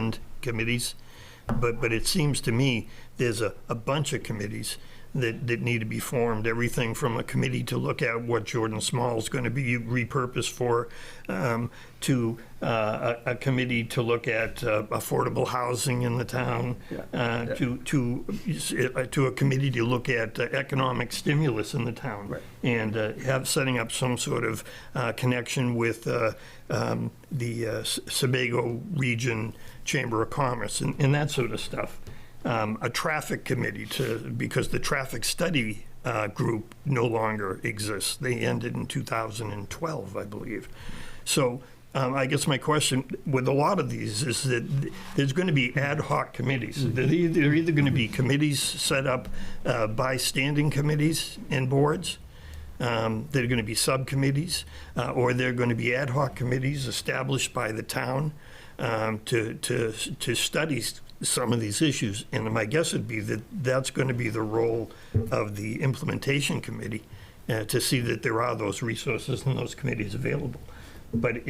recommend committees, but it seems to me there's a bunch of committees that need to be formed, everything from a committee to look at what Jordan Small is going to be repurposed for, to a committee to look at affordable housing in the town, to a committee to look at economic stimulus in the town, right. and setting up some sort of connection with the Sebago Region Chamber of Commerce and that sort of stuff. A traffic committee because the traffic study group no longer exists. They ended in 2012, I believe. So I guess my question with a lot of these is that there's going to be ad hoc committees. They're either going to be committees set up by standing committees and boards. They're going to be subcommittees, or they're going to be ad hoc committees established by the town to study some of these issues. And my guess would be that that's going to be the role of the implementation committee, to see that there are those resources and those committees available. But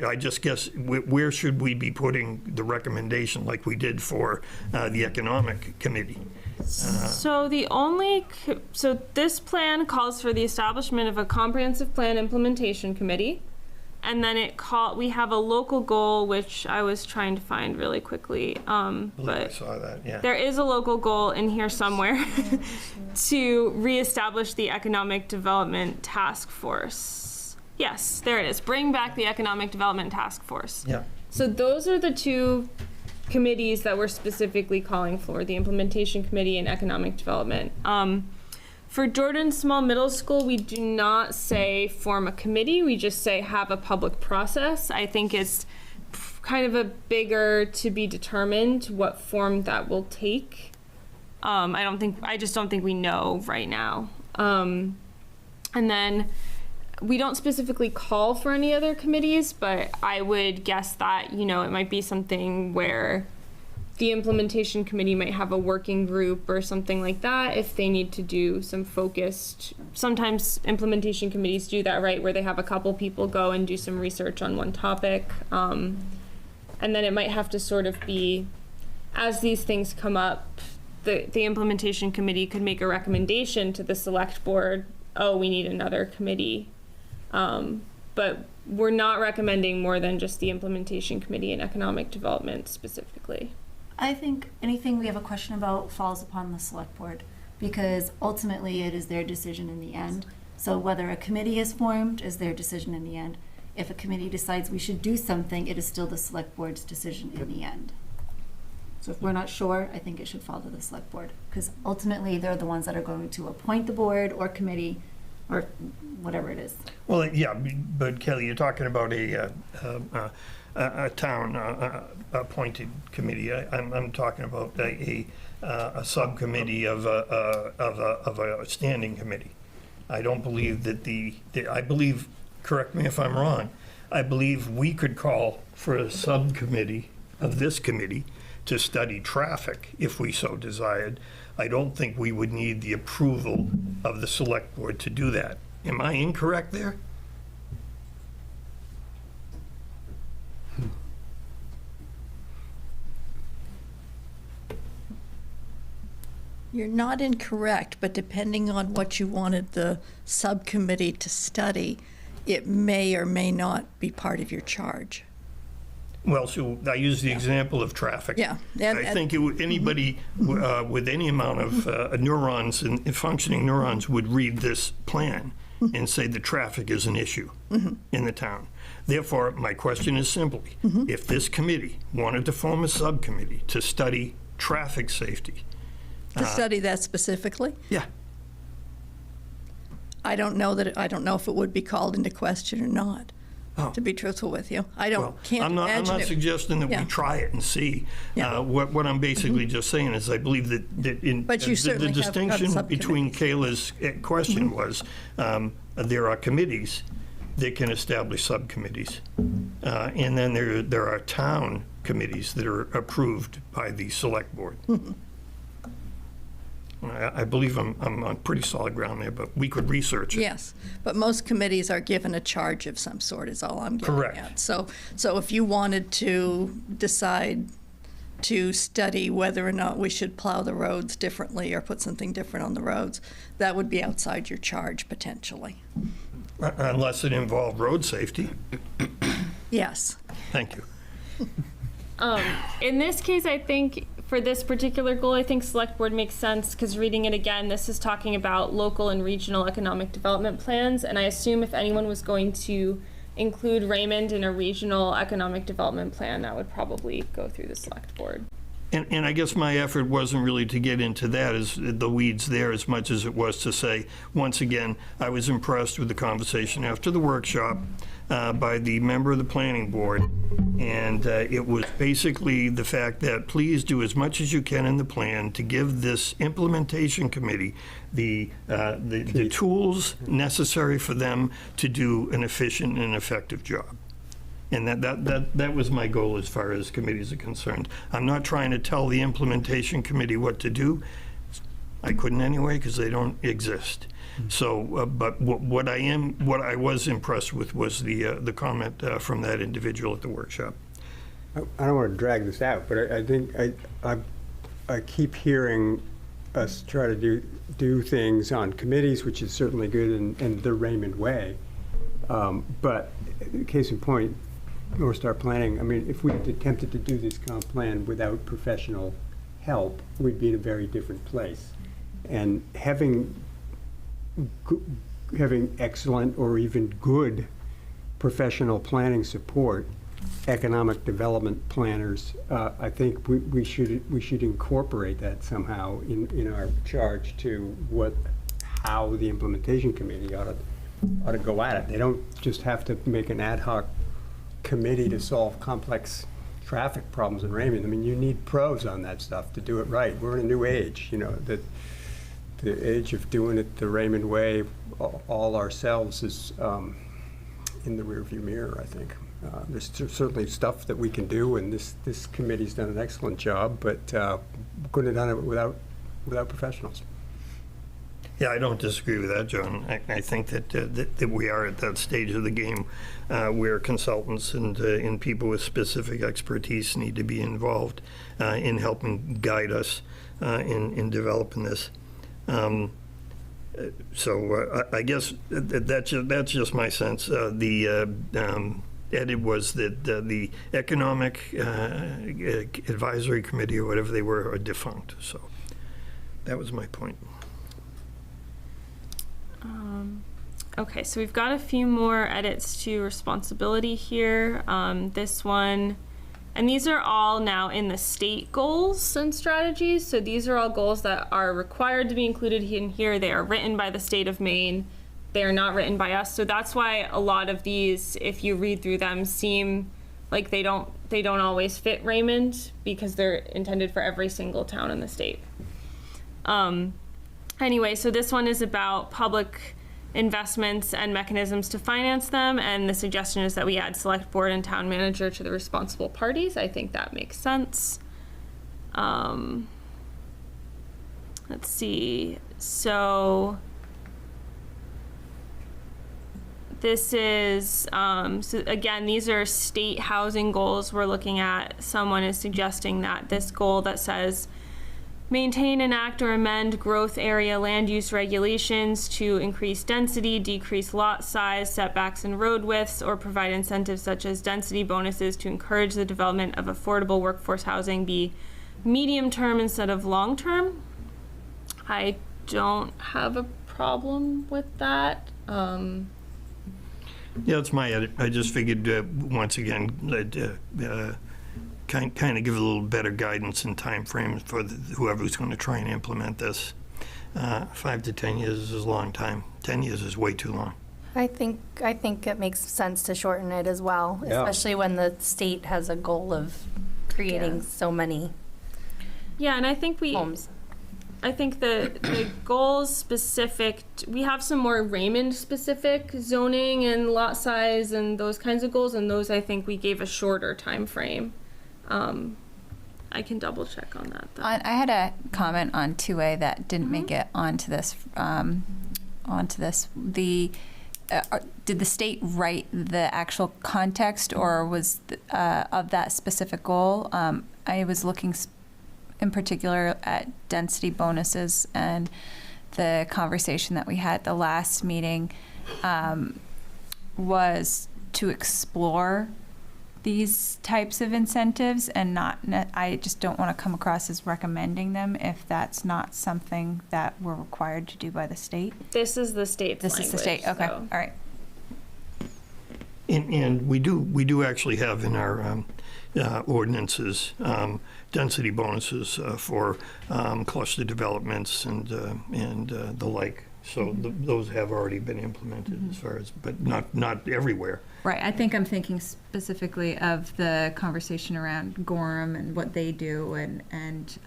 I just guess, where should we be putting the recommendation like we did for the economic committee? So this plan calls for the establishment of a comprehensive plan implementation committee. And then we have a local goal, which I was trying to find really quickly. But I saw that, yeah. There is a local goal in here somewhere to reestablish the Economic Development Task Force. Yes, there it is. Bring back the Economic Development Task Force. Yeah. So those are the two committees that we're specifically calling for, the Implementation Committee and Economic Development. For Jordan Small Middle School, we do not say form a committee, we just say have a public process. I think it's kind of a bigger to be determined what form that will take. I just don't think we know right now. And then we don't specifically call for any other committees, but I would guess that, it might be something where the implementation committee might have a working group or something like that if they need to do some focused. Sometimes implementation committees do that, right, where they have a couple people go and do some research on one topic. And then it might have to sort of be, as these things come up, the implementation committee could make a recommendation to the select board, oh, we need another committee. But we're not recommending more than just the implementation committee and economic development specifically. I think anything we have a question about falls upon the select board, because ultimately it is their decision in the end. So whether a committee is formed is their decision in the end. If a committee decides we should do something, it is still the select board's decision in the end. So if we're not sure, I think it should fall to the select board, because ultimately they're the ones that are going to appoint the board or committee or whatever it is. Well, yeah, but Kelly, you're talking about a town appointed committee. I'm talking about a subcommittee of a standing committee. I don't believe that I believe, correct me if I'm wrong, I believe we could call for a subcommittee of this committee to study traffic if we so desired. I don't think we would need the approval of the select board to do that. Am I incorrect there? You're not incorrect, but depending on what you wanted the subcommittee to study, it may or may not be part of your charge. Well, so I use the example of traffic. Yeah. I think anybody with any amount of neurons and functioning neurons would read this plan and say the traffic is an issue in the town. Therefore, my question is simply, if this committee wanted to form a subcommittee to study traffic safety. To study that specifically? Yeah. I don't know if it would be called into question or not. Oh. To be truthful with you, I'm not suggesting that we try it and see. What I'm basically just saying is I believe that the distinction between Kayla's question was there are committees that can establish subcommittees, and then there are town committees that are approved by the select board. I believe I'm on pretty solid ground there, but we could research it. Yes, but most committees are given a charge of some sort is all I'm getting Correct. at. So if you wanted to decide to study whether or not we should plow the roads differently or put something different on the roads. That would be outside your charge potentially. Unless it involved road safety. Yes. Thank you. In this case, I think for this particular goal, I think select board makes sense because reading it again, this is talking about local and regional economic development plans. And I assume if anyone was going to include Raymond in a regional economic development plan, that would probably go through the select board. And I guess my effort wasn't really to get into that as the weeds there as much as it was to say, once again, I was impressed with the conversation after the workshop by the member of the planning board. And it was basically the fact that please do as much as you can in the plan to give this implementation committee the tools necessary for them to do an efficient and effective job. And that was my goal as far as committees are concerned. I'm not trying to tell the implementation committee what to do. I couldn't anyway because they don't exist. So, but what I was impressed with was the comment from that individual at the workshop. I don't want to drag this out, but I think I keep hearing us try to do things on committees, which is certainly good in the Raymond way. But case in point, North Star Planning, I mean, if we attempted to do this comp plan without professional help, we'd be in a very different place. And having excellent or even good professional planning support, economic development planners, I think we should incorporate that somehow in our charge to how the implementation committee ought to go at it. They don't just have to make an ad hoc committee to solve complex traffic problems in Raymond. I mean, you need pros on that stuff to do it right. We're in a new age, you know, that the age of doing it the Raymond way all ourselves is in the rearview mirror, I think. There's certainly stuff that we can do, and this committee's done an excellent job, but couldn't have done it without professionals. Yeah, I don't disagree with that, John. I think that we are at that stage of the game where consultants and people with specific expertise need to be involved in helping guide us in developing this. So I guess that's just my sense. Edit was that the Economic Advisory Committee or whatever they were are defunct. So that was my point. Okay, so we've got a few more edits to responsibility here. This one, and these are all now in the state goals and strategies. So these are all goals that are required to be included in here. They are written by the state of Maine. They are not written by us. So that's why a lot of these, if you read through them, seem like they don't always fit Raymond because they're intended for every single town in the state. Anyway, so this one is about public investments and mechanisms to finance them, and the suggestion is that we add select board and town manager to the responsible parties. I think that makes sense. Let's see. So this is, so again, these are state housing goals we're looking at. Someone is suggesting that this goal that says maintain, enact, or amend growth area land use regulations to increase density, decrease lot size, setbacks, and road widths, or provide incentives such as density bonuses to encourage the development of affordable workforce housing be medium term instead of long term. I don't have a problem with that. Yeah, that's my edit. I just figured once again kind of give a little better guidance and time frame for whoever's going to try and implement this. 5 to 10 years is a long time. 10 years is way too long. I think it makes sense to shorten it as well, Yeah. especially when the state has a goal of creating so many Yeah, and I think homes. I think the goals specific, we have some more Raymond specific zoning and lot size and those kinds of goals, and those I think we gave a shorter time frame. I can double check on that though. I had a comment on 2A that didn't make it onto this. Did the state write the actual context, or was of that specific goal? I was looking in particular at density bonuses, and the conversation that we had at the last meeting was to explore these types of incentives and I just don't want to come across as recommending them if that's not something that we're required to do by the state. This is the state's This is the state, okay, so- all right. And we do actually have in our ordinances density bonuses for cluster developments and the like. So those have already been implemented as far as, but not everywhere. Right, I think I'm thinking specifically of the conversation around Gorham and what they do and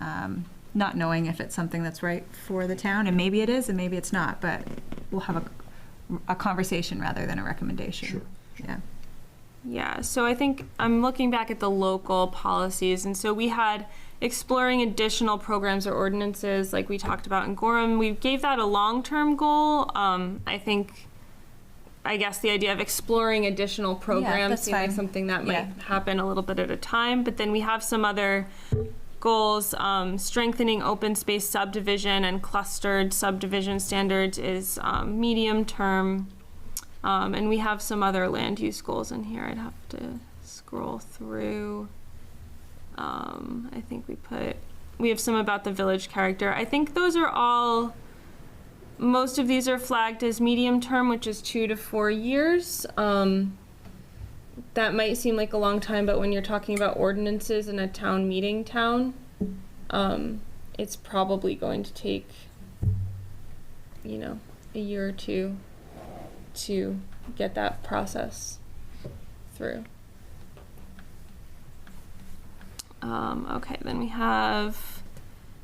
not knowing if it's something that's right for the town, and maybe it is and maybe it's not, but we'll have a conversation rather than a recommendation. Sure. Yeah. Yeah, so I think I'm looking back at the local policies, and so we had exploring additional programs or ordinances like we talked about in Gorham. We gave that a long-term goal. I guess the idea of exploring additional programs that's seemed like fine. something that might Yeah. happen a little bit at a time, but then we have some other goals. Strengthening open space subdivision and clustered subdivision standards is medium term. And we have some other land use goals in here. I'd have to scroll through. I think we have some about the village character. I think those are all, most of these are flagged as medium term, which is 2 to 4 years. That might seem like a long time, but when you're talking about ordinances in a town meeting town, it's probably going to take, a year or two to get that process through. Okay, then we have,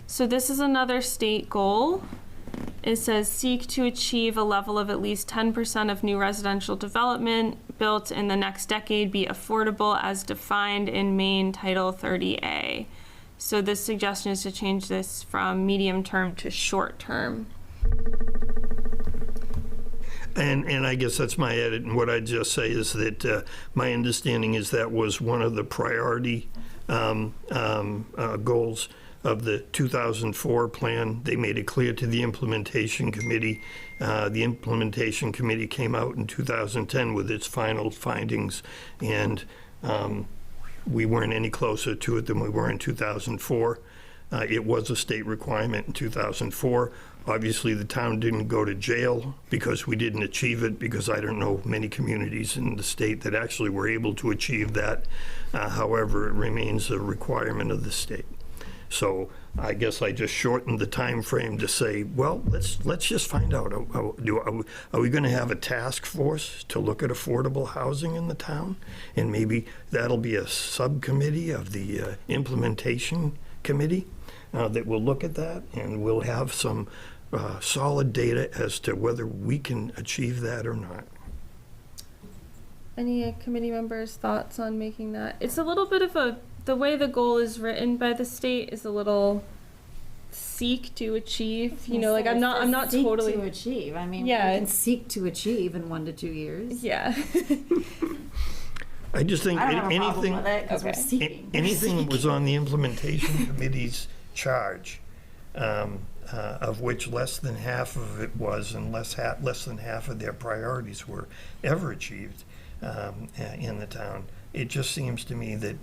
so this is another state goal. It says seek to achieve a level of at least 10% of new residential development built in the next decade be affordable as defined in Maine Title 30A. So this suggestion is to change this from medium term to short term. And I guess that's my edit, and what I'd just say is that my understanding is that was one of the priority goals of the 2004 plan. They made it clear to the implementation committee. The implementation committee came out in 2010 with its final findings, and we weren't any closer to it than we were in 2004. It was a state requirement in 2004. Obviously, the town didn't go to jail because we didn't achieve it, because I don't know many communities in the state that actually were able to achieve that. However, it remains a requirement of the state. So I guess I just shortened the time frame to say, well, let's just find out. Are we going to have a task force to look at affordable housing in the town? And maybe that'll be a subcommittee of the implementation committee that will look at that, and we'll have some solid data as to whether we can achieve that or not. Any committee members' thoughts on making that? It's a little bit of the way the goal is written by the state is a little seek to achieve, like I'm not seek totally to achieve. I mean, Yeah. we can seek to achieve in 1 to 2 years. Yeah. I just think I don't have a problem anything, with it because we're Okay. seeking. anything that was on the implementation committee's charge, of which less than half of it was, and less than half of their priorities were ever achieved in the town. It just seems to me that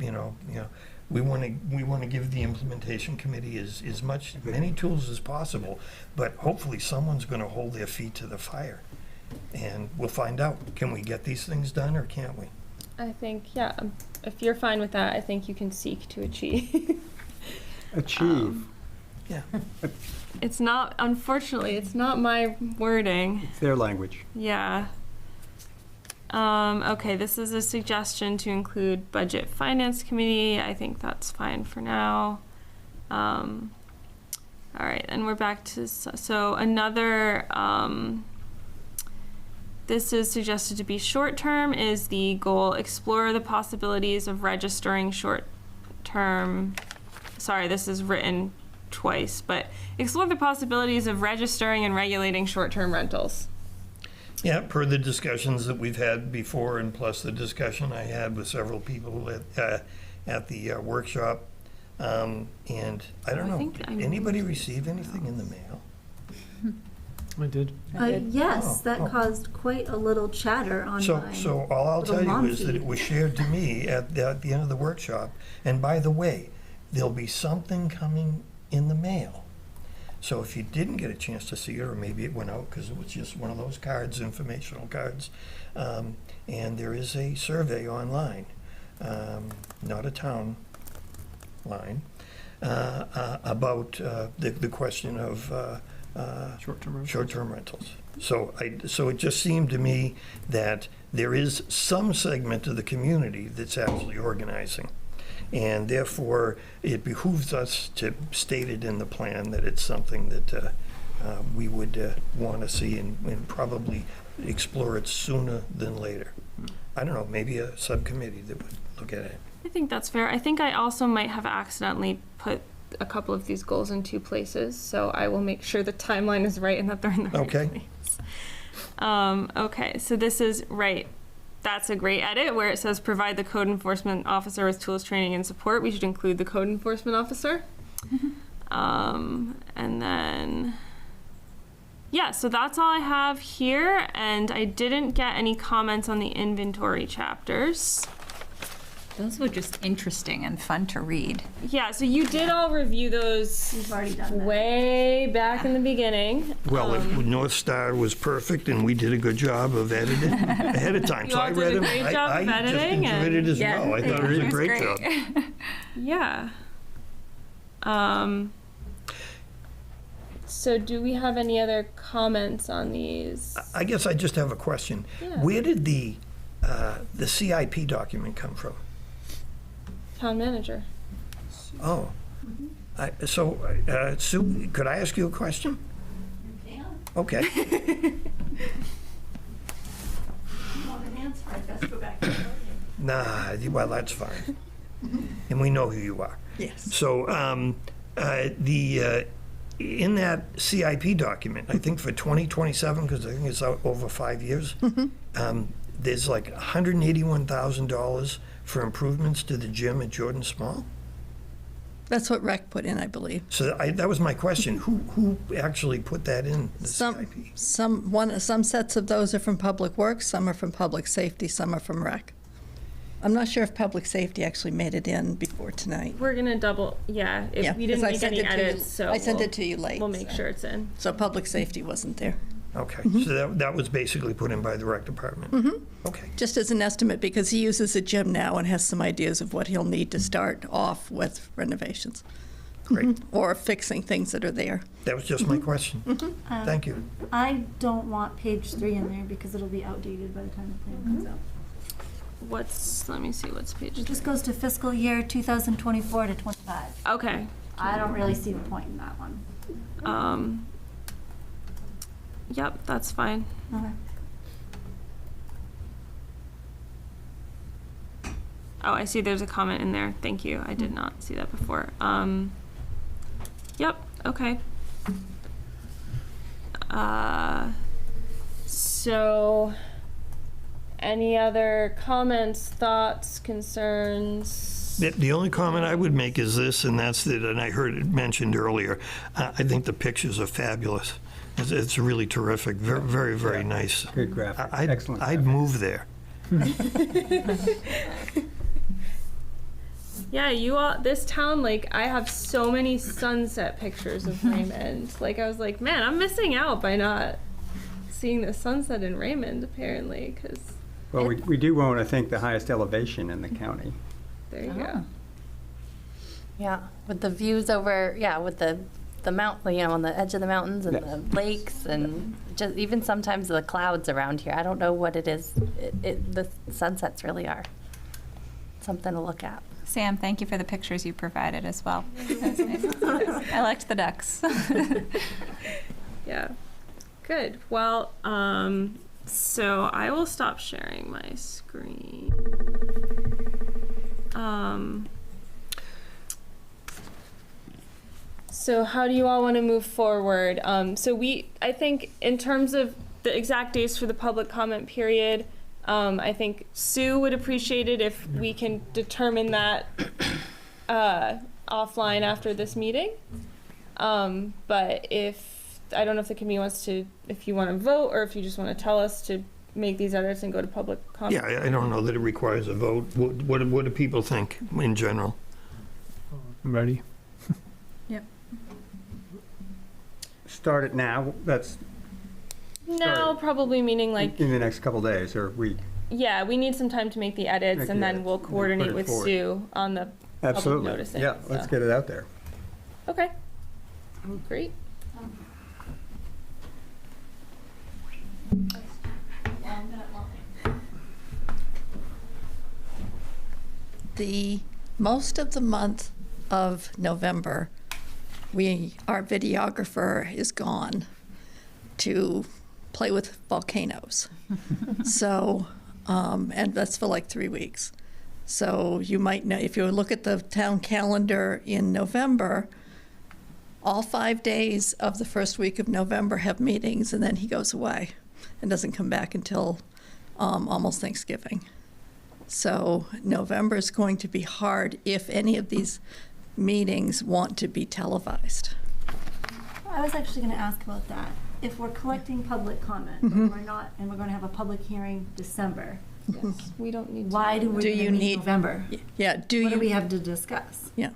we want to give the implementation committee as many tools as possible, but hopefully someone's going to hold their feet to the fire, and we'll find out. Can we get these things done, or can't we? I think, if you're fine with that, I think you can seek to achieve. Achieve. Yeah. Unfortunately, it's not my wording. It's their language. Yeah. Okay, this is a suggestion to include Budget Finance Committee. I think that's fine for now. All right, and we're back to, so another, this is suggested to be short-term is the goal, explore the possibilities of registering short-term, sorry, this is written twice, but explore the possibilities of registering and regulating short-term rentals. Yeah, per the discussions that we've had before, and plus the discussion I had with several people at the workshop, And I don't I know, think did I'm- anybody receive anything in the mail? I did. Yes, Oh, that oh. caused quite a little chatter online. So all I'll little tell you mom is that it feed. was shared to me at the end of the workshop. And by the way, there'll be something coming in the mail. So if you didn't get a chance to see it, or maybe it went out because it was just one of those cards, informational cards, and there is a survey online, not a town line, about the question of Short-term rentals. short-term rentals. So it just seemed to me that there is some segment of the community that's actually organizing. And therefore, it behooves us to state it in the plan that it's something that we would want to see and probably explore it sooner than later. I don't know, maybe a subcommittee that would look at it. I think that's fair. I think I also might have accidentally put a couple of these goals in two places, so I will make sure the timeline is right and that they're in the right Okay. place. Okay, so this is right. That's a great edit where it says provide the code enforcement officer with tools, training, and support. We should include the code enforcement officer. And then, yeah, so that's all I have here. And I didn't get any comments on the inventory chapters. Those were just interesting and fun to read. Yeah, so you did all review those We've already done that. way back in the beginning. Well, North Star was perfect, and we did a good job of editing ahead of time. You So all I did read a them. great job of I just editing enjoyed it and- as Yeah, well. I thought it was a great job. Yeah. So do we have any other comments on these? I guess I just have a question. Yeah. Where did the CIP document come from? Town manager. Oh. Sue, could I ask you a question? Yeah. Okay. You want an answer, I'd best go back to the podium. Nah, well, that's fine. And we know who you are. Yes. So, in that CIP document, I think for 2027, because I think it's out over 5 years, there's like $181,000 for improvements to the gym at Jordan Small. That's what Rec put in, I believe. So that was my question. Who actually put that in the CIP? Some sets of those are from Public Works, some are from Public Safety, some are from Rec. I'm not sure if Public Safety actually made it in before tonight. We're gonna double, yeah, Yeah, we didn't 'cause I make sent any it to you- edits, so. I sent we'll- it to you late, We'll make so. sure it's in. So Public Safety wasn't there. Okay, Mm-hmm. so that was basically put in by the rec department? Okay, Just as an estimate, because he uses a gym now and has some ideas of what he'll need to start off with renovations. great. Or fixing things that are there. That was just my question. Thank you. I don't want page 3 in there because it'll be outdated by the time the plan comes out. Let me see, what's page It just three? goes to fiscal year 2024 to 25. Okay, I don't really see the point in that one. yep, that's fine. Okay. Oh, I see there's a comment in there. Thank you. I did not see that before. Yep, okay. So, any other comments, thoughts, concerns? The only comment I would make is this, and that's that, and I heard it mentioned earlier, I think the pictures are fabulous. It's really terrific, very, very Yeah. nice. Good graphics, I'd- excellent. I'd graphics. move there. Yeah, you all, this town, like, I have so many sunset pictures of Raymond. Like, I was like, man, I'm missing out by not seeing the sunset in Raymond, apparently, because Well, we do own, I think, the highest elevation in the county. there you Oh. go. Yeah, with the views over, yeah, with the mount, on the edge of the mountains and Yeah. the lakes and just even sometimes the clouds around here. I don't know what it is. The sunsets really are something to look at. Sam, thank you for the pictures you provided as well. That was nice. I liked the ducks. Yeah. Good. Well, so I will stop sharing my screen. So how do you all want to move forward? I think in terms of the exact dates for the public comment period, I think Sue would appreciate it if we can determine that offline after this meeting. But I don't know if the committee wants to, if you want to vote, or if you just want to tell us to make these edits and go to public comment. Yeah, I don't know that it requires a vote. What do people think in general? I'm ready. Start it now, that's No, Sorry. probably meaning like, in the next couple days or week. yeah, we need some time to make the edits, Make and the then edits we'll and put coordinate it with forward. Sue on the Absolutely. noticing, Yeah, let's so. get it out there. Okay. Great. Most of the month of November, our videographer is gone to play with volcanoes. So, and that's for like 3 weeks. So you might know, if you look at the town calendar in November, all 5 days of the first week of November have meetings, and then he goes away and doesn't come back until almost Thanksgiving. So November is going to be hard if any of these meetings want to be televised. I was actually going to ask about that. If we're collecting public comment, Mm-hmm. but we're not, and we're going to have a public hearing December, Yes, we don't need to. why do we Do you meet need- November? Yeah, What do we have to discuss? Yeah.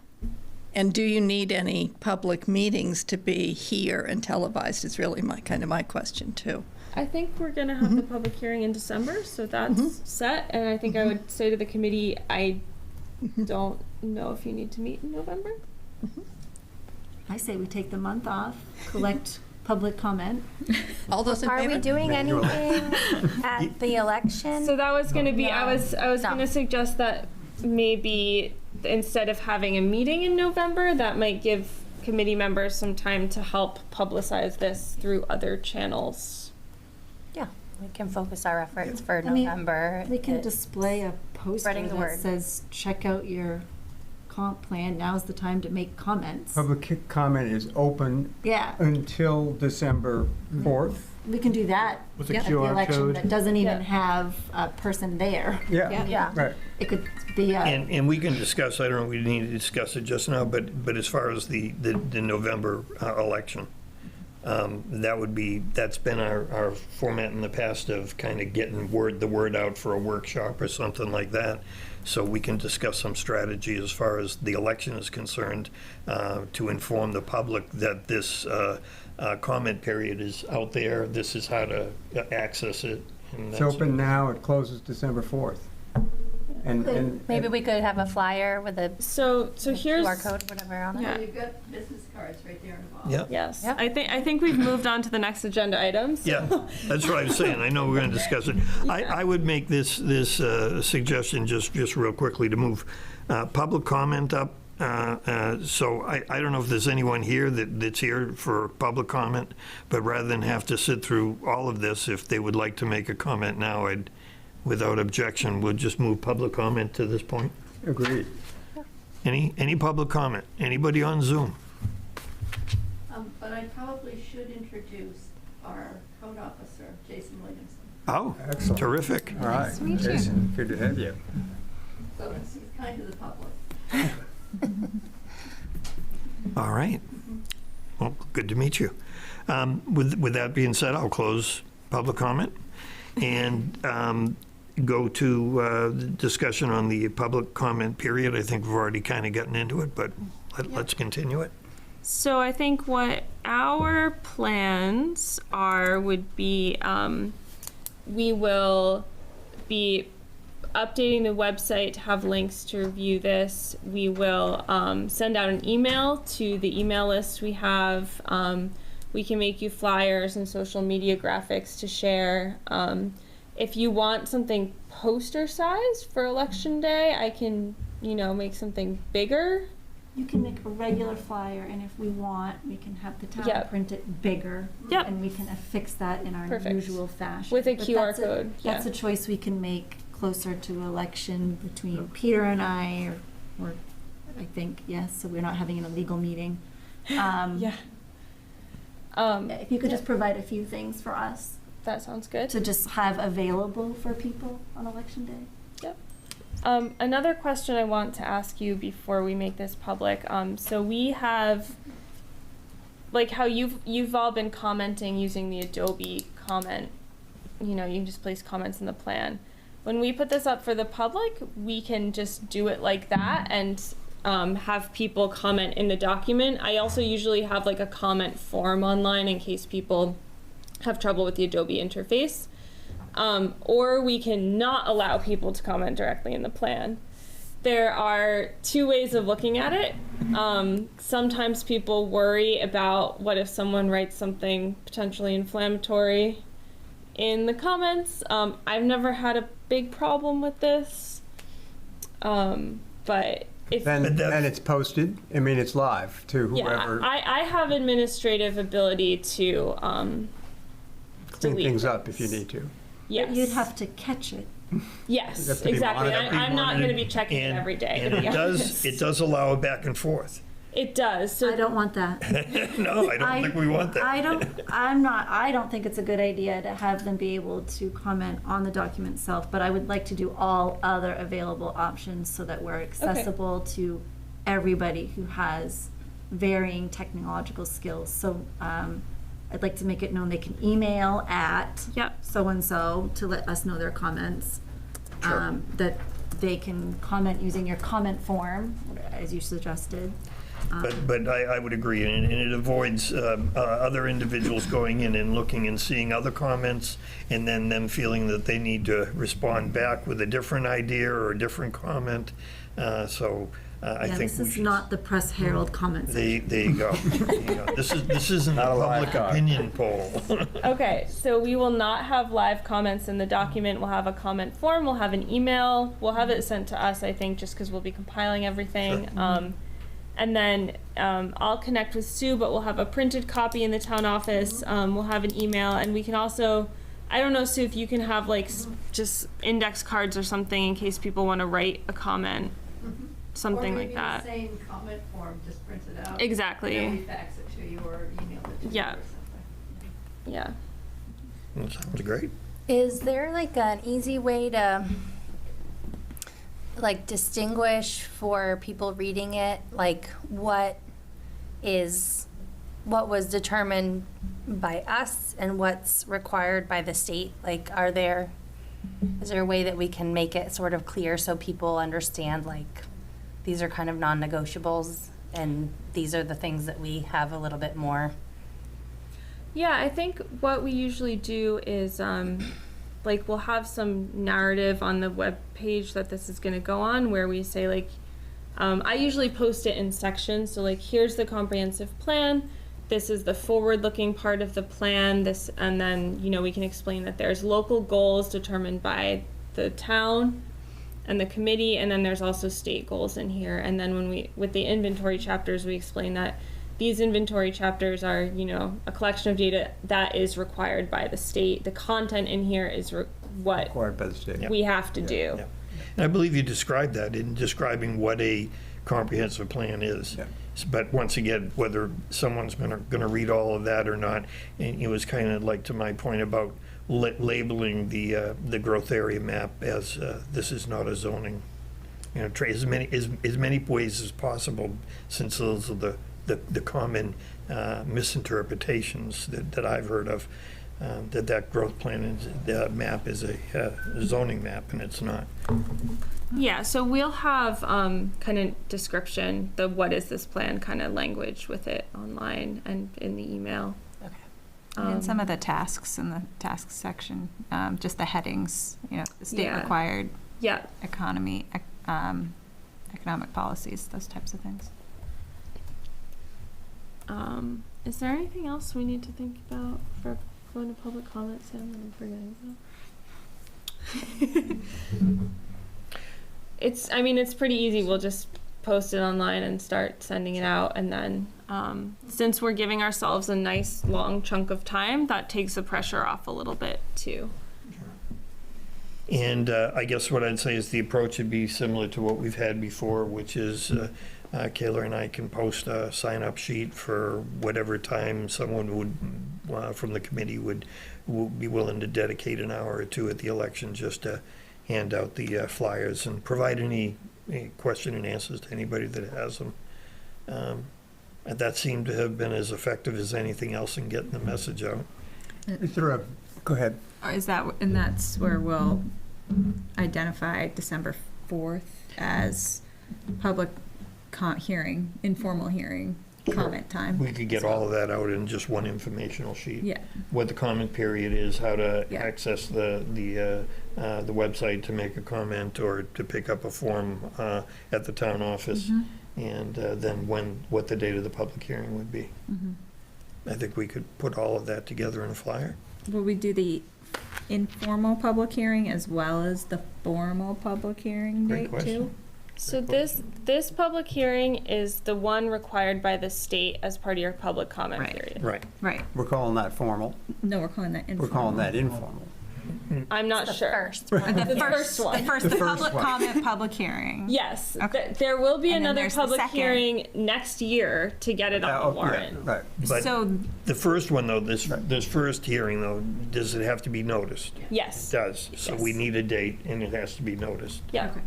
And do you need any public meetings to be here and televised is really my question too. I think we're gonna have the public hearing in December, so that's set, and I think I would say to the committee, I don't know if you need to meet in November. I say we take the month off, collect public comment. All those in Are favor? we doing anything at the election? So that was gonna be, I was No. gonna suggest that maybe instead of having a meeting in November, that might give committee members some time to help publicize this through other channels. Yeah, we can focus our efforts for I mean, November. We can It- display a poster Spreading the that word. says, check out your comp plan, now's the time to make comments. Public comment is open Yeah, until December 4th. we can do that With a at the QR election code. that doesn't even Yeah. have a person there. Yeah, Yeah. right. It could be a. And we can discuss, I don't know, we need to discuss it just now, but as far as the November election, that's been our format in the past of kind of getting the word out for a workshop or something like that. So we can discuss some strategy as far as the election is concerned, to inform the public that this comment period is out there, this is how to access it. and It's that's- open now, it closes December 4th. And Maybe we could have a flyer with a So here's. QR code, whatever on it. Yeah. You've got business cards right there involved. Yeah. Yes, Yeah. I think we've moved on to the next agenda item. So. Yeah, that's what I'm saying. I know we're going to discuss it. I would make this suggestion just real quickly to move public comment up. So I don't know if there's anyone here that's here for public comment, but rather than have to sit through all of this, if they would like to make a comment now, without objection, we'll just move public comment to this point. agreed. Any public comment? Anybody on Zoom? But I probably should introduce our code officer, Jason Williamson. Oh, Excellent. terrific. All right, Jason, good to have you. So he's kind to the public. All right. Well, good to meet you. With that being said, I'll close public comment and go to the discussion on the public comment period. I think we've already kind of gotten into it, but let's continue it. So I think what our plans would be, we will be updating the website to have links to review this. We will send out an email to the email list we have. We can make you flyers and social media graphics to share. If you want something poster sized for election day, I can, make something bigger. You can make a regular flyer, and if we want, we can have the town Yep. print it bigger. Yep. And we can affix that in our Perfect. usual fashion. With a But QR that's code, That's yeah. a choice we can make closer to election between Peter and I, or I think, yes, so we're not having an illegal meeting. Yeah. If you could just provide a few things for us That sounds good. to just have available for people on election day. Another question I want to ask you before we make this public. So we have, like how you've all been commenting using the Adobe comment. You know, you can just place comments in the plan. When we put this up for the public, we can just do it like that and have people comment in the document. I also usually have like a comment form online in case people have trouble with the Adobe interface. Or we can not allow people to comment directly in the plan. There are two ways of looking at it. Sometimes people worry about what if someone writes something potentially inflammatory in the comments. I've never had a big problem with this. But if Then it's posted, I mean, it's live to whoever. yeah, I have administrative ability to Clean delete things up if you need to. Yes. You'd have to catch it. Yes, have to be exactly. monitored. I'm not going to be checking it every day. And to be honest. it does allow a back and forth. It does. So I don't want that. No, I don't think we want that. I don't think it's a good idea to have them be able to comment on the document itself, but I would like to do all other available options so that we're accessible to everybody who has varying technological skills. So I'd like to make it known they can email at Yep. so-and-so to let us know their comments. That they can comment using your comment form, as you suggested. But I would agree, and it avoids other individuals going in and looking and seeing other comments, and then them feeling that they need to respond back with a different idea or a different comment. I think This we is should. not the Press Herald comment section. There you go. There you go. This isn't a public opinion poll. Okay, so we will not have live comments in the document. We'll have a comment form. We'll have an email. We'll have it sent to us, I think, just because we'll be compiling everything. And then I'll connect with Sue, but we'll have a printed copy in the town office. We'll have an email, and we can also, I don't know, Sue, if you can have like just index cards or something in case people want to write a comment, something like that. Or maybe the same comment form, just print it out. Exactly. And then we fax it to you or email it to you Yeah. or something. Yeah. That sounds great. Is there like an easy way to like distinguish for people reading it, like what was determined by us and what's required by the state? Like, is there a way that we can make it sort of clear so people understand, like, these are kind of non-negotiables and these are the things that we have a little bit more? Yeah, I think what we usually do is like we'll have some narrative on the web page that this is going to go on where we say like I usually post it in sections, so like here's the comprehensive plan, this is the forward-looking part of the plan, this, and then we can explain that there's local goals determined by the town and the committee, and then there's also state goals in here. And then when with the inventory chapters, we explain that these inventory chapters are, a collection of data that is required by the state. The content in here is what Required by the state. we have to do. Yeah. And I believe you described that in describing what a comprehensive plan is. Yeah. But once again, whether someone's going to read all of that or not, and it was kind of like to my point about labeling the growth area map as this is not a zoning. As many ways as possible, since those are the common misinterpretations that I've heard of, that growth plan map is a zoning map, and it's not. Yeah, so we'll have kind of description, the what is this plan kind of language with it online and in the email. Okay. And some of the tasks in the tasks section, just the headings, the state Yeah. required Yeah. economic policies, those types of things. Is there anything else we need to think about for going to public comment, Sam, that I'm forgetting about? It's pretty easy. We'll just post it online and start sending it out. And then since we're giving ourselves a nice long chunk of time, that takes the pressure off a little bit too. And I guess what I'd say is the approach would be similar to what we've had before, which is Kayla and I can post a sign-up sheet for whatever time someone would, from the committee would be willing to dedicate an hour or two at the election just to, hand out the flyers and provide any question and answers to anybody that has them. And that seemed to have been as effective as anything else in getting the message out. Is there a, go ahead. Is that, and that's where we'll identify December 4th as public hearing, informal hearing, comment time. We could get all of that out in just one informational sheet. Yeah. What the comment period is, how to Yeah. access the website to make a comment or to pick up a form at the town office, and then what the date of the public hearing would be. I think we could put all of that together in a flyer. Will we do the informal public hearing as well as the formal public hearing Great date question. too? So this public hearing is the one required by the state as part of your public comment Right. period. Right. Right. We're calling that formal. No, we're calling that We're informal. calling that informal. I'm not The sure. first. The first one. The The first public one. comment public hearing. Yes, Okay. there will be And then another there's the public second. hearing next year to get it on the Oh, yeah, warrant. right. But So, the first one, though, this first hearing, though, does it have to be noticed? It Yes. does. So we Yes. need a date, and it has to be noticed. Yeah. okay.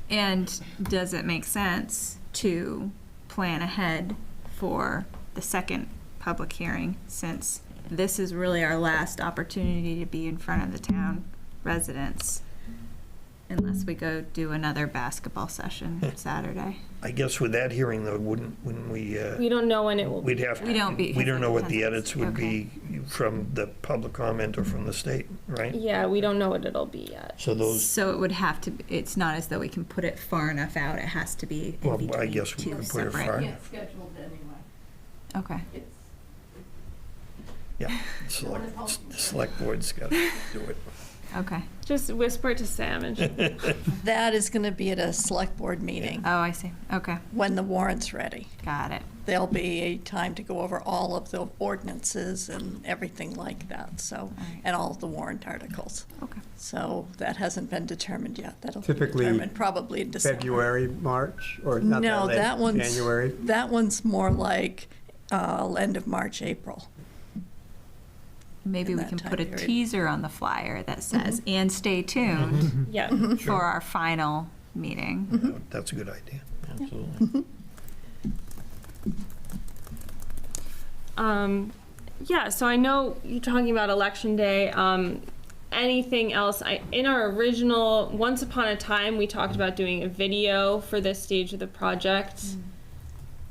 And does it make sense to plan ahead for the second public hearing, since this is really our last opportunity to be in front of the town residents, unless we go do another basketball session Saturday? I guess with that hearing, though, wouldn't we, We don't know when it will be. we'd have to. We don't We don't know what the because edits would okay. be from the public comment or from the state, right? Yeah, we don't know what it'll be yet. So those, So it would have to, it's not as though we can put it far enough out, it has to be in Well, between I guess we two could put it separate. far- Can't schedule it anyway. Okay. It's, yeah, select board's got to do it. Okay. Just whisper it to Sam and That is going to be at a select board meeting Oh, I see. Okay. when the warrant's ready. Got it. There'll be a time to go over all of the ordinances and everything like that, so, right. and all of the warrant articles. Okay. So that hasn't been determined yet. That'll be Typically determined probably in December. February, March, or not that No, late? that one's, January? that one's more like end of March, April. Maybe in we that can time put a period. teaser on the flyer that says, and stay tuned yeah. for our final meeting. That's a good idea, absolutely. Yeah, so I know you're talking about election day. Anything else? In our original, once upon a time, we talked about doing a video for this stage of the project.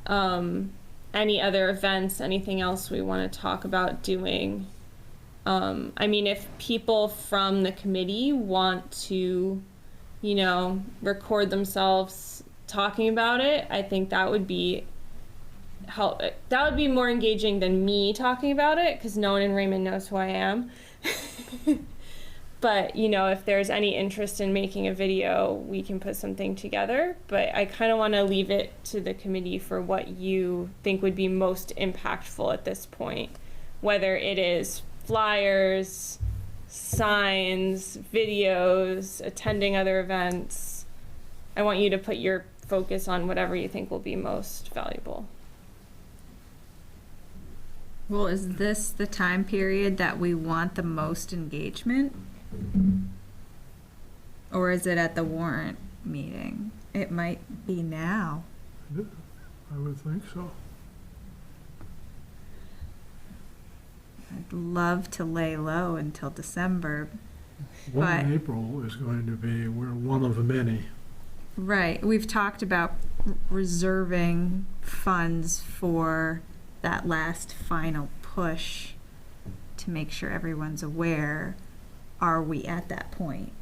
Any other events, anything else we want to talk about doing? I mean, if people from the committee want to, record themselves talking about it, I think that would be that would be more engaging than me talking about it, because no one in Raymond knows who I am. But, if there's any interest in making a video, we can put something together. But I kind of want to leave it to the committee for what you think would be most impactful at this point, whether it is flyers, signs, videos, attending other events. I want you to put your focus on whatever you think will be most valuable. Well, is this the time period that we want the most engagement? Or is it at the warrant meeting? It might be now. I would think so. I'd love to lay low until December. One But- in April is going to be, we're one of many. Right, we've talked about reserving funds for that last final push to make sure everyone's aware. Are we at that point?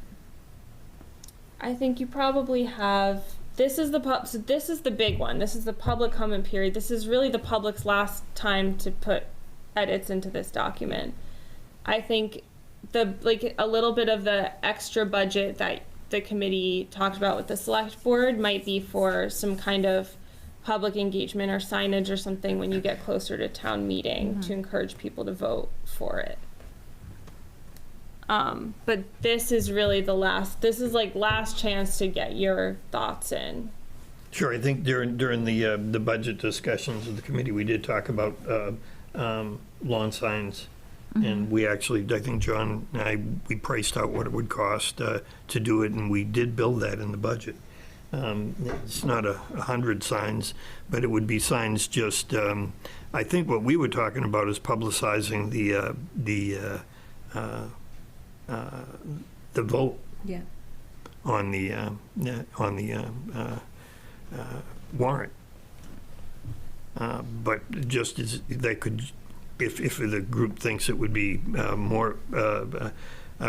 I think you probably have. This is so this is the big one. This is the public comment period. This is really the public's last time to put edits into this document. I think a little bit of the extra budget that the committee talked about with the select board might be for some kind of public engagement or signage or something when you get closer to town meeting to encourage people to vote for it. But this is really this is last chance to get your thoughts in. Sure, I think during the budget discussions of the committee, we did talk about lawn signs And we actually, I think John and I, we priced out what it would cost to do it, and we did build that in the budget. It's not 100 signs, but it would be signs just, I think what we were talking about is publicizing the vote Yeah. on the warrant. But just as they could, if the group thinks it would be more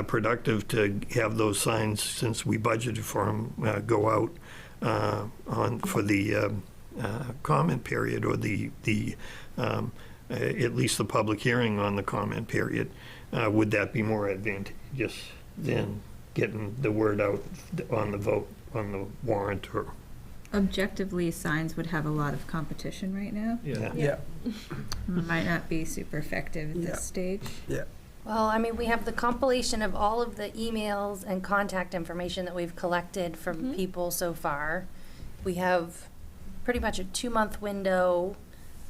productive to have those signs, since we budgeted for them, go out for the comment period, or at least the public hearing on the comment period, would that be more advantageous than getting the word out on the vote on the warrant? Or Objectively, signs would have a lot of competition right now. Yeah. Might not be super effective at Yeah. this stage. Yeah. Well, I mean, we have the compilation of all of the emails and contact information that we've collected from people so far. We have pretty much a 2-month window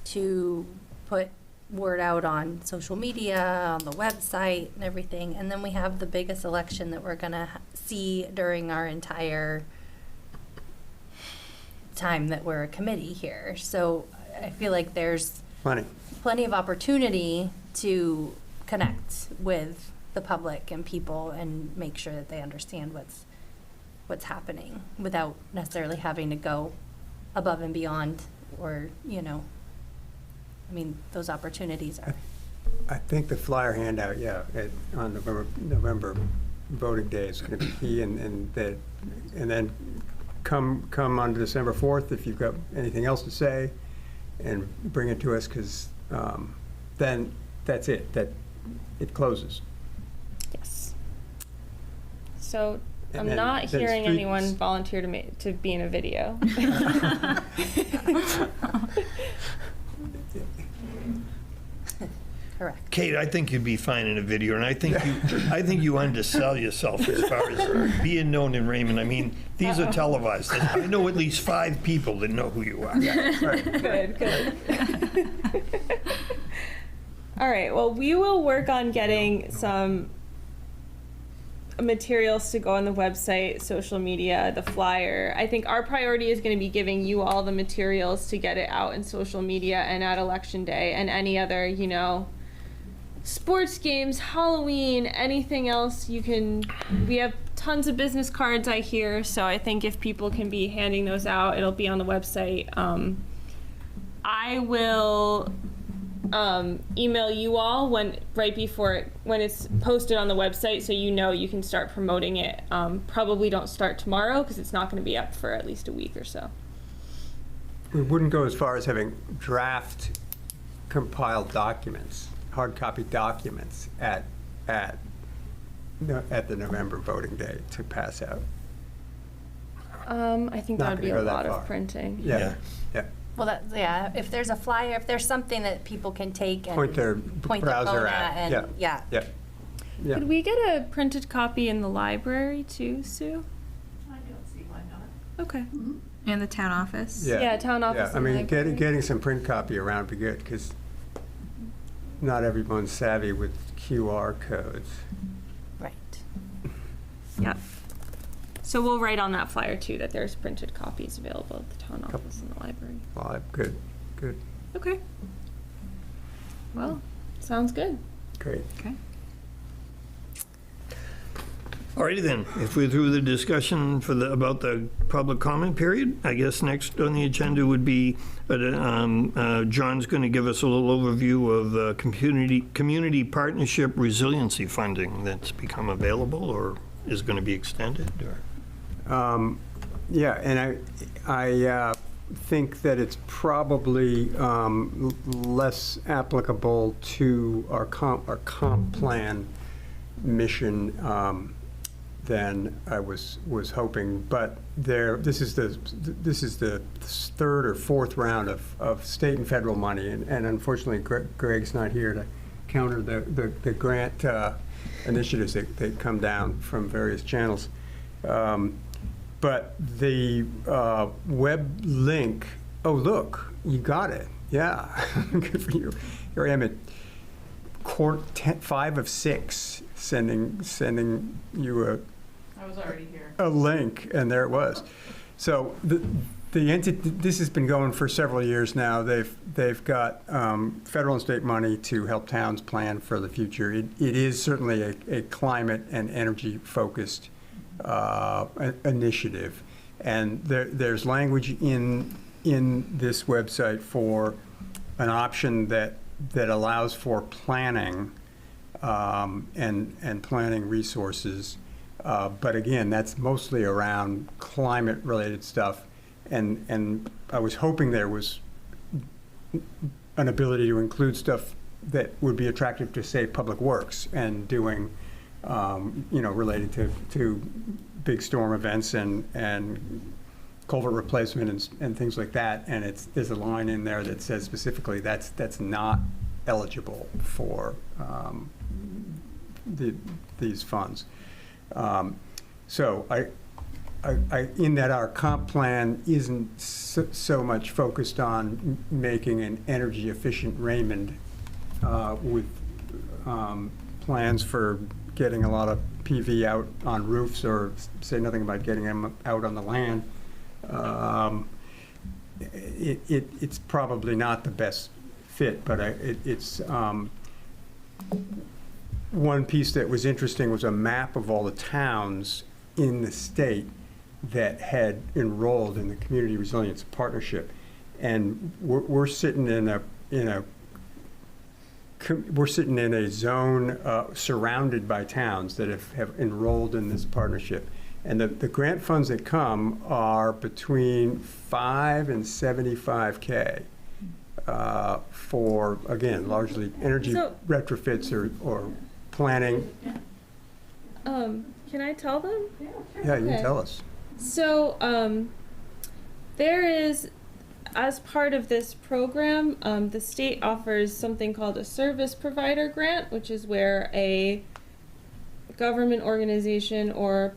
to put word out on social media, on the website and everything. And then we have the biggest election that we're gonna see during our entire time that we're a committee here. So I feel like there's plenty of opportunity to connect with the public and people and make sure that they understand what's happening without necessarily having to go above and beyond, or, I mean, those opportunities are. I think the flyer handout, on November voting day is going to be key, and then come on December 4th if you've got anything else to say, and bring it to us, because then that's it. It closes. Yes. So And I'm then- not then hearing street- anyone volunteer to be in a video. Correct. Kate, I think you'd be fine in a video, and I think you undersell yourself as far as being known in Raymond. I mean, these are televised. I know at least 5 people that know who you are. Good. All right, well, we will work on getting some materials to go on the website, social media, the flyer. I think our priority is going to be giving you all the materials to get it out in social media and at Election Day, and any other, sports games, Halloween, anything else you can. We have tons of business cards, I hear, so I think if people can be handing those out, it'll be on the website. I will email you all when it's posted on the website, so you can start promoting it. Probably don't start tomorrow, because it's not going to be up for at least a week or so. We wouldn't go as far as having draft compiled documents, hard copy documents at the November voting day to pass out. I think Not that would be gonna a go that lot far. of printing. Yeah. Well, if there's a flyer, if there's something that people can take and Point their point their browser phone at. at, and, yeah. Yeah. Could we get a printed copy in the library too, Sue? I don't see why not. Okay. And the town office. Yeah, town office Yeah, I and mean, library. getting some print copy around would be good, because not everyone's savvy with QR codes. Right. Yep. So we'll write on that flyer too that there's printed copies available at the town office and the library. Well, good, Okay. Well, sounds good. great. Okay. Alrighty then, if we're through the discussion about the public comment period, I guess next on the agenda would be, John's going to give us a little overview of community partnership resiliency funding that's become available or is going to be extended, or? Yeah, and I think that it's probably less applicable to our comp plan mission than I was hoping. But this is the third or fourth round of state and federal money, and unfortunately Greg's not here to counter the grant initiatives that come down from various channels. But the web link, oh, look, you got it. Yeah, good for you. Here I am at 5 of 6 sending you I was already here. a link, and there it was. So the entity, this has been going for several years now. They've got federal and state money to help towns plan for the future. It is certainly a climate and energy focused initiative, and there's language in this website for an option that allows for planning and planning resources. But again, that's mostly around climate-related stuff, and I was hoping there was an ability to include stuff that would be attractive to, say, Public Works and doing, related to big storm events and culvert replacement and things like that. And there's a line in there that says specifically that's not eligible for these funds. So in that our comp plan isn't so much focused on making an energy efficient Raymond with plans for getting a lot of PV out on roofs, or say nothing about getting them out on the land. It's probably not the best fit, but it's one piece that was interesting was a map of all the towns in the state that had enrolled in the Community Resilience Partnership, and we're sitting in a zone surrounded by towns that have enrolled in this partnership. And the grant funds that come are between $5 and $75K for, again, largely energy retrofits or planning. Can I tell them? Yeah, you Okay. can tell us. So, there is, as part of this program, the state offers something called a service provider grant, which is where a government organization or,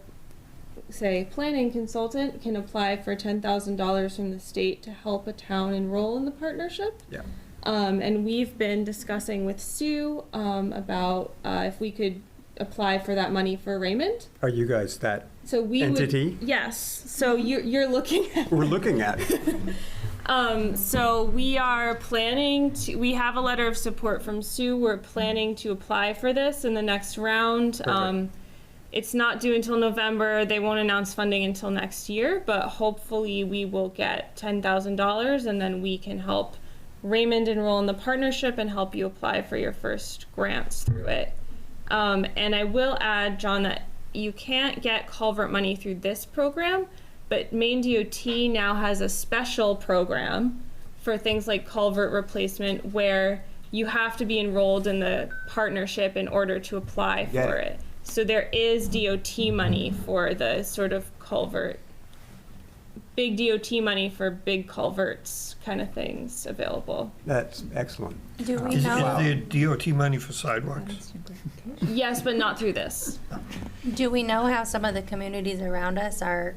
say, planning consultant can apply for $10,000 from the state to help a town enroll in the partnership. Yeah. And we've been discussing with Sue about if we could apply for that money for Raymond. Are you guys that So we entity? would, yes. So you're looking at. We're looking at it. So we are planning to. We have a letter of support from Sue. We're planning to apply for this in the next round. Perfect. It's not due until November. They won't announce funding until next year, but hopefully we will get $10,000, and then we can help Raymond enroll in the partnership and help you apply for your first grants through it. And I will add, John, that you can't get culvert money through this program, but Maine DOT now has a special program for things like culvert replacement where you have to be enrolled in the partnership in order to apply for it. So there is DOT money for the sort of culvert, big DOT money for big culverts kind of things available. That's excellent. Do we Is know, there DOT money for sidewalks? Yes, but not through this. do we know how some of the communities around us are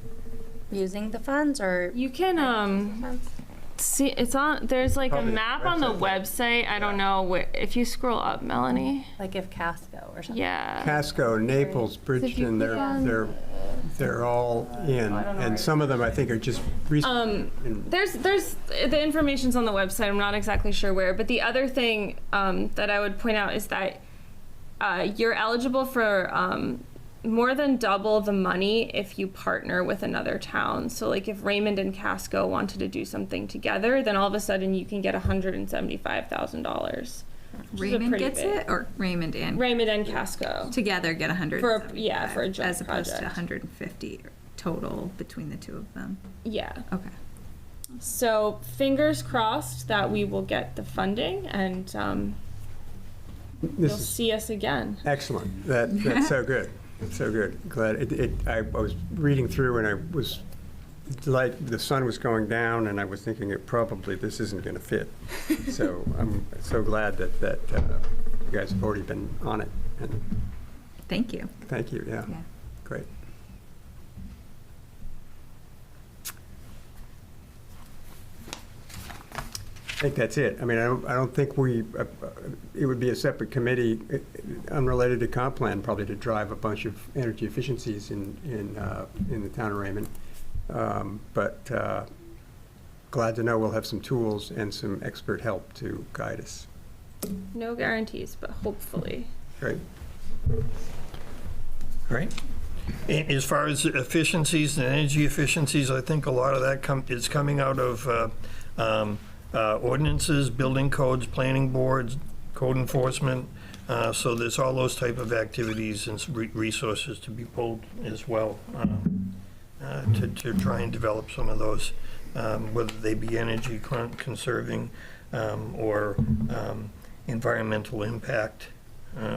using the funds, or? You can see it's on. There's like Probably a map on the website. I don't know where. If you scroll up, Melanie. Like if Casco or something? Yeah. Casco, Naples, Bridgeton, they're all in, and some of them I think are just recent. There's the information's on the website. I'm not exactly sure where, but the other thing that I would point out is that you're eligible for more than double the money if you partner with another town. So like if Raymond and Casco wanted to do something together, then all of a sudden you can get $175,000. Raymond gets it, or Raymond and Raymond and Casco together get 100 for a joint as opposed to project. 150 total between the two of them. Yeah. Okay. So fingers crossed that we will get the funding, and This you'll is see us again. excellent. That's so good. So good. Glad I was reading through and I was the sun was going down and I was thinking this isn't going to fit. So I'm so glad that you guys have already been on it. And Thank you. thank you. Yeah. Yeah. Great. I think that's it. I mean, I don't think it would be a separate committee, unrelated to comp plan, probably to drive a bunch of energy efficiencies in the town of Raymond. But glad to know we'll have some tools and some expert help to guide us. No guarantees, but hopefully. Great. Right. As far as efficiencies and energy efficiencies, I think a lot of that is coming out of ordinances, building codes, planning boards, code enforcement. So there's all those type of activities and resources to be pulled as well to try and develop some of those, whether they be energy conserving or environmental impact,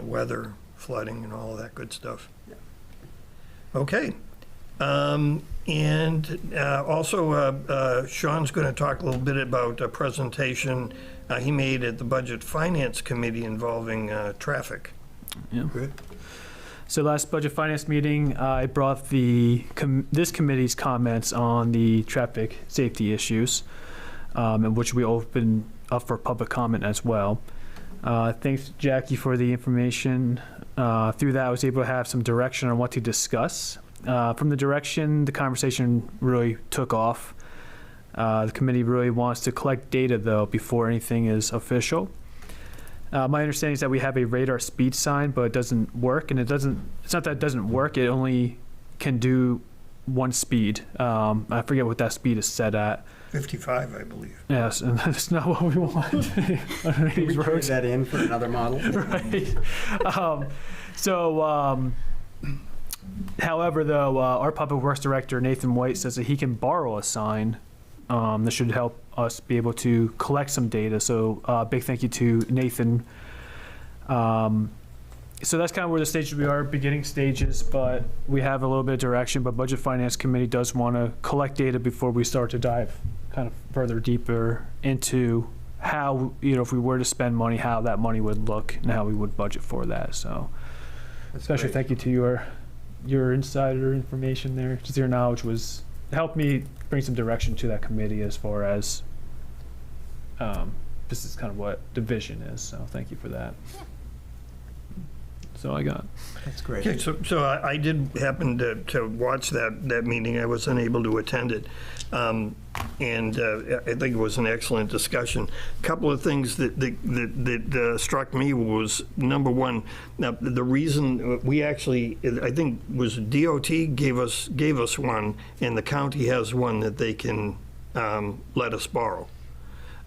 weather, flooding, and all of that good stuff. Okay. And also, Sean's going to talk a little bit about a presentation he made at the Budget Finance Committee involving traffic. Yeah. Good. So last Budget Finance meeting, I brought this committee's comments on the traffic safety issues, in which we opened up for public comment as well. Thanks, Jackie, for the information. Through that, I was able to have some direction on what to discuss. From the direction, the conversation really took off. The committee really wants to collect data, though, before anything is official. My understanding is that we have a radar speed sign, but it doesn't work, and it's not that it doesn't work, it only can do one speed. I forget what that speed is set at. 55, I believe. Yes, and that's not what we want on Can these we trade roads. that in for another model? Right. However, though, our public works director, Nathan White, says that he can borrow a sign that should help us be able to collect some data. So big thank you to Nathan. So that's kind of where the stages we are, beginning stages, but we have a little bit of direction. But Budget Finance Committee does want to collect data before we start to dive kind of further deeper into how, if we were to spend money, how that money would look and how we would budget for that. So That's especially great. thank you to your insider information there. Just your knowledge helped me bring some direction to that committee as far as this is kind of what the vision is. So thank you for that. That's all I got. That's great. Okay, so I did happen to watch that meeting. I was unable to attend it. And I think it was an excellent discussion. A couple of things that struck me was, number one, now the reason we actually, I think, was DOT gave us one, and the county has one that they can let us borrow.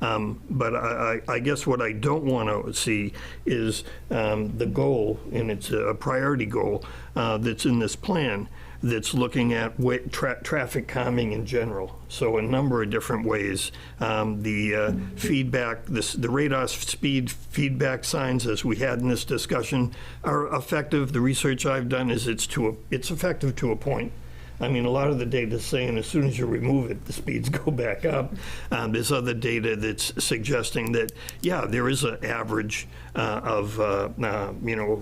But I guess what I don't want to see is the goal, and it's a priority goal that's in this plan, that's looking at traffic calming in general. So a number of different ways. The feedback, the radar speed feedback signs, as we had in this discussion, are effective. The research I've done is it's effective to a point. I mean, a lot of the data is saying as soon as you remove it, the speeds go back up. There's other data that's suggesting that, yeah, there is an average of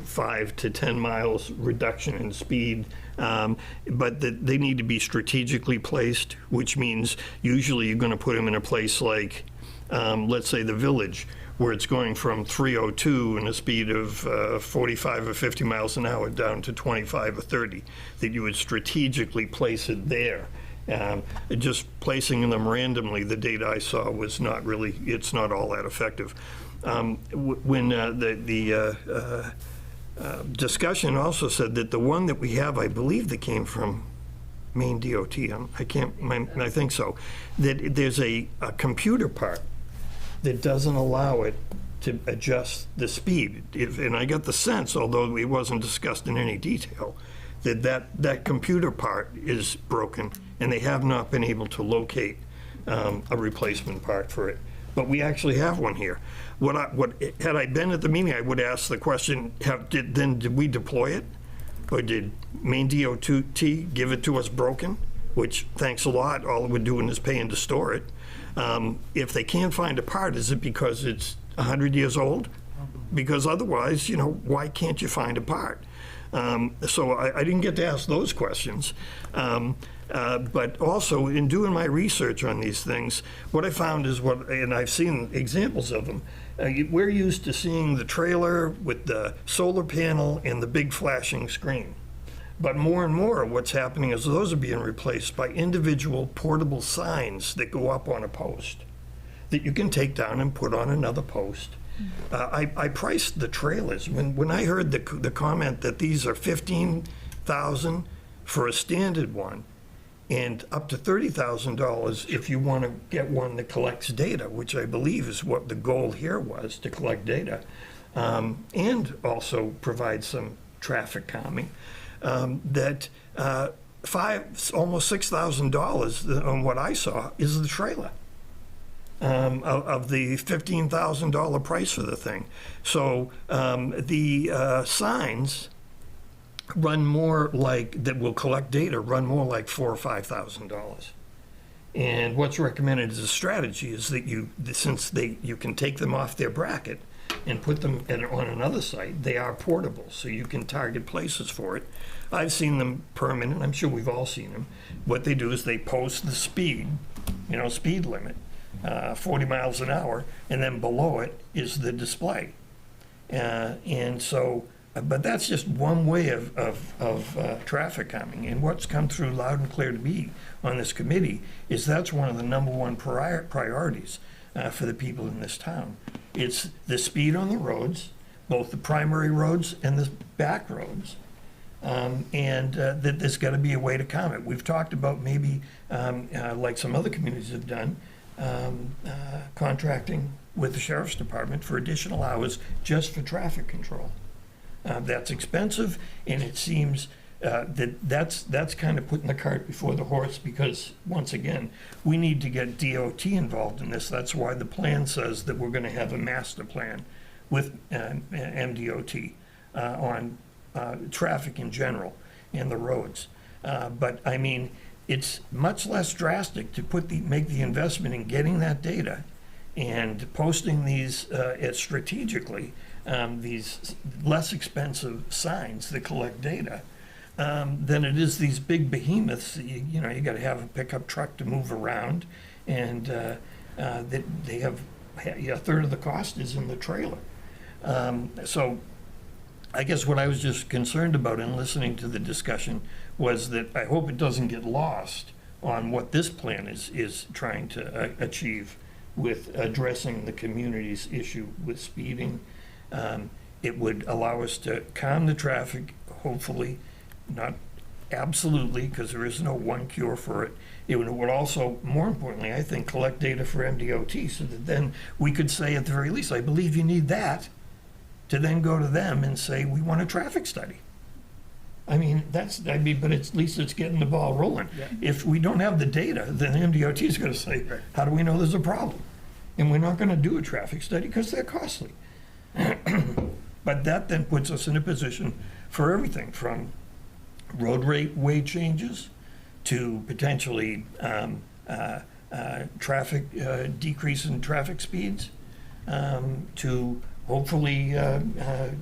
5 to 10 miles reduction in speed, but that they need to be strategically placed, which means usually you're going to put them in a place like, let's say, the Village, where it's going from 302 and a speed of 45 or 50 miles an hour down to 25 or 30, that you would strategically place it there. Just placing them randomly, the data I saw was it's not all that effective. When the discussion also said that the one that we have, I believe that came from Maine DOT, I think so, that there's a computer part that doesn't allow it to adjust the speed. And I got the sense, although it wasn't discussed in any detail, that computer part is broken, and they have not been able to locate a replacement part for it. But we actually have one here. Had I been at the meeting, I would ask the question, did we deploy it? Or did Maine DOT give it to us broken? Which, thanks a lot, all we're doing is paying to store it. If they can't find a part, is it because it's 100 years old? Because otherwise, why can't you find a part? So I didn't get to ask those questions. But also, in doing my research on these things, what I found is and I've seen examples of them, we're used to seeing the trailer with the solar panel and the big flashing screen. But more and more, what's happening is those are being replaced by individual portable signs that go up on a post that you can take down and put on another post. I priced the trailers. When I heard the comment that these are $15,000 for a standard one, and up to $30,000 if you want to get one that collects data, which I believe is what the goal here was, to collect data, and also provide some traffic calming, that almost $6,000 on what I saw is the trailer. Of the $15,000 price for the thing. So the signs run more like, that will collect data, run more like $4,000 or $5,000. And what's recommended as a strategy is that since you can take them off their bracket and put them on another site, they are portable, so you can target places for it. I've seen them permanent, I'm sure we've all seen them. What they do is they post the speed limit, 40 miles an hour, and then below it is the display. And so, but that's just one way of traffic calming. And what's come through loud and clear to me on this committee is that's one of the number one priorities for the people in this town. It's the speed on the roads, both the primary roads and the back roads. And that there's got to be a way to calm it. We've talked about maybe, like some other communities have done, contracting with the sheriff's department for additional hours just for traffic control. That's expensive, and it seems that's kind of putting the cart before the horse, because once again, we need to get DOT involved in this. That's why the plan says that we're going to have a master plan with MDOT on traffic in general and the roads. But I mean, it's much less drastic to make the investment in getting that data and posting these strategically, these less expensive signs that collect data, than it is these big behemoths that you got to have a pickup truck to move around, and that they have a third of the cost is in the trailer. So I guess what I was just concerned about in listening to the discussion was that I hope it doesn't get lost on what this plan is trying to achieve with addressing the community's issue with speeding. It would allow us to calm the traffic, hopefully, not absolutely, because there is no one cure for it. It would also, more importantly, I think, collect data for MDOT, so that then we could say at the very least, I believe you need that, to then go to them and say, we want a traffic study. But at least it's getting the ball rolling. Yeah. If we don't have the data, then MDOT is going to say, how do we know there's a problem? And we're not going to do a traffic study because they're costly. But that then puts us in a position for everything from roadway changes to potentially decrease in traffic speeds, to hopefully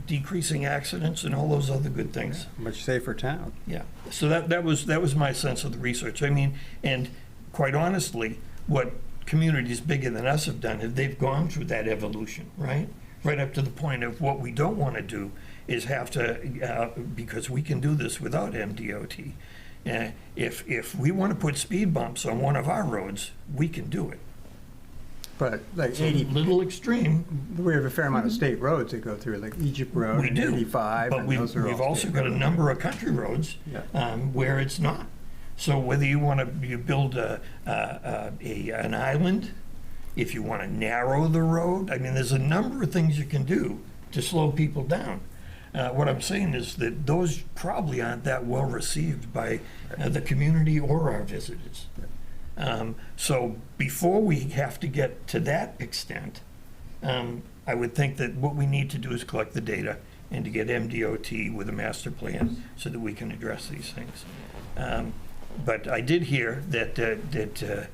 decreasing accidents and all those other good things. Much safer town. Yeah. So that was my sense of the research. I mean, and quite honestly, what communities bigger than us have done is they've gone through that evolution, right? Right up to the point of what we don't want to do is have to, because we can do this without MDOT. If we want to put speed bumps on one of our roads, we can do it. But like It's a little extreme. we have a fair amount of state roads that go through, like Egypt Road We and do, 85. but and we've those are all also state got a roads. number of country roads where it's not. So whether you want to build an island, if you want to narrow the road, I mean, there's a number of things you can do to slow people down. What I'm saying is that those probably aren't that well received by the community or our visitors. So before we have to get to that extent, I would think that what we need to do is collect the data and to get MDOT with a master plan so that we can address these things. But I did hear that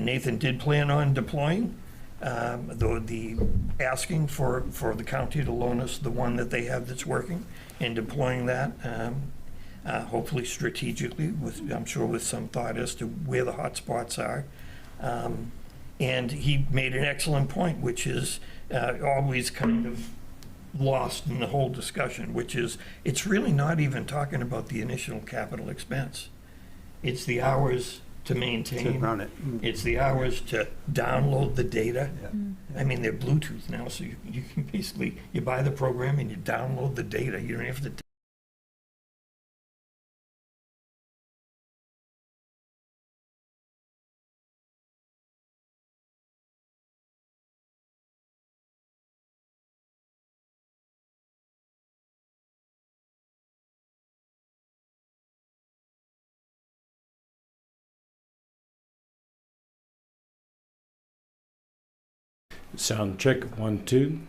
Nathan did plan on deploying, though the asking for the county to loan us the one that they have that's working and deploying that. hopefully strategically, with, I'm sure with some thought as to where the hot spots are. And he made an excellent point, which is always kind of lost in the whole discussion, which is, it's really not even talking about the initial capital expense. It's the hours to maintain. To run it. It's the hours to download the data. Yeah. I mean, they're Bluetooth now, so you can basically, you buy the program and you download the data. You don't have to Sound check, 1, 2.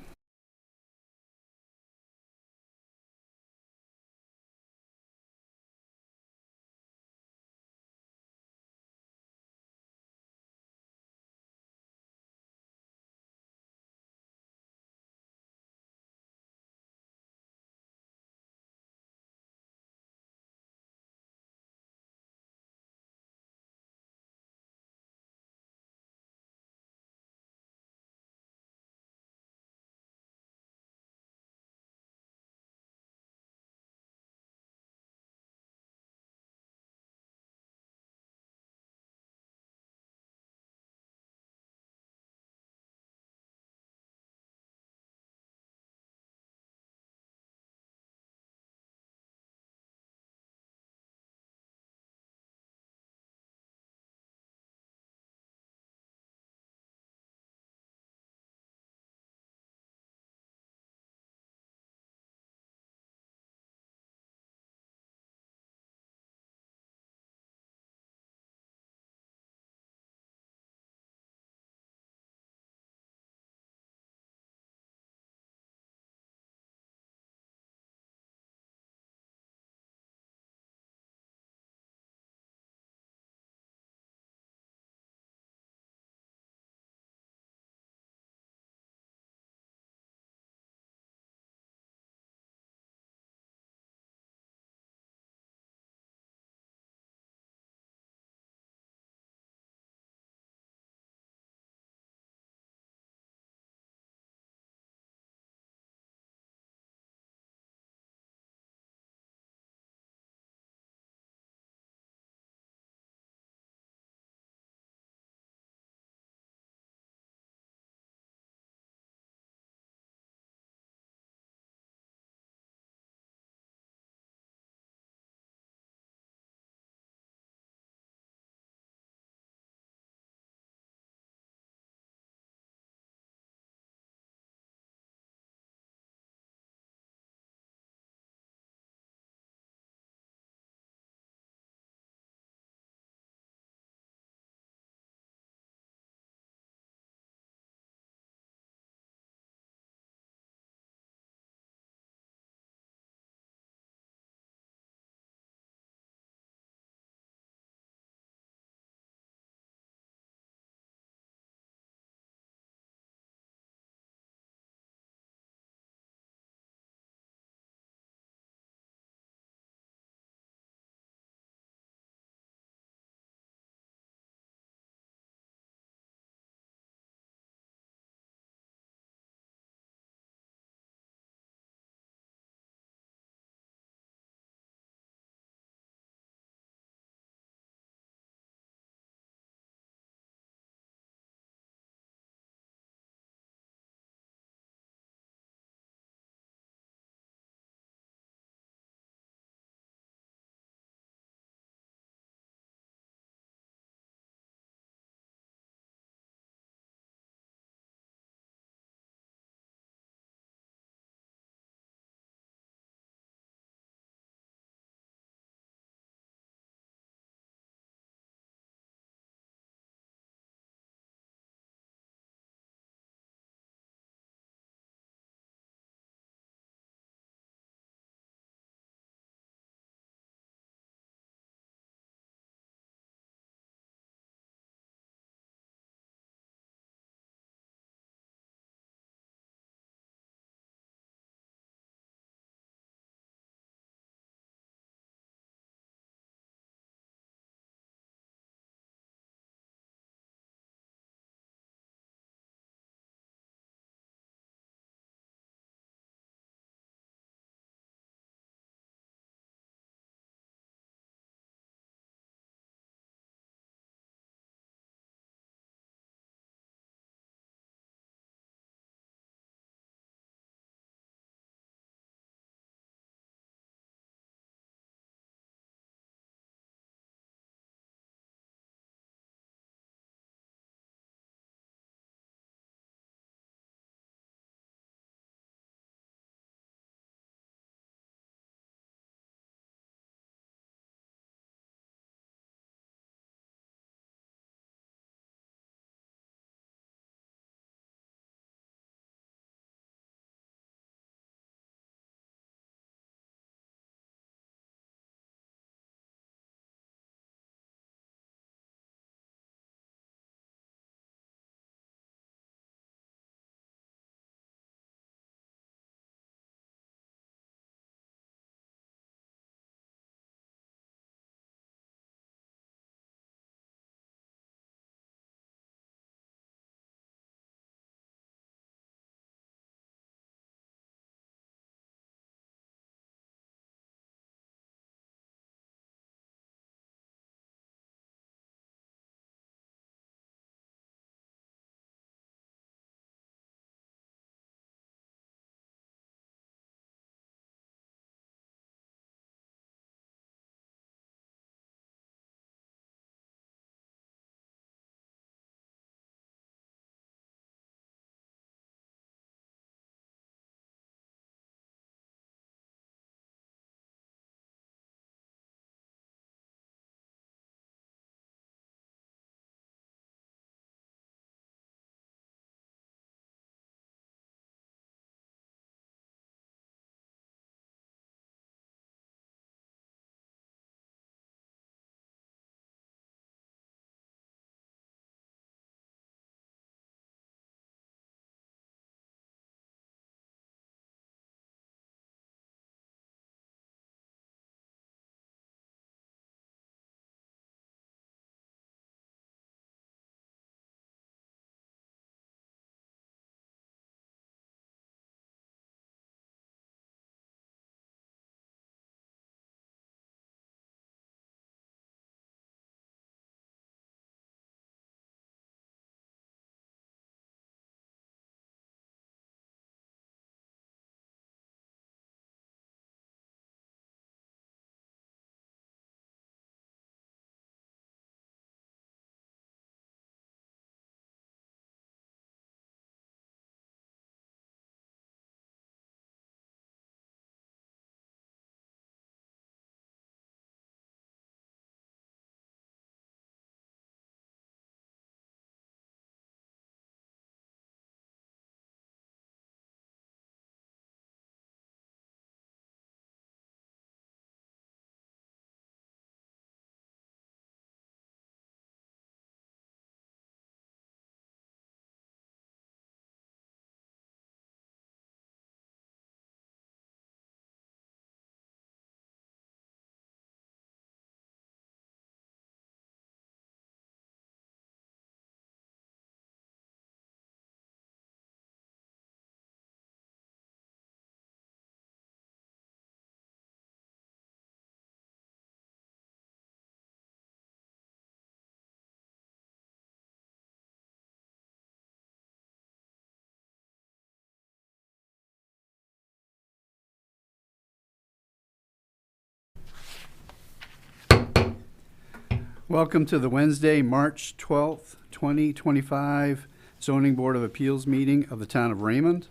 Welcome to the Wednesday, March 12th, 2025 Zoning Board of Appeals meeting of the Town of Raymond.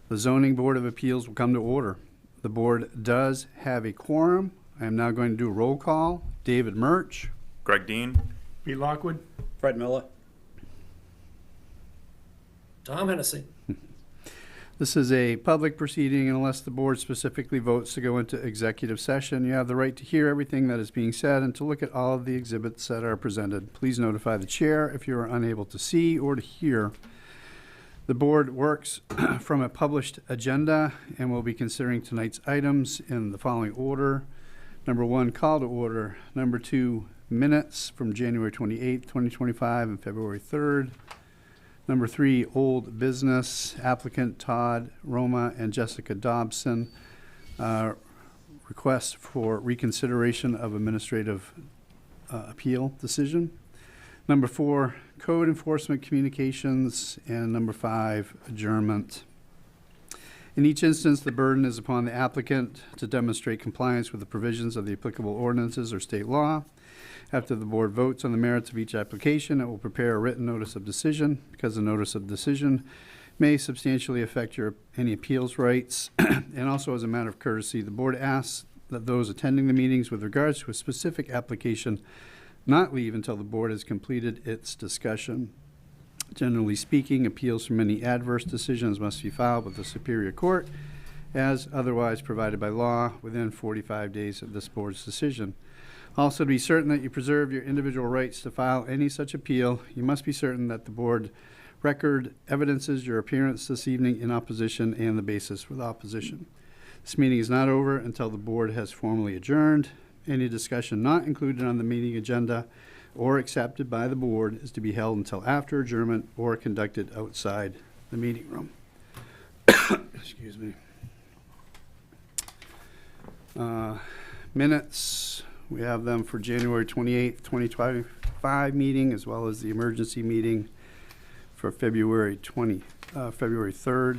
The Zoning Board of Appeals will come to order. The board does have a quorum. I am now going to do a roll call. David Murch. Greg Dean. Pete Lockwood? Fred Miller. Tom Hennessy. This is a public proceeding, and unless the board specifically votes to go into executive session, you have the right to hear everything that is being said and to look at all of the exhibits that are presented. Please notify the chair if you are unable to see or to hear. The board works from a published agenda and will be considering tonight's items in the following order. Number 1, call to order. Number 2, minutes from January 28th, 2025 and February 3rd. Number 3, old business, applicant Todd Roma and Jessica Dobson. Request for reconsideration of administrative appeal decision. Number 4, code enforcement communications. And number 5, adjournment. In each instance, the burden is upon the applicant to demonstrate compliance with the provisions of the applicable ordinances or state law. After the board votes on the merits of each application, it will prepare a written notice of decision. Because the notice of decision may substantially affect any appeals rights, and also as a matter of courtesy, the board asks that those attending the meetings with regards to a specific application not leave until the board has completed its discussion. Generally speaking, appeals from any adverse decisions must be filed with the Superior Court as otherwise provided by law within 45 days of this board's decision. Also, to be certain that you preserve your individual rights to file any such appeal, you must be certain that the board record evidences your appearance this evening in opposition and the basis for the opposition. This meeting is not over until the board has formally adjourned. Any discussion not included on the meeting agenda or accepted by the board is to be held until after adjournment or conducted outside the meeting room. Excuse me. Minutes. We have them for January 28th, 2025 meeting, as well as the emergency meeting for February 3rd,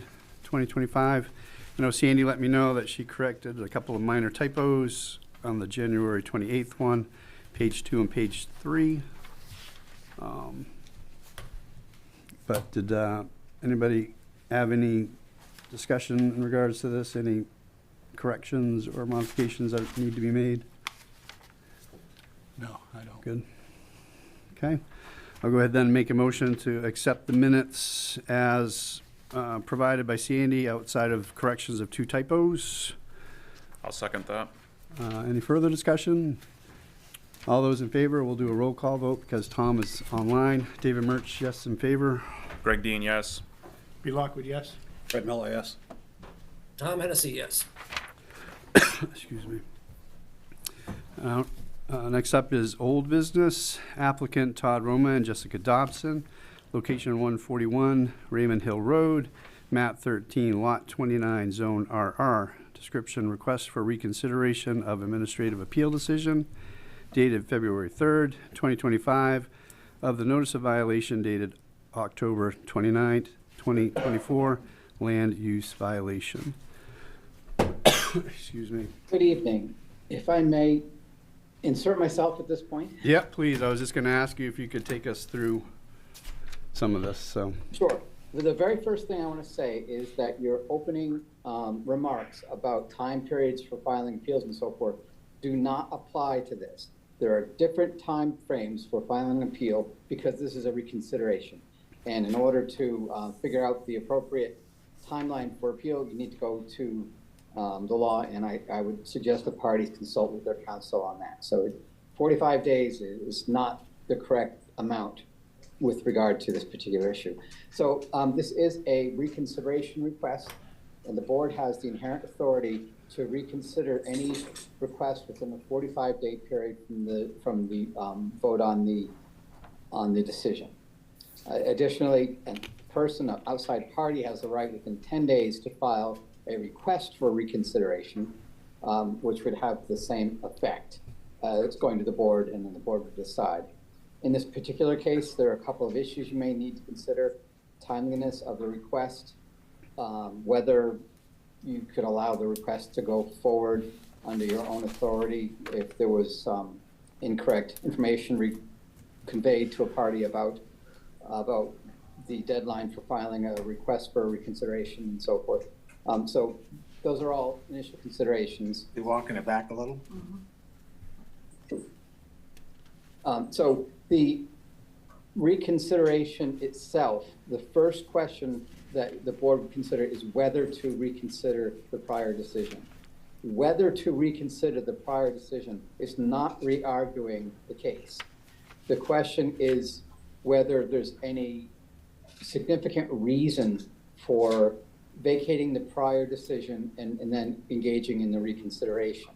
2025. I know Sandy let me know that she corrected a couple of minor typos on the January 28th one, page 2 and page 3. But did anybody have any discussion in regards to this? Any corrections or modifications that need to be made? No, I don't. Good. Okay. I'll go ahead then and make a motion to accept the minutes as provided by Sandy outside of corrections of 2 typos. I'll second that. Any further discussion? All those in favor, we'll do a roll call vote because Tom is online. David Murch, yes, in favor. Greg Dean, yes. Pete Lockwood, yes. Fred Miller, yes. Tom Hennessy, yes. Excuse me. Next up is old business. Applicant Todd Roma and Jessica Dobson. Location 141 Raymond Hill Road, map 13, lot 29, zone RR. Description: request for reconsideration of administrative appeal decision dated February 3rd, 2025, of the notice of violation dated October 29th, 2024, land use violation. Excuse me. Good evening. If I may insert myself at this point? Yeah, please. I was just going to ask you if you could take us through some of this. So Sure. The very first thing I want to say is that your opening remarks about time periods for filing appeals and so forth do not apply to this. There are different time frames for filing an appeal because this is a reconsideration. And in order to figure out the appropriate timeline for appeal, you need to go to the law, and I would suggest the parties consult with their counsel on that. So 45 days is not the correct amount with regard to this particular issue. So this is a reconsideration request, and the board has the inherent authority to reconsider any request within the 45-day period from the vote on the decision. Additionally, a person, an outside party, has the right within 10 days to file a request for reconsideration, which would have the same effect. It's going to the board, and then the board would decide. In this particular case, there are a couple of issues you may need to consider: timeliness of the request, whether you could allow the request to go forward under your own authority if there was incorrect information conveyed to a party about the deadline for filing a request for reconsideration and so forth. So those are all initial considerations. You walking it back a little? So the reconsideration itself, the first question that the board would consider is whether to reconsider the prior decision. Whether to reconsider the prior decision is not re-arguing the case. The question is whether there's any significant reason for vacating the prior decision and then engaging in the reconsideration.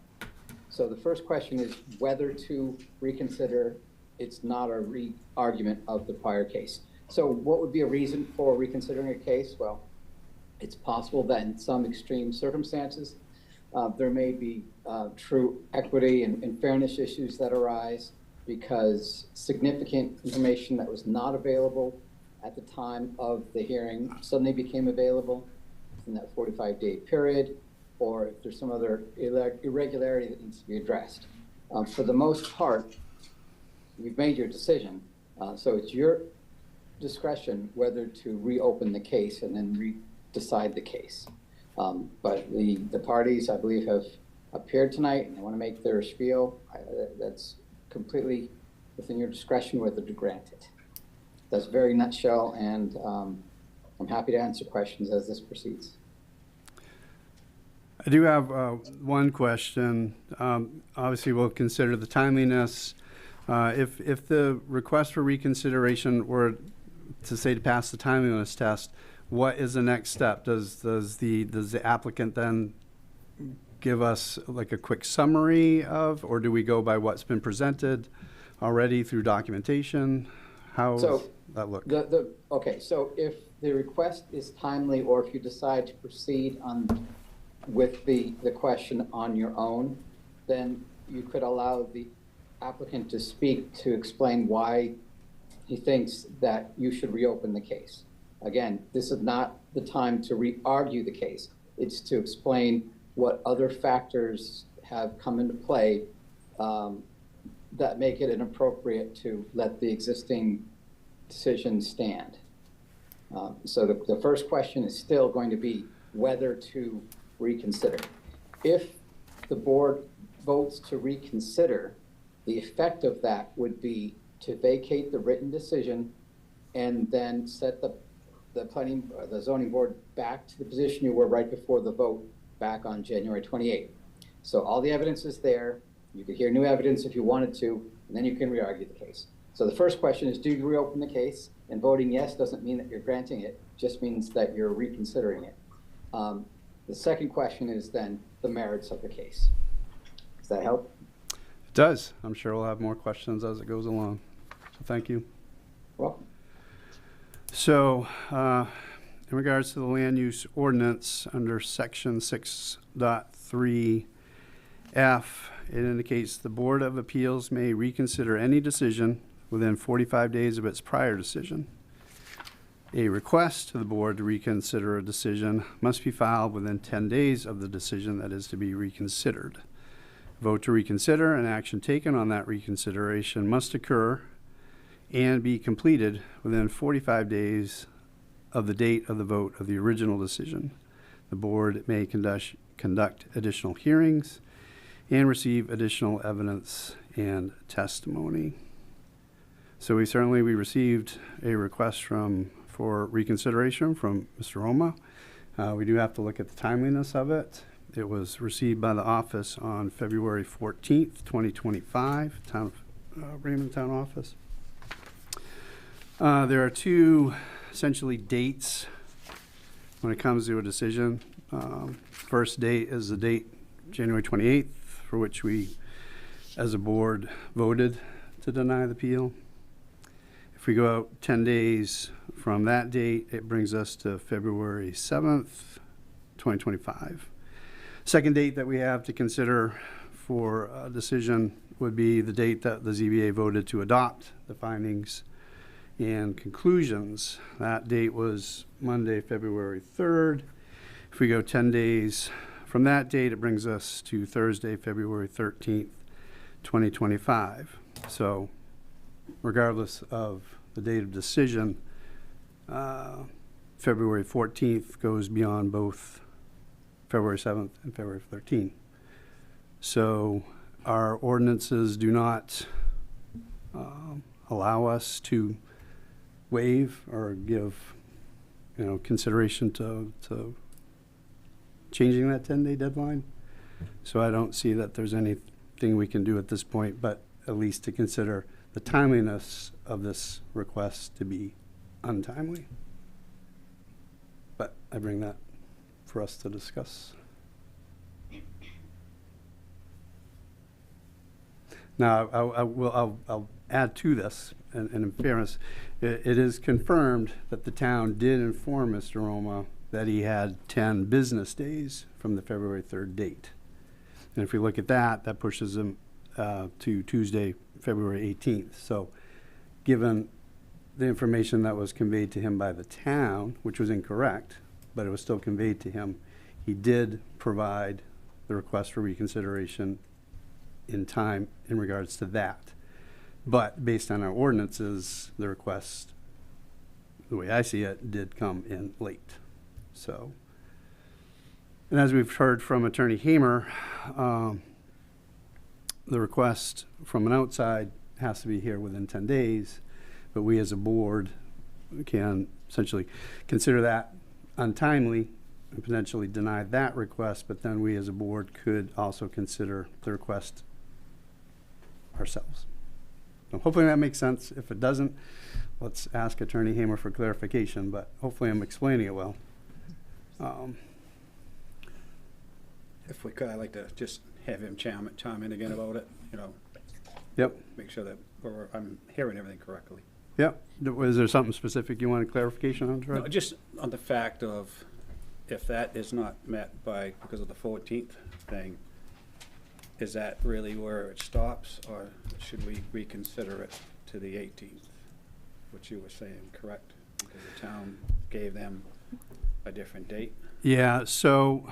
So the first question is whether to reconsider. It's not a re-argument of the prior case. So what would be a reason for reconsidering a case? Well, it's possible that in some extreme circumstances, there may be true equity and fairness issues that arise because significant information that was not available at the time of the hearing suddenly became available in that 45-day period, or if there's some other irregularity that needs to be addressed. For the most part, you've made your decision, so it's your discretion whether to reopen the case and then decide the case. But the parties, I believe, have appeared tonight and they want to make their spiel. That's completely within your discretion whether to grant it. That's very nutshell, and I'm happy to answer questions as this proceeds. I do have one question. Obviously, we'll consider the timeliness. If the request for reconsideration were to pass the timeliness test, what is the next step? Does the applicant then give us like a quick summary of, or do we go by what's been presented already through documentation? How does that look? Okay, so if the request is timely, or if you decide to proceed with the question on your own, then you could allow the applicant to speak to explain why he thinks that you should reopen the case. Again, this is not the time to re-argue the case. It's to explain what other factors have come into play that make it inappropriate to let the existing decision stand. So the first question is still going to be whether to reconsider. If the board votes to reconsider, the effect of that would be to vacate the written decision and then set the zoning board back to the position you were right before the vote back on January 28th. So all the evidence is there. You could hear new evidence if you wanted to, and then you can re-argue the case. So the first question is, do you reopen the case? And voting yes doesn't mean that you're granting it, just means that you're reconsidering it. The second question is then the merits of the case. Does that help? It does. I'm sure we'll have more questions as it goes along. So thank you. Welcome. So in regards to the land use ordinance under section 6.3F, it indicates the Board of Appeals may reconsider any decision within 45 days of its prior decision. A request to the board to reconsider a decision must be filed within 10 days of the decision that is to be reconsidered. Vote to reconsider and action taken on that reconsideration must occur and be completed within 45 days of the date of the vote of the original decision. The board may conduct additional hearings and receive additional evidence and testimony. So we received a request for reconsideration from Mr. Roma. We do have to look at the timeliness of it. It was received by the office on February 14th, 2025, Raymond Town Office. There are two essentially dates when it comes to a decision. First date is the date January 28th, for which we as a board voted to deny the appeal. If we go out 10 days from that date, it brings us to February 7th, 2025. Second date that we have to consider for a decision would be the date that the ZBA voted to adopt the findings and conclusions. That date was Monday, February 3rd. If we go 10 days from that date, it brings us to Thursday, February 13th, 2025. So regardless of the date of decision, February 14th goes beyond both February 7th and February 13th. So our ordinances do not allow us to waive or give, consideration to changing that 10-day deadline. So I don't see that there's anything we can do at this point, but at least to consider the timeliness of this request to be untimely. But I bring that for us to discuss. Now, I'll add to this, and in fairness, it is confirmed that the town did inform Mr. Roma that he had 10 business days from the February 3rd date. And if we look at that, that pushes him to Tuesday, February 18th. So given the information that was conveyed to him by the town, which was incorrect, but it was still conveyed to him, he did provide the request for reconsideration in time in regards to that. But based on our ordinances, the request, the way I see it, did come in late. So, and as we've heard from Attorney Hamer, the request from an outside has to be here within 10 days, but we as a board can essentially consider that untimely and potentially deny that request, but then we as a board could also consider the request ourselves. So hopefully that makes sense. If it doesn't, let's ask Attorney Hamer for clarification, but hopefully I'm explaining it well. If we could, I'd like to just have him chime in again about it, Yep. make sure that I'm hearing everything correctly. Yep. Was there something specific you wanted clarification on, Fred? No, just on the fact of if that is not met because of the 14th thing, is that really where it stops, or should we reconsider it to the 18th, which you were saying, correct? Because the town gave them a different date. Yeah, so,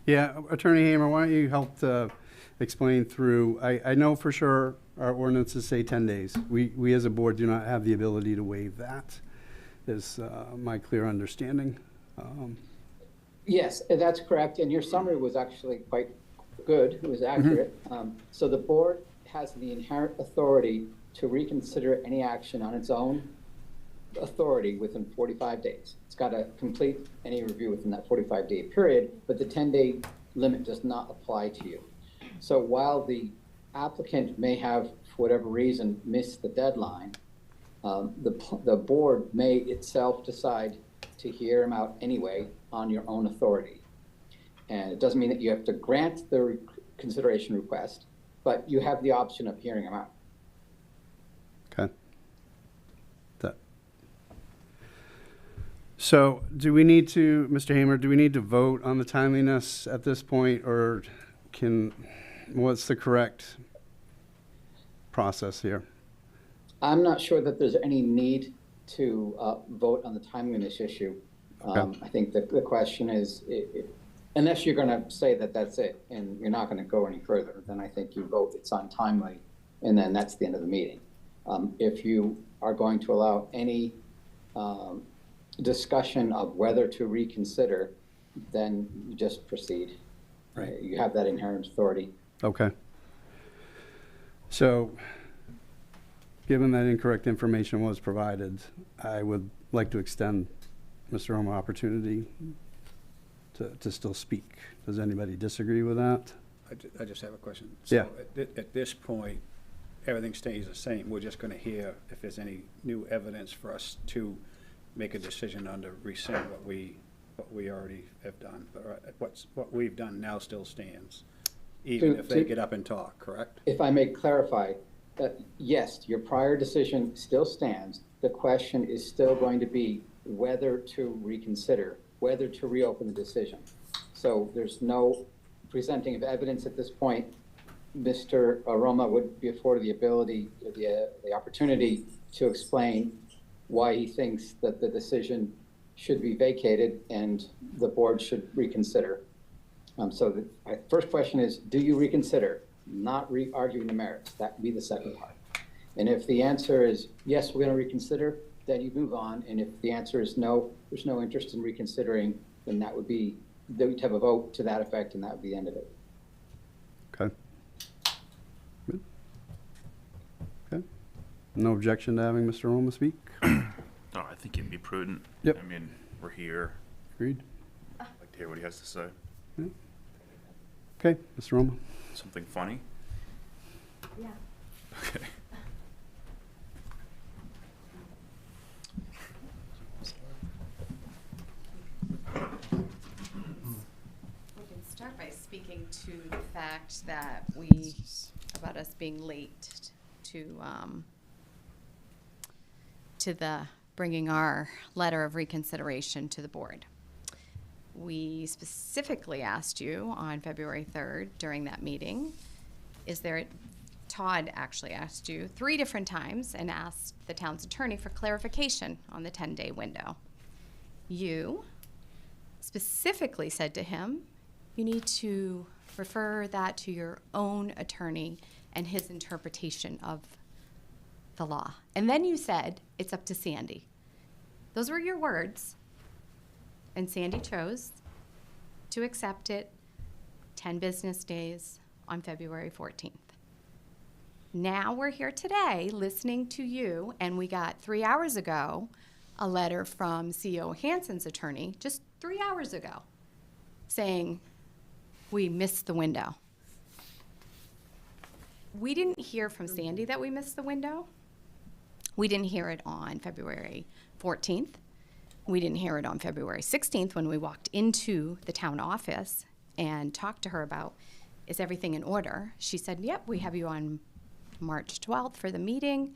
Attorney Hamer, why don't you help to explain through, I know for sure our ordinances say 10 days. We as a board do not have the ability to waive that, is my clear understanding. Yes, that's correct, and your summary was actually quite good, it was accurate. So the board has the inherent authority to reconsider any action on its own authority within 45 days. It's got to complete any review within that 45-day period, but the 10-day limit does not apply to you. So while the applicant may have, for whatever reason, missed the deadline, the board may itself decide to hear him out anyway on your own authority. And it doesn't mean that you have to grant the consideration request, but you have the option of hearing him out. Okay. So do we need to, Mr. Hamer, do we need to vote on the timeliness at this point, or what's the correct process here? I'm not sure that there's any need to vote on the timeliness issue. Okay. I think that the question is, unless you're going to say that that's it and you're not going to go any further, then I think you vote it's untimely, and then that's the end of the meeting. If you are going to allow any discussion of whether to reconsider, then you just proceed. Right? You have that inherent authority. Okay. So, given that incorrect information was provided, I would like to extend Mr. Roma opportunity to still speak. Does anybody disagree with that? I just have a question. Yeah. So at this point, everything stays the same. We're just going to hear if there's any new evidence for us to make a decision on to rescind what we already have done. But what we've done now still stands, even if they get up and talk, correct? If I may clarify, yes, your prior decision still stands. The question is still going to be whether to reconsider, whether to reopen the decision. So there's no presenting of evidence at this point. Mr. Roma would be afforded the ability, the opportunity to explain why he thinks that the decision should be vacated and the board should reconsider. So the first question is, do you reconsider? not arguing the merits. That would be the second part. And if the answer is, yes, we're going to reconsider, then you move on. And if the answer is no, there's no interest in reconsidering, then that would be, they would have a vote to that effect, and that would be the end of it. Okay. Good. Okay. No objection to having Mr. Roma speak? No, I think it'd be prudent. Yep. I mean, we're here. Agreed. I'd like to hear what he has to say. Okay, Mr. Roma. Something funny? Yeah. Okay. We can start by speaking to the fact that about us being late to the bringing our letter of reconsideration to the board. We specifically asked you on February 3rd during that meeting, Todd actually asked you 3 different times and asked the town's attorney for clarification on the 10-day window. You specifically said to him, you need to refer that to your own attorney and his interpretation of the law. And then you said, it's up to Sandy. Those were your words. And Sandy chose to accept it 10 business days on February 14th. Now we're here today listening to you, and we got 3 hours ago a letter from CEO Hansen's attorney, just 3 hours ago, saying we missed the window. We didn't hear from Sandy that we missed the window. We didn't hear it on February 14th. We didn't hear it on February 16th when we walked into the town office and talked to her about, is everything in order? She said, yep, we have you on March 12th for the meeting.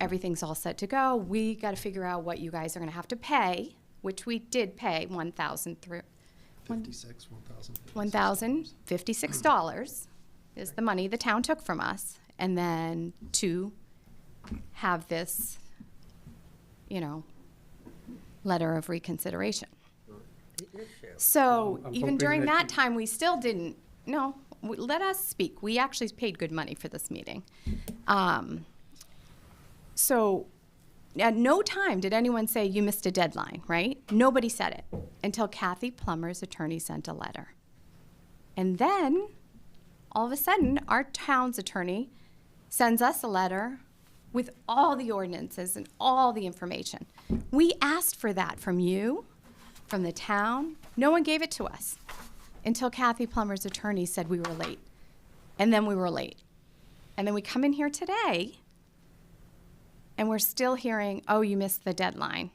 Everything's all set to go. We got to figure out what you guys are going to have to pay, which we did pay $1,056 is the money the town took from us. And then to have this, letter of reconsideration. So I'm even hoping during that that you- time, we still didn't, let us speak. We actually paid good money for this meeting. So at no time did anyone say you missed a deadline, right? Nobody said it until Kathy Plummer's attorney sent a letter. And then all of a sudden, our town's attorney sends us a letter with all the ordinances and all the information. We asked for that from you, from the town. No one gave it to us until Kathy Plummer's attorney said we were late. And then we were late. And then we come in here today and we're still hearing, oh, you missed the deadline.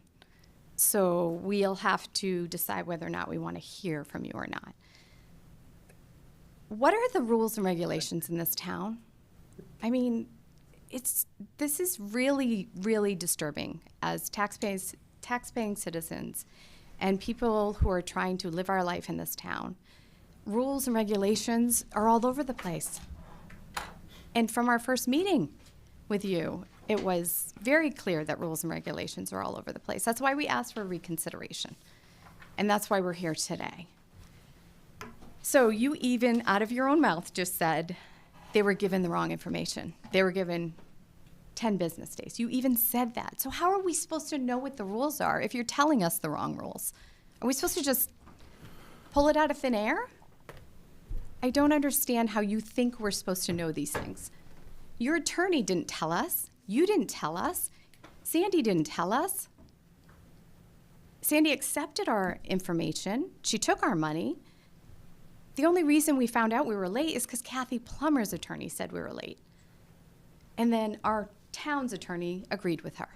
So we'll have to decide whether or not we want to hear from you or not. What are the rules and regulations in this town? I mean, this is really, really disturbing as taxpaying citizens and people who are trying to live our life in this town. Rules and regulations are all over the place. And from our first meeting with you, it was very clear that rules and regulations are all over the place. That's why we asked for reconsideration. And that's why we're here today. So you even, out of your own mouth, just said they were given the wrong information. They were given 10 business days. You even said that. So how are we supposed to know what the rules are if you're telling us the wrong rules? Are we supposed to just pull it out of thin air? I don't understand how you think we're supposed to know these things. Your attorney didn't tell us. You didn't tell us. Sandy didn't tell us. Sandy accepted our information. She took our money. The only reason we found out we were late is because Kathy Plummer's attorney said we were late. And then our town's attorney agreed with her.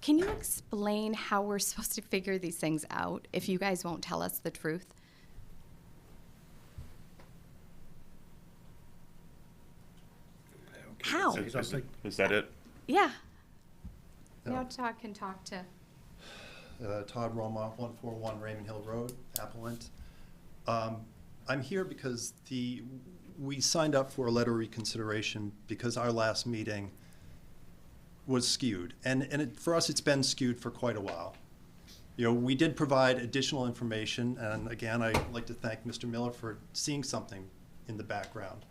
Can you explain how we're supposed to figure these things out if you guys won't tell us the truth? How? Is that it? Yeah. Now Todd can talk to. Todd Roma, 141 Raymond Hill Road, Appellant. I'm here because we signed up for a letter of reconsideration because our last meeting was skewed. And for us, it's been skewed for quite a while. We did provide additional information, and again, I'd like to thank Mr. Miller for seeing something in the background.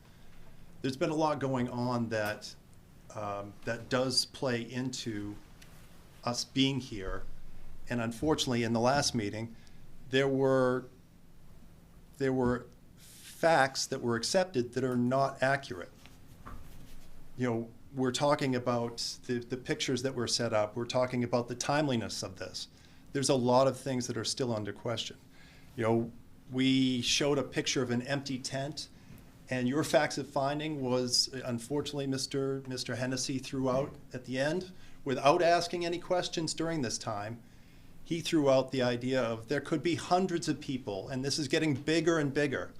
There's been a lot going on that, that does play into us being here. And unfortunately, in the last meeting, there were facts that were accepted that are not accurate. You know, we're talking about the pictures that were set up. We're talking about the timeliness of this. There's a lot of things that are still under question. You know, we showed a picture of an empty tent, and your facts of finding was, unfortunately, Mr. Hennessy threw out at the end, without asking any questions during this time, he threw out the idea of there could be hundreds of people, and this is getting bigger and bigger.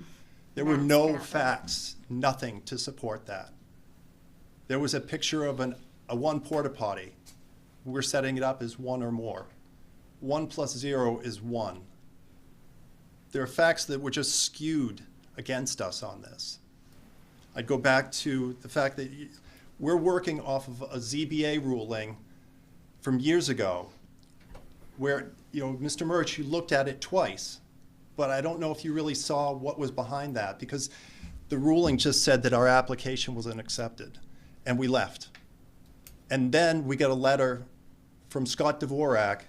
There were no facts, nothing to support that. There was a picture of a one porta potty. We're setting it up as one or more. 1 + 0 is 1. There are facts that were just skewed against us on this. I'd go back to the fact that we're working off of a ZBA ruling from years ago where, you know, Mr. Murch, you looked at it twice, but I don't know if you really saw what was behind that, because the ruling just said that our application wasn't accepted, and we left. And then we got a letter from Scott Dvorak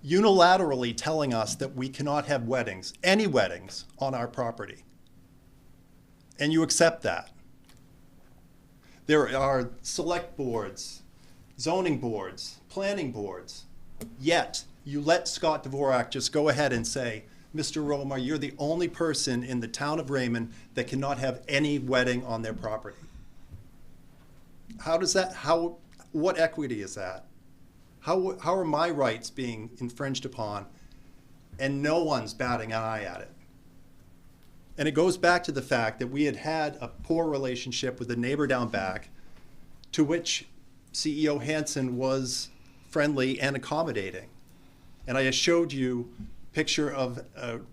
unilaterally telling us that we cannot have weddings, any weddings, on our property. And you accept that. There are select boards, zoning boards, planning boards, yet you let Scott Dvorak just go ahead and say, Mr. Roma, you're the only person in the town of Raymond that cannot have any wedding on their property. How does that, what equity is that? How are my rights being infringed upon and no one's batting an eye at it? And it goes back to the fact that we had a poor relationship with the neighbor down back, to which CEO Hansen was friendly and accommodating. And I showed you a picture of,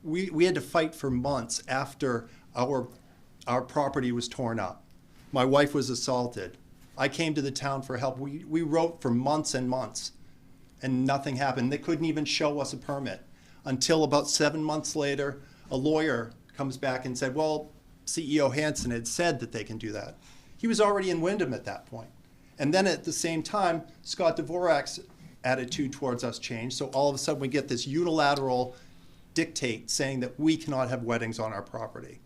we had to fight for months after our property was torn up. My wife was assaulted. I came to the town for help. We wrote for months and months, and nothing happened. They couldn't even show us a permit until about 7 months later, a lawyer comes back and said, well, CEO Hansen had said that they can do that. He was already in Wyndham at that point. And then at the same time, Scott Dvorak's attitude towards us changed. So all of a sudden we get this unilateral dictate saying that we cannot have weddings on our property.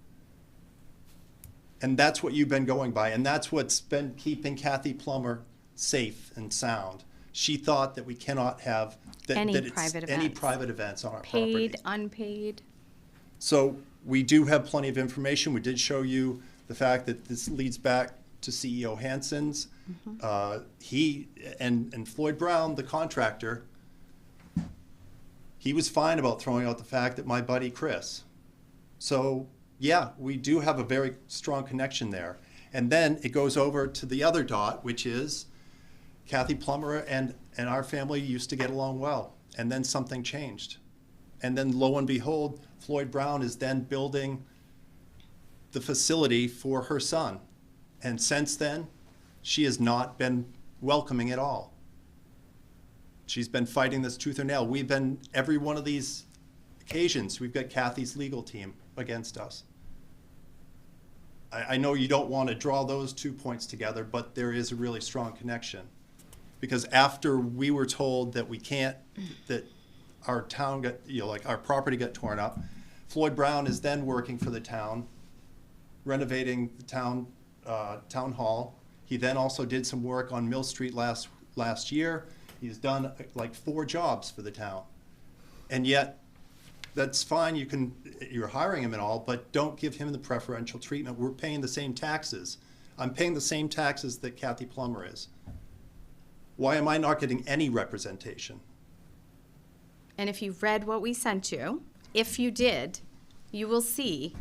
And that's what you've been going by. And that's what's been keeping Kathy Plummer safe and sound. She thought that we cannot have any private events on our property. Paid, unpaid. So we do have plenty of information. We did show you the fact that this leads back to CEO Hansen's. He and Floyd Brown, the contractor, he was fine about throwing out the fact that my buddy Chris. So yeah, we do have a very strong connection there. And then it goes over to the other dot, which is Kathy Plummer and our family used to get along well. And then something changed. And then lo and behold, Floyd Brown is then building the facility for her son. And since then, she has not been welcoming at all. She's been fighting this tooth and nail. We've been, every one of these occasions, we've got Kathy's legal team against us. I know you don't want to draw those 2 points together, but there is a really strong connection. Because after we were told that we can't, that our town got, like our property got torn up, Floyd Brown is then working for the town, renovating the town hall. He then also did some work on Mill Street last year. He's done like 4 jobs for the town. And yet, that's fine, you're hiring him and all, but don't give him the preferential treatment. We're paying the same taxes. I'm paying the same taxes that Kathy Plummer is. Why am I not getting any representation? And if you've read what we sent you, if you did, you will see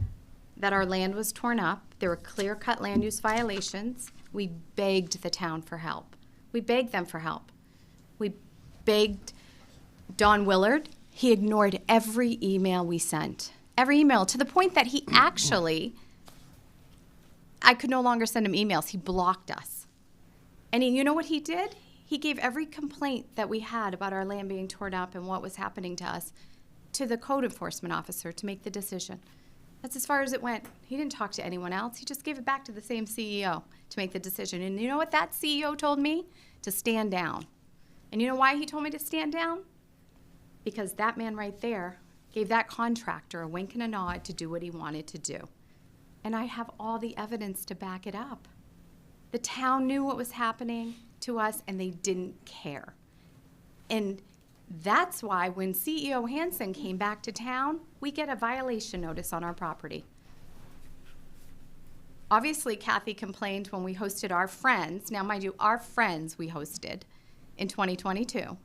that our land was torn up. There were clear-cut land use violations. We begged the town for help. We begged them for help. We begged Don Willard. He ignored every email we sent. Every email, to the point that he actually, I could no longer send him emails. He blocked us. And you know what he did? He gave every complaint that we had about our land being torn up and what was happening to us to the code enforcement officer to make the decision. That's as far as it went. He didn't talk to anyone else. He just gave it back to the same CEO to make the decision. And you know what that CEO told me? To stand down. And you know why he told me to stand down? Because that man right there gave that contractor a wink and a nod to do what he wanted to do. And I have all the evidence to back it up. The town knew what was happening to us, and they didn't care. And that's why when CEO Hansen came back to town, we get a violation notice on our property. Obviously, Kathy complained when we hosted our friends. Now, mind you, our friends we hosted in 2022.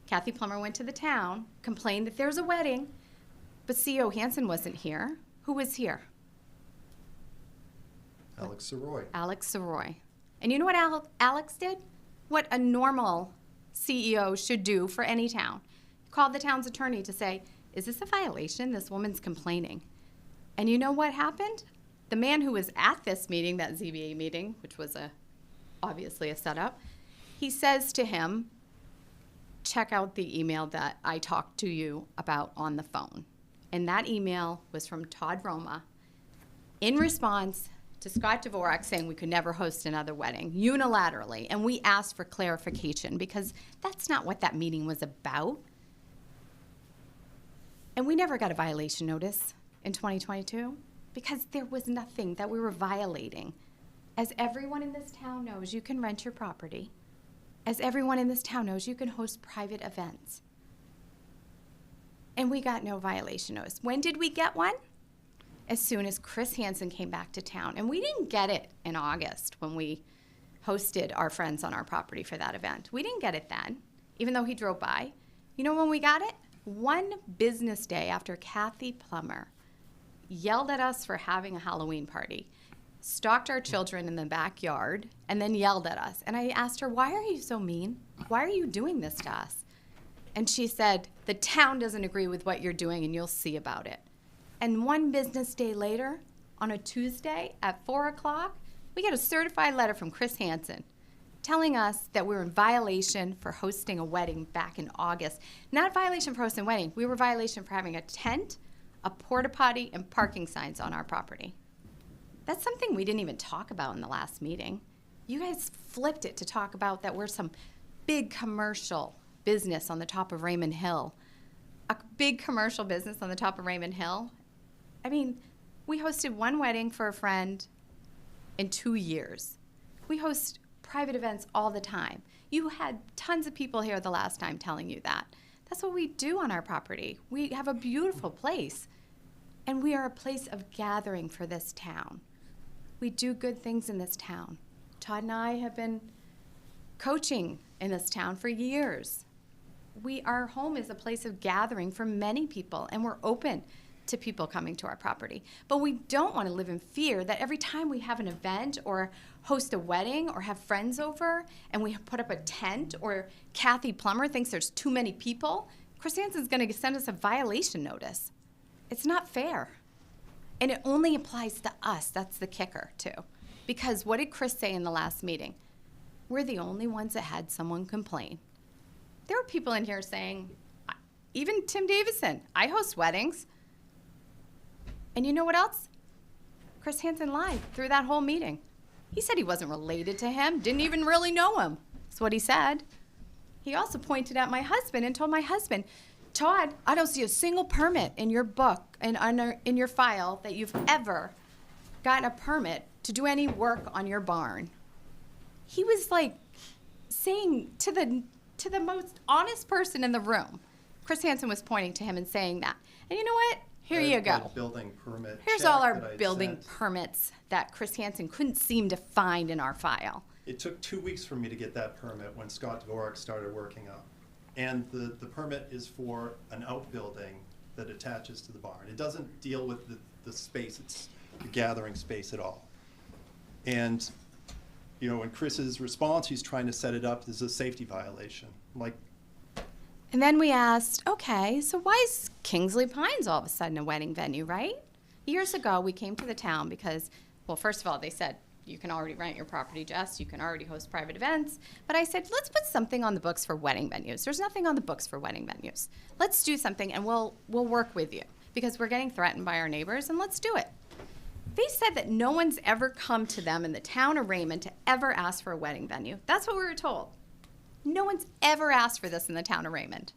Kathy Plummer went to the town, complained that there's a wedding, but CEO Hansen wasn't here. Who was here? Alex Soroy. Alex Soroy. And you know what Alex did? What a normal CEO should do for any town. He called the town's attorney to say, is this a violation? This woman's complaining. And you know what happened? The man who was at this meeting, that ZBA meeting, which was obviously a setup, he says to him, check out the email that I talked to you about on the phone. And that email was from Todd Roma in response to Scott Dvorak saying we could never host another wedding unilaterally. And we asked for clarification because that's not what that meeting was about. And we never got a violation notice in 2022 because there was nothing that we were violating. As everyone in this town knows, you can rent your property. As everyone in this town knows, you can host private events. And we got no violation notice. When did we get one? As soon as Chris Hansen came back to town. And we didn't get it in August when we hosted our friends on our property for that event. We didn't get it then, even though he drove by. You know when we got it? One business day after Kathy Plummer yelled at us for having a Halloween party, stalked our children in the backyard, and then yelled at us. And I asked her, why are you so mean? Why are you doing this to us? And she said, the town doesn't agree with what you're doing and you'll see about it. And one business day later, on a Tuesday at 4 o'clock, we get a certified letter from Chris Hansen telling us that we're in violation for hosting a wedding back in August. Not violation for hosting a wedding, we were violation for having a tent, a porta potty, and parking signs on our property. That's something we didn't even talk about in the last meeting. You guys flipped it to talk about that we're some big commercial business on the top of Raymond Hill. A big commercial business on the top of Raymond Hill. I mean, we hosted one wedding for a friend in 2 years. We host private events all the time. You had tons of people here the last time telling you that. That's what we do on our property. We have a beautiful place, and we are a place of gathering for this town. We do good things in this town. Todd and I have been coaching in this town for years. Our home is a place of gathering for many people, and we're open to people coming to our property. But we don't want to live in fear that every time we have an event or host a wedding or have friends over and we put up a tent or Kathy Plummer thinks there's too many people, Chris Hansen's going to send us a violation notice. It's not fair. And it only applies to us. That's the kicker, too. Because what did Chris say in the last meeting? We're the only ones that had someone complain. There were people in here saying, even Tim Davison, I host weddings. And you know what else? Chris Hansen lied through that whole meeting. He said he wasn't related to him, didn't even really know him. That's what he said. He also pointed at my husband and told my husband, Todd, I don't see a single permit in your book and in your file that you've ever gotten a permit to do any work on your barn. He was like saying to the most honest person in the room, Chris Hansen was pointing to him and saying that. And you know what? Here you go. Building permit. Here's all our building permits that Chris Hansen couldn't seem to find in our file. It took 2 weeks for me to get that permit when Scott Dvorak started working up. And the permit is for an outbuilding that attaches to the barn. It doesn't deal with the space, it's the gathering space at all. And, you know, in Chris's response, he's trying to set it up as a safety violation. Like, and then we asked, okay, so why is Kingsley Pines all of a sudden a wedding venue, right? Years ago, we came to the town because, well, first of all, they said, you can already rent your property, Jess. You can already host private events. But I said, let's put something on the books for wedding venues. There's nothing on the books for wedding venues. Let's do something, and we'll work with you. because we're getting threatened by our neighbors, and let's do it. They said that no one's ever come to them in the town of Raymond to ever ask for a wedding venue. That's what we were told. No one's ever asked for this in the town of Raymond.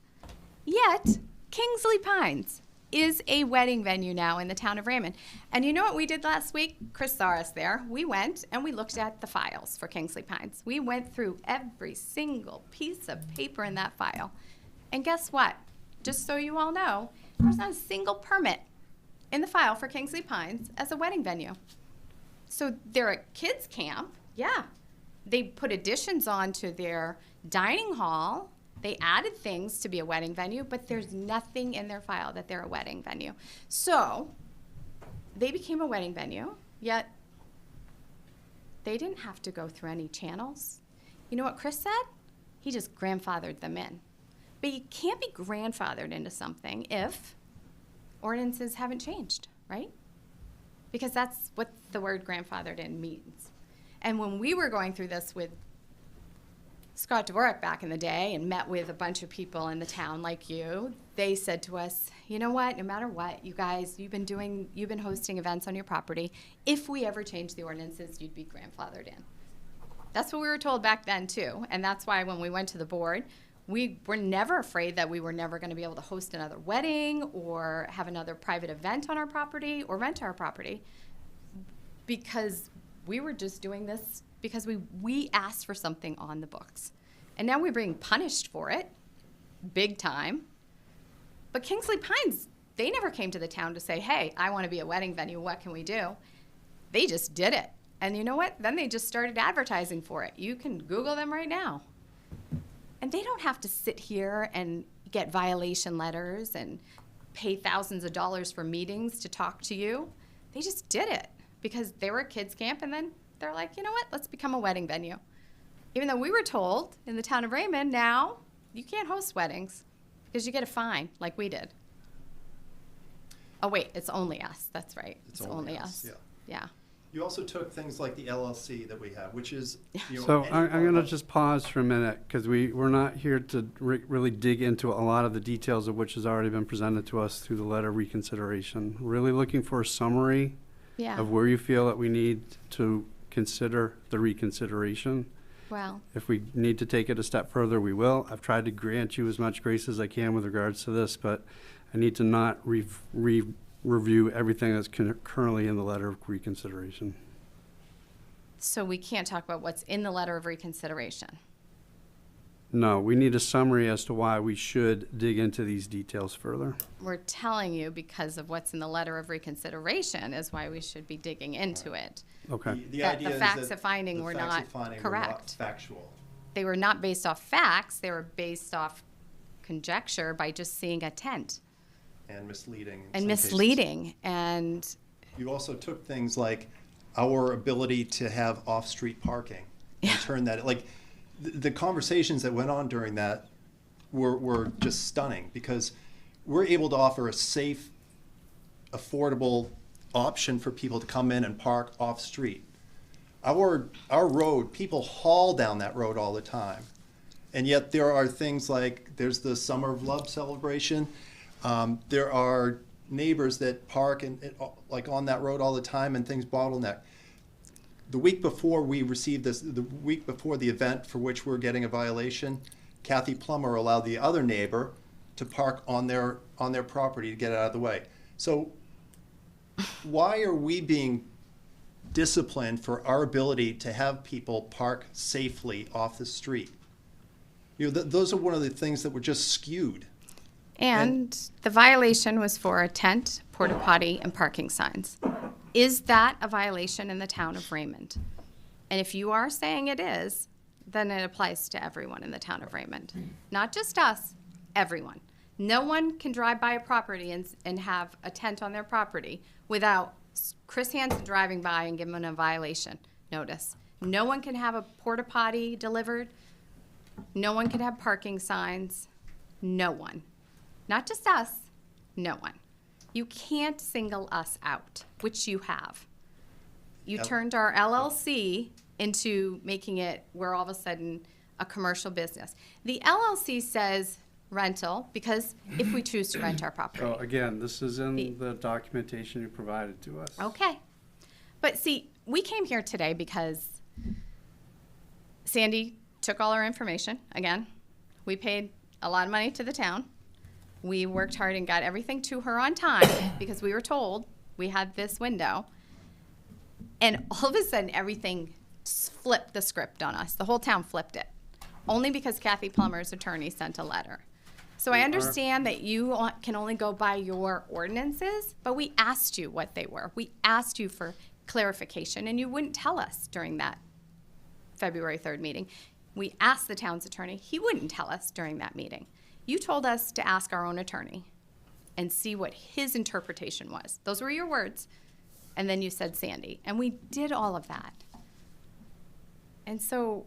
Yet, Kingsley Pines is a wedding venue now in the town of Raymond. And you know what we did last week? Chris saw us there. We went and we looked at the files for Kingsley Pines. We went through every single piece of paper in that file. And guess what? Just so you all know, there's not a single permit in the file for Kingsley Pines as a wedding venue. So they're a kids camp, yeah. They put additions onto their dining hall. They added things to be a wedding venue, but there's nothing in their file that they're a wedding venue. So they became a wedding venue, yet they didn't have to go through any channels. You know what Chris said? He just grandfathered them in. But you can't be grandfathered into something if ordinances haven't changed, right? Because that's what the word grandfathered in means. And when we were going through this with Scott Dvorak back in the day and met with a bunch of people in the town like you, they said to us, you know what, no matter what, you guys, you've been hosting events on your property. If we ever change the ordinances, you'd be grandfathered in. That's what we were told back then too. And that's why when we went to the board, we were never afraid that we were never going to be able to host another wedding or have another private event on our property or rent our property, because we were just doing this because we asked for something on the books. And now we're being punished for it, big time. But Kingsley Pines, they never came to the town to say, hey, I want to be a wedding venue, what can we do? They just did it. And you know what? Then they just started advertising for it. You can Google them right now. And they don't have to sit here and get violation letters and pay thousands of dollars for meetings to talk to you. They just did it because they were a kids camp, and then they're like, you know what, let's become a wedding venue. Even though we were told in the town of Raymond, now you can't host weddings because you get a fine like we did. Oh wait, it's only us, that's right. It's only us. Yeah. You also took things like the LLC that we have, which is, you know. So I'm going to just pause for a minute, because we're not here to really dig into a lot of the details of which has already been presented to us through the letter of reconsideration. Really looking for a summary of where you feel that we need to consider the reconsideration. Well, if we need to take it a step further, we will. I've tried to grant you as much grace as I can with regards to this, but I need to not review everything that's currently in the letter of reconsideration. so we can't talk about what's in the letter of reconsideration. No, we need a summary as to why we should dig into these details further. We're telling you because of what's in the letter of reconsideration is why we should be digging into it. Okay. The That idea the is facts that of finding the were facts not of finding were correct. not factual. They were not based off facts, they were based off conjecture by just seeing a tent. And misleading. in And some cases. misleading, and You also took things like our ability to have off-street parking and turn that, like, the conversations that went on during that were just stunning, because we're able to offer a safe, affordable option for people to come in and park off-street. Our road, people haul down that road all the time. And yet there are things like, there's the Summer of Love celebration. There are neighbors that park like on that road all the time, and things bottleneck. The week before we received this, the week before the event for which we're getting a violation, Kathy Plummer allowed the other neighbor to park on their property to get it out of the way. So why are we being disciplined for our ability to have people park safely off the street? You know, those are one of the things that were just skewed. And the violation was for a tent, porta potty, and parking signs. Is that a violation in the town of Raymond? And if you are saying it is, then it applies to everyone in the town of Raymond. Not just us, everyone. No one can drive by a property and have a tent on their property without Chris Hansen driving by and giving them a violation notice. No one can have a porta potty delivered. No one can have parking signs. No one. Not just us, no one. You can't single us out, which you have. You turned our LLC into making it where all of a sudden a commercial business. The LLC says rental, because if we choose to rent our property. So again, this is in the documentation you provided to us. Okay. But see, we came here today because Sandy took all our information. Again, we paid a lot of money to the town. We worked hard and got everything to her on time because we were told we had this window. And all of a sudden, everything flipped the script on us. The whole town flipped it. Only because Kathy Plummer's attorney sent a letter. So I understand that you can only go by your ordinances, but we asked you what they were. We asked you for clarification, and you wouldn't tell us during that February 3rd meeting. We asked the town's attorney. He wouldn't tell us during that meeting. You told us to ask our own attorney and see what his interpretation was. Those were your words. And then you said Sandy. And we did all of that. And so,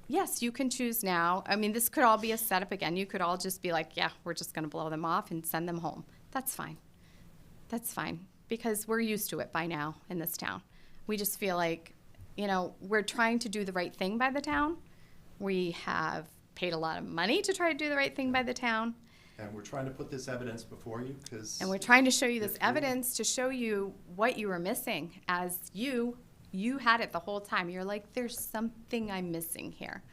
yes, you can choose now. I mean, this could all be a setup again. You could all just be like, yeah, we're just going to blow them off and send them home. That's fine. That's fine. Because we're used to it by now in this town. We just feel like, you know, we're trying to do the right thing by the town. We have paid a lot of money to try to do the right thing by the town. And we're trying to put this evidence before you because. And we're trying to show you this evidence to show you what you were missing as you had it the whole time. You're like, there's something I'm missing here.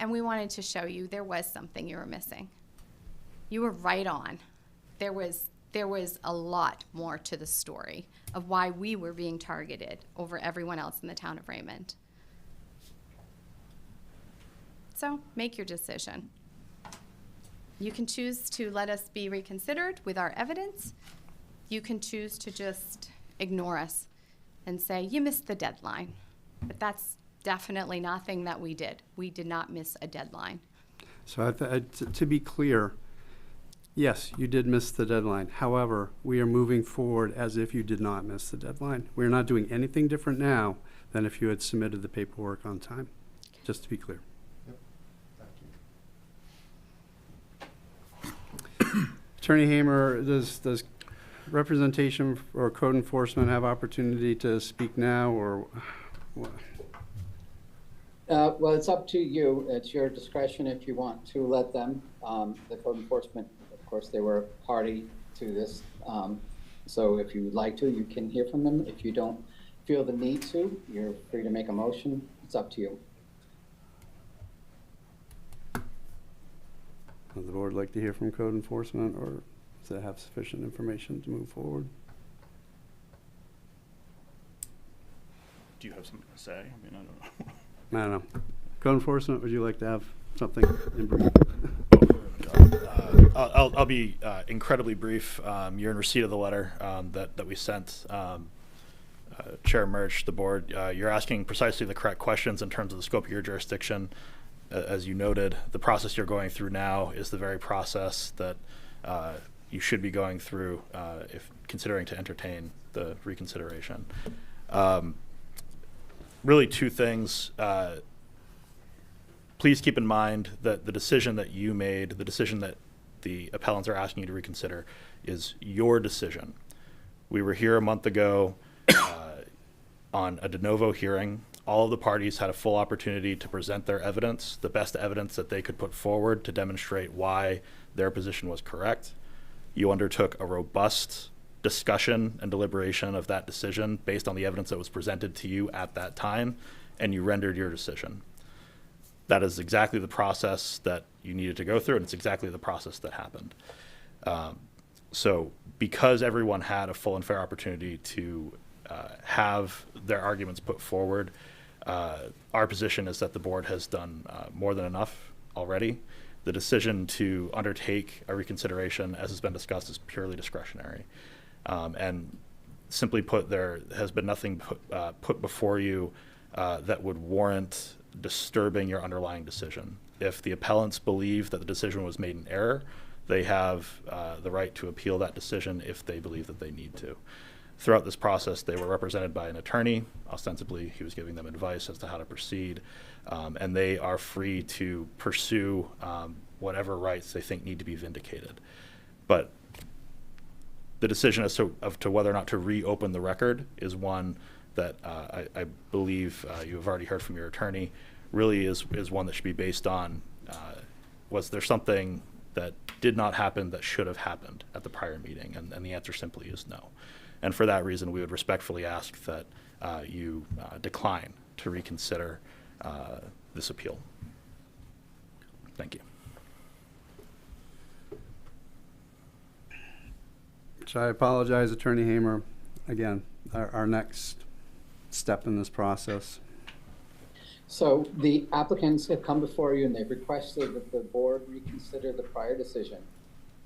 And we wanted to show you there was something you were missing. You were right on. There was a lot more to the story of why we were being targeted over everyone else in the town of Raymond. So make your decision. You can choose to let us be reconsidered with our evidence. You can choose to just ignore us and say, you missed the deadline. But that's definitely nothing that we did. We did not miss a deadline. So to be clear, yes, you did miss the deadline. However, we are moving forward as if you did not miss the deadline. We're not doing anything different now than if you had submitted the paperwork on time, just to be clear. Attorney Hamer, does representation or code enforcement have opportunity to speak now, or what? Well, it's up to you. It's your discretion if you want to let them. The code enforcement, of course, they were party to this. So if you would like to, you can hear from them. If you don't feel the need to, you're free to make a motion. It's up to you. Would the board like to hear from code enforcement, or does it have sufficient information to move forward? Do you have something to say? I mean, I don't know. I don't know. Code enforcement, would you like to have something in brief? I'll be incredibly brief. You're in receipt of the letter that we sent Chair Murch, the board. You're asking precisely the correct questions in terms of the scope of your jurisdiction. As you noted, the process you're going through now is the very process that you should be going through if considering to entertain the reconsideration. Really two things. Please keep in mind that the decision that you made, the decision that the appellants are asking you to reconsider, is your decision. We were here a month ago on a de novo hearing. All of the parties had a full opportunity to present their evidence, the best evidence that they could put forward to demonstrate why their position was correct. You undertook a robust discussion and deliberation of that decision based on the evidence that was presented to you at that time, and you rendered your decision. That is exactly the process that you needed to go through, and it's exactly the process that happened. So because everyone had a full and fair opportunity to have their arguments put forward, our position is that the board has done more than enough already. The decision to undertake a reconsideration, as has been discussed, is purely discretionary. And simply put, there has been nothing put before you that would warrant disturbing your underlying decision. If the appellants believe that the decision was made in error, they have the right to appeal that decision if they believe that they need to. Throughout this process, they were represented by an attorney. Ostensibly, he was giving them advice as to how to proceed, and they are free to pursue whatever rights they think need to be vindicated. But the decision as to whether or not to reopen the record is one that I believe you have already heard from your attorney, really is one that should be based on, was there something that did not happen that should have happened at the prior meeting? And the answer simply is no. And for that reason, we would respectfully ask that you decline to reconsider this appeal. Thank you. So I apologize, Attorney Hamer. Again, our next step in this process. So the applicants have come before you and they've requested that the board reconsider the prior decision.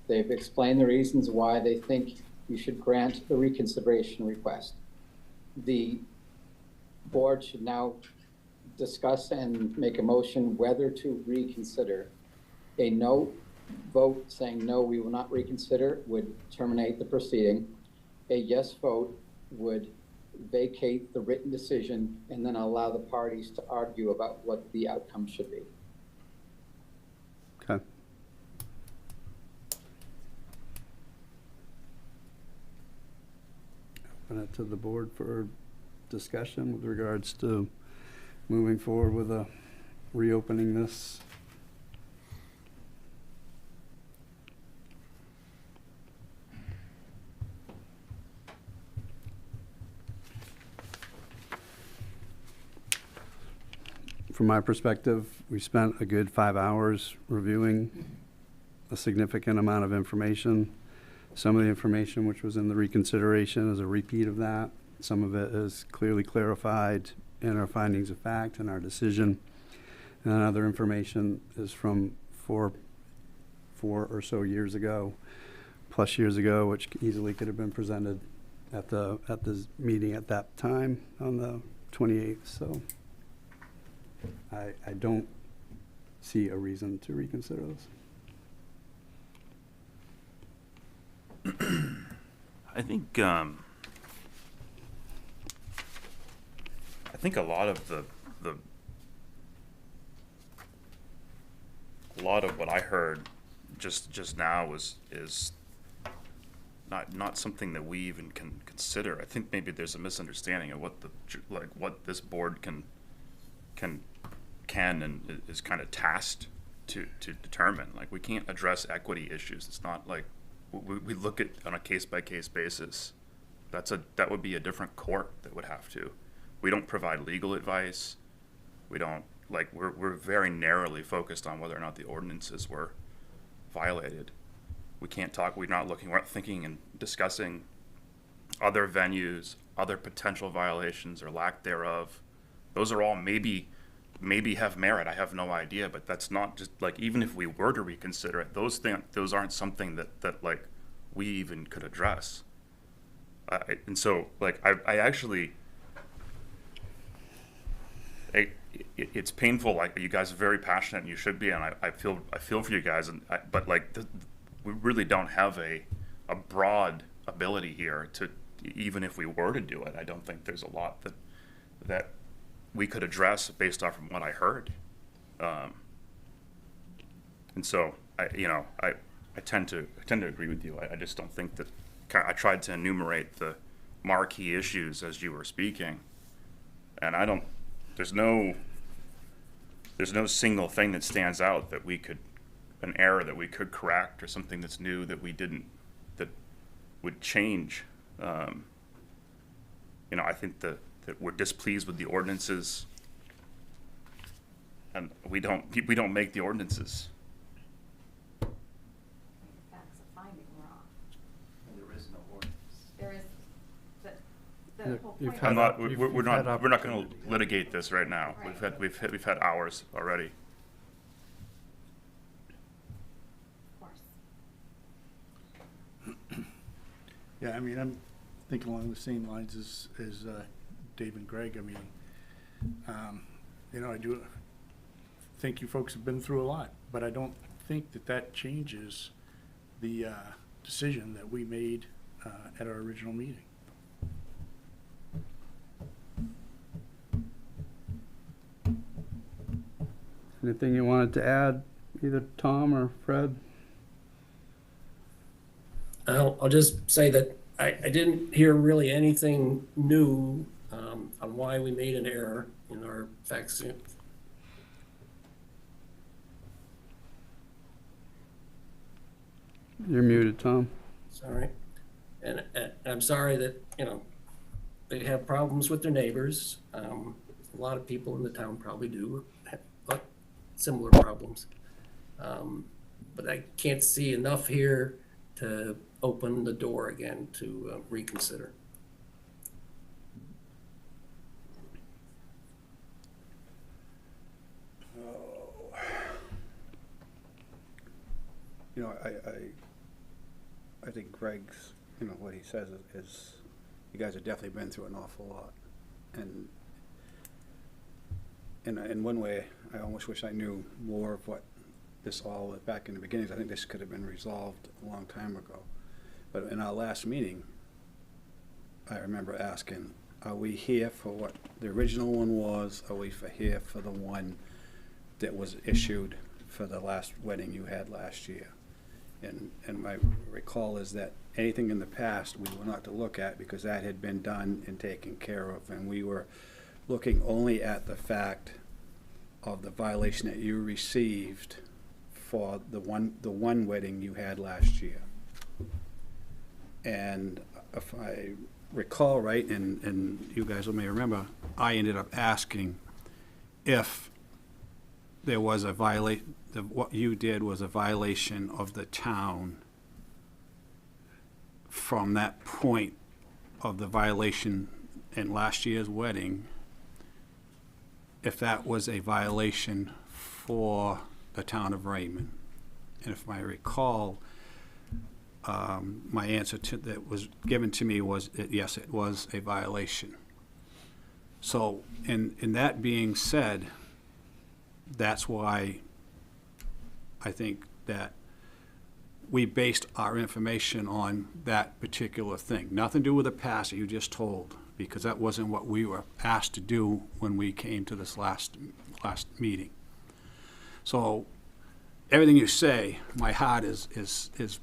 They've explained the reasons why they think you should grant the reconsideration request. The board should now discuss and make a motion whether to reconsider. A no vote saying no, we will not reconsider would terminate the proceeding. A yes vote would vacate the written decision and then allow the parties to argue about what the outcome should be. Okay. Open it to the board for discussion with regards to moving forward with reopening this. From my perspective, we spent a good 5 hours reviewing a significant amount of information. Some of the information which was in the reconsideration is a repeat of that. Some of it is clearly clarified in our findings of fact and our decision. And other information is from four or so years ago, plus years ago, which easily could have been presented at the meeting at that time on the 28th. So I don't see a reason to reconsider this. I think a lot of a lot of what I heard just now is not something that we even can consider. I think maybe there's a misunderstanding of what this board can and is kind of tasked to determine. Like, we can't address equity issues. It's not like we look at on a case-by-case basis. That would be a different court that would have to. We don't provide legal advice. We don't, like, we're very narrowly focused on whether or not the ordinances were violated. We can't talk, we're not thinking and discussing other venues, other potential violations or lack thereof. Those are all maybe have merit. I have no idea, but that's not just like, even if we were to reconsider it, those aren't something that like we even could address. And so, like, I actually, it's painful. Like, you guys are very passionate, and you should be, and I feel for you guys. But like, we really don't have a broad ability here to, even if we were to do it, I don't think there's a lot that we could address based off from what I heard. And so I tend to agree with you. I just don't think that. I tried to enumerate the marquee issues as you were speaking, and there's no single thing that stands out that an error that we could correct or something that's new that that would change. I think that we're displeased with the ordinances, and we don't make the ordinances. That's a finding wrong. There is no ordinance. There is, the whole You've point. had We're not going to litigate this right now. Right. We've had hours already. Of course. Yeah, I mean, I'm thinking along the same lines as Dave and Greg. I mean, I do think you folks have been through a lot, but I don't think that changes the decision that we made at our original meeting. Anything you wanted to add, either Tom or Fred? I'll just say that I didn't hear really anything new on why we made an error in our facts. You're muted, Tom. Sorry. And I'm sorry that, you know, they have problems with their neighbors. A lot of people in the town probably do have similar problems. But I can't see enough here to open the door again to reconsider. You know, I think Greg's, you know, what he says is you guys have definitely been through an awful lot. And in one way, I almost wish I knew more of what this all, back in the beginnings, I think this could have been resolved a long time ago. But in our last meeting, I remember asking, are we here for what the original one was? Are we here for the one that was issued for the last wedding you had last year? And my recall is that anything in the past we were not to look at because that had been done and taken care of. And we were looking only at the fact of the violation that you received for the one wedding you had last year. And if I recall right, and you guys may remember, I ended up asking if there was a violation, what you did was a violation of the town from that point of the violation in last year's wedding, if that was a violation for the town of Raymond. And if I recall, my answer to that was given to me was that yes, it was a violation. So in that being said, that's why I think that we based our information on that particular thing. Nothing to do with the past that you just told, because that wasn't what we were asked to do when we came to this last meeting. So everything you say, my heart is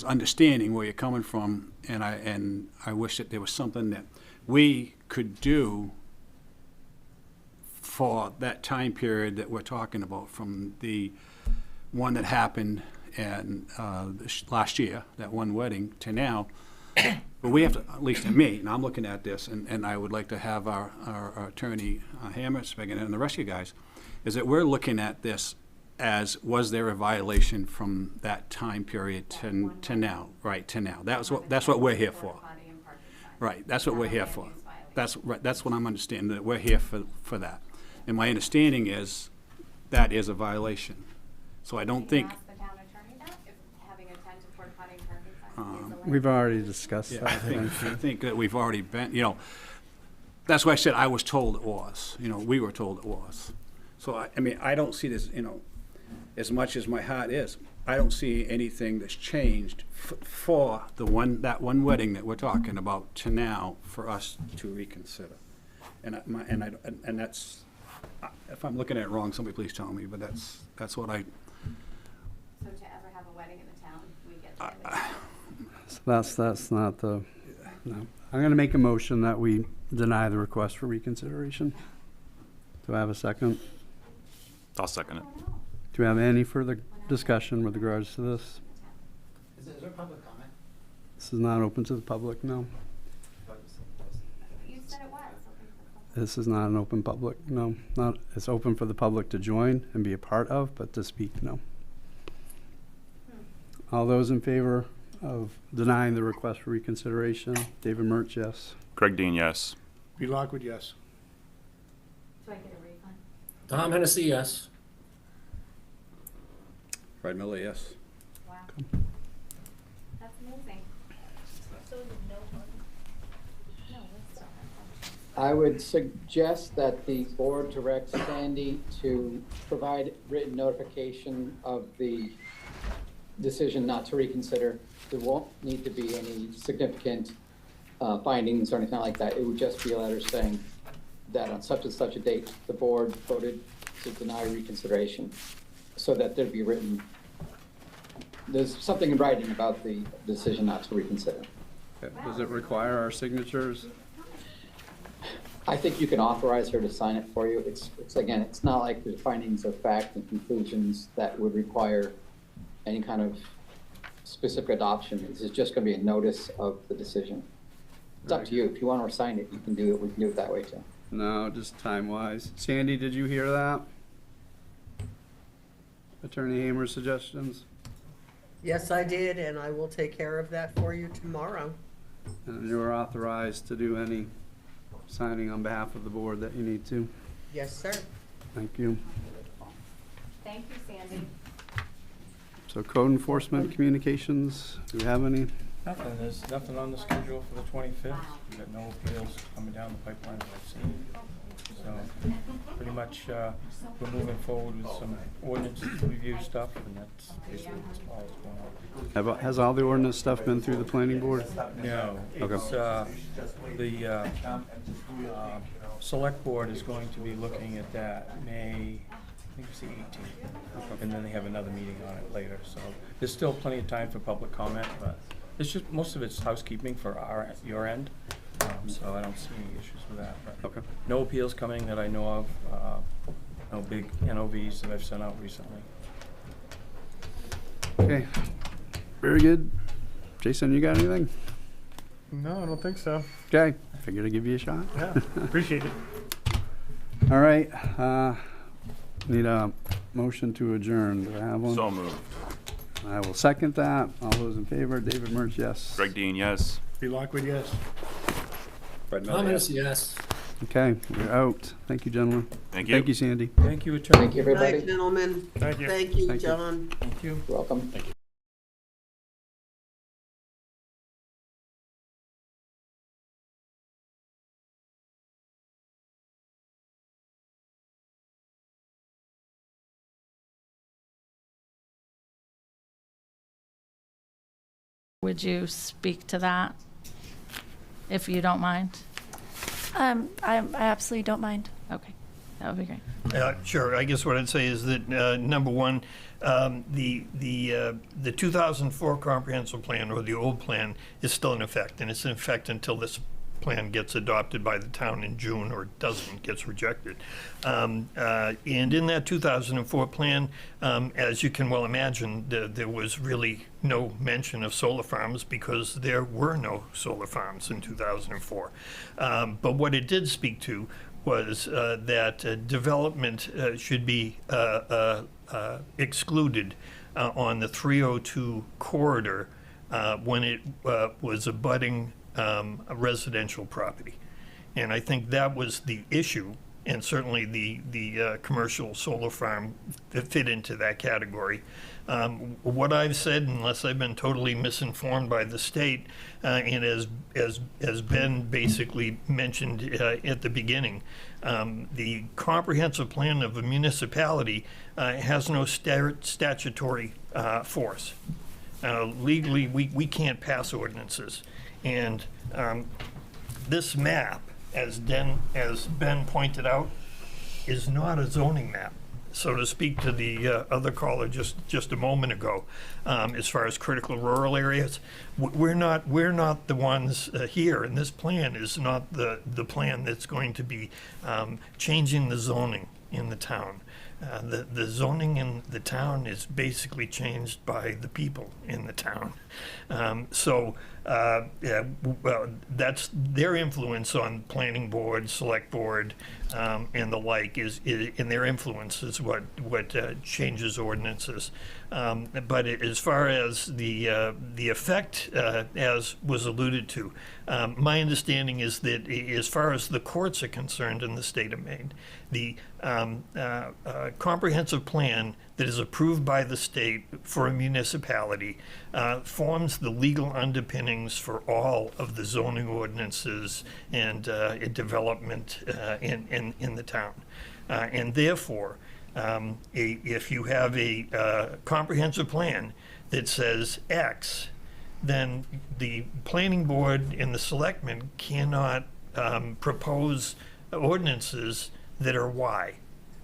understanding where you're coming from, and I wish that there was something that we could do for that time period that we're talking about, from the one that happened and last year, that one wedding, to now. But we have to, at least in me, and I'm looking at this, and I would like to have our attorney, Hammer, speaking, and the rest of you guys, is that we're looking at this as, was there a violation from that time period to now, right, to now. That's what we're here for. Right, that's what we're here for. That's right, that's what I'm understanding, that we're here for that. And my understanding is that is a violation. So I don't think. Ask the town attorney that, if having a tent and porta potty and parking signs is allowed. We've already discussed Yeah, that. I think that we've already been, you know, that's why I said I was told it was, you know, we were told it was. So, I mean, I don't see this, you know, as much as my heart is, I don't see anything that's changed for that one wedding that we're talking about to now for us to reconsider. And that's, if I'm looking at it wrong, somebody please tell me, but that's what I. So to ever have a wedding in the town, we get to. That's not the, no. I'm going to make a motion that we deny the request for reconsideration. Do I have a second? I'll second it. Do we have any further discussion with regards to this? Is there public comment? This is not open to the public, no. You said it was. This is not an open public, no. Not, it's open for the public to join and be a part of, but to speak, no. All those in favor of denying the request for reconsideration? David Murch, yes. Greg Dean, yes. Pete Lockwood, yes. Do I get a refund? Tom Hennessy, yes. Fred Miller, yes. Wow. That's amazing. So no one. No, let's stop. I would suggest that the board directs Sandy to provide written notification of the decision not to reconsider. There won't need to be any significant findings or anything like that. It would just be a letter saying that on such and such a date, the board voted to deny reconsideration, so that there'd be written, there's something in writing about the decision not to reconsider. Does it require our signatures? I think you can authorize her to sign it for you. It's again, it's not like the findings of fact and conclusions that would require any kind of specific adoption. This is just going to be a notice of the decision. It's up to you. If you want to sign it, you can do it. We can do it that way too. No, just time-wise. Sandy, did you hear that? Attorney Hamer's suggestions? Yes, I did, and I will take care of that for you tomorrow. And you are authorized to do any signing on behalf of the board that you need to. Yes, sir. Thank you. Thank you, Sandy. So code enforcement communications, do we have any? Nothing, there's nothing on the schedule for the 25th. We've got no appeals coming down the pipeline that I've seen. So pretty much we're moving forward with some ordinance review stuff, and that's basically all that's going on. Has all the ordinance stuff been through the planning board? No, Okay. it's, the select board is going to be looking at that May, I think it's the 18th. And then they have another meeting on it later, so there's still plenty of time for public comment, but it's just, most of it's housekeeping for your end. So I don't see any issues with that. But okay. No appeals coming that I know of. No big NOVs that I've sent out recently. Okay, very good. Jason, you got anything? No, I don't think so. Okay, figured I'd give you a shot. Yeah, appreciate it. All right, need a motion to adjourn. Do I have one? So moved. I will second that. All those in favor, David Murch, yes. Greg Dean, yes. Be Lockwood, yes. Thomas, yes. Okay, we're out. Thank you, gentlemen. Thank you. Thank you, Sandy. Thank you, Attorney. Thank you, Good everybody. night, gentlemen. Thank you. Thank you, Thank you. John. Thank you. You're welcome. Thank you. Would you speak to that, if you don't mind? I absolutely don't mind. Okay, that would be great. Sure. I guess what I'd say is that, number one, the 2004 comprehensive plan, or the old plan, is still in effect, and it's in effect until this plan gets adopted by the town in June, or doesn't, gets rejected. And in that 2004 plan, as you can well imagine, there was really no mention of solar farms because there were no solar farms in 2004. But what it did speak to was that development should be excluded on the 302 corridor when it was abutting a residential property. And I think that was the issue, and certainly the commercial solar farm fit into that category. What I've said, unless I've been totally misinformed by the state, and as Ben basically mentioned at the beginning, the comprehensive plan of a municipality has no statutory force. Legally, we can't pass ordinances. And this map, as Ben pointed out, is not a zoning map. So to speak to the other caller just a moment ago, as far as critical rural areas, we're not the ones here, and this plan is not the plan that's going to be changing the zoning in the town. The zoning in the town is basically changed by the people in the town. Well, that's their influence on planning board, select board, and the like, and their influence is what changes ordinances. But as far as the effect, as was alluded to, my understanding is that as far as the courts are concerned in the state of Maine, the comprehensive plan that is approved by the state for a municipality forms the legal underpinnings for all of the zoning ordinances and development in the town. And therefore, if you have a comprehensive plan that says X, then the planning board and the selectmen cannot propose ordinances that are Y.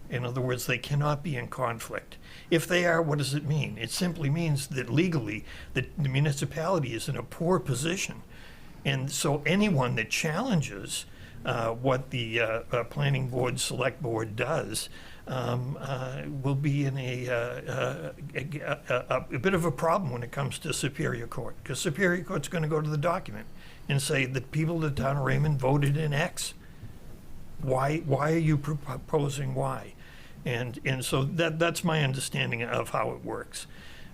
In other words, they cannot be in conflict. If they are, what does it mean? It simply means that legally the municipality is in a poor position. And so anyone that challenges what the planning board, select board does will be in a bit of a problem when it comes to Superior Court, because Superior Court's going to go to the document and say the people of the town of Raymond voted in X. Why are you proposing Y? And so that's my understanding of how it works.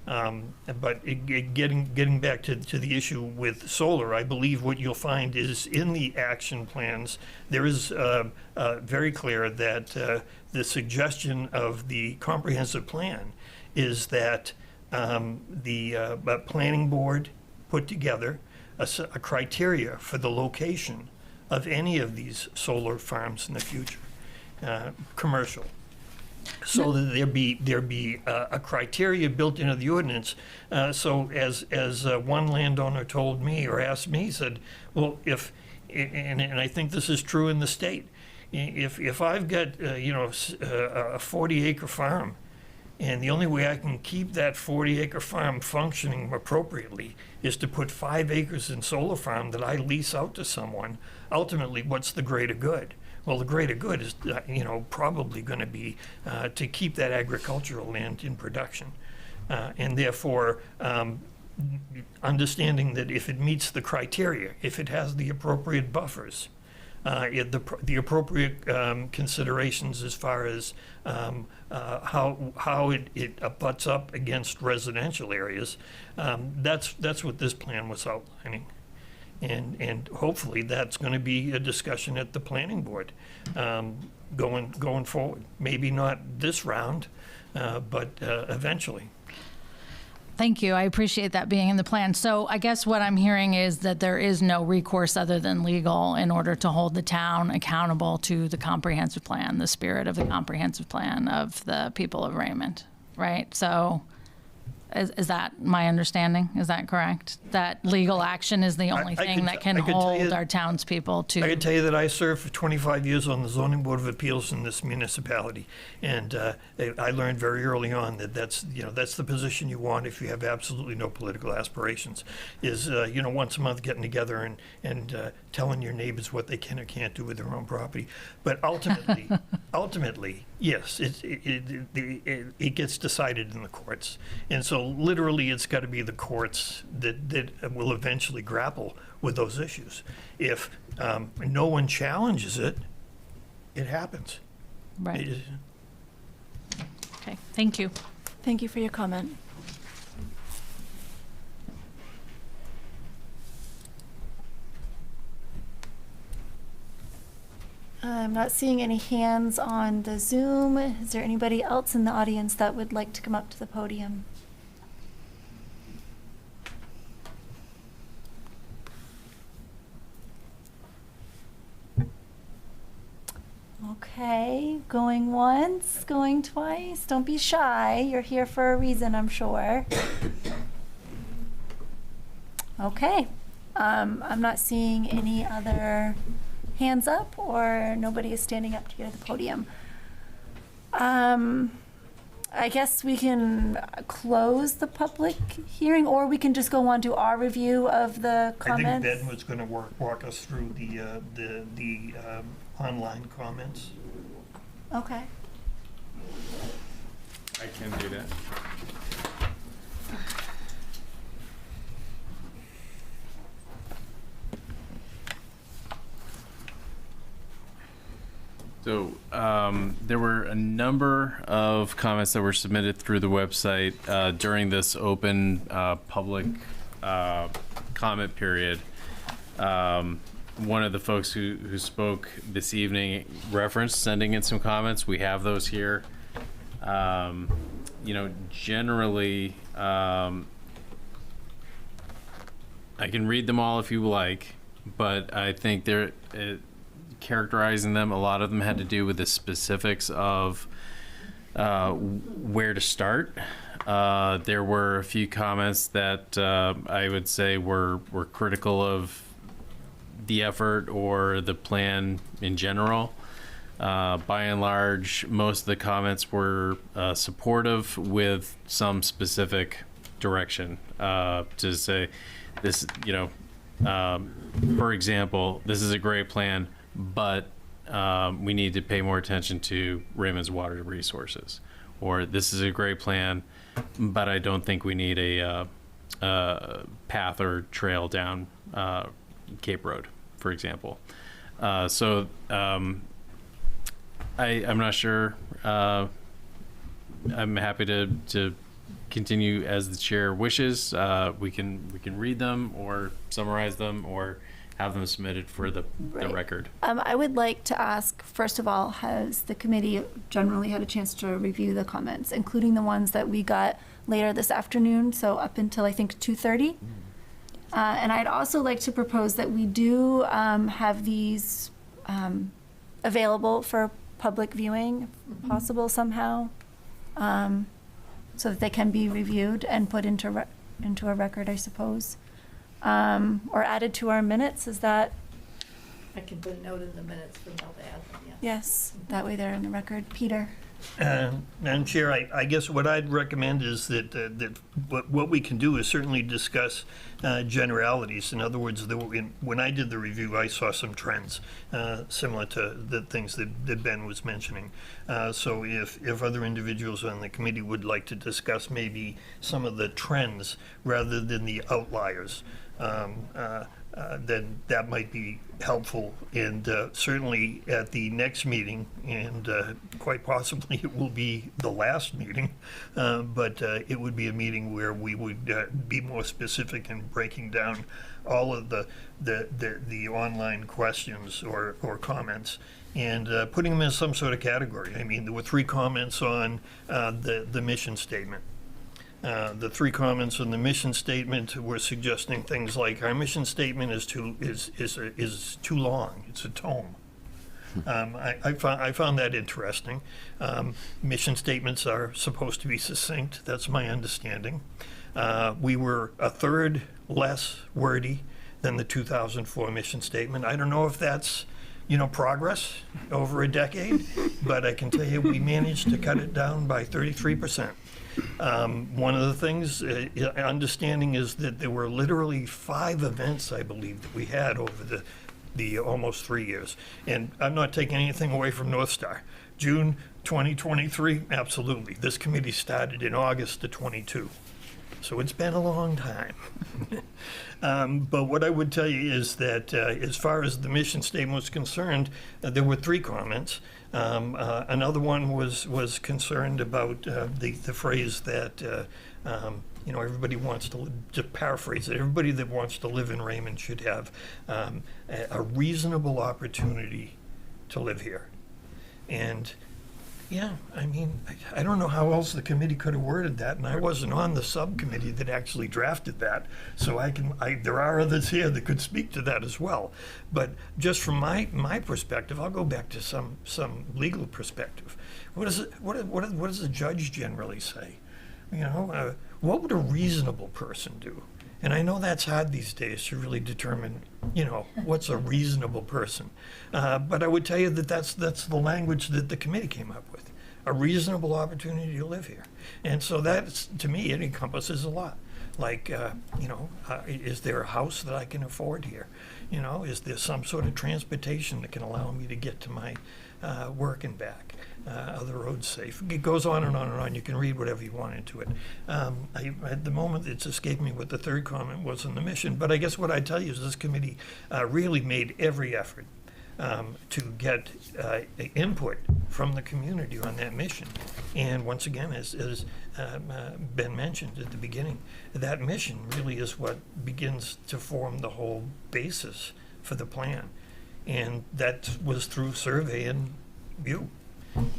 But getting back to the issue with solar, I believe what you'll find is in the action plans, there is very clear that the suggestion of the comprehensive plan is that the planning board put together a criteria for the location of any of these solar farms in the future, commercial. So that there be a criteria built into the ordinance. So as one landowner told me or asked me, he said, well, and I think this is true in the state, if I've got a 40-acre farm, and the only way I can keep that 40-acre farm functioning appropriately is to put 5 acres in solar farm that I lease out to someone, ultimately, what's the greater good? Well, the greater good is, probably going to be to keep that agricultural land in production. And therefore, understanding that if it meets the criteria, if it has the appropriate buffers, the appropriate considerations as far as how it abuts up against residential areas, that's what this plan was outlining. And hopefully that's going to be a discussion at the planning board going forward. Maybe not this round, but eventually. Thank you. I appreciate that being in the plan. So I guess what I'm hearing is that there is no recourse other than legal in order to hold the town accountable to the comprehensive plan, the spirit of the comprehensive plan of the people of Raymond, right? So is that my understanding? Is that correct? That legal action is the only thing that can hold our townspeople to... I can tell you that I served for 25 years on the Zoning Board of Appeals in this municipality, and I learned very early on that that's the position you want if you have absolutely no political aspirations, is once a month getting together and telling your neighbors what they can or can't do with their own property. But ultimately, yes, it gets decided in the courts, and so literally it's got to be the courts that will eventually grapple with those issues. If no one challenges it, it happens. Right. Okay, thank you. Thank you for your comment. I'm not seeing any hands on the Zoom. Is there anybody else in the audience that would like to come up to the podium? Okay, going once, going twice. Don't be shy. You're here for a reason, I'm sure. Okay. I'm not seeing any other hands up, or nobody is standing up to go to the podium. I guess we can close the public hearing, or we can just go on to our review of the comments. I think Ben was going to walk us through the online comments. Okay. I can do that. So there were a number of comments that were submitted through the website during this open public comment period. One of the folks who spoke this evening referenced sending in some comments. We have those here. Generally, I can read them all if you like, but I think they're characterizing them. A lot of them had to do with the specifics of where to start. There were a few comments that I would say were critical of the effort or the plan in general. By and large, most of the comments were supportive with some specific direction to say this, for example, this is a great plan, but we need to pay more attention to Raymond's water resources, or this is a great plan, but I don't think we need a path or trail down Cape Road, for example. I'm not sure. I'm happy to continue as the chair wishes. We can read them or summarize them or have them submitted for the record. I would like to ask, first of all, has the committee generally had a chance to review the comments, including the ones that we got later this afternoon, so up until I think 2:30? And I'd also like to propose that we do have these available for public viewing, if possible somehow, so that they can be reviewed and put into a record, I suppose. Or added to our minutes, is that? I can put a note in the minutes for Mel to add them, yeah. Yes, that way they're in the record. Peter? Madam Chair, I guess what I'd recommend is that what we can do is certainly discuss generalities. In other words, when I did the review, I saw some trends similar to the things that Ben was mentioning. So if other individuals on the committee would like to discuss maybe some of the trends rather than the outliers, then that might be helpful. And certainly at the next meeting, and quite possibly it will be the last meeting, but it would be a meeting where we would be more specific in breaking down all of the online questions or comments and putting them in some sort of category. I mean, there were 3 comments on the mission statement. The 3 comments on the mission statement were suggesting things like our mission statement is too long. It's a tome. I found that interesting. Mission statements are supposed to be succinct. That's my understanding. We were a third less wordy than the 2004 mission statement. I don't know if that's progress over a decade, but I can tell you we managed to cut it down by 33%. One of the things, understanding is that there were literally 5 events, I believe, that we had over the almost 3 years. And I'm not taking anything away from North Star. June 2023, absolutely. This committee started in August of 22. So it's been a long time. But what I would tell you is that as far as the mission statement was concerned, there were 3 comments. Another one was concerned about the phrase that everybody wants to paraphrase it, everybody that wants to live in Raymond should have a reasonable opportunity to live here. And yeah, I mean, I don't know how else the committee could have worded that, and I wasn't on the subcommittee that actually drafted that, so there are others here that could speak to that as well. But just from my perspective, I'll go back to some legal perspective. What does a judge generally say? What would a reasonable person do? And I know that's hard these days to really determine, what's a reasonable person. But I would tell you that that's the language that the committee came up with. A reasonable opportunity to live here. And so that's, to me, it encompasses a lot. Like, is there a house that I can afford here? Is there some sort of transportation that can allow me to get to my work and back? Are the roads safe? It goes on and on and on. You can read whatever you want into it. At the moment, it's escaped me what the 3rd comment was on the mission. But I guess what I tell you is this committee really made every effort to get input from the community on that mission. And once again, as Ben mentioned at the beginning, that mission really is what begins to form the whole basis for the plan. And that was through survey and you.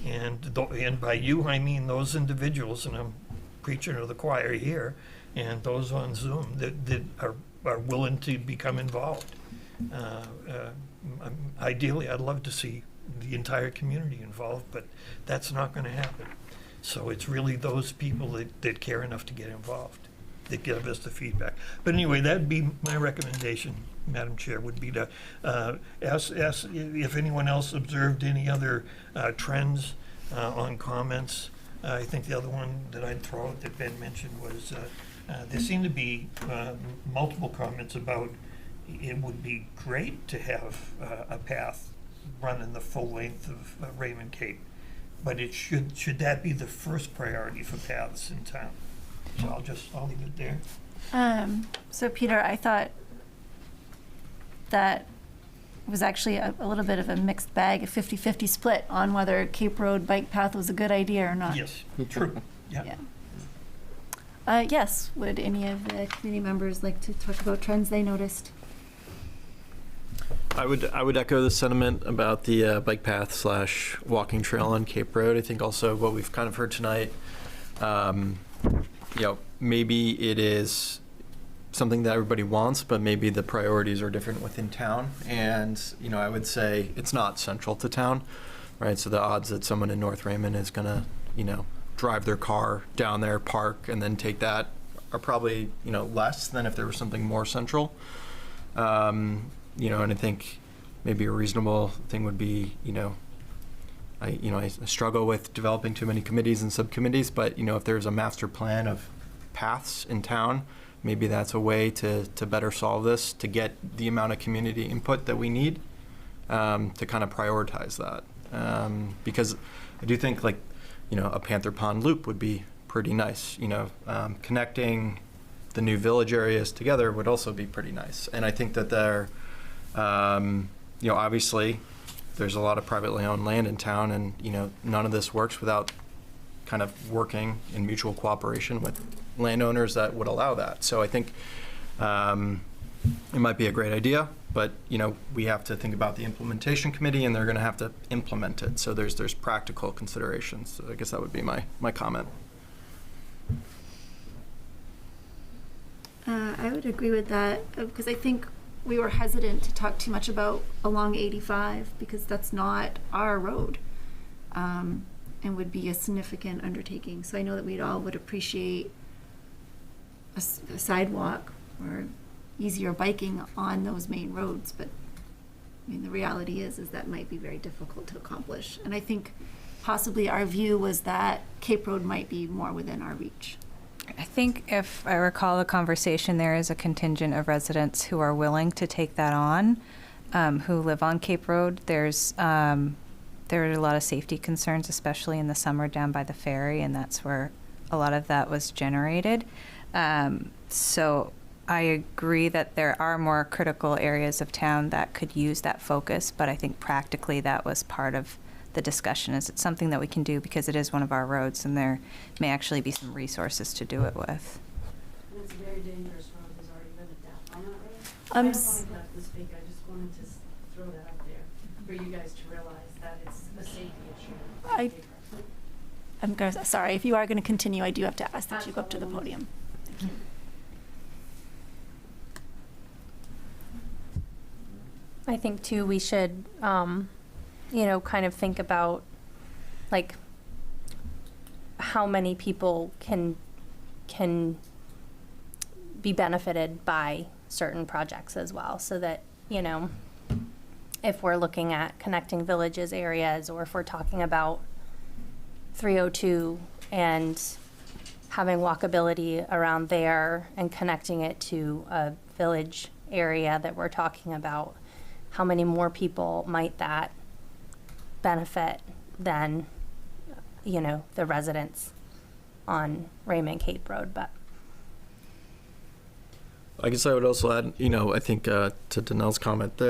And by you, I mean those individuals, and I'm preaching to the choir here, and those on Zoom that are willing to become involved. Ideally, I'd love to see the entire community involved, but that's not going to happen. So it's really those people that care enough to get involved that give us the feedback. But anyway, that'd be my recommendation, Madam Chair, would be to ask if anyone else observed any other trends on comments. I think the other one that I'd throw out that Ben mentioned was there seemed to be multiple comments about it would be great to have a path running the full length of Raymond Cape. But it should that be the first priority for paths in town? So I'll leave it there. So Peter, I thought that was actually a little bit of a mixed bag, a 50-50 split on whether Cape Road bike path was a good idea or not. Yes, true, yeah. Yes, would any of the committee members like to talk about trends they noticed? I would echo the sentiment about the bike path / walking trail on Cape Road. I think also what we've kind of heard tonight, maybe it is something that everybody wants, but maybe the priorities are different within town. And, I would say it's not central to town, right? So the odds that someone in North Raymond is gonna, drive their car down there, park, and then take that are probably, less than if there was something more central. And I think maybe a reasonable thing would be, I struggle with developing too many committees and subcommittees, but, if there's a master plan of paths in town, maybe that's a way to better solve this, to get the amount of community input that we need to kind of prioritize that. Because I do think a Panther Pond loop would be pretty nice. Connecting the new village areas together would also be pretty nice. And I think that there, obviously there's a lot of privately owned land in town, and, none of this works without kind of working in mutual cooperation with landowners that would allow that. So I think it might be a great idea, but we have to think about the implementation committee, and they're going to have to implement it. So there's practical considerations. So I guess that would be my comment. I would agree with that, because I think we were hesitant to talk too much about along 85 because that's not our road, and would be a significant undertaking. So I know that we'd all would appreciate a sidewalk or easier biking on those main roads, but I mean the reality is that might be very difficult to accomplish. And I think possibly our view was that Cape Road might be more within our reach. I think if I recall the conversation, there is a contingent of residents who are willing to take that on, who live on Cape Road. There are a lot of safety concerns, especially in the summer down by the ferry, and that's where a lot of that was generated. So I agree that there are more critical areas of town that could use that focus, but I think practically that was part of the discussion. Is it something that we can do because it is one of our roads, and there may actually be some resources to do it with. It's a very dangerous road. There's already been a death on that road. I don't want to have to speak. I just wanted to throw that out there for you guys to realize that it's a safety issue. Sorry, if you are going to continue, I do have to ask that you go up to the podium. Thank you. I think too we should kind of think about like how many people can be benefited by certain projects as well, so that if we're looking at connecting villages areas, or if we're talking about 302 and having walkability around there and connecting it to a village area that we're talking about, how many more people might that benefit than, the residents on Raymond Cape Road? But I guess I would also add, I think to Danelle's comment,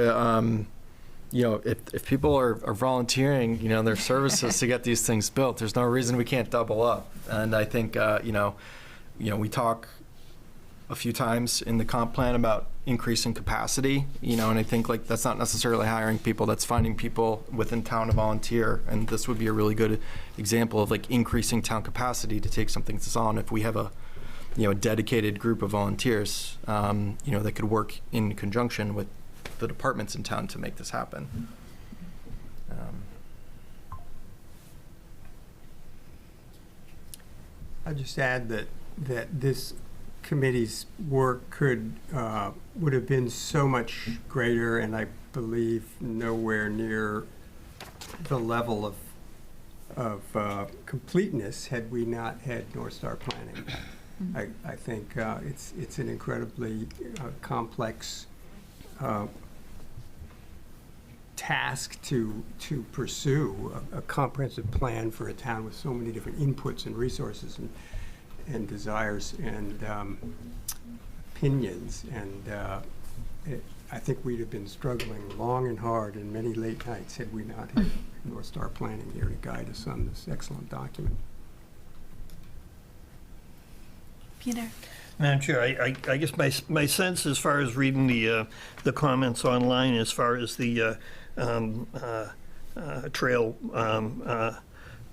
if people are volunteering, their services to get these things built, there's no reason we can't double up. And I think, we talk a few times in the comp plan about increasing capacity, and I think that's not necessarily hiring people, that's finding people within town to volunteer. And this would be a really good example of increasing town capacity to take something that's on. If we have a dedicated group of volunteers, that could work in conjunction with the departments in town to make this happen. I'll just add that this committee's work would have been so much greater, and I believe nowhere near the level of completeness had we not had North Star planning. I think it's an incredibly complex task to pursue a comprehensive plan for a town with so many different inputs and resources and desires and opinions. And I think we'd have been struggling long and hard and many late nights had we not had North Star Planning here to guide us on this excellent document. Peter? Madam Chair, I guess my sense as far as reading the comments online as far as the trail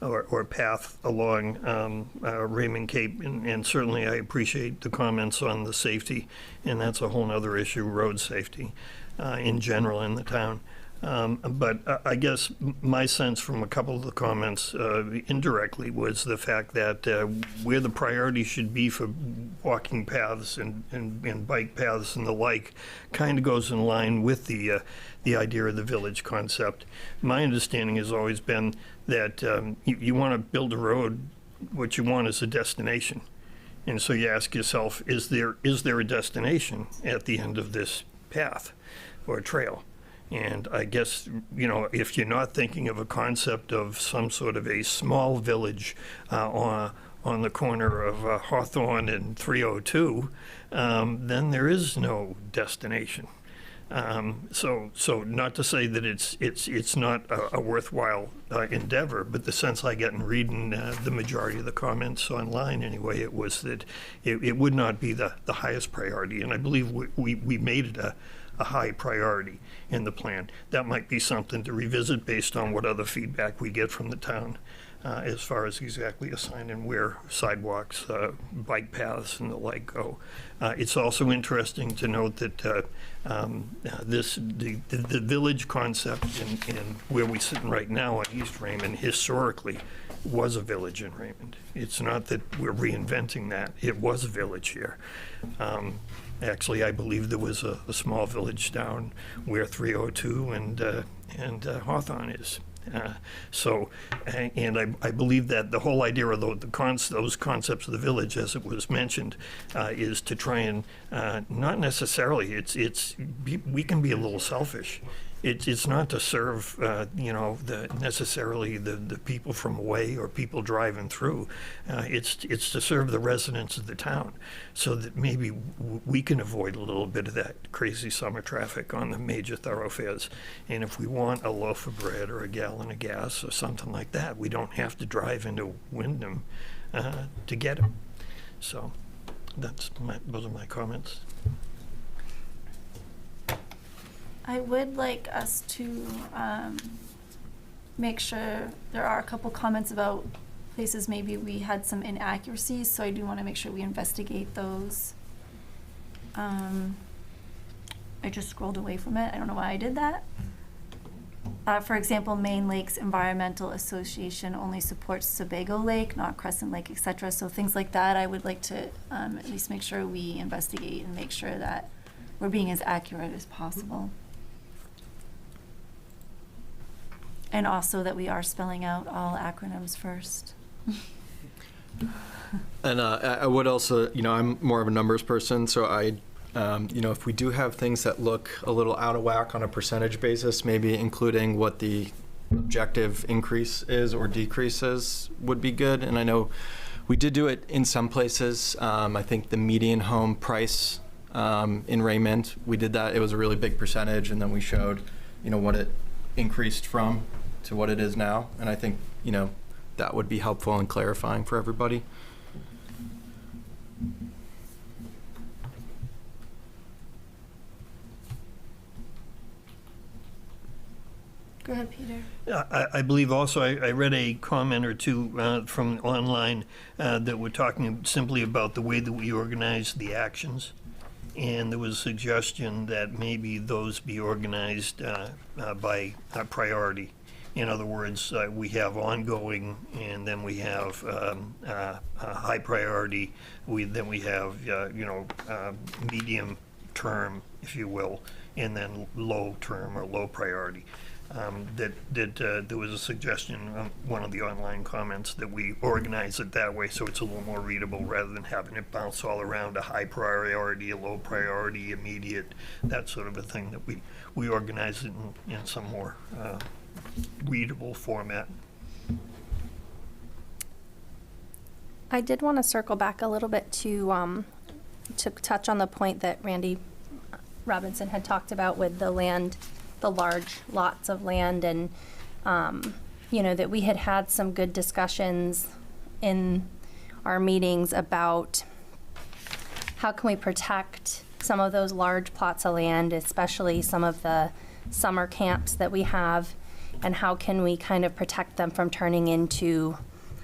or path along Raymond Cape, and certainly I appreciate the comments on the safety, and that's a whole other issue, road safety in general in the town. But I guess my sense from a couple of the comments indirectly was the fact that where the priority should be for walking paths and bike paths and the like kind of goes in line with the idea of the village concept. My understanding has always been that you want to build a road, what you want is a destination. And so you ask yourself, is there a destination at the end of this path or trail? And I guess, if you're not thinking of a concept of some sort of a small village on the corner of Hawthorne and 302, then there is no destination. So not to say that it's not a worthwhile endeavor, but the sense I get in reading the majority of the comments online anyway, it was that it would not be the highest priority. And I believe we made it a high priority in the plan. That might be something to revisit based on what other feedback we get from the town as far as exactly assigning where sidewalks, bike paths, and the like go. It's also interesting to note that the village concept and where we're sitting right now on East Raymond historically was a village in Raymond. It's not that we're reinventing that. It was a village here. Actually, I believe there was a small village down where 302 and Hawthorne is. And I believe that the whole idea of those concepts of the village, as it was mentioned, is to try and not necessarily. We can be a little selfish. It's not to serve necessarily the people from away or people driving through. It's to serve the residents of the town, so that maybe we can avoid a little bit of that crazy summer traffic on the major thoroughfares. And if we want a loaf of bread or a gallon of gas or something like that, we don't have to drive into Wyndham to get them. So those are my comments. I would like us to make sure there are a couple comments about places maybe we had some inaccuracies, so I do want to make sure we investigate those. I just scrolled away from it. I don't know why I did that. For example, Maine Lakes Environmental Association only supports Sebago Lake, not Crescent Lake, etc. So things like that, I would like to at least make sure we investigate and make sure that we're being as accurate as possible. And also that we are spelling out all acronyms first. And I would also, I'm more of a numbers person, so if we do have things that look a little out of whack on a percentage basis, maybe including what the objective increase is or decrease is would be good. And I know we did do it in some places. I think the median home price in Raymond, we did that. It was a really big percentage, and then we showed, what it increased from to what it is now. And I think, that would be helpful in clarifying for everybody. Go ahead, Peter. I believe also I read a comment or two from online that were talking simply about the way that we organize the actions. And there was a suggestion that maybe those be organized by priority. In other words, we have ongoing, and then we have high priority. Then we have medium term, if you will, and then low term or low priority. there was a suggestion on one of the online comments that we organize it that way so it's a little more readable rather than having it bounce all around a high priority, a low priority, immediate, that sort of a thing, that we organize it in some more readable format. I did want to circle back a little bit to touch on the point that Randy Robinson had talked about with the land, the large lots of land, and that we had some good discussions in our meetings about how can we protect some of those large plots of land, especially some of the summer camps that we have, and how can we kind of protect them from turning into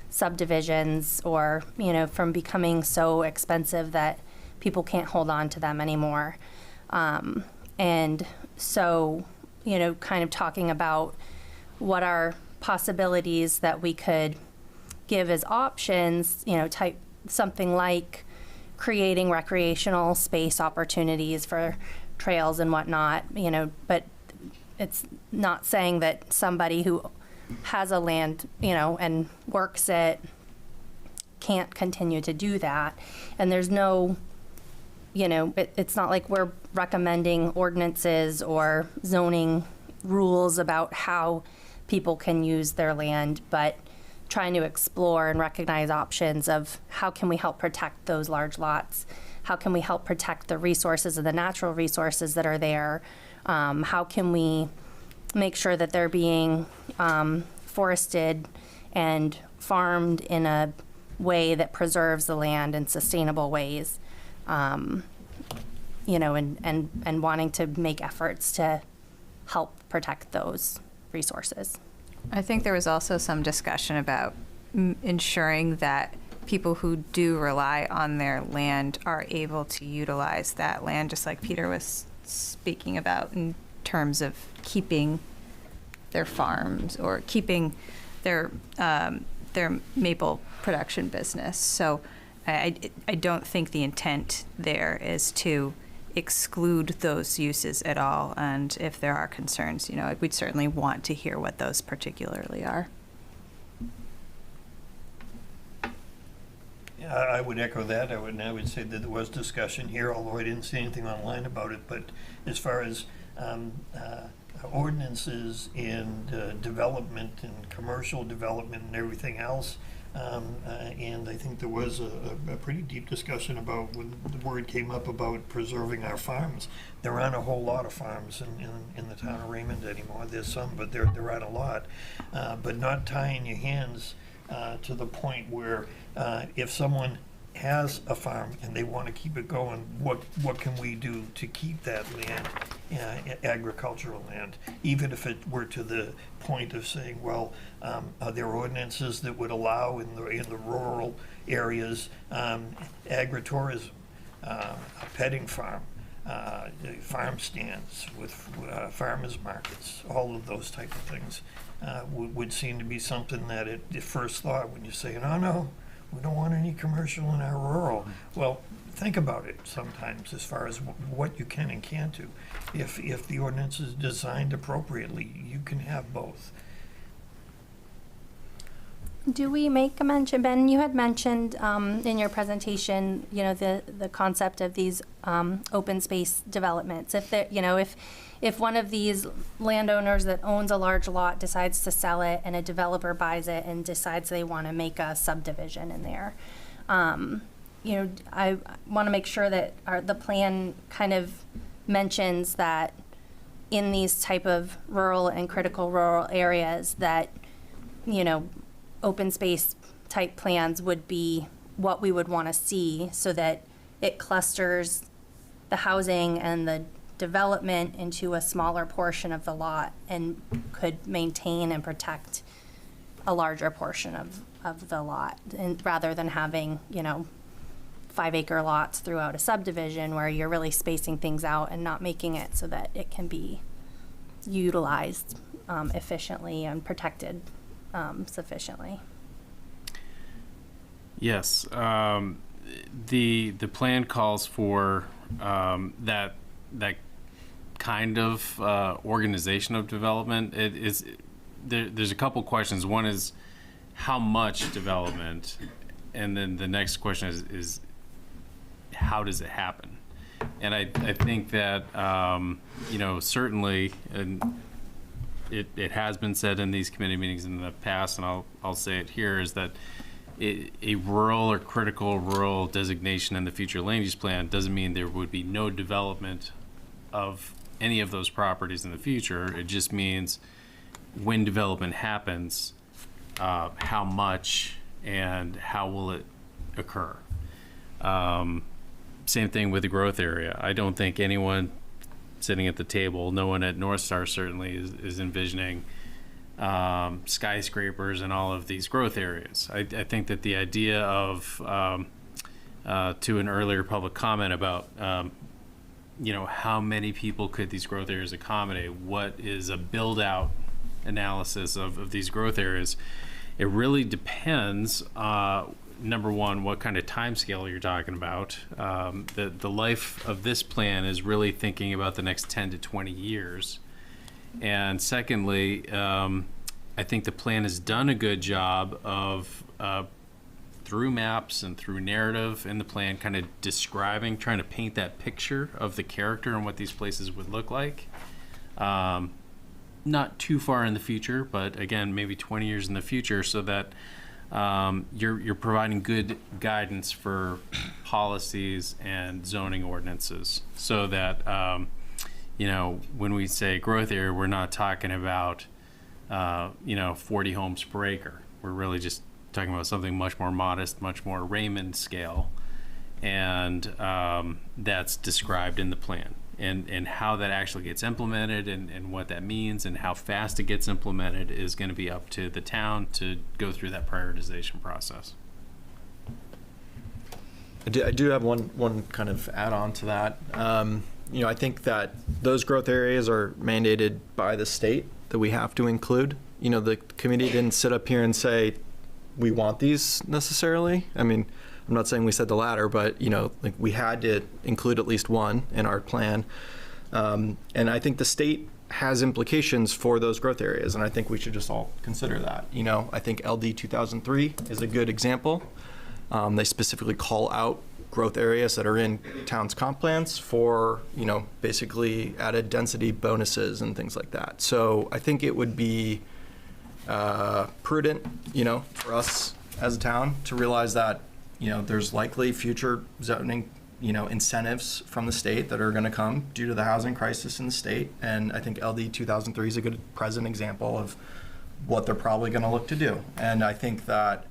subdivisions or, from becoming so expensive that people can't hold on to them anymore. And so, kind of talking about what are possibilities that we could give as options, type something like creating recreational space opportunities for trails and whatnot, but it's not saying that somebody who has a land, and works it can't continue to do that. And there's no, it's not like we're recommending ordinances or zoning rules about how people can use their land, but trying to explore and recognize options of how can we help protect those large lots? How can we help protect the resources and the natural resources that are there? How can we make sure that they're being forested and farmed in a way that preserves the land in sustainable ways, and wanting to make efforts to help protect those resources. I think there was also some discussion about ensuring that people who do rely on their land are able to utilize that land, just like Peter was speaking about in terms of keeping their farms or keeping their maple production business. So I don't think the intent there is to exclude those uses at all. And if there are concerns, we'd certainly want to hear what those particularly are. Yeah, I would echo that. I would say that there was discussion here, although I didn't see anything online about it. But as far as ordinances and development and commercial development and everything else, and I think there was a pretty deep discussion about when the word came up about preserving our farms. There aren't a whole lot of farms in the town of Raymond anymore. There's some, but there aren't a lot. But not tying your hands to the point where if someone has a farm and they want to keep it going, what can we do to keep that land, agricultural land, even if it were to the point of saying, well, are there ordinances that would allow in the rural areas agritourism, a petting farm, farm stands with farmers markets, all of those type of things would seem to be something that at first thought when you say, no, we don't want any commercial in our rural. Well, think about it sometimes as far as what you can and can't do. If the ordinance is designed appropriately, you can have both. Do we make a mention, Ben, you had mentioned in your presentation, the concept of these open space developments. If one of these landowners that owns a large lot decides to sell it and a developer buys it and decides they want to make a subdivision in there, I want to make sure that the plan kind of mentions that in these type of rural and critical rural areas that, open space type plans would be what we would want to see so that it clusters the housing and the development into a smaller portion of the lot and could maintain and protect a larger portion of the lot, and rather than having 5-acre lots throughout a subdivision where you're really spacing things out and not making it so that it can be utilized efficiently and protected sufficiently. Yes, the plan calls for that kind of organization of development. There's a couple questions. One is how much development, and then the next question is how does it happen? And I think that certainly, and it has been said in these committee meetings in the past, and I'll say it here, is that a rural or critical rural designation in the future land use plan doesn't mean there would be no development of any of those properties in the future. It just means when development happens, how much and how will it occur. Same thing with the growth area. I don't think anyone sitting at the table, no one at North Star certainly is envisioning skyscrapers and all of these growth areas. I think that the idea of, to an earlier public comment about, how many people could these growth areas accommodate, what is a build-out analysis of these growth areas, it really depends, number one, what kind of time scale you're talking about. The life of this plan is really thinking about the next 10 to 20 years. And secondly, I think the plan has done a good job of, through maps and through narrative in the plan, kind of describing, trying to paint that picture of the character and what these places would look like. Not too far in the future, but again, maybe 20 years in the future, so that you're providing good guidance for policies and zoning ordinances, so that when we say growth area, we're not talking about 40 homes per acre. We're really just talking about something much more modest, much more Raymond scale, and that's described in the plan. And how that actually gets implemented and what that means and how fast it gets implemented is going to be up to the town to go through that prioritization process. I do have one kind of add-on to that. I think that those growth areas are mandated by the state that we have to include. The committee didn't sit up here and say, we want these necessarily. I mean, I'm not saying we said the latter, but we had to include at least one in our plan. And I think the state has implications for those growth areas, and I think we should just all consider that. I think LD 2003 is a good example. They specifically call out growth areas that are in town's comp plans for, basically added density bonuses and things like that. So I think it would be prudent, for us as a town to realize that there's likely future zoning, incentives from the state that are going to come due to the housing crisis in the state. And I think LD 2003 is a good present example of what they're probably going to look to do. And I think that,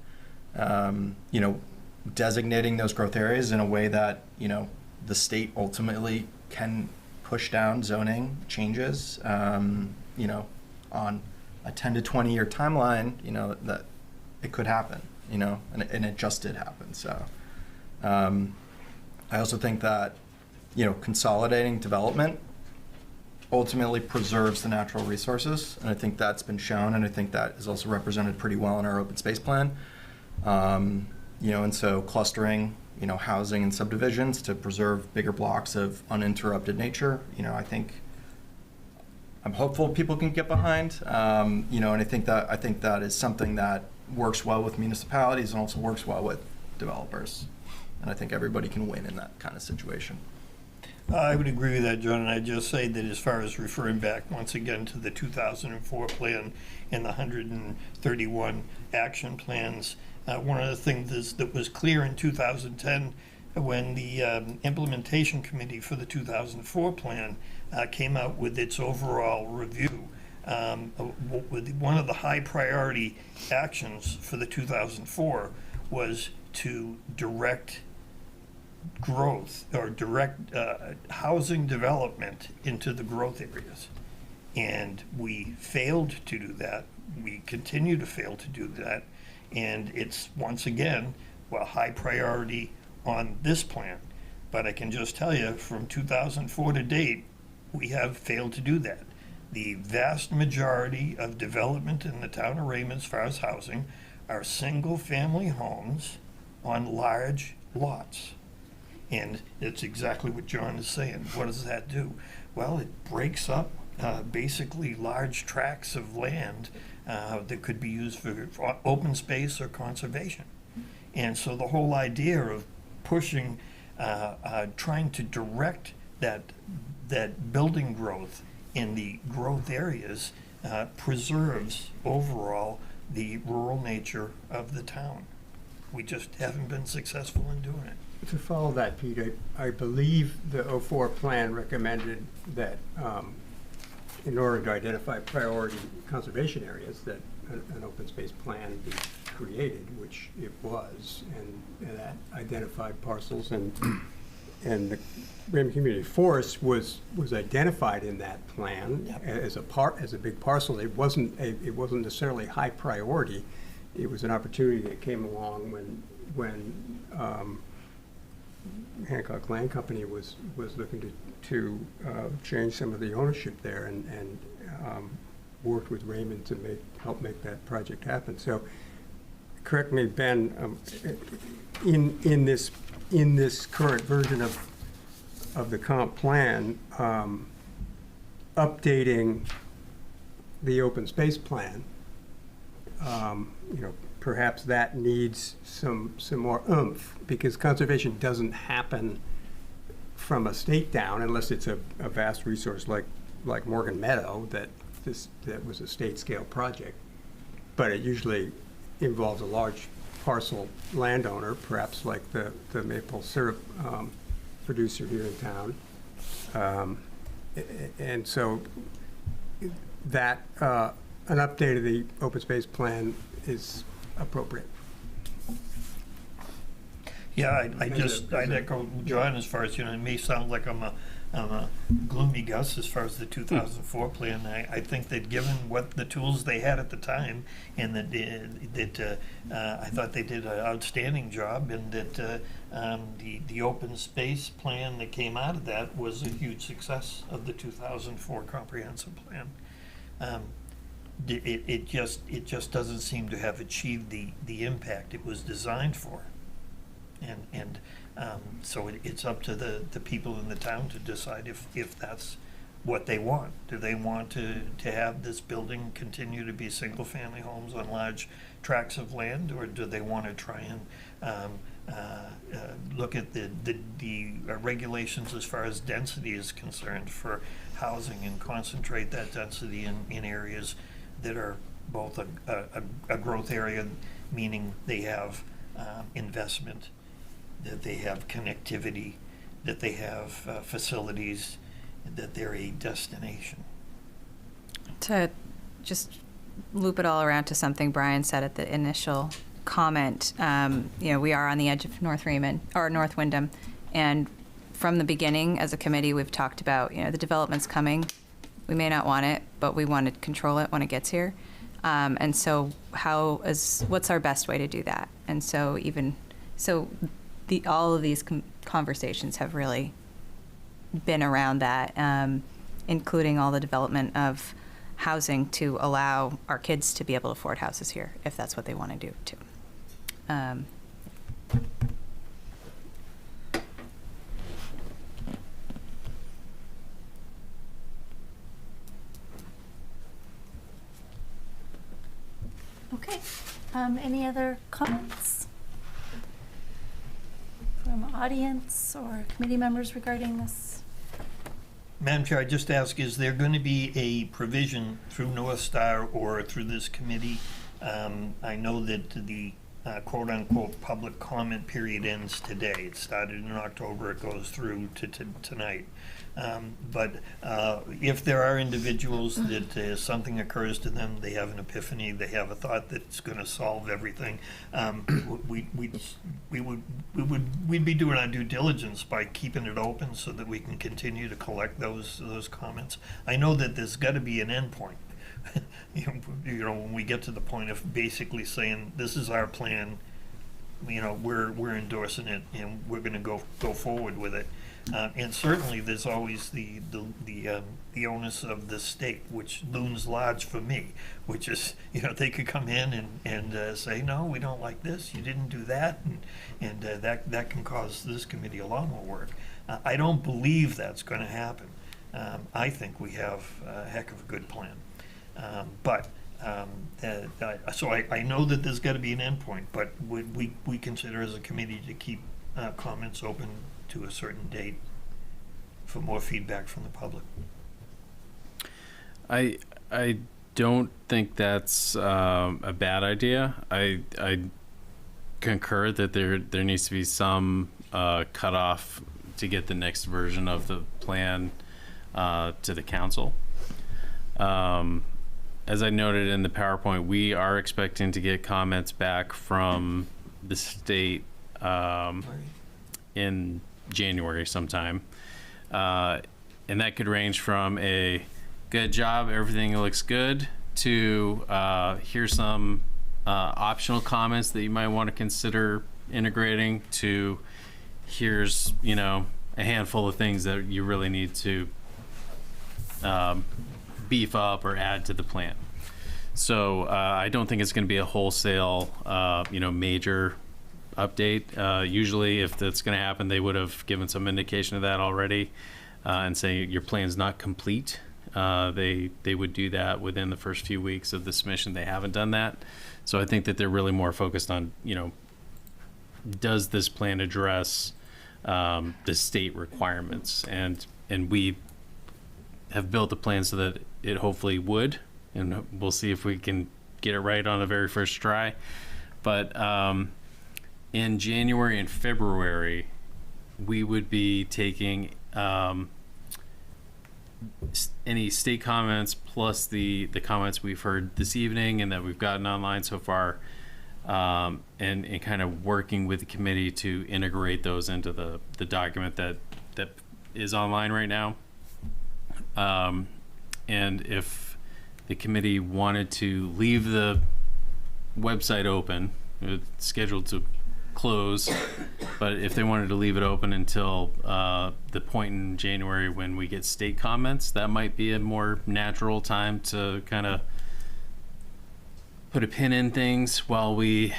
designating those growth areas in a way that, the state ultimately can push down zoning changes, on a 10 to 20 year timeline, that it could happen. And it just did happen. So I also think that, consolidating development ultimately preserves the natural resources. And I think that's been shown, and I think that is also represented pretty well in our open space plan. And so clustering, housing and subdivisions to preserve bigger blocks of uninterrupted nature, I'm hopeful people can get behind, and I think that is something that works well with municipalities and also works well with developers. And I think everybody can win in that kind of situation. I would agree with that, John, and I'd just say that as far as referring back once again to the 2004 plan and the 131 action plans, one of the things that was clear in 2010 when the implementation committee for the 2004 plan came out with its overall review, one of the high priority actions for the 2004 was to direct growth or direct housing development into the growth areas. And we failed to do that. We continue to fail to do that. And it's once again, high priority on this plan. But I can just tell you from 2004 to date, we have failed to do that. The vast majority of development in the town of Raymond as far as housing are single-family homes on large lots. And it's exactly what John is saying. What does that do? Well, it breaks up basically large tracts of land that could be used for open space or conservation. And so the whole idea of pushing, trying to direct that building growth in the growth areas preserves overall the rural nature of the town. We just haven't been successful in doing it. To follow that, Pete, I believe the '04 plan recommended that in order to identify priority conservation areas, that an open space plan be created, which it was, and that identified parcels, and the Raymond Community Forest was identified in that plan as a big parcel. It wasn't necessarily high priority. It was an opportunity that came along when Hancock Land Company was looking to change some of the ownership there, and worked with Raymond to help make that project happen. So, correct me, Ben, in this current version of the comp plan, updating the open space plan, perhaps that needs some more oomph, because conservation doesn't happen from a state down unless it's a vast resource like Morgan Meadow that was a state scale project. But it usually involves a large parcel landowner, perhaps like the maple syrup producer here in town. And so that an update of the open space plan is appropriate. Yeah, I'd echo John as far as, it may sound like I'm a gloomy Gus as far as the 2004 plan. I think that given what the tools they had at the time, and that I thought they did an outstanding job, and that the open space plan that came out of that was a huge success of the 2004 comprehensive plan. It just doesn't seem to have achieved the impact it was designed for. And so it's up to the people in the town to decide if that's what they want. Do they want to have this building continue to be single-family homes on large tracts of land, or do they want to try and look at the regulations as far as density is concerned for housing and concentrate that density in areas that are both a growth area, meaning they have investment, that they have connectivity, that they have facilities, that they're a destination. To just loop it all around to something Brian said at the initial comment, we are on the edge of North Windham, and from the beginning as a committee we've talked about, the development's coming. We may not want it, but we want to control it when it gets here. And so what's our best way to do that? And so all of these conversations have really been around that, including all the development of housing to allow our kids to be able to afford houses here, if that's what they want to do too. Okay, any other comments from audience or committee members regarding this? Madam Chair, I just ask, is there going to be a provision through North Star or through this committee? I know that the quote-unquote public comment period ends today. It started in October, it goes through to tonight. But if there are individuals that something occurs to them, they have an epiphany, they have a thought that's going to solve everything, we'd be doing our due diligence by keeping it open so that we can continue to collect those comments. I know that there's got to be an end point. When we get to the point of basically saying this is our plan, we're endorsing it and we're going to go forward with it. And certainly there's always the onus of the state, which looms large for me, which is, they could come in and say, no, we don't like this, you didn't do that, and that can cause this committee a lot more work. I don't believe that's going to happen. I think we have a heck of a good plan. So I know that there's got to be an endpoint, but would we consider as a committee to keep comments open to a certain date for more feedback from the public? I don't think that's a bad idea. I concur that there needs to be some cutoff to get the next version of the plan to the council. As I noted in the PowerPoint, we are expecting to get comments back from the state in January sometime. And that could range from a good job, everything looks good, to here's some optional comments that you might want to consider integrating, to here's, you know, a handful of things that you really need to beef up or add to the plan. So I don't think it's going to be a wholesale, major update. Usually if that's going to happen, they would have given some indication of that already and say your plan's not complete. They would do that within the first few weeks of the submission. They haven't done that. So I think that they're really more focused on, does this plan address the state requirements? And we have built the plan so that it hopefully would, and we'll see if we can get it right on the very first try. But in January and February, we would be taking any state comments plus the comments we've heard this evening and that we've gotten online so far, and kind of working with the committee to integrate those into the document that is online right now. And if the committee wanted to leave the website open, it's scheduled to close, but if they wanted to leave it open until the point in January when we get state comments, that might be a more natural time to kind of put a pin in things while we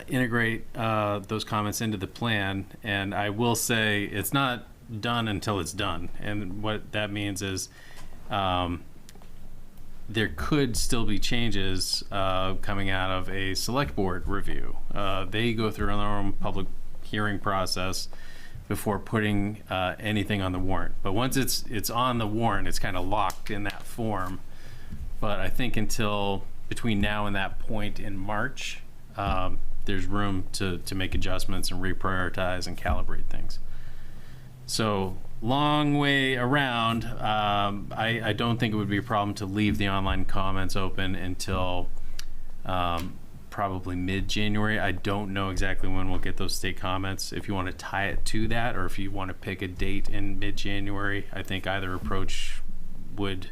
integrate those comments into the plan. And I will say it's not done until it's done. And what that means is there could still be changes coming out of a select board review. They go through their own public hearing process before putting anything on the warrant. But once it's on the warrant, it's kind of locked in that form. But I think until between now and that point in March, there's room to make adjustments and reprioritize and calibrate things. So long way around. I don't think it would be a problem to leave the online comments open until probably mid-January. I don't know exactly when we'll get those state comments. If you want to tie it to that, or if you want to pick a date in mid-January, I think either approach would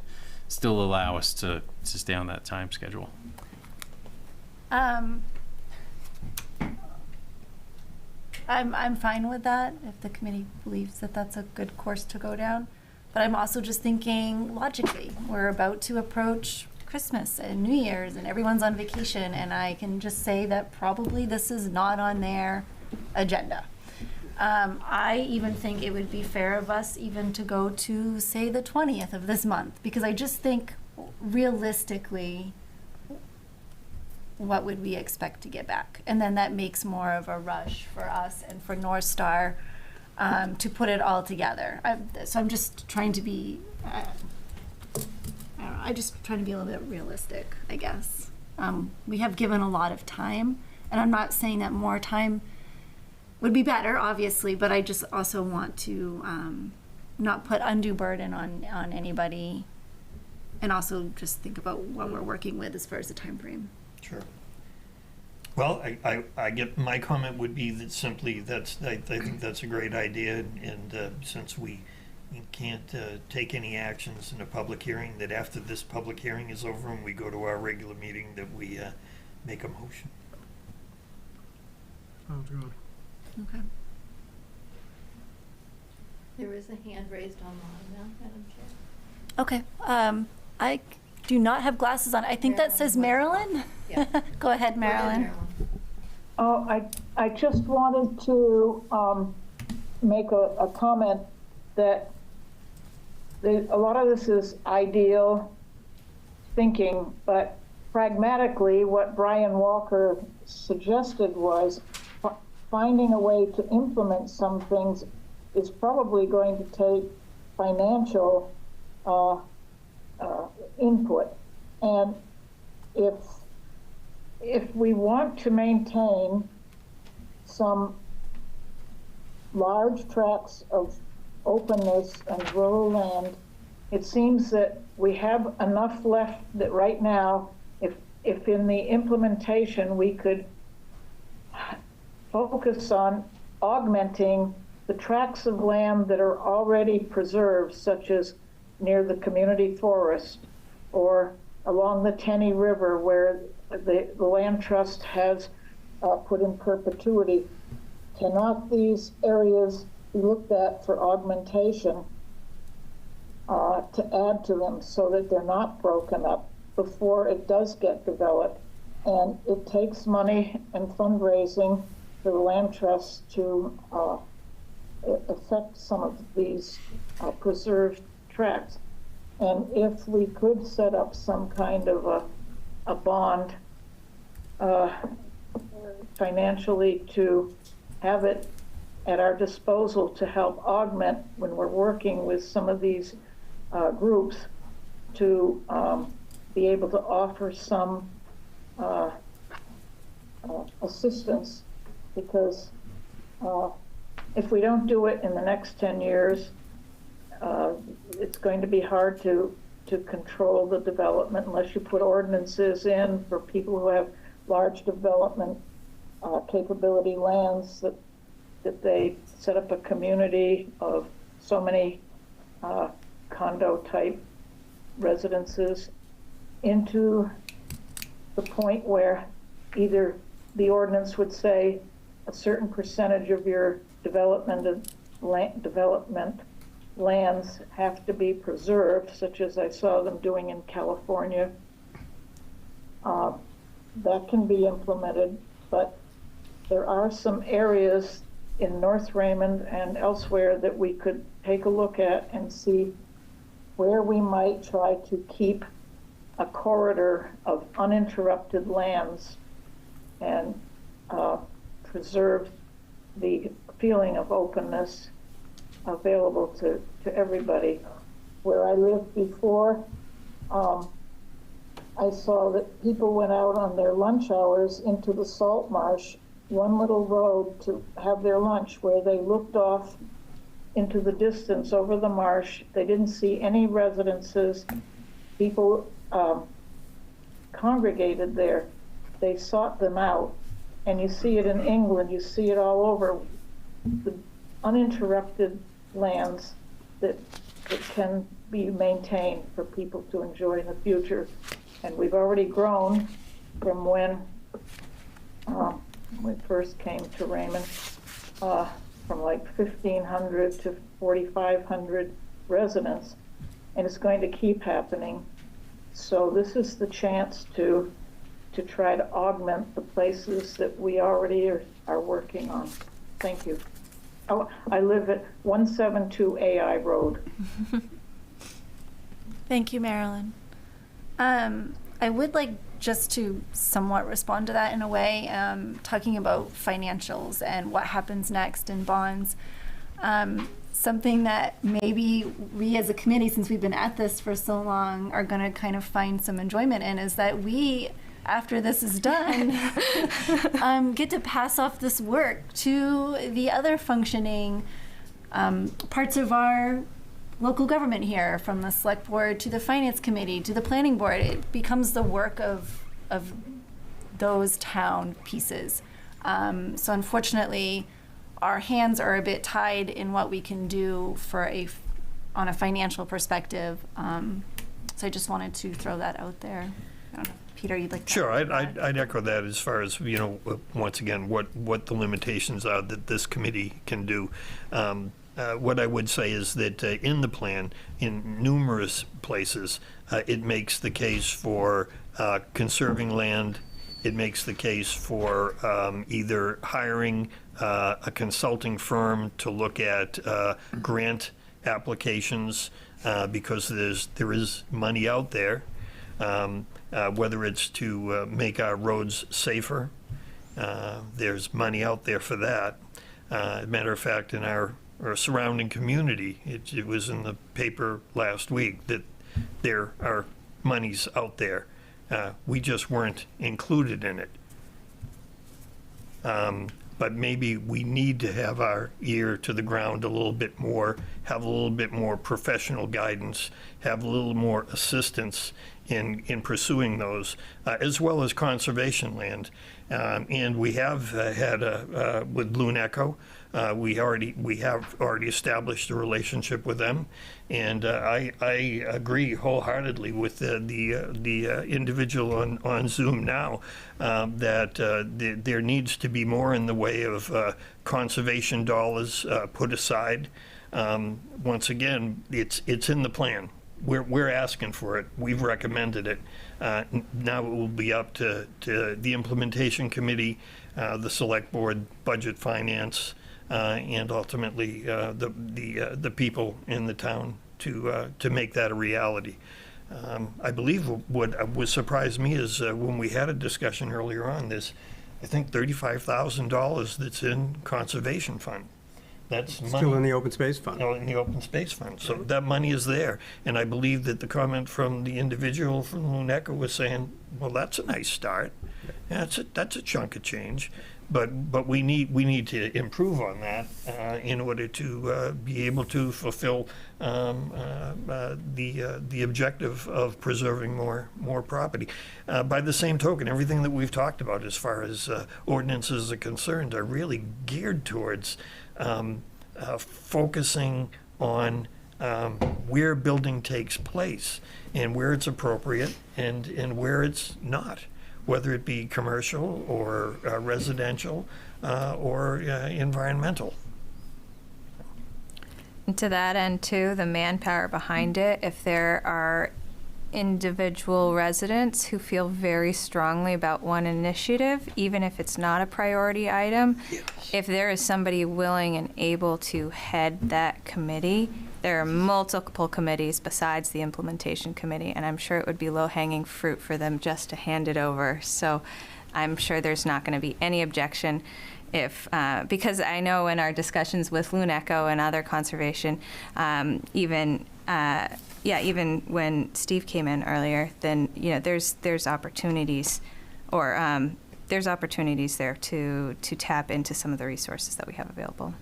still allow us to stay on that time schedule. I'm fine with that if the committee believes that that's a good course to go down. But I'm also just thinking logically, we're about to approach Christmas and New Year's and everyone's on vacation, and I can just say that probably this is not on their agenda. I even think it would be fair of us even to go to, say, the 20th of this month, because I just think realistically, what would we expect to get back? And then that makes more of a rush for us and for North Star to put it all together. So I'm just trying to be, I don't know, I just trying to be a little bit realistic, I guess. We have given a lot of time, and I'm not saying that more time would be better, obviously, but I just also want to not put undue burden on anybody, and also just think about what we're working with as far as the time frame. Sure. Well, I get, my comment would be that simply I think that's a great idea, and since we can't take any actions in a public hearing, that after this public hearing is over and we go to our regular meeting, that we make a motion. Sounds good. Okay. There is a hand raised online now, Madam Chair. Okay. I do not have glasses on. I think that says Marilyn. Yeah. Go ahead, Marilyn. Oh, I just wanted to make a comment that a lot of this is ideal thinking, but pragmatically, what Brian Walker suggested was finding a way to implement some things is probably going to take financial input. And if we want to maintain some large tracts of openness and rural land, it seems that we have enough left that right now, if in the implementation we could focus on augmenting the tracts of land that are already preserved, such as near the community forest or along the Tenney River where the land trust has put in perpetuity. Cannot these areas be looked at for augmentation to add to them so that they're not broken up before it does get developed? And it takes money and fundraising for the land trust to affect some of these preserved tracts. And if we could set up some kind of a bond financially to have it at our disposal to help augment when we're working with some of these groups to be able to offer some assistance, because if we don't do it in the next 10 years, it's going to be hard to control the development unless you put ordinances in for people who have large development capability lands that they set up a community of so many condo type residences into the point where either the ordinance would say a certain percentage of your development lands have to be preserved, such as I saw them doing in California. That can be implemented, but there are some areas in North Raymond and elsewhere that we could take a look at and see where we might try to keep a corridor of uninterrupted lands and preserve the feeling of openness available to everybody. Where I lived before, I saw that people went out on their lunch hours into the salt marsh, one little road to have their lunch, where they looked off into the distance over the marsh. They didn't see any residences. People congregated there. They sought them out. And you see it in England, you see it all over, the uninterrupted lands that can be maintained for people to enjoy in the future. And we've already grown from when we first came to Raymond, from like 1,500 to 4,500 residents, and it's going to keep happening. So this is the chance to try to augment the places that we already are working on. Thank you. Oh, I live at 172 AI Road. Thank you, Marilyn. I would like just to somewhat respond to that in a way, talking about financials and what happens next in bonds. Something that maybe we as a committee, since we've been at this for so long, are going to kind of find some enjoyment in, is that we, after this is done, get to pass off this work to the other functioning parts of our local government here, from the select board to the finance committee to the planning board. It becomes the work of those town pieces. So unfortunately, our hands are a bit tied in what we can do on a financial perspective. So I just wanted to throw that out there. I don't know, Peter, you'd like to? Sure, I'd echo that as far as, once again, what the limitations are that this committee can do. What I would say is that in the plan, in numerous places, it makes the case for conserving land. It makes the case for either hiring a consulting firm to look at grant applications. because there is money out there, whether it's to make our roads safer. There's money out there for that. As a matter of fact, in our surrounding community, it was in the paper last week that there are monies out there. We just weren't included in it. But maybe we need to have our ear to the ground a little bit more, have a little bit more professional guidance, have a little more assistance in pursuing those, as well as conservation land. And we have had with Loon Echo, we have already established a relationship with them, and I agree wholeheartedly with the individual on Zoom now that there needs to be more in the way of conservation dollars put aside. Once again, it's in the plan. We're asking for it. We've recommended it. Now it will be up to the implementation committee, the select board, budget, finance, and ultimately the people in the town to make that a reality. I believe what surprised me is when we had a discussion earlier on, there's, I think, $35,000 that's in conservation fund. That's money. Still in the open space fund. In the open space fund. So that money is there. And I believe that the comment from the individual from Loon Echo was saying, well, that's a nice start. That's a chunk of change. But we need to improve on that in order to be able to fulfill the objective of preserving more property. By the same token, everything that we've talked about as far as ordinances are concerned are really geared towards focusing on where building takes place and where it's appropriate and where it's not, whether it be commercial or residential or environmental. And to that end, too, the manpower behind it, if there are individual residents who feel very strongly about one initiative, even if it's not a priority item, if there is somebody willing and able to head that committee, there are multiple committees besides the implementation committee, and I'm sure it would be low-hanging fruit for them just to hand it over. So I'm sure there's not going to be any objection if, because I know in our discussions with Loon Echo and other conservation, even when Steve came in earlier, then there's opportunities, or there's opportunities there to tap into some of the resources that we have available.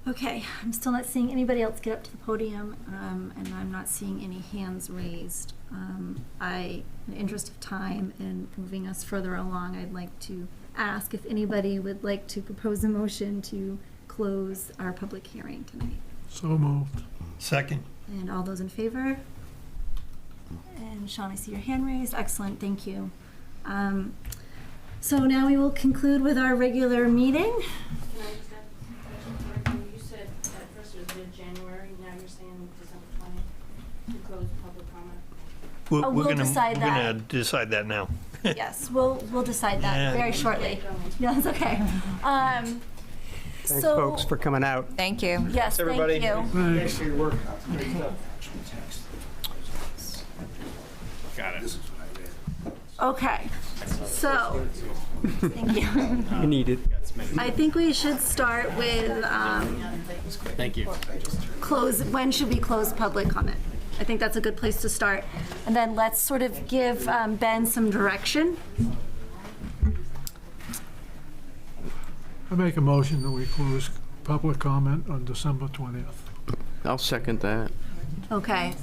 Okay, I'm still not seeing anybody else get up to the podium, and I'm not seeing any hands raised. In the interest of time and moving us further along, I'd like to ask if anybody would like to propose a motion to close our public hearing tonight. So moved. Second. And all those in favor? And Sean, I see your hand raised. Excellent, thank you. So now we will conclude with our regular meeting. Can I just have a question? You said at first it was mid-January, now you're saying December 20th to close public comment? We'll decide that. We're going to decide that now. Yes, we'll decide that very shortly. Yeah, that's okay. Thanks, folks, for coming out. Thank you. Yes, thank you. Thanks for your work. Got it. Okay, so, thank you. You need it. I think we should start with Thank you. when should we close public comment? I think that's a good place to start. And then let's sort of give Ben some direction. I make a motion that we close public comment on December 20th. I'll second that. Okay,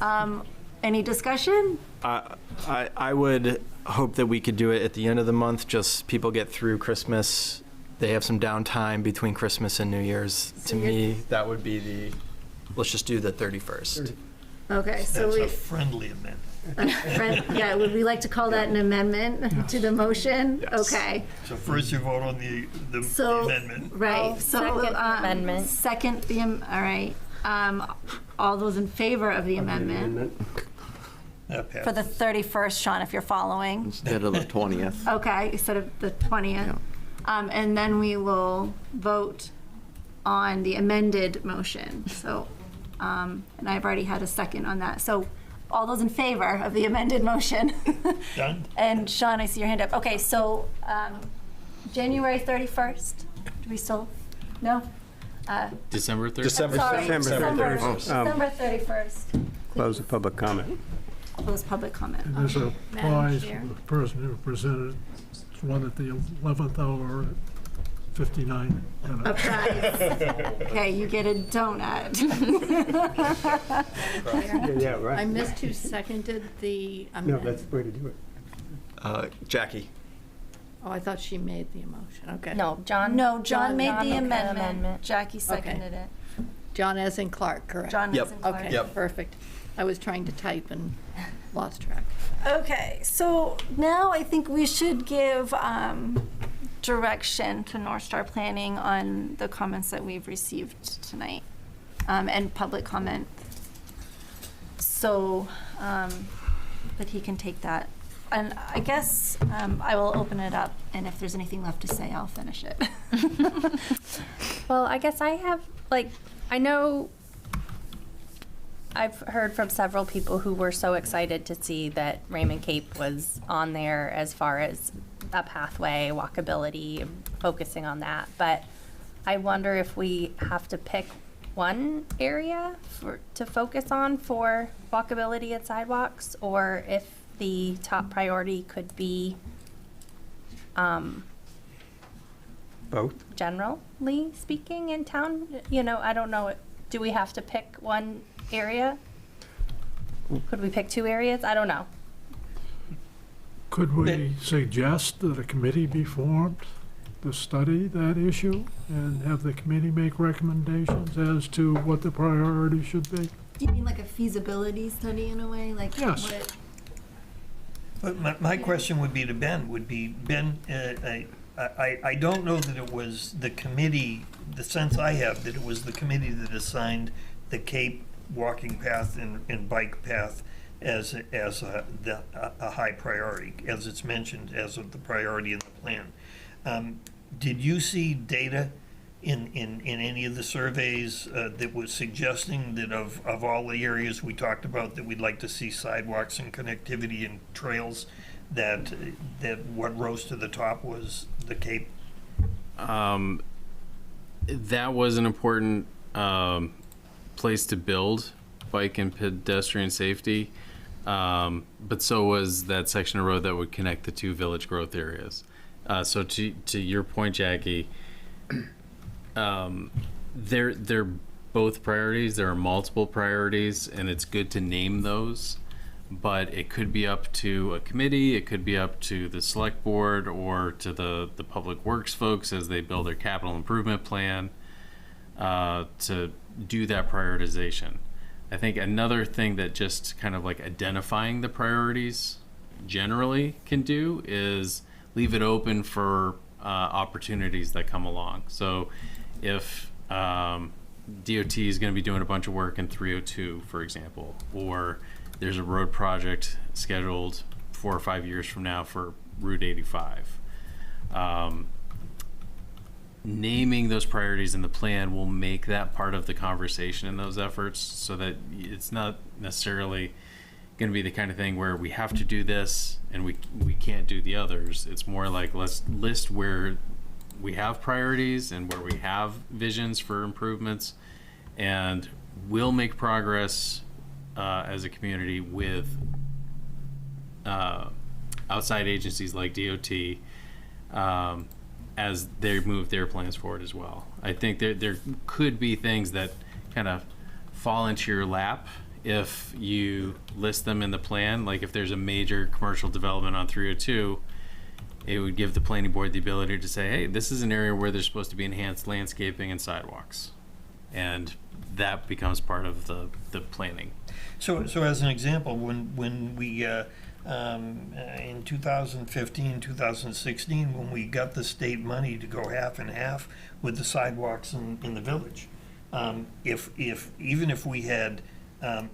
any discussion? I would hope that we could do it at the end of the month, just people get through Christmas. They have some downtime between Christmas and New Year's. To me, that would be let's just do the 31st. Okay, so That's we. a friendly amendment. Yeah, would we like to call that an amendment to the motion? Yes. Okay. So first you vote on the amendment. Right, so. second the amendment. Second all right. All those in favor of the amendment? For the 31st, Sean, if you're following. Instead of the 20th. Okay, instead of the 20th. And then we will vote on the amended motion. So, and I've already had a second on that. So all those in favor of the amended motion? Done? And Sean, I see your hand up. Okay, so January 31st, do we still, no? December 3rd? December Sorry, 31st. December Um, 31st. Close the public comment. Close public comment. And this Madam applies to Chair. the person who presented, it's one at the 11th hour at 59 A minutes. prize. Okay, you get a donut. Yeah, right. I missed who seconded the No, amendment. that's the way to do it. Jackie. Oh, I thought she made the emotion. Okay. No, John. No, John made the made amendment. Jackie seconded it. John as in Clark, correct? John Yep. as in Clark. Okay, Yep. perfect. I was trying to type and lost track. Okay, so now I think we should give direction to North Star Planning on the comments that we've received tonight, and public comment. So that he can take that. And I guess I will open it up, and if there's anything left to say, I'll finish it. Well, I guess I have, like, I know I've heard from several people who were so excited to see that Raymond Cape was on there as far as a pathway, walkability, focusing on that. But I wonder if we have to pick one area to focus on for walkability and sidewalks, or if the top priority could be Both? generally speaking in town. You know, I don't know, do we have to pick one area? Could we pick two areas? I don't know. Could we suggest that a committee be formed to study that issue and have the committee make recommendations as to what the priority should be? Do you mean like a feasibility study in a way? Like Yes. what? But my question would be to Ben, I don't know that it was the committee, the sense I have, that it was the committee that assigned the Cape walking path and bike path as a high priority, as it's mentioned as of the priority in the plan. Did you see data in any of the surveys that was suggesting that of all the areas we talked about that we'd like to see sidewalks and connectivity and trails, that what rose to the top was the Cape? That was an important place to build bike and pedestrian safety, but so was that section of road that would connect the two village growth areas. So to your point, Jackie, they're both priorities. There are multiple priorities, and it's good to name those. But it could be up to a committee, it could be up to the select board or to the public works folks as they build their capital improvement plan to do that prioritization. I think another thing that just kind of like identifying the priorities generally can do is leave it open for opportunities that come along. So if DOT is going to be doing a bunch of work in 302, for example, or there's a road project scheduled 4 or 5 years from now for Route 85. Naming those priorities in the plan will make that part of the conversation in those efforts, so that it's not necessarily going to be the kind of thing where we have to do this and we can't do the others. It's more like, let's list where we have priorities and where we have visions for improvements, and we'll make progress as a community with outside agencies like DOT as they move their plans forward as well. I think there could be things that kind of fall into your lap if you list them in the plan. Like if there's a major commercial development on 302, it would give the planning board the ability to say, hey, this is an area where there's supposed to be enhanced landscaping and sidewalks. And that becomes part of the planning. So as an example, when we in 2015, 2016, when we got the state money to go half and half with the sidewalks in the village, even if we had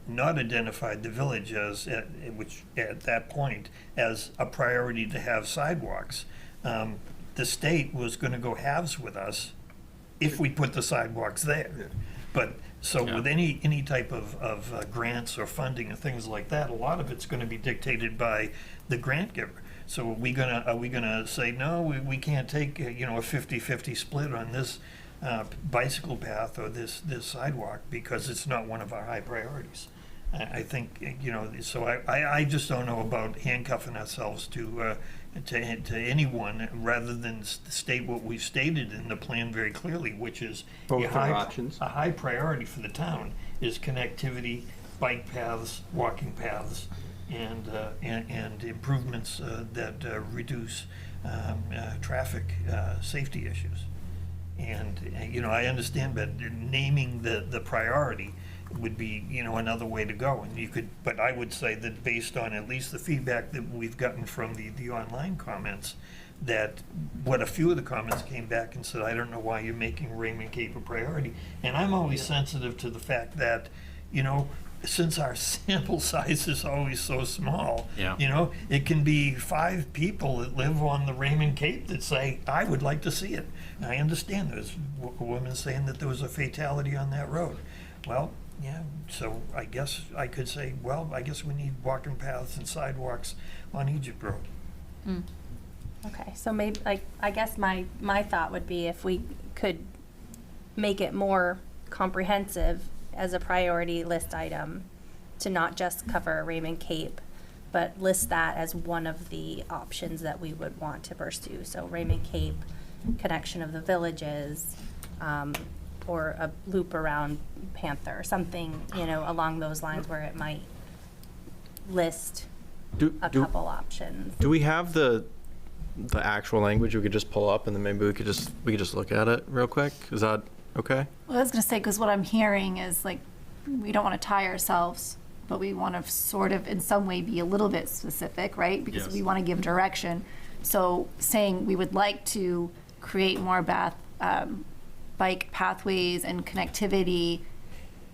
not identified the village as which at that point as a priority to have sidewalks, the state was gonna go halves with us if we put the sidewalks there. But, so with any type of grants or funding and things like that, a lot of it's gonna be dictated by the grant giver. So are we gonna say, no, we can't take, a 50-50 split on this bicycle path or this sidewalk because it's not one of our high priorities? I think, so I just don't know about handcuffing ourselves to anyone rather than state what we've stated in the plan very clearly, which is Both are options. a high priority for the town is connectivity, bike paths, walking paths, and improvements that reduce traffic safety issues. And, I understand, but naming the priority would be, another way to go. And but I would say that based on at least the feedback that we've gotten from the online comments, that what a few of the comments came back and said, I don't know why you're making Raymond Cape a priority. And I'm always sensitive to the fact that, since our sample size is always so small, it can be 5 people that live on the Raymond Cape that say, I would like to see it. And I understand there's a woman saying that there was a fatality on that road. Well, yeah, so I guess I could say, well, I guess we need walking paths and sidewalks on Egypt Road. Okay, so maybe, I guess my thought would be if we could make it more comprehensive as a priority list item to not just cover Raymond Cape, but list that as one of the options that we would want to pursue. So Raymond Cape, connection of the villages, or a loop around Panther, something, along those lines where it might list a couple options. Do we have the actual language we could just pull up and then maybe we could just look at it real quick? Is that okay? Well, I was gonna say, because what I'm hearing is like, we don't want to tie ourselves, but we want to sort of in some way be a little bit specific, right? Because Yes. we want to give direction. So saying we would like to create more bike pathways and connectivity,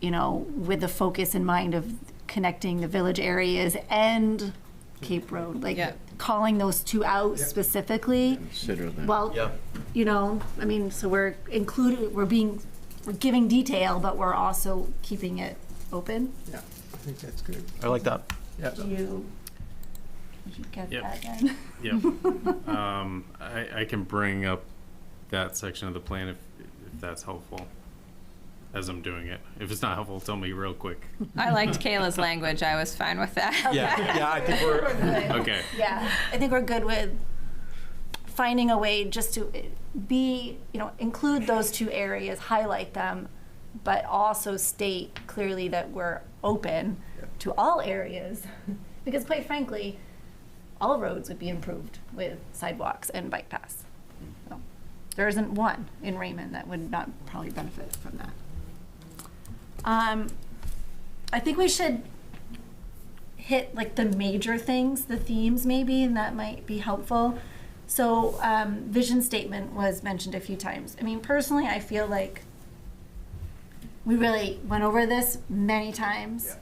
with the focus in mind of connecting the village areas and Cape Road, like calling those two out specifically. Consider that. Well, so we're giving detail, but we're also keeping it open. Yeah, I think that's good. I like that. Yeah. Did you get Yep. that again? Yep. I can bring up that section of the plan if that's helpful as I'm doing it. If it's not helpful, tell me real quick. I liked Kayla's language. I was fine with that. Yeah, I think we're Okay. Yeah, I think we're good with finding a way just to be, include those two areas, highlight them, but also state clearly that we're open to all areas. Because quite frankly, all roads would be improved with sidewalks and bike paths. So, there isn't one in Raymond that would not probably benefit from that. I think we should hit like the major things, the themes maybe, and that might be helpful. So vision statement was mentioned a few times. I mean, personally, I feel like we really went over this many times.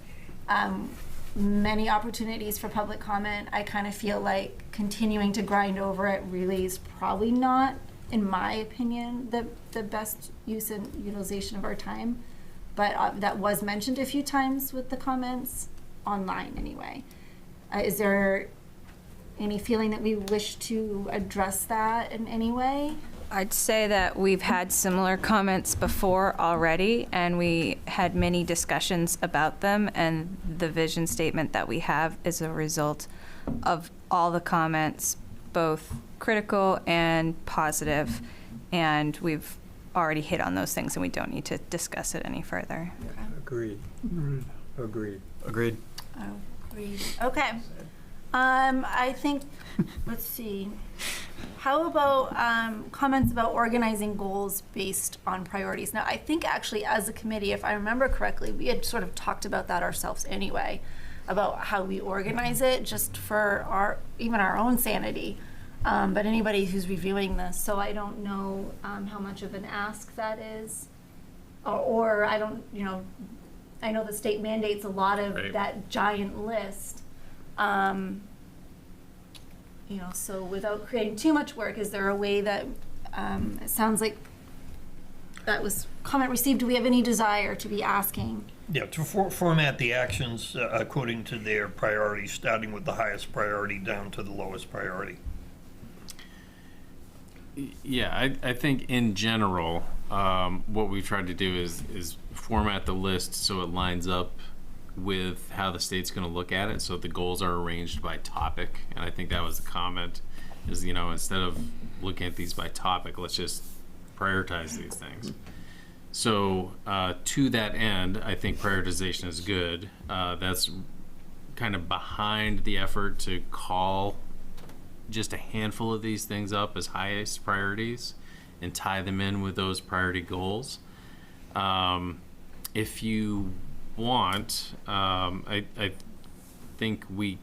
Many opportunities for public comment. I kind of feel like continuing to grind over it really is probably not, in my opinion, the best use and utilization of our time. But that was mentioned a few times with the comments online anyway. Is there any feeling that we wish to address that in any way? I'd say that we've had similar comments before already, and we had many discussions about them, and the vision statement that we have is a result of all the comments, both critical and positive, and we've already hit on those things, and we don't need to discuss it any further. Agreed. Agreed. agreed. Agreed. Okay. I think, let's see. How about comments about organizing goals based on priorities? Now, I think actually as a committee, if I remember correctly, we had sort of talked about that ourselves anyway, about how we organize it just for even our own sanity. But anybody who's reviewing this, so I don't know how much of an ask that is. Or I don't, I know the state mandates a lot of Right. that giant list. you know, so without creating too much work, is there a way that, it sounds like that was comment received, do we have any desire to be asking? Yeah, to format the actions according to their priorities, starting with the highest priority down to the lowest priority. Yeah, I think in general, what we've tried to do is format the list so it lines up with how the state's going to look at it. So the goals are arranged by topic, and I think that was the comment. Is, you know, instead of looking at these by topic, let's just prioritize these things. So to that end, I think prioritization is good. That's kind of behind the effort to call just a handful of these things up as highest priorities and tie them in with those priority goals. If you want, I think we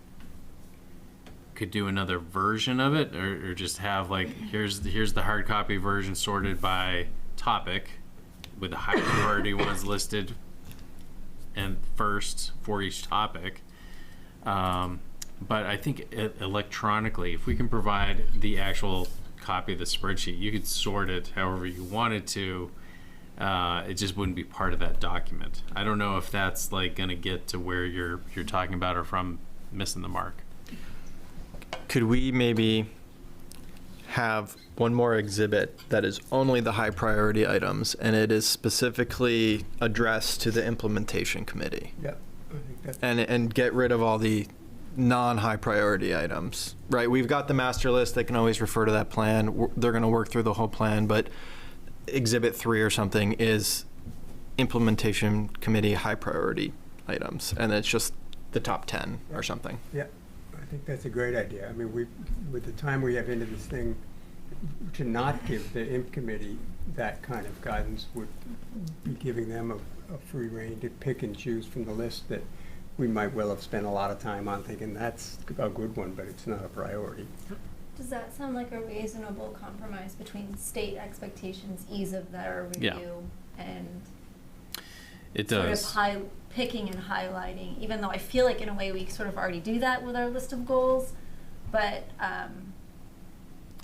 could do another version of it, or just have like, here's the hard copy version sorted by topic with the high priority ones listed and first for each topic. But I think electronically, if we can provide the actual copy of the spreadsheet, you could sort it however you wanted to. It just wouldn't be part of that document. I don't know if that's like going to get to where you're talking about, or if I'm missing the mark. Could we maybe have one more exhibit that is only the high priority items, and it is specifically addressed to the implementation committee? Yeah, I think that's. And get rid of all the non-high priority items, right? We've got the master list. They can always refer to that plan. They're going to work through the whole plan, but exhibit 3 or something is implementation committee high priority items, and it's just the top 10 or something. Yeah, I think that's a great idea. I mean, with the time we have into this thing, to not give the imp committee that kind of guidance would be giving them a free rein to pick and choose from the list that we might well have spent a lot of time on thinking that's a good one, but it's not a priority. Does that sound like a reasonable compromise between state expectations, ease of their review, and it sort does. of picking and highlighting, even though I feel like in a way we sort of already do that with our list of goals, but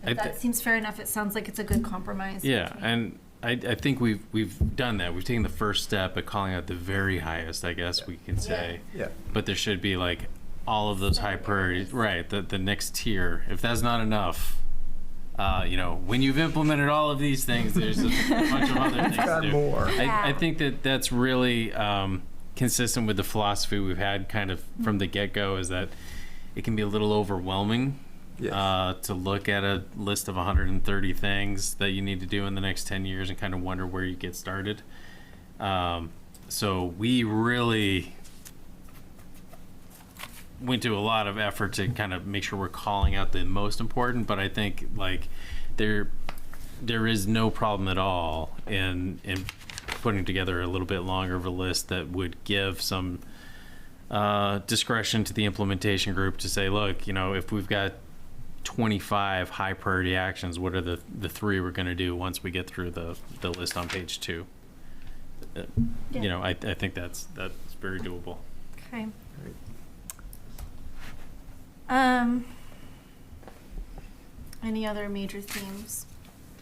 if that seems fair enough, it sounds like it's a good compromise. Yeah, and I think we've done that. We've taken the first step at calling out the very highest, I guess we can say. Yeah. But there should be like all of those high priorities, right? The next tier. If that's not enough, you know, when you've implemented all of these things, there's a bunch of other things to do. More. I think that's really consistent with the philosophy we've had kind of from the get-go, is that it can be a little overwhelming. Yes. To look at a list of 130 things that you need to do in the next 10 years and kind of wonder where you get started. So we really went to a lot of effort to kind of make sure we're calling out the most important, but I think like there is no problem at all in putting together a little bit longer of a list that would give some discretion to the implementation group to say, look, you know, if we've got 25 high priority actions, what are the 3 we're going to do once we get through the list on page 2? You know, I think that's very doable. Okay. Any other major themes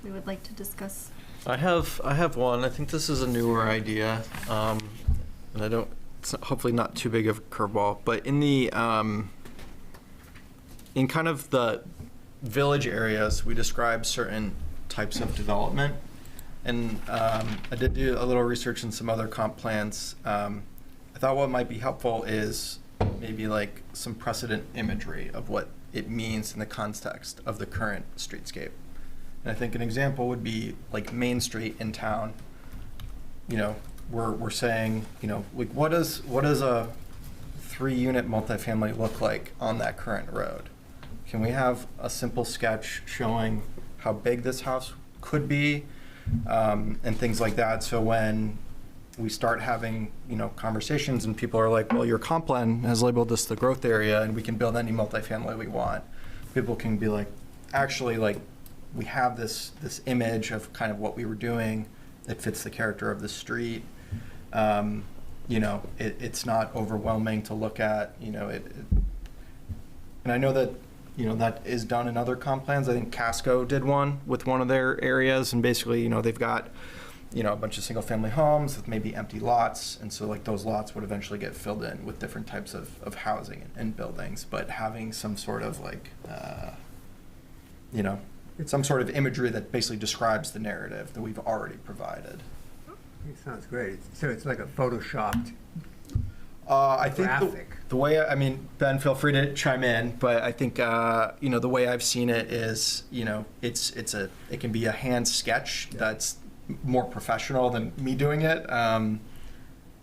we would like to discuss? I have one. I think this is a newer idea, and it's hopefully not too big of a curveball, but in the in kind of the village areas, we describe certain types of development. And I did do a little research in some other comp plans. I thought what might be helpful is maybe like some precedent imagery of what it means in the context of the current streetscape. And I think an example would be like Main Street in town. You know, we're saying, you know, like what does a 3-unit multifamily look like on that current road? Can we have a simple sketch showing how big this house could be, and things like that? So when we start having, you know, conversations and people are like, well, your comp plan has labeled this the growth area and we can build any multifamily we want. People can be like, actually, like, we have this image of kind of what we were doing that fits the character of the street. You know, it's not overwhelming to look at, you know, and I know that that is done in other comp plans. I think Casco did one with one of their areas, and basically, they've got, a bunch of single-family homes with maybe empty lots, and so like those lots would eventually get filled in with different types of housing and buildings, but having some sort of like, some sort of imagery that basically describes the narrative that we've already provided. It sounds great. So it's like a photoshopped I think graphic. the way, Ben, feel free to chime in, but I think, the way I've seen it is, it can be a hand sketch that's more professional than me doing it. And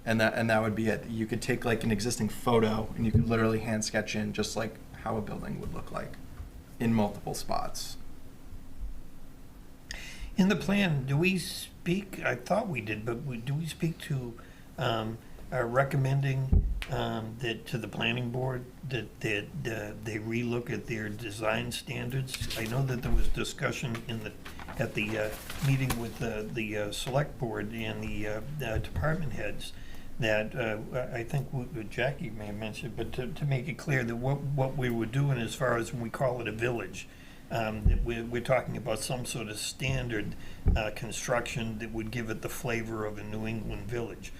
that would be it. You could take like an existing photo and you could literally hand sketch in just like how a building would look like in multiple spots. In the plan, do we speak, I thought we did, but do we speak to recommending that to the planning board that they relook at their design standards? I know that there was discussion at the meeting with the select board and the department heads that I think Jackie may have mentioned, but to make it clear that what we were doing as far as when we call it a village, that we're talking about some sort of standard construction that would give it the flavor of a New England village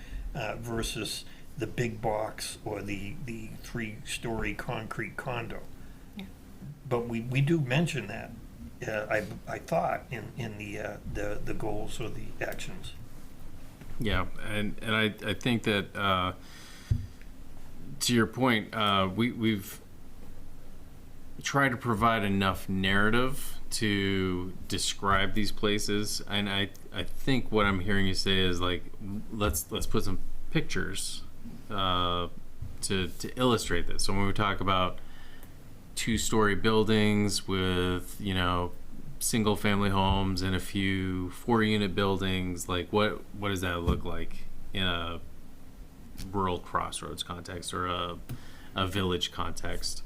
versus the big box or the 3-story concrete condo. Yeah. But we do mention that, I thought, in the goals or the actions. Yeah, and I think that to your point, we've tried to provide enough narrative to describe these places, and I think what I'm hearing you say is like let's put some pictures to illustrate this. So when we talk about 2-story buildings with single family homes and a few 4-unit buildings, like what does that look like in a rural crossroads context or a village context?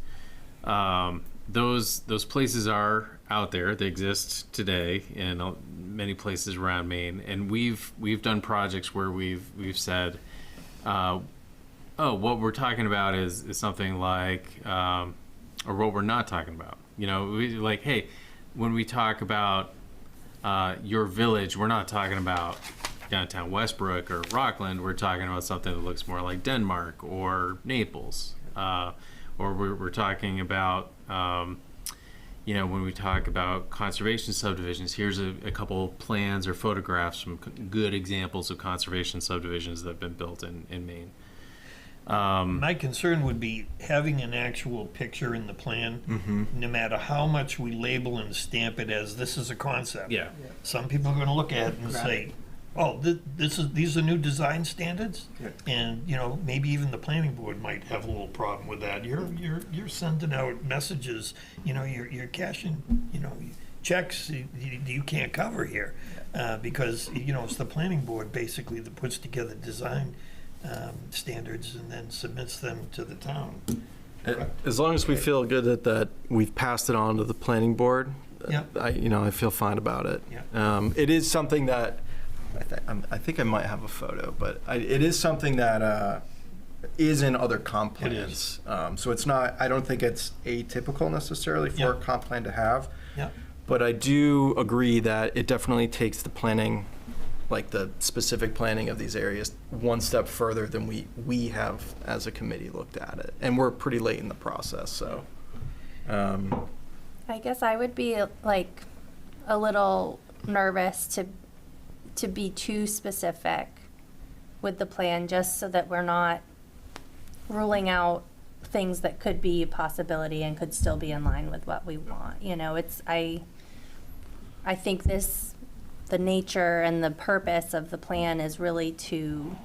Those places are out there. They exist today in many places around Maine, and we've done projects where we've said, what we're talking about is something like, or what we're not talking about. Like, hey, when we talk about your village, we're not talking about downtown Westbrook or Rockland. We're talking about something that looks more like Denmark or Naples. Or we're talking about, when we talk about conservation subdivisions, here's a couple plans or photographs from good examples of conservation subdivisions that have been built in Maine. My concern would be having an actual picture in the plan, no matter how much we label and stamp it as this is a concept. Yeah. Some people are going to look at it and say, oh, these are new design standards, and maybe even the planning board might have a little problem with that. You're sending out messages, you're cashing, checks you can't cover here, because it's the planning board basically that puts together design standards and then submits them to the town. As long as we feel good that we've passed it on to the planning board, I feel fine about it. It is something that I think I might have a photo, but it is something that is in other comp plans. So it's not, I don't think it's atypical necessarily for a comp plan to have. But I do agree that it definitely takes the planning, like the specific planning of these areas, one step further than we have as a committee looked at it. And we're pretty late in the process, so. I guess I would be like a little nervous to be too specific with the plan, just so that we're not ruling out things that could be a possibility and could still be in line with what we want. I think the nature and the purpose of the plan is really to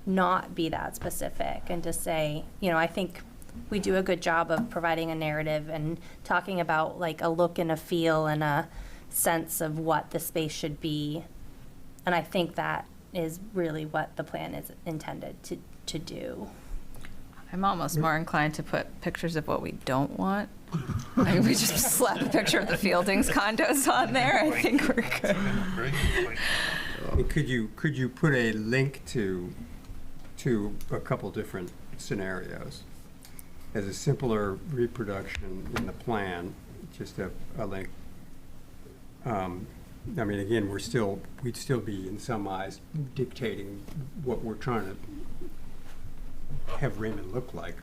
not be that specific and to say, I think we do a good job of providing a narrative and talking about like a look and a feel and a sense of what the space should be. And I think that is really what the plan is intended to do. I'm almost more inclined to put pictures of what we don't want. Like we just slap a picture of the Fieldings condos on there. I think we're good. Could you put a link to a couple different scenarios? as a simpler reproduction in the plan, just a link. I mean, again, we'd still be in some eyes dictating what we're trying to have Raymond look like.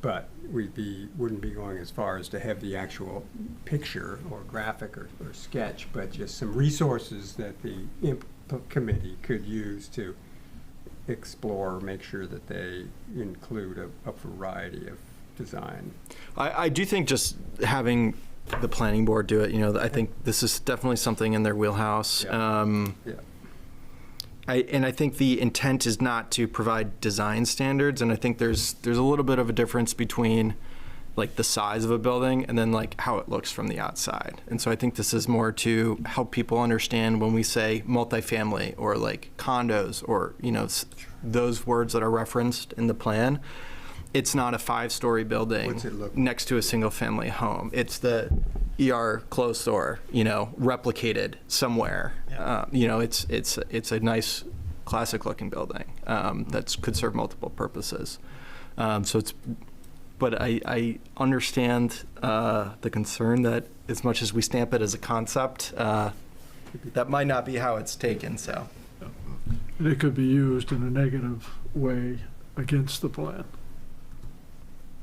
But wouldn't be going as far as to have the actual picture or graphic or sketch, but just some resources that the committee could use to explore, make sure that they include a variety of design. I do think just having the planning board do it, I think this is definitely something in their wheelhouse. Yeah. I think the intent is not to provide design standards, and I think there's a little bit of a difference between like the size of a building and then like how it looks from the outside. And so I think this is more to help people understand when we say multifamily or like condos or those words that are referenced in the plan. It's not a 5-story building next to a single-family home. It's the ER clothes store, replicated somewhere. Yeah. It's a nice, classic-looking building that could serve multiple purposes. But I understand the concern that as much as we stamp it as a concept, that might not be how it's taken. So, And it could be used in a negative way against the plan.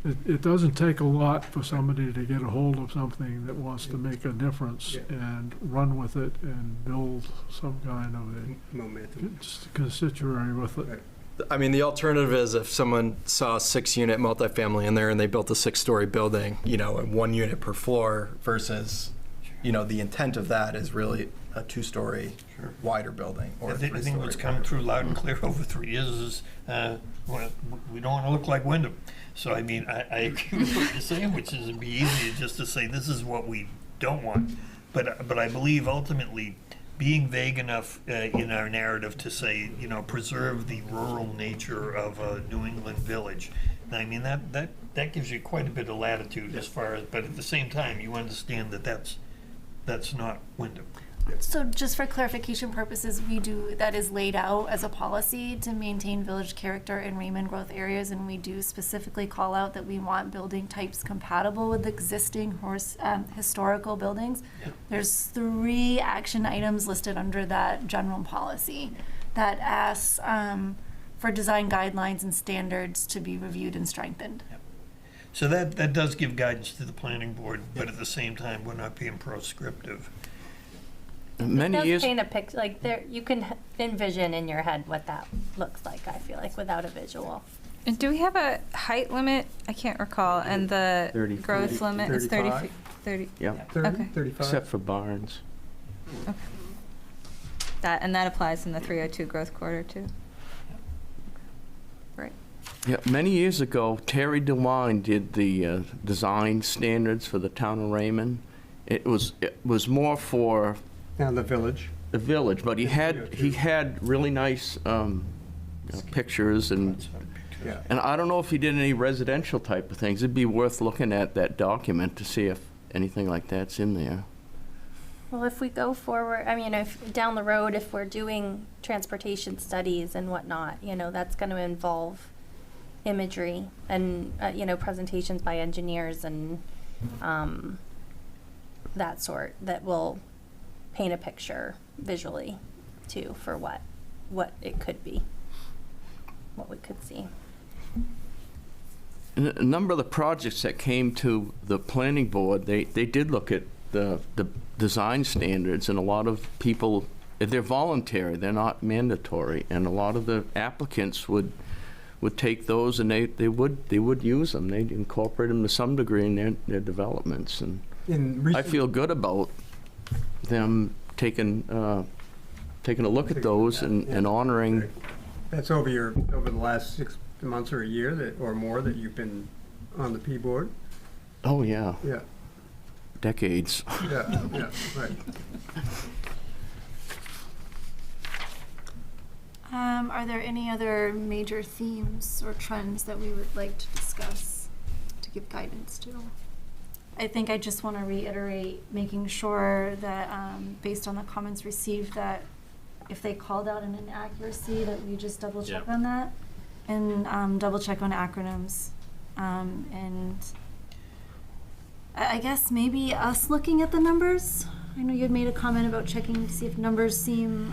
It doesn't take a lot for somebody to get a hold of something that wants to make a difference and run with it and build some kind of a momentum constituency with it. I mean, the alternative is if someone saw a 6-unit multifamily in there and they built a 6-story building, and 1 unit per floor versus, the intent of that is really a 2-story wider building. Or I think what's come through loud and clear over 3 years is we don't want to look like Wyndham. So, I mean, I agree with what you're saying, which is it'd be easier just to say this is what we don't want. But I believe ultimately being vague enough in our narrative to say, preserve the rural nature of a New England village. I mean, that gives you quite a bit of latitude as far as, but at the same time, you understand that that's not Wyndham. So just for clarification purposes, that is laid out as a policy to maintain village character in Raymond growth areas, and we do specifically call out that we want building types compatible with existing historical buildings. Yep. There's 3 action items listed under that general policy that asks for design guidelines and standards to be reviewed and strengthened. Yep. So that does give guidance to the planning board, but at the same time, we're not being proscriptive. It does paint a picture, like you can envision in your head what that looks like, I feel like, without a visual. And do we have a height limit? I can't recall. And the 30, growth limit is 30 feet. 30. Yeah. 30, Okay. 35? Except for barns. Okay. That applies in the 302 growth quarter too. Right. Yeah, many years ago, Terry DeWine did the design standards for the town of Raymond. It was more for Now the village. the village, but he had really nice pictures and Yeah. and I don't know if he did any residential type of things. It'd be worth looking at that document to see if anything like that's in there. Well, if we go forward, I mean, if down the road, if we're doing transportation studies and whatnot, that's going to involve imagery and, presentations by engineers and that sort that will paint a picture visually too for what it could be, what we could see. And a number of the projects that came to the planning board, they did look at the design standards, and a lot of people, they're voluntary, they're not mandatory, and a lot of the applicants would take those and they would use them. They'd incorporate them to some degree in their developments, and I feel good about them taking a look at those and honoring. That's over the last 6 months or a year or more that you've been on the P board? Oh, yeah. Yeah. Decades. Yeah, right. Are there any other major themes or trends that we would like to discuss to give guidance to? I think I just want to reiterate making sure that based on the comments received that if they called out an inaccuracy that we just double check on that and double check on acronyms And I guess maybe us looking at the numbers. I know you had made a comment about checking to see if numbers seem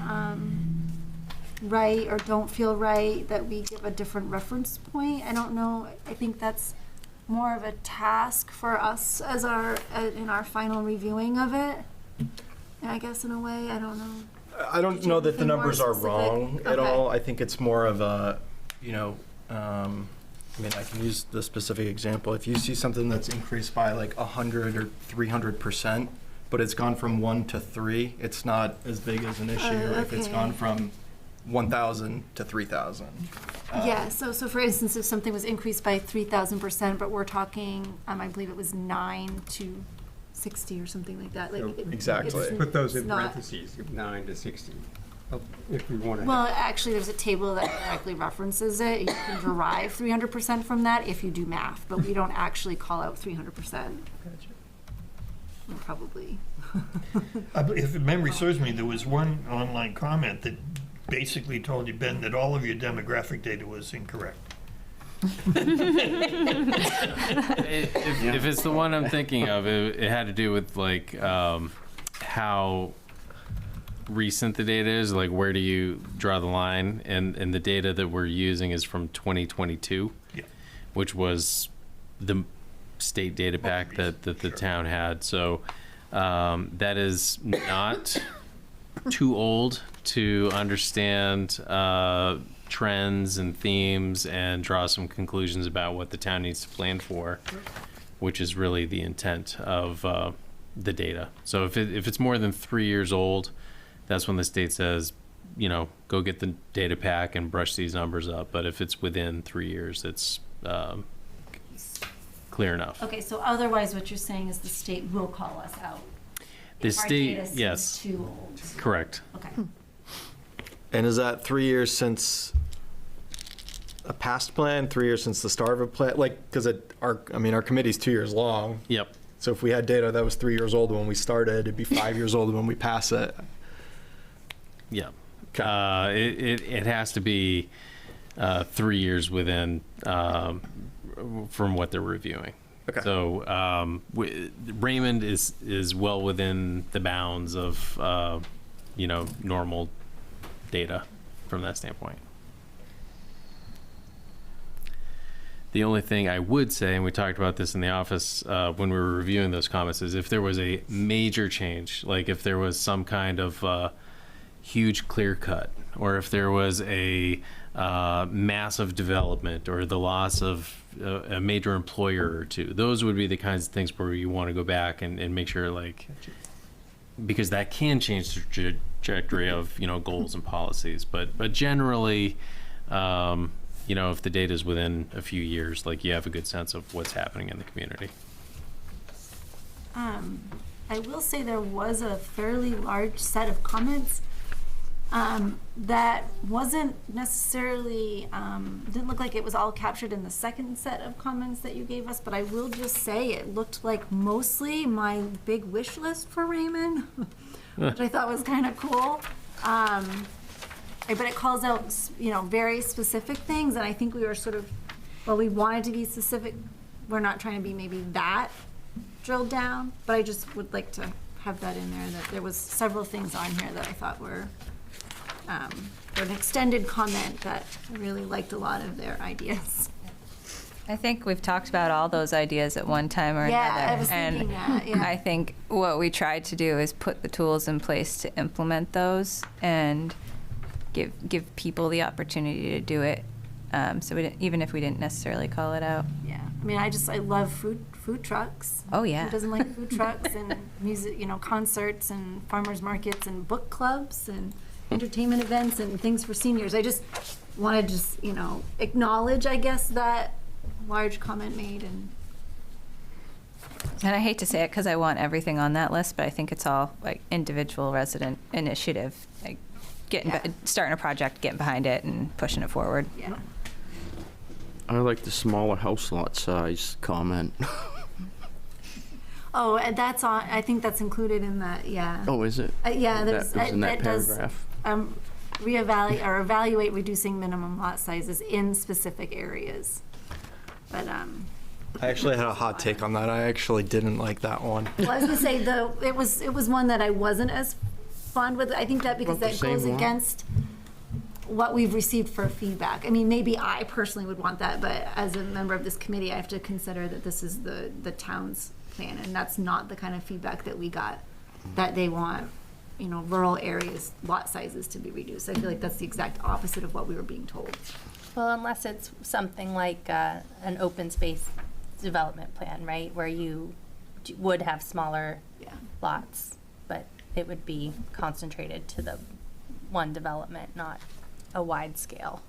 right or don't feel right, that we give a different reference point. I don't know. I think that's more of a task for us as in our final reviewing of it. And I guess in a way, I don't know. I don't know that the numbers are wrong at all. I think it's more of a, I mean, I can use the specific example. If you see something that's increased by like 100 or 300%, but it's gone from 1 to 3, it's not as big as an issue if it's gone from 1,000 to 3,000. Yeah, so for instance, if something was increased by 3,000%, but we're talking, I believe it was 9 to 60 or something like that. Like exactly. Put those in not- parentheses, 9 to 60, if we want to. Well, actually, there's a table that directly references it. You can derive 300% from that if you do math, but we don't actually call out 300%. Well, probably. If memory serves me, there was one online comment that basically told you, Ben, that all of your demographic data was incorrect. If it's the one I'm thinking of, it had to do with like how recent the data is, like where do you draw the line, and the data that we're using is from 2022, which was the state data pack that the town had. So that is not too old to understand trends and themes and draw some conclusions about what the town needs to plan for, which is really the intent of the data. So if it's more than 3 years old, that's when the state says, go get the data pack and brush these numbers up. But if it's within 3 years, it's clear enough. Okay, so otherwise what you're saying is the state will call us out. The if our state, data seems yes. too old. Correct. Okay. And is that 3 years since a past plan, 3 years since the start of a plan? Like, because our committee's 2 years long. Yep. So if we had data that was 3 years old when we started, it'd be 5 years old when we pass it. Yeah. It has to be 3 years within from what they're reviewing. Okay. So Raymond is well within the bounds of normal data from that standpoint. The only thing I would say, and we talked about this in the office when we were reviewing those comments, is if there was a major change, like if there was some kind of huge clear cut, or if there was a massive development or the loss of a major employer or two, those would be the kinds of things where you want to go back and make sure, like, because that can change the trajectory of goals and policies. But generally, if the data is within a few years, like, you have a good sense of what's happening in the community. I will say there was a fairly large set of comments that wasn't necessarily, didn't look like it was all captured in the second set of comments that you gave us, but I will just say it looked like mostly my big wish list for Raymond, which I thought was kind of cool. But it calls out, very specific things, and I think we were sort of, we wanted to be specific. We're not trying to be maybe that drilled down, but I just would like to have that in there, that there was several things on here that I thought were an extended comment that I really liked a lot of their ideas. I think we've talked about all those ideas at one time or Yeah, another. I was thinking that, yeah. I think what we tried to do is put the tools in place to implement those and give people the opportunity to do it. So even if we didn't necessarily call it out. Yeah, I love food trucks. Oh, yeah. Who doesn't like food trucks and music, concerts and farmers markets and book clubs and entertainment events and things for seniors. I just want to acknowledge, I guess, that large comment made. And I hate to say it because I want everything on that list, but I think it's all like individual resident initiative, like starting a project, getting behind it and pushing it forward. Yeah. I like the smaller house lot size comment. Oh, and that's on, I think that's included in that, yeah. Oh, is it? Yeah, there's, That was in that it does, paragraph. evaluate reducing minimum lot sizes in specific areas. But, I actually had a hot take on that. I actually didn't like that one. well, I was gonna say, though, it was one that I wasn't as fond with. I think that because About the that same goes one? against what we've received for feedback. I mean, maybe I personally would want that, but as a member of this committee, I have to consider that this is the town's plan, and that's not the kind of feedback that we got, that they want, you know, rural areas, lot sizes to be reduced. I feel like that's the exact opposite of what we were being told. Well, unless it's something like an open space development plan, right, where you would have smaller lots, but it would be concentrated to the one development, not a wide scale.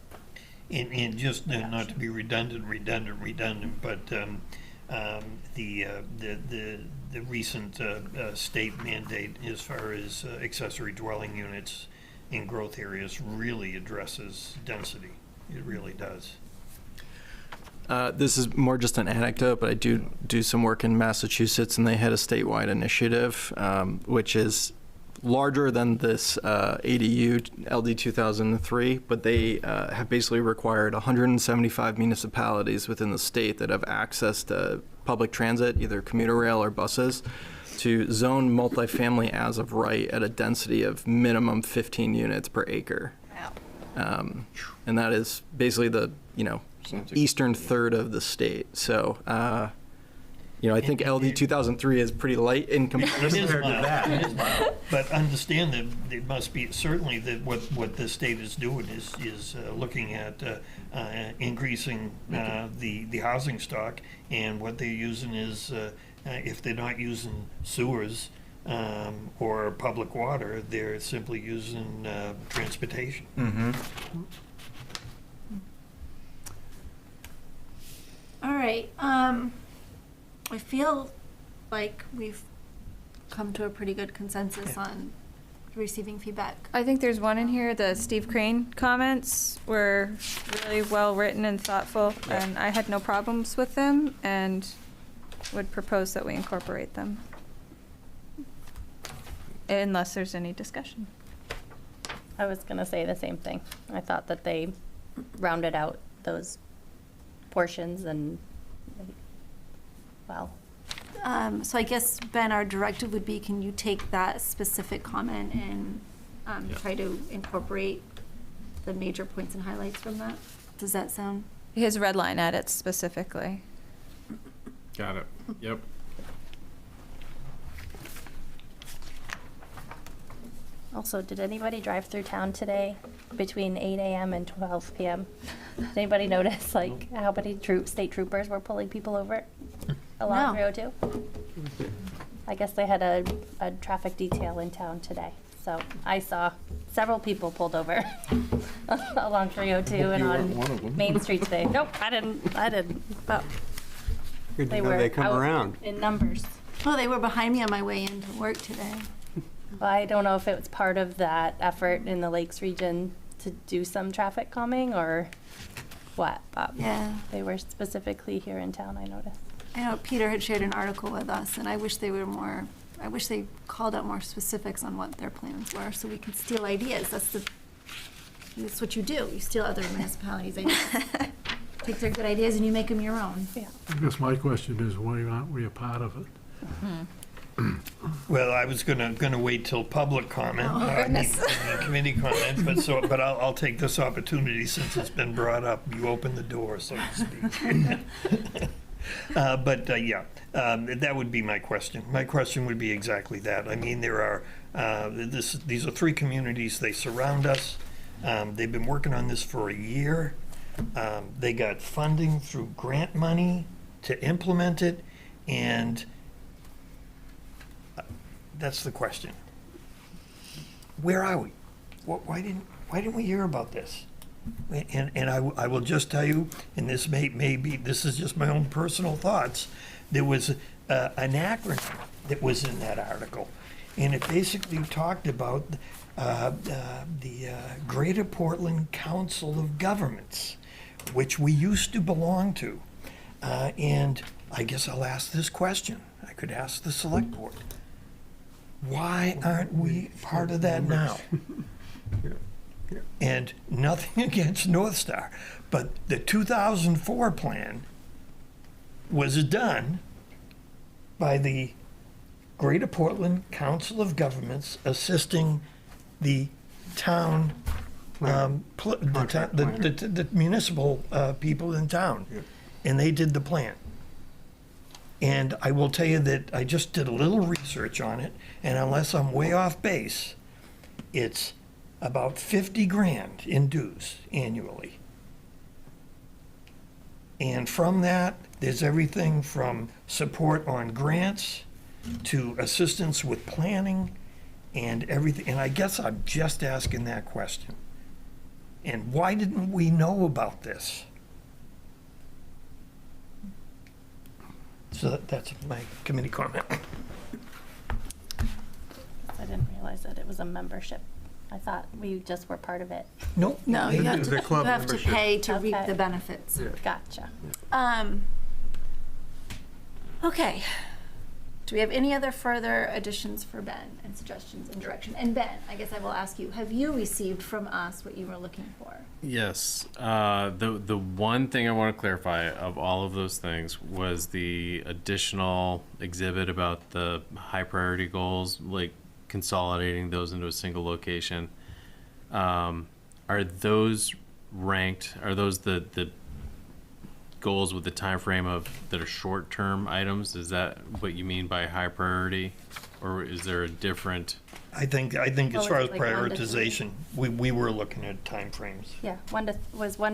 And just not to be redundant, but the recent state mandate as far as accessory dwelling units in growth areas really addresses density. It really does. This is more just an anecdote, but I do some work in Massachusetts, and they had a statewide initiative, which is larger than this ADU LD 2003, but they have basically required 175 municipalities within the state that have access to public transit, either commuter rail or buses, to zone multifamily as of right at a density of minimum 15 units per acre. Wow. And that is basically the, eastern third of the state. So, I think LD 2003 is pretty light in comparison to that. It is mild. But understand that it must be, certainly that what the state is doing is looking at increasing the housing stock, and what they're using is, if they're not using sewers or public water, they're simply using transportation. Mm-hmm. All right, I feel like we've come to a pretty good consensus on receiving feedback. I think there's one in here, the Steve Crane comments were really well written and thoughtful, and I had no problems with them, and would propose that we incorporate them. Unless there's any discussion. I was gonna say the same thing. I thought that they rounded out those portions and, well. So I guess, Ben, our directive would be, can you take that specific comment and try to incorporate the major points and highlights from that? Does that sound? His red line edits specifically. Got it. Yep. Also, did anybody drive through town today between 8 a.m. and 12 p.m.? Did anybody notice, how many state troopers were pulling people over along 302? I guess they had a traffic detail in town today. So I saw several people pulled over along 302 and on Main Street today. Nope, I didn't. But Good to know they come out around. in numbers. Oh, they were behind me on my way into work today. Well, I don't know if it was part of that effort in the Lakes region to do some traffic calming or what, but they were specifically here in town, I noticed. I know Peter had shared an article with us, and I wish they called out more specifics on what their plans were, so we can steal ideas. That's what you do. You steal other municipalities' ideas. Take their good ideas and you make them your own. Yeah. I guess my question is, why aren't we a part of it? Well, I was gonna wait till public comment, committee comment, but I'll take this opportunity since it's been brought up. You opened the door, so to speak. That would be my question. My question would be exactly that. I mean, there are these are three communities. They surround us. They've been working on this for a year. They got funding through grant money to implement it, and that's the question. Where are we? Why didn't we hear about this? And I will just tell you, and this may be, this is just my own personal thoughts, there was an acronym that was in that article, and it basically talked about the Greater Portland Council of Governments, which we used to belong to. And I guess I'll ask this question. I could ask the select board. Why aren't we part of that now? And nothing against North Star, but the 2004 plan was done by the Greater Portland Council of Governments assisting the town, the municipal people in town. And they did the plan. And I will tell you that I just did a little research on it, and unless I'm way off base, it's about 50 grand in dues annually. And from that, there's everything from support on grants to assistance with planning and everything. And I guess I'm just asking that question. And why didn't we know about this? So that's my committee comment. I didn't realize that it was a membership. I thought we just were part of it. Nope. No, you have The club you have to membership. pay to reap Okay. the benefits. Gotcha. Okay. Do we have any other further additions for Ben and suggestions and direction? And Ben, I guess I will ask you, have you received from us what you were looking for? Yes. The one thing I want to clarify of all of those things was the additional exhibit about the high priority goals, like consolidating those into a single location. Are those ranked? Are those the goals with the time frame of that are short term items? Is that what you mean by high priority, or is there a different? I think Oh, as far as is it like 1 to 3? prioritization, we were looking at timeframes. Yeah, 1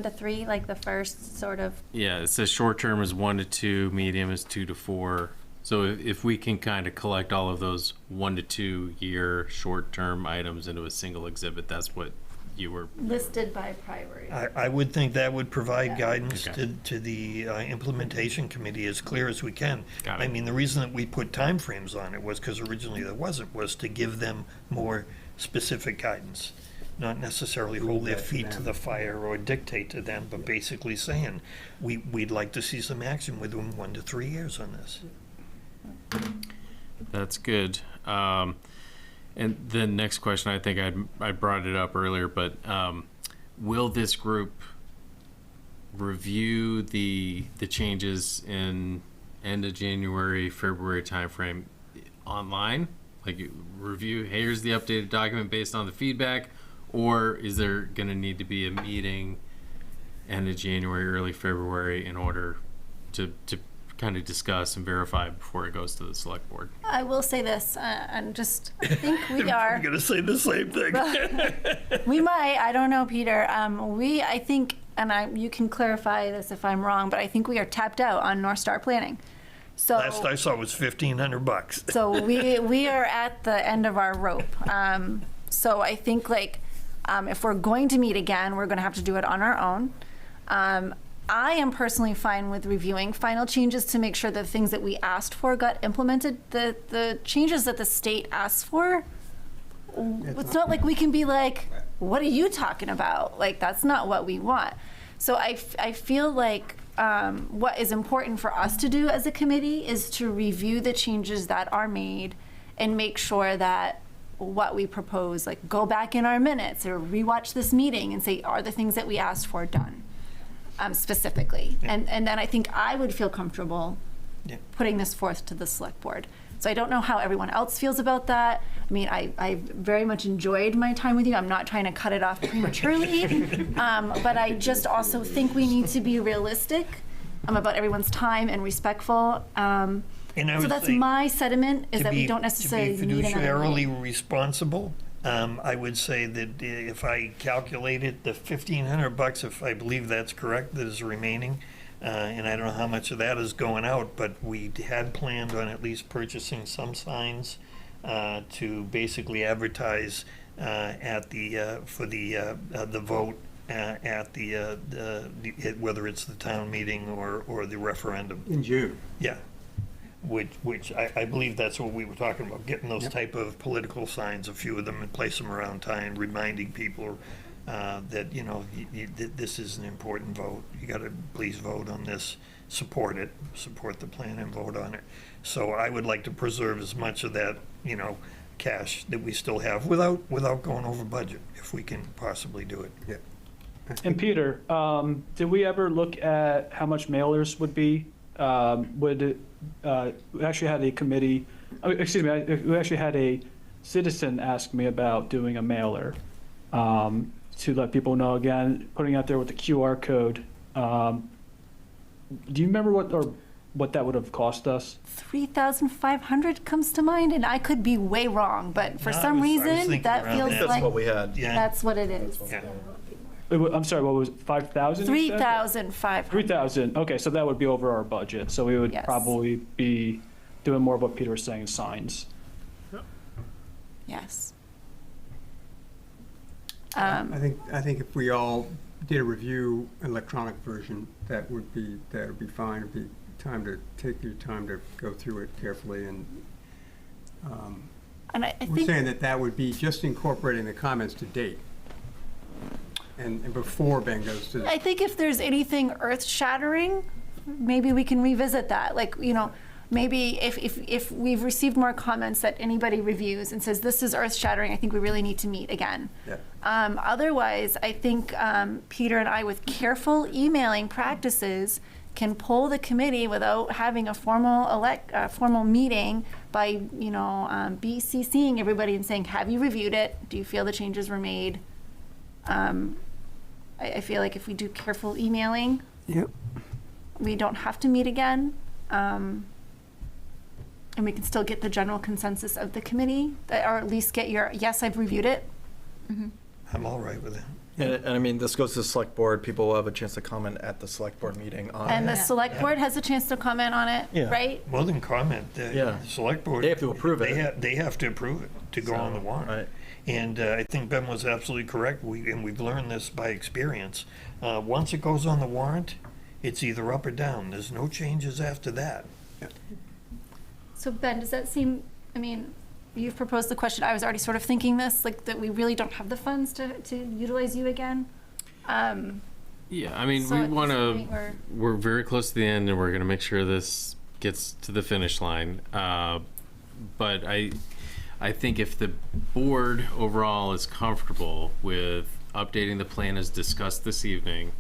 to 3, like the first sort of. Yeah, it says short term is 1 to 2, medium is 2 to 4. So if we can kind of collect all of those 1 to 2 year short term items into a single exhibit, that's what you were. Listed by priority. I would think that would provide guidance Okay. to the implementation committee as clear as we can. Got it. I mean, the reason that we put timeframes on it was because originally there wasn't, was to give them more specific guidance. Not necessarily hold their feet to the fire or dictate to them, but basically saying, we'd like to see some action within 1 to 3 years on this. That's good. And the next question, I think I brought it up earlier, but will this group review the changes in end of January, February timeframe online? Like review, hey, here's the updated document based on the feedback, or is there going to need to be a meeting end of January, early February in order to kind of discuss and verify before it goes to the select board? I will say this, and just, I think we are. I'm going to say the same thing. We might, I don't know, Peter. I think, and you can clarify this if I'm wrong, but I think we are tapped out on North Star planning. So Last I saw was $1,500. So we are at the end of our rope. So I think if we're going to meet again, we're going to have to do it on our own. I am personally fine with reviewing final changes to make sure the things that we asked for got implemented. The changes that the state asked for, it's not like we can be like, what are you talking about? Like, that's not what we want. So I feel like what is important for us to do as a committee is to review the changes that are made and make sure that what we propose, like go back in our minutes or rewatch this meeting and say, are the things that we asked for done? Specifically. And then I think I would feel comfortable putting this forth to the select board. So I don't know how everyone else feels about that. I mean, I very much enjoyed my time with you. I'm not trying to cut it off prematurely. But I just also think we need to be realistic about everyone's time and respectful. And I So would that's say my sentiment, is that we don't necessarily to be need another meeting. fiduciarily responsible, I would say that if I calculated the $1,500, if I believe that's correct, that is remaining, and I don't know how much of that is going out, but we had planned on at least purchasing some signs to basically advertise at for the vote at whether it's the town meeting or the referendum. In June. Yeah. Which I believe that's what we were talking about, getting those type of political signs, a few of them, and place them around town, reminding people that, this is an important vote. You got to please vote on this, support it, support the plan and vote on it. So I would like to preserve as much of that, cash that we still have without going over budget, if we can possibly do it. Yeah. And Peter, did we ever look at how much mailers would be we actually had a committee, excuse me, we actually had a citizen ask me about doing a mailer to let people know, again, putting out there with the QR code. Do you remember what that would have cost us? 3,500 comes to mind, and I could be way wrong, but for No, some I was reason, thinking that around feels that. That's like what we had. Yeah. that's what it is. I'm sorry, what was it, 5,000? 3,500. 3,000, okay, so that would be over our budget, so we would Yes. probably be doing more of what Peter was saying, signs. Yes. I think if we all did a review electronic version, that would be fine. It'd be time to take your time to go through it carefully, and And I we're think saying that would be just incorporating the comments to date, and before Ben goes to. I think if there's anything earth-shattering, maybe we can revisit that. Like, you know, maybe if we've received more comments that anybody reviews and says this is earth-shattering, I think we really need to meet again. Yeah. Otherwise, I think Peter and I, with careful emailing practices, can poll the committee without having a formal meeting by, you know, BCCing everybody and saying, have you reviewed it? Do you feel the changes were made? I feel like if we do careful emailing, Yep. we don't have to meet again. And we can still get the general consensus of the committee, or at least get your, yes, I've reviewed it. I'm all right with it. And I mean, this goes to the select board. People will have a chance to comment at the select board meeting on And the it. select board has a chance to comment on it, Yeah. right? More than comment, Yeah. the select board. They have to approve it. They have to approve it to go on the warrant. Right. And I think Ben was absolutely correct. We've learned this by experience. Once it goes on the warrant, it's either up or down. There's no changes after that. So Ben, does that seem, I mean, you've proposed the question, I was already sort of thinking this, like that we really don't have the funds to utilize you again? Yeah, I mean, So we at this want point, to, we're very close to the end and we're going to make sure this gets to the finish line. But I think if the board overall is comfortable with updating the plan as discussed this evening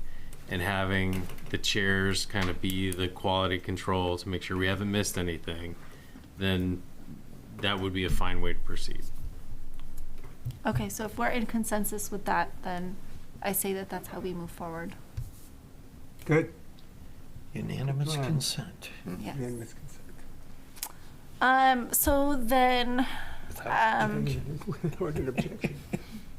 and having the chairs kind of be the quality control to make sure we haven't missed anything, then that would be a fine way to proceed. Okay, so if we're in consensus with that, then I say that that's how we move forward. Good. Unanimous Right. consent. Yes. Unanimous consent. So then, Without an objection.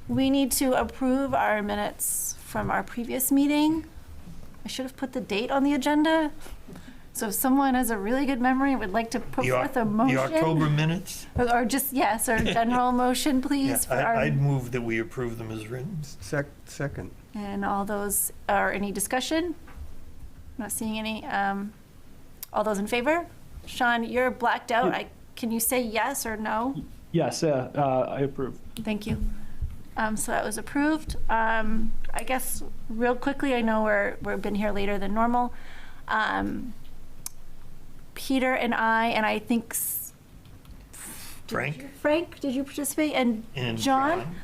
we need to approve our minutes from our previous meeting. I should have put the date on the agenda. So if someone has a really good memory and would like to put forth a motion. The October minutes? Or just, yes, or general motion, please. For our, I'd move that we approve them as written. Second. and all those, are any discussion? Not seeing any. All those in favor? Sean, you're blacked out. Can you say yes or no? Yes, I approve. Thank you. So that was approved. I guess real quickly, I know we've been here later than normal. Peter and I think Frank, did you participate? And John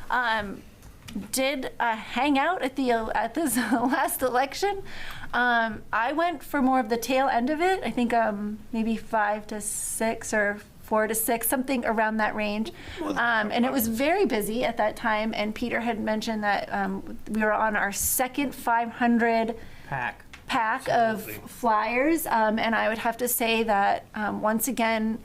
did hang out at this last election. I went for more of the tail end of it. I think maybe 5 to 6 or 4 to 6, something around that range. And it was very busy at that time. And Peter had mentioned that we were on our second 500 pack of flyers. And I would have to say that once again,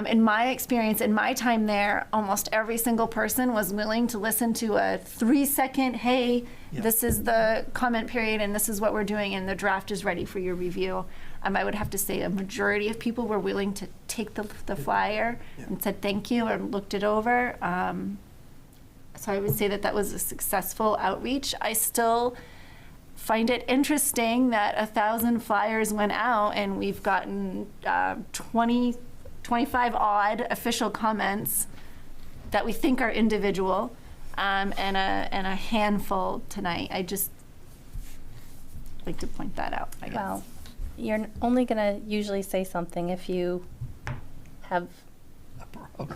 in my experience, in my time there, almost every single person was willing to listen to a 3-second, hey, this is the comment period and this is what we're doing and the draft is ready for your review. I would have to say a majority of people were willing to take the flyer and said thank you and looked it over. So I would say that was a successful outreach. I still find it interesting that 1,000 flyers went out and we've gotten 25 odd official comments that we think are individual, and a handful tonight. I just like to point that out, I guess. Well, you're only going to usually say something if you have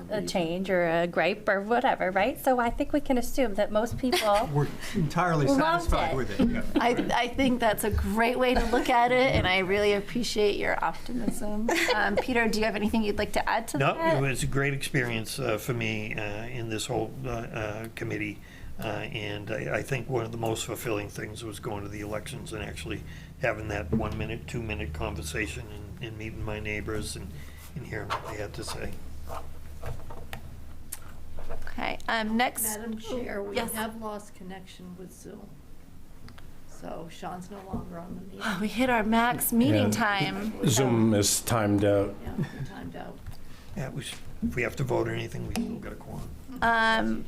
a change or a gripe or whatever, right? So I think we can assume that most people We're entirely Loved satisfied it. with it. I think that's a great way to look at it, and I really appreciate your optimism. Peter, do you have anything you'd like to add to No, that? it was a great experience for me in this whole committee. And I think one of the most fulfilling things was going to the elections and actually having that 1 minute, 2 minute conversation and meeting my neighbors and hearing what they had to say. Okay, next. Madam Chair, we yes. have lost connection with Zoom. So Sean's no longer on the meeting. We hit our max meeting time. Zoom is timed out. Yeah, we're timed out. Yeah, if we have to vote or anything, we still got a quorum.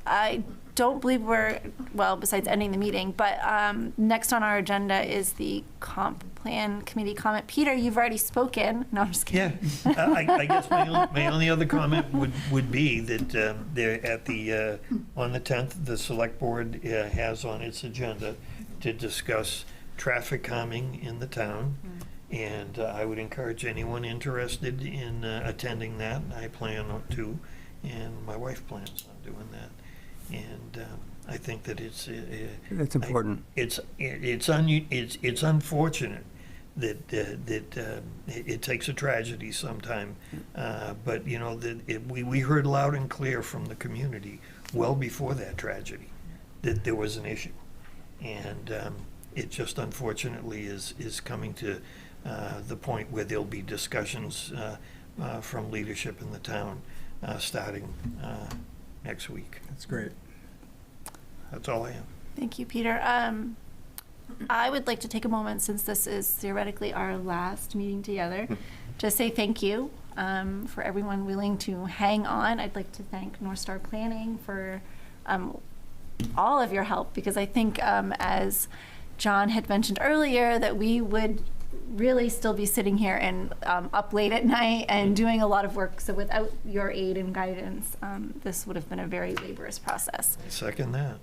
I don't believe we're, well, besides ending the meeting, but next on our agenda is the comp plan committee comment. Peter, you've already spoken. No, I'm just kidding. Yeah, I guess my only other comment would be that there at the on the 10th, the select board has on its agenda to discuss traffic calming in the town, and I would encourage anyone interested in attending that. I plan to, and my wife plans on doing that, and I think that it's That's important. It's unfortunate that it takes a tragedy sometime, but you know we heard loud and clear from the community well before that tragedy that there was an issue, and it just unfortunately is coming to the point where there'll be discussions from leadership in the town starting next week. That's great. That's all I have. Thank you, Peter. I would like to take a moment, since this is theoretically our last meeting together, to say thank you for everyone willing to hang on. I'd like to thank North Star Planning for all of your help, because I think, as John had mentioned earlier, that we would really still be sitting here and up late at night and doing a lot of work. So without your aid and guidance, this would have been a very laborious process. I second that.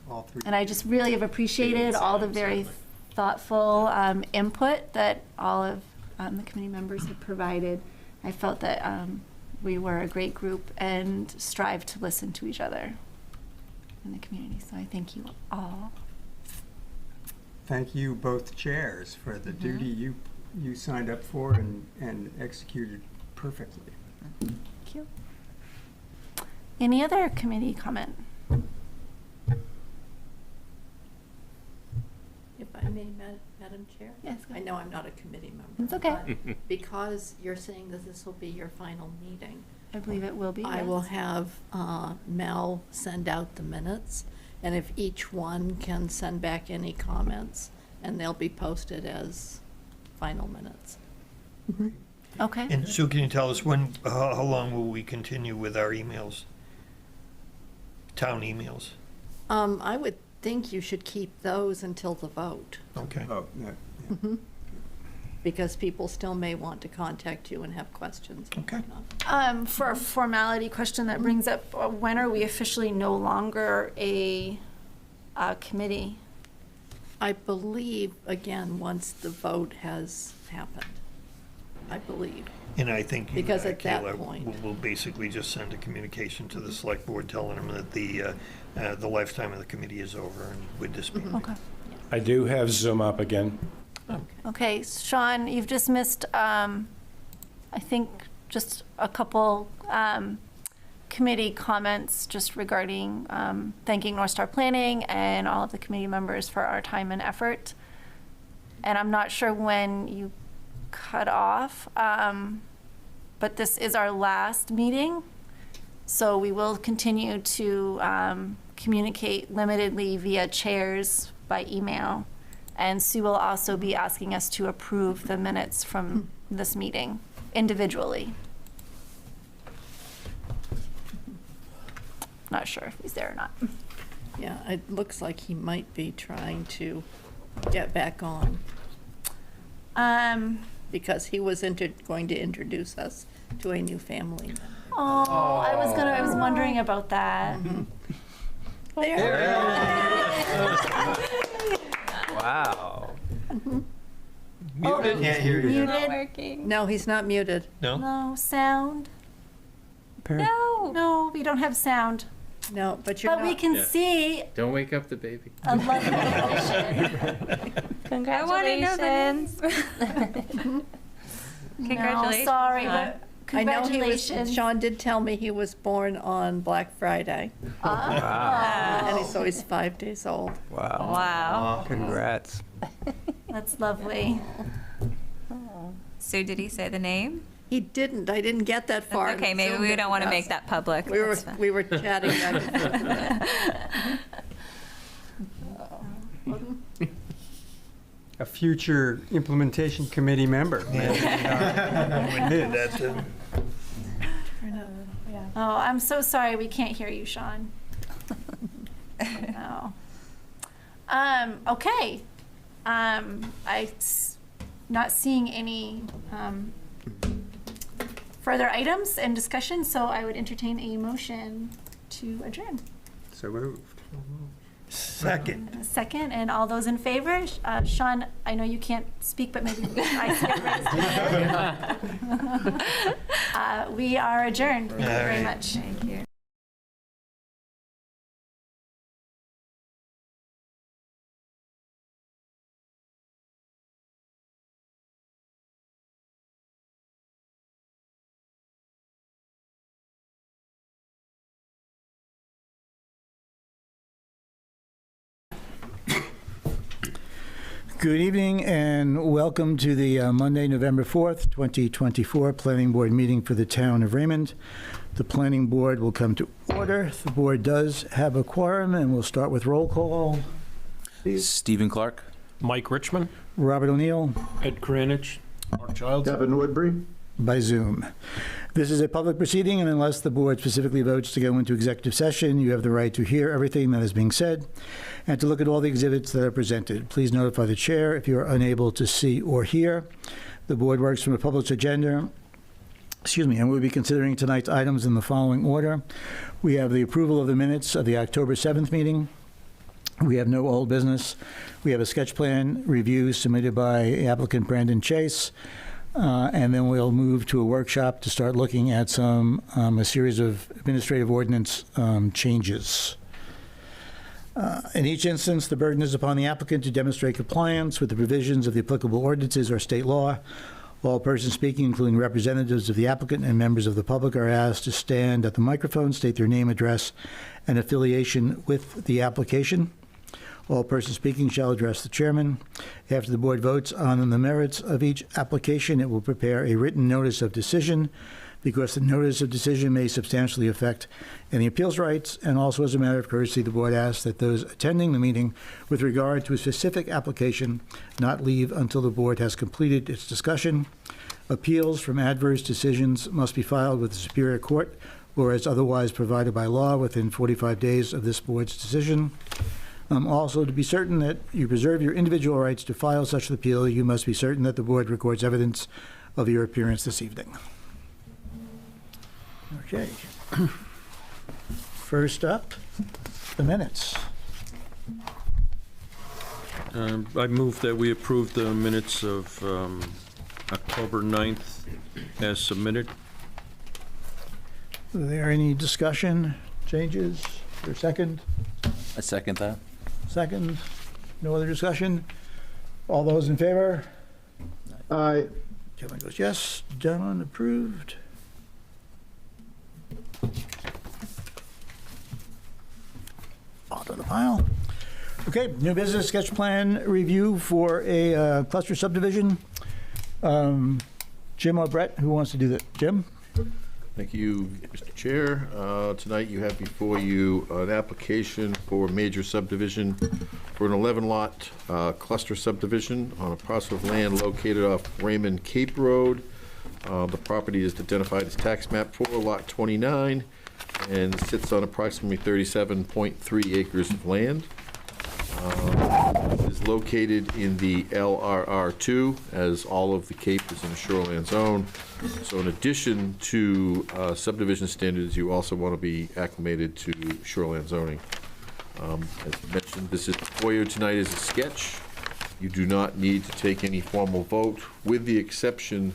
All three. And I just really have appreciated all the very thoughtful input that all of the committee members have provided. I felt that we were a great group and strived to listen to each other in the community. So I thank you all. Thank you, both chairs, for the duty you signed up for and executed perfectly. Thank you. Any other committee comment? If I may, Madam Chair? Yes. I know I'm not a committee member. It's okay. but Because you're saying that this will be your final meeting, I believe it will be. I will have Mel send out the minutes, and if each one can send back any comments, and they'll be posted as final minutes. Okay. And Sue, can you tell us how long will we continue with our emails? Town emails? I would think you should keep those until the vote, Okay. Oh, yeah. because people still may want to contact you and have questions. and Okay. whatnot. For a formality question that brings up, when are we officially no longer a committee? I believe, again, once the vote has happened, I believe. And I think you, Because at that Kayla, point- will basically just send a communication to the select board telling them that the lifetime of the committee is over and would disband. Okay. I do have Zoom up again. Okay, Sean, you've just missed, I think, just a couple committee comments just regarding thanking North Star Planning and all of the committee members for our time and effort. And I'm not sure when you cut off, but this is our last meeting. So we will continue to communicate limitedly via chairs by email. And Sue will also be asking us to approve the minutes from this meeting individually. Not sure if he's there or not. Yeah, it looks like he might be trying to get back on, because he was going to introduce us to a new family member. Oh, I was wondering about that. Wow. Muted. Can't hear you. Muted. working. No, he's not muted. No? No sound. parent? No, we don't have sound. No, but you're But we not, can Yeah. see Don't wake up the baby. a lovely addition. Congratulations. No, sorry, but I know he was, congratulations. Sean did tell me he was born on Black Friday. And so he's 5 days old. Wow. Wow. Congrats. That's lovely. So did he say the name? He didn't, I didn't get that far. Okay, maybe we don't want to make that public. We were, That's fine. we were chatting back. A future implementation committee member. Oh, I'm so sorry, we can't hear you, Sean. No. Okay. Not seeing any, further items and discussion, so I would entertain a motion to adjourn. So moved. Second. A second, and all those in favor? Sean, I know you can't speak, but maybe I see it raised. We are adjourned. Thank you very much. Thank you. Good evening and welcome to the Monday, November 4th, 2024 Planning Board meeting for the town of Raymond. The Planning Board will come to order. The board does have a quorum and we'll start with roll call. Stephen Clark. Mike Richmond. Robert O'Neill. Ed Kranich. Mark Childs. Devin Woodbury. By Zoom. This is a public proceeding, and unless the board specifically votes to go into executive session, you have the right to hear everything that is being said and to look at all the exhibits that are presented. Please notify the chair if you are unable to see or hear. The board works from a published agenda, and we'll be considering tonight's items in the following order. We have the approval of the minutes of the October 7th meeting. We have no old business. We have a sketch plan review submitted by applicant Brandon Chase. And then we'll move to a workshop to start looking at a series of administrative ordinance changes. In each instance, the burden is upon the applicant to demonstrate compliance with the provisions of the applicable ordinances or state law. All persons speaking, including representatives of the applicant and members of the public, are asked to stand at the microphone, state their name, address, and affiliation with the application. All persons speaking shall address the chairman. After the board votes on the merits of each application, it will prepare a written notice of decision, because the notice of decision may substantially affect any appeals rights, and also as a matter of courtesy, the board asks that those attending the meeting with regard to a specific application not leave until the board has completed its discussion. Appeals from adverse decisions must be filed with the Superior Court or as otherwise provided by law within 45 days of this board's decision. Also, to be certain that you preserve your individual rights to file such an appeal, you must be certain that the board records evidence of your appearance this evening. Okay. First up, the minutes. I move that we approve the minutes of October 9th as submitted. Are there any discussion, changes, or second? I second that. Second. No other discussion? All those in favor? Aye. Kevin goes yes. Done, approved. Onto the pile. Okay, new business sketch plan review for a cluster subdivision. Jim or Brett, who wants to do that? Jim? Thank you, Mr. Chair. Tonight you have before you an application for major subdivision for an 11-lot cluster subdivision on a parcel of land located off Raymond Cape Road. The property is identified as tax map 4, lot 29, and sits on approximately 37.3 acres of land. It is located in the LRR2, as all of the Cape is in a shoreline zone. So in addition to subdivision standards, you also want to be acclimated to shoreline zoning. As mentioned, this is before you tonight is a sketch. You do not need to take any formal vote, with the exception,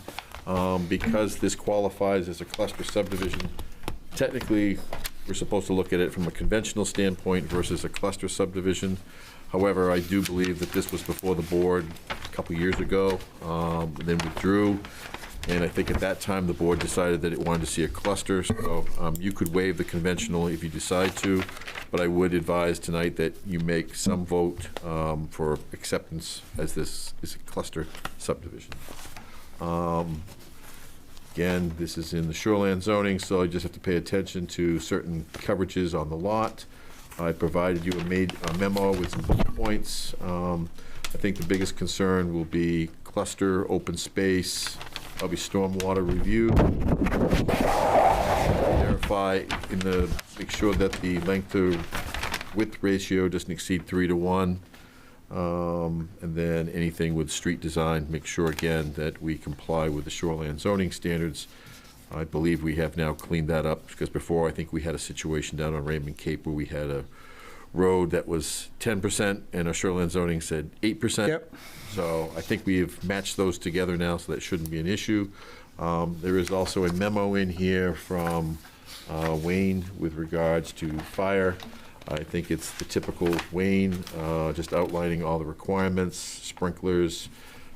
because this qualifies as a cluster subdivision, Technically, we're supposed to look at it from a conventional standpoint versus a cluster subdivision. However, I do believe that this was before the board a couple years ago, then withdrew. And I think at that time, the board decided that it wanted to see a cluster. So you could waive the conventional if you decide to, but I would advise tonight that you make some vote for acceptance as this is a cluster subdivision. Again, this is in the shoreland zoning, so you just have to pay attention to certain coverages on the lot. I provided you a memo with some bullet points. I think the biggest concern will be cluster, open space, probably stormwater review. Verify make sure that the length to width ratio doesn't exceed 3 to 1. And then anything with street design, make sure again that we comply with the shoreline zoning standards. I believe we have now cleaned that up, because before I think we had a situation down on Raymond Cape where we had a road that was 10% and our shoreline zoning said 8%. Yep. So I think we have matched those together now, so that shouldn't be an issue. There is also a memo in here from Wayne with regards to fire. I think it's the typical Wayne, just outlining all the requirements, sprinklers,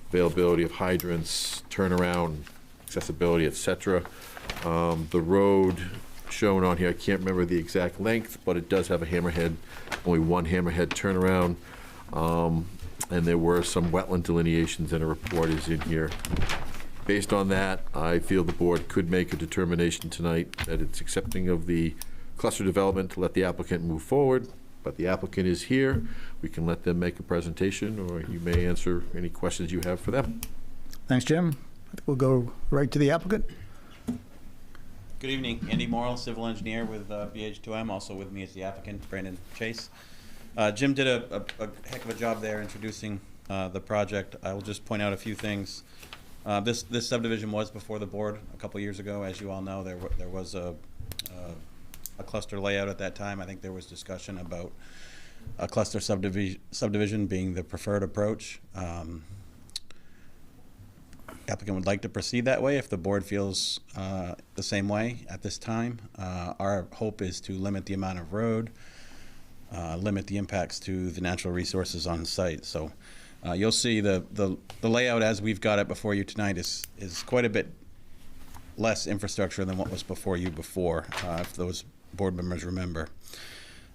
availability of hydrants, turnaround, accessibility, etc. The road shown on here, I can't remember the exact length, but it does have a hammerhead, only one hammerhead turnaround. And there were some wetland delineations, and a report is in here. Based on that, I feel the board could make a determination tonight that it's accepting of the cluster development to let the applicant move forward, but the applicant is here. We can let them make a presentation, or you may answer any questions you have for them. Thanks, Jim. I think we'll go right to the applicant. Good evening, Andy Morrill, civil engineer with BH2M. Also with me is the applicant, Brandon Chase. Jim did a heck of a job there introducing the project. I will just point out a few things. This subdivision was before the board a couple years ago. As you all know, there was a cluster layout at that time. I think there was discussion about a cluster subdivision being the preferred approach. Applicant would like to proceed that way if the board feels the same way at this time. Our hope is to limit the amount of road, limit the impacts to the natural resources on site. So you'll see the layout as we've got it before you tonight is quite a bit less infrastructure than what was before you before, if those board members remember.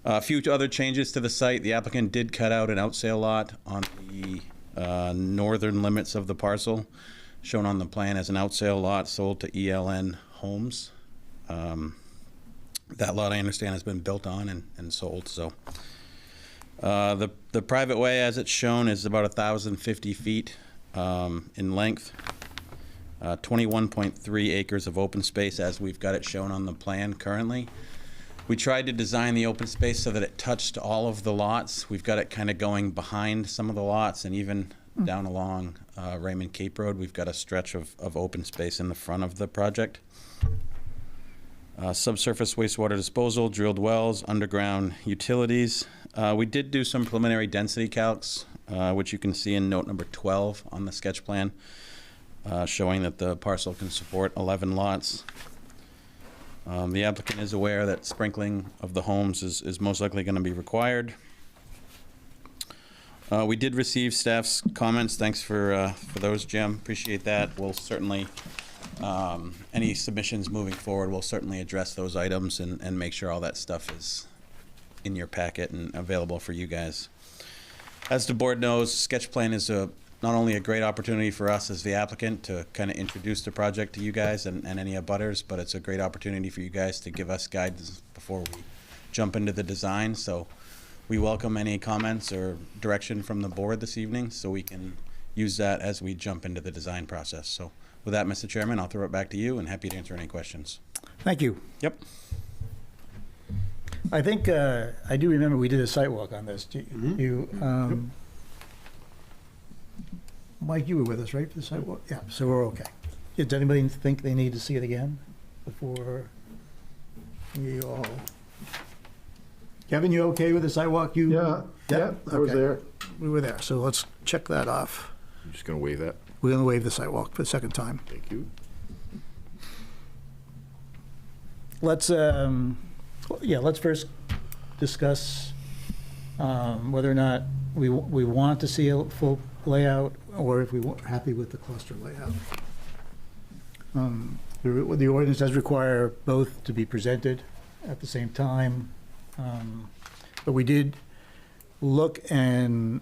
A few other changes to the site. The applicant did cut out an outsale lot on the northern limits of the parcel, shown on the plan as an outsale lot sold to ELN Homes. That lot, I understand, has been built on and sold. So the private way, as it's shown, is about 1,050 feet in length. 21.3 acres of open space, as we've got it shown on the plan currently. We tried to design the open space so that it touched all of the lots. We've got it kind of going behind some of the lots, and even down along Raymond Cape Road, we've got a stretch of open space in the front of the project. Subsurface wastewater disposal, drilled wells, underground utilities. We did do some preliminary density calcs, which you can see in note number 12 on the sketch plan, showing that the parcel can support 11 lots. The applicant is aware that sprinkling of the homes is most likely going to be required. We did receive staff's comments. Thanks for those, Jim. Appreciate that. We'll certainly, any submissions moving forward, we'll certainly address those items and make sure all that stuff is in your packet and available for you guys. As the board knows, sketch plan is not only a great opportunity for us as the applicant to kind of introduce the project to you guys and any abutters, but it's a great opportunity for you guys to give us guidance before we jump into the design. So we welcome any comments or direction from the board this evening, so we can use that as we jump into the design process. So with that, Mr. Chairman, I'll throw it back to you and happy to answer any questions. Thank you. Yep. I think, I do remember we did a site walk on this. Mike, you were with us, right, for the site walk? Yeah, so we're okay. Does anybody think they need to see it again before we all? Kevin, you okay with the site walk? Yeah, I was there. We were there, so let's check that off. I'm just going to waive that. We're going to waive the site walk for the second time. Thank you. let's first discuss whether or not we want to see a full layout, or if we're happy with the cluster layout. The ordinance does require both to be presented at the same time, but we did look and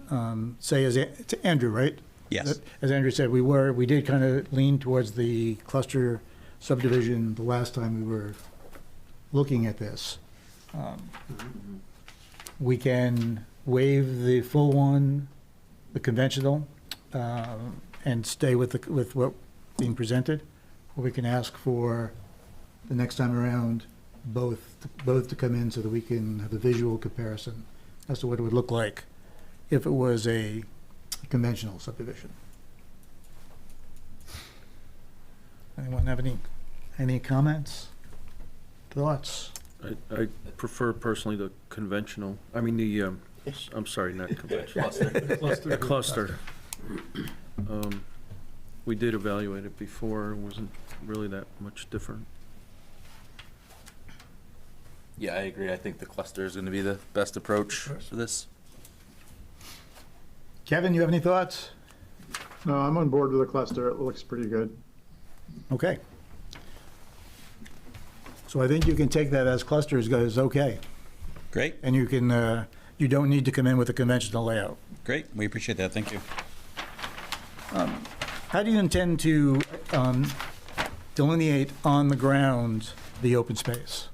say, to Andrew, right? Yes. As Andrew said, we did kind of lean towards the cluster subdivision the last time we were looking at this. We can waive the full one, the conventional, and stay with what being presented, or we can ask for the next time around both to come in so that we can have a visual comparison as to what it would look like if it was a conventional subdivision. Anyone have any comments, thoughts? I prefer personally the conventional, I mean, I'm sorry, not conventional. The cluster. We did evaluate it before, it wasn't really that much different. Yeah, I agree. I think the cluster is going to be the best approach for this. Kevin, you have any thoughts? No, I'm on board with the cluster. It looks pretty good. Okay. So I think you can take that as clusters goes okay. Great. And you can, you don't need to come in with a conventional layout. Great. We appreciate that. Thank you. How do you intend to delineate on the ground the open space?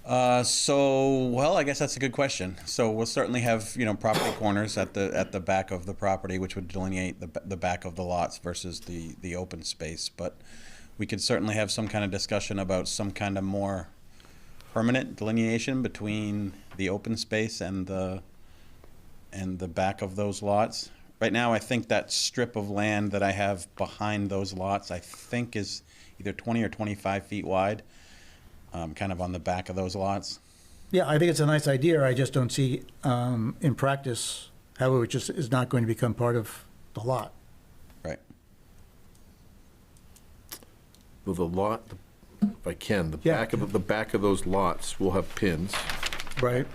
Well, I guess that's a good question. So we'll certainly have, property corners at the back of the property, which would delineate the back of the lots versus the open space. But we could certainly have some kind of discussion about some kind of more permanent delineation between the open space and the back of those lots. Right now, I think that strip of land that I have behind those lots, I think is either 20 or 25 feet wide. Kind of on the back of those lots. Yeah, I think it's a nice idea. I just don't see in practice how it just is not going to become part of the lot. Right. Well, the lot, if I can, the back of those lots will have pins. Right.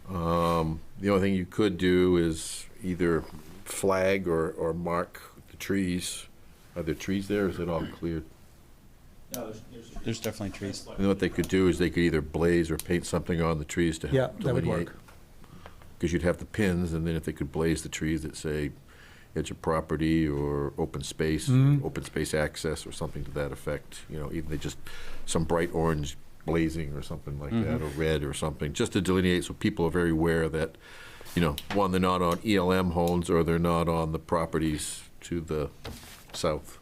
The only thing you could do is either flag or mark the trees. Are there trees there, or is it all cleared? No, there's definitely trees. You know what they could do is they could either blaze or paint something on the trees to help that would delineate. work. Because you'd have the pins, and then if they could blaze the trees that say edge of property or open space, open space access or something to that effect, even they just some bright orange blazing or something like that, or red or something, just to delineate so people are very aware that, one, they're not on ELM homes or they're not on the properties to the south.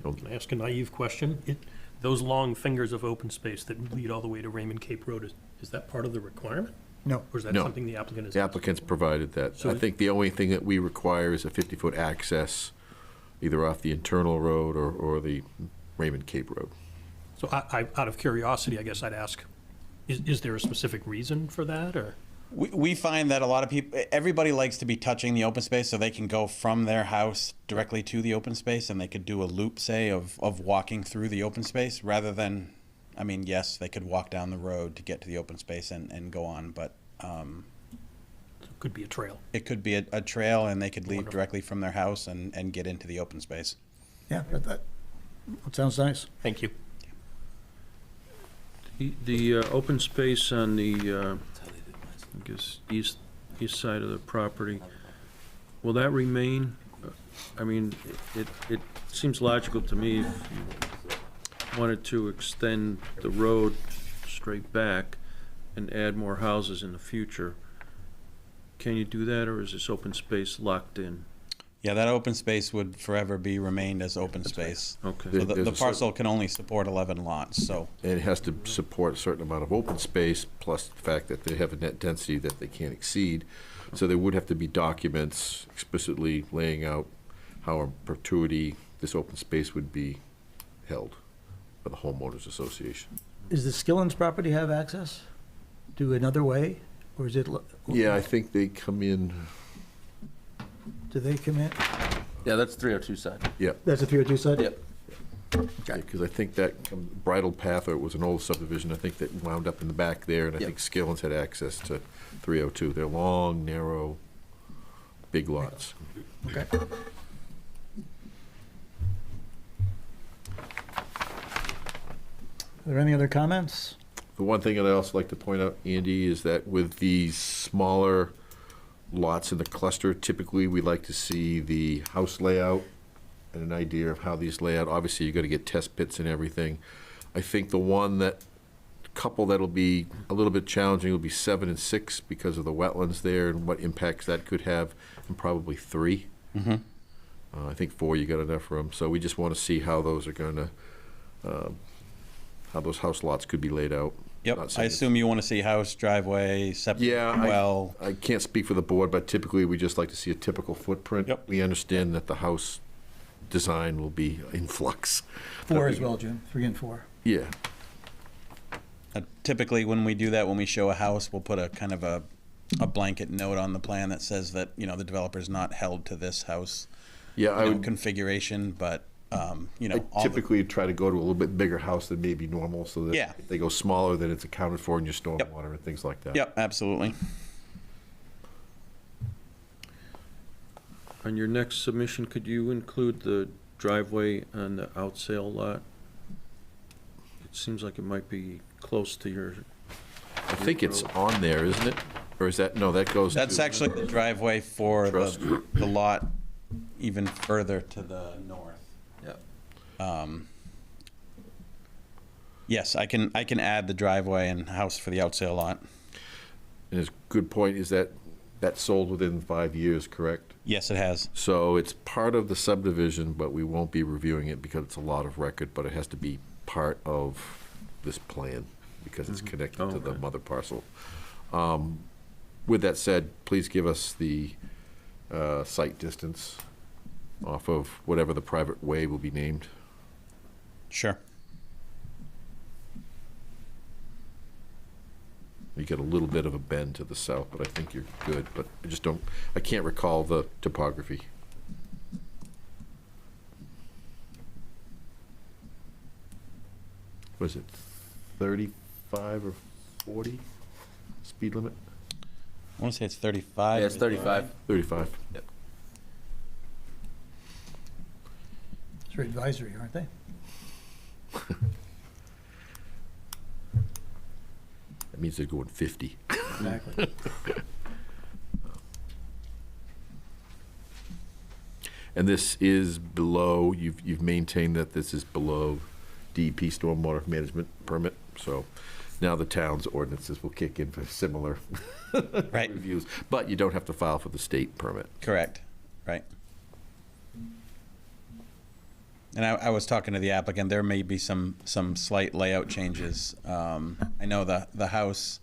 Can I ask a naive question? Those long fingers of open space that lead all the way to Raymond Cape Road, is that part of the requirement? No. Or is that something the applicant is? The applicant's provided that. So I think the only thing that we require is a 50-foot access, either off the internal road or the Raymond Cape Road. So I, out of curiosity, I guess I'd ask, is there a specific reason for that, or? We find that a lot of people, everybody likes to be touching the open space, so they can go from their house directly to the open space, and they could do a loop, say, of walking through the open space, rather than, yes, they could walk down the road to get to the open space and go on, but It could be a trail. It could be a trail, and they could leave directly from their house and get into the open space. Yeah, that sounds nice. Thank you. The open space on the, I guess, east side of the property, will that remain? It seems logical to me if you wanted to extend the road straight back and add more houses in the future. Can you do that, or is this open space locked in? Yeah, that open space would forever be remained as open space. Okay. So the parcel can only support 11 lots, so. And it has to support a certain amount of open space, plus the fact that they have a net density that they can't exceed. So there would have to be documents explicitly laying out how in perpetuity this open space would be held by the homeowners association. Does the Skillins property have access to another way, or is it? Yeah, I think they come in. Do they come in? Yeah, that's 302 side. Yep. That's a 302 side? Yep. Because I think that Bridle Path, or it was an old subdivision, I think that wound up in the back there, and I think Skillens had access to 302. They're long, narrow, big lots. Okay. Are there any other comments? The one thing that I also like to point out, Andy, is that with these smaller lots in the cluster, typically we like to see the house layout and an idea of how these lay out. Obviously, you're going to get test pits and everything. I think the couple that'll be a little bit challenging will be 7 and 6 because of the wetlands there and what impacts that could have, and probably 3. Mm-hmm. I think 4, you got enough room. So we just want to see how those are going to, how those house lots could be laid out. Yep, I assume you want to see house, driveway, septic, well. I can't speak for the board, but typically we just like to see a typical footprint. Yep. We understand that the house design will be in flux. 4 as well, Jim. 3 and 4. Yeah. Typically, when we do that, when we show a house, we'll put a kind of a blanket note on the plan that says that, you know, the developer's not held to this house configuration, but, you know. I typically try to go to a little bit bigger house than maybe normal, so that Yeah. if they go smaller, then it's accounted for in your stormwater and things like that. Yep, absolutely. On your next submission, could you include the driveway on the outsale lot? It seems like it might be close to your. I think it's on there, isn't it? Or is that, no, that goes That's to, actually the driveway for the lot even further to the north. Yep. Yes, I can add the driveway and house for the outsale lot. and his good point is that that sold within 5 years, correct? Yes, it has. So it's part of the subdivision, but we won't be reviewing it because it's a lot of record, but it has to be part of this plan because it's connected to the mother parcel. With that said, please give us the site distance off of whatever the private way will be named. Sure. You get a little bit of a bend to the south, but I think you're good, but I can't recall the topography. Was it 35 or 40 speed limit? I want to say it's 35. Yeah, it's 35. 35. Yep. It's your advisory, aren't they? That means they're going 50. Exactly. And this is below, you've maintained that this is below DEP stormwater management permit, so now the town's ordinances will kick in for similar reviews, but you don't have to file for the state permit. Correct, right. And I was talking to the applicant, there may be some slight layout changes. I know the house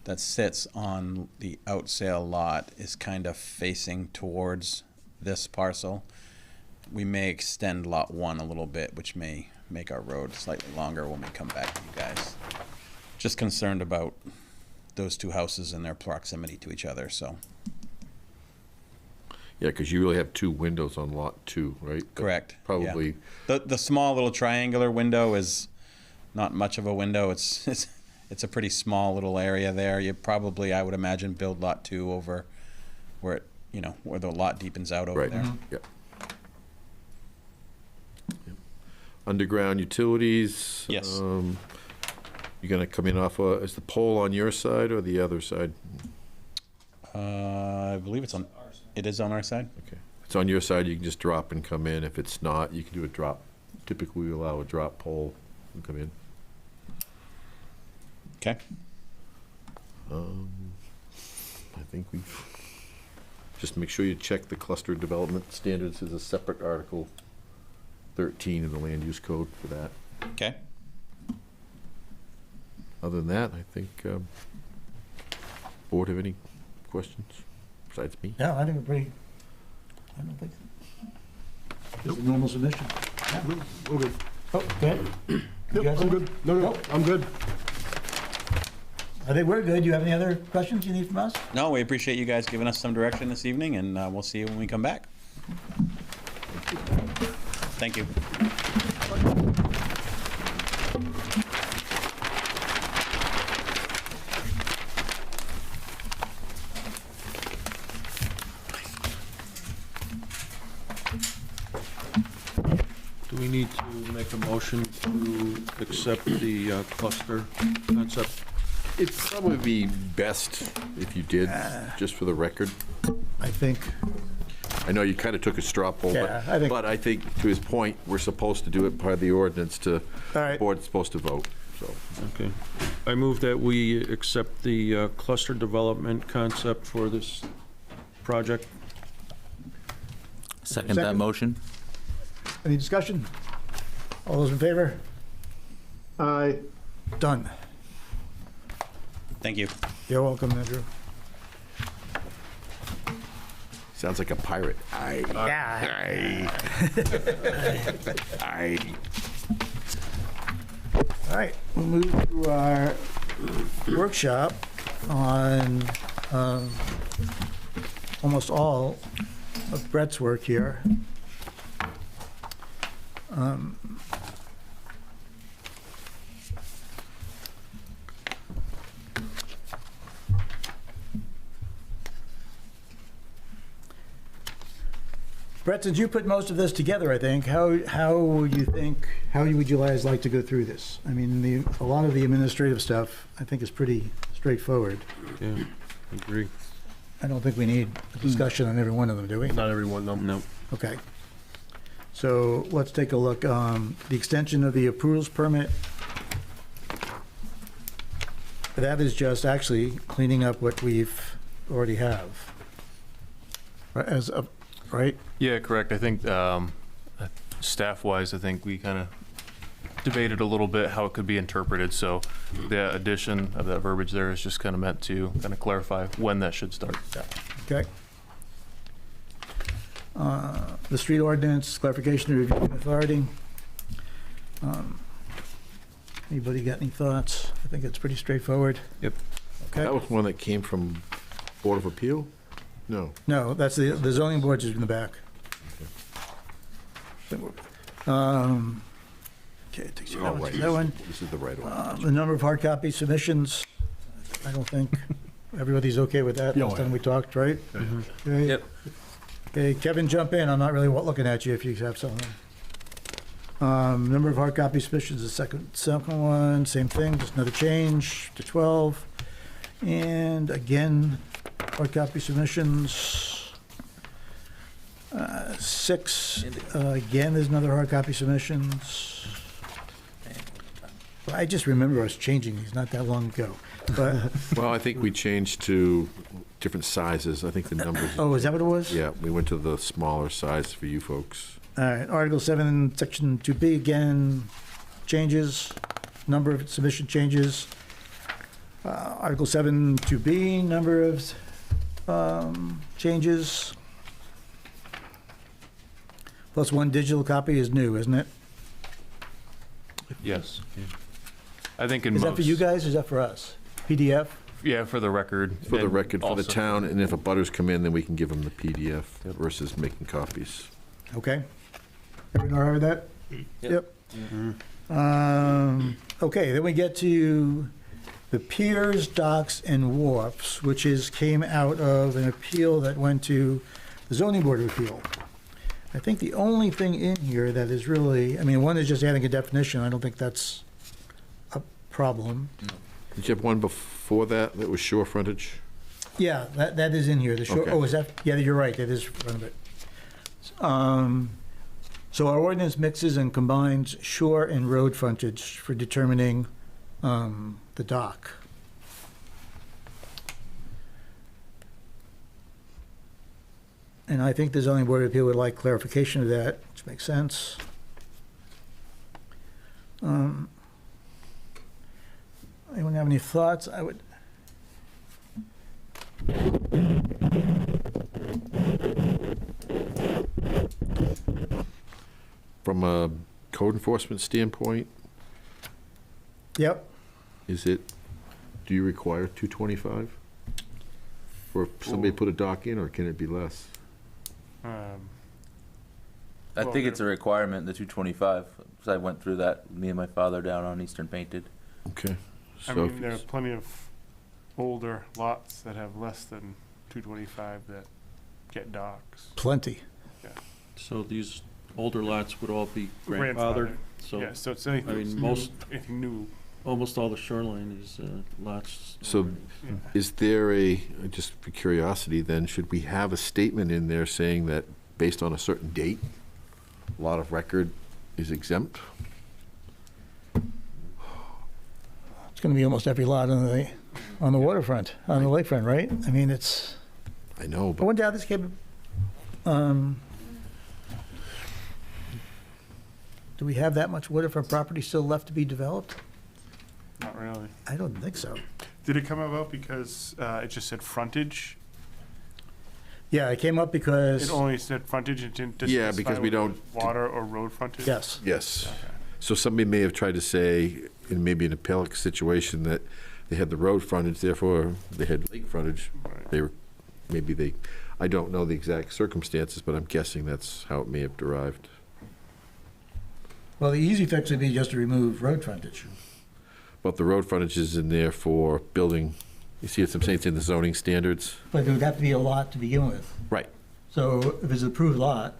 that sits on the outsale lot is kind of facing towards this parcel. We may extend lot 1 a little bit, which may make our road slightly longer when we come back to you guys. Just concerned about those two houses and their proximity to each other, so. Yeah, because you really have 2 windows on lot 2, right? Correct. Probably. Yeah. The small little triangular window is not much of a window. It's a pretty small little area there. You probably, I would imagine, build lot 2 over where it, where the lot deepens out over there. Yep. Underground utilities. Yes. You're going to come in off, is the pole on your side or the other side? I believe it is on our side. Okay. If it's on your side, you can just drop and come in. If it's not, you can do a drop. Typically, we allow a drop pole and come in. Okay. I think we've, just make sure you check the cluster development standards. There's a separate article 13 in the land use code for that. Okay. Other than that, I think, board have any questions besides me? Yeah, I think we're pretty, I don't think so. It's a normal submission. We're good. Oh, go ahead. Yep, I'm good. No, I'm good. I think we're good. Do you have any other questions you need from us? No, we appreciate you guys giving us some direction this evening, and we'll see you when we come back. Thank you. Do we need to make a motion to accept the cluster concept? It'd probably be best if you did, just for the record. I think, I know you kind of took a straw poll, Yeah, I think- but I think, to his point, we're supposed to do it by the ordinance to, all right, the board's supposed to vote, so. Okay. I move that we accept the cluster development concept for this project. Second that Second. motion. any discussion? All those in favor? Aye. Done. Thank you. You're welcome, Andrew. Sounds like a pirate. Aye. Yeah. Aye. Aye. All right, we'll move to our workshop on almost all of Brett's work here. Brett, since you put most of this together, I think, how would you guys like to go through this? I mean, a lot of the administrative stuff, I think, is pretty straightforward. Yeah, agree. I don't think we need a discussion on every one of them, do we? Not everyone, no. No. Okay. So let's take a look. The extension of the approvals permit. That is just actually cleaning up what we've already have. Right? Yeah, correct. I think staff-wise, I think we kind of debated a little bit how it could be interpreted. So the addition of that verbiage there is just kind of meant to kind of clarify when that should start. Okay. The street ordinance, clarification of reviewing authority. Anybody got any thoughts? I think it's pretty straightforward. Yep. Okay. That was one that came from Board of Appeal? No. No, that's the zoning board is in the back. Okay, it takes you Oh, right. that one. This is the right one. The number of hard copy submissions, I don't think everybody's okay with that. Yeah, Last time we talked, right? Okay. Yep. Okay, Kevin, jump in. I'm not really looking at you if you have something. Number of hard copy submissions, the second one, same thing, just another change to 12. And again, hard copy submissions. 6, again, there's another hard copy submissions. I just remember us changing these not that long ago, but, Well, I think we changed to different sizes. I think the numbers. oh, is that what it was? Yeah, we went to the smaller size for you folks. All right, Article 7, Section 2B, again, changes, number of submission changes. Article 7, 2B, number of changes. Plus one digital copy is new, isn't it? Yes. I think in Is most. that for you guys, or is that for us? PDF? Yeah, for the record. For the and record, for the also- town, and if a butters come in, then we can give them the PDF versus making copies. Okay. Everyone all right with that? Yep. Okay, then we get to the piers, docks, and wharfs, which came out of an appeal that went to the zoning board of appeal. I think the only thing in here that is really, I mean, one is just adding a definition. I don't think that's a problem. Did you have one before that, that was shore frontage? Yeah, that is in here. The shore, Okay. oh, is that, yeah, you're right, that is front of it. So our ordinance mixes and combines shore and road frontage for determining the dock. And I think the zoning board of appeal would like clarification of that, which makes sense. Anyone have any thoughts? I would. From a code enforcement standpoint, Yep. do you require 225? For somebody to put a dock in, or can it be less? I think it's a requirement, the 225, because I went through that, me and my father down on Eastern Painted. Okay. I So mean, there are plenty of older lots that have less than 225 that get docks. Plenty. So these older lots would all be grandfathered, Grandfathered. so. Yeah, so it's I anything, mean, anything new. almost all the shoreline is lots. So is there just for curiosity then, should we have a statement in there saying that based on a certain date, lot of record is exempt? It's going to be almost every lot on the waterfront, on the lakefront, right? I mean, it's, I know, I but wonder how this came, do we have that much waterfront property still left to be developed? Not really. I don't think so. Did it come about because it just said frontage? Yeah, it came up because, It only said frontage, it didn't Yeah, specify because we whether it don't- was water or road frontage? yes. yes. Okay. So somebody may have tried to say, in maybe an appellate situation, that they had the road frontage, therefore they had lake frontage. Right. They were, I don't know the exact circumstances, but I'm guessing that's how it may have derived. Well, the easy fix would be just to remove road frontage. But the road frontage is in there for building, you see what I'm saying, it's in the zoning standards? But there would have to be a lot to begin with. Right. So if it's an approved lot,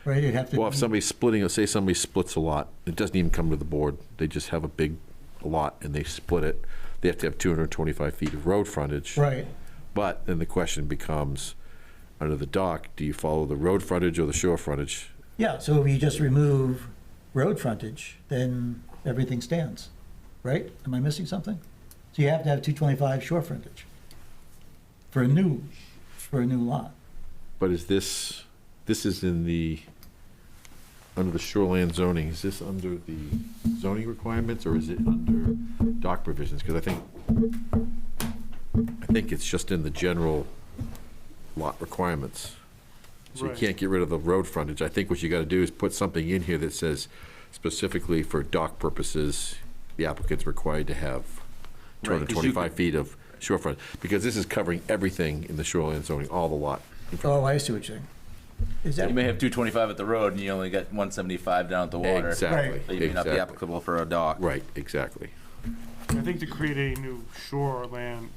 right, it'd have to. Well, if somebody's splitting, say somebody splits a lot, it doesn't even come to the board, they just have a big lot and they split it, they have to have 225 feet of road frontage. Right. But then the question becomes, under the dock, do you follow the road frontage or the shore frontage? Yeah, so if you just remove road frontage, then everything stands, right? Am I missing something? So you have to have 225 shore frontage for a new lot. But is this is in the, under the shoreline zoning, is this under the zoning requirements or is it under dock provisions? Because I think it's just in the general lot requirements. So you Right. can't get rid of the road frontage. I think what you gotta do is put something in here that says specifically for dock purposes, the applicant's required to have Right, 'cause you 225 feet of shore front, because this is covering everything in the shoreline zoning, all the lot. Oh, I see what you're saying. Is that, You may have 225 at the road and you only got 175 down at the water. Exactly. So you may not be exactly. applicable for a dock. Right, exactly. I think to create a new shoreland,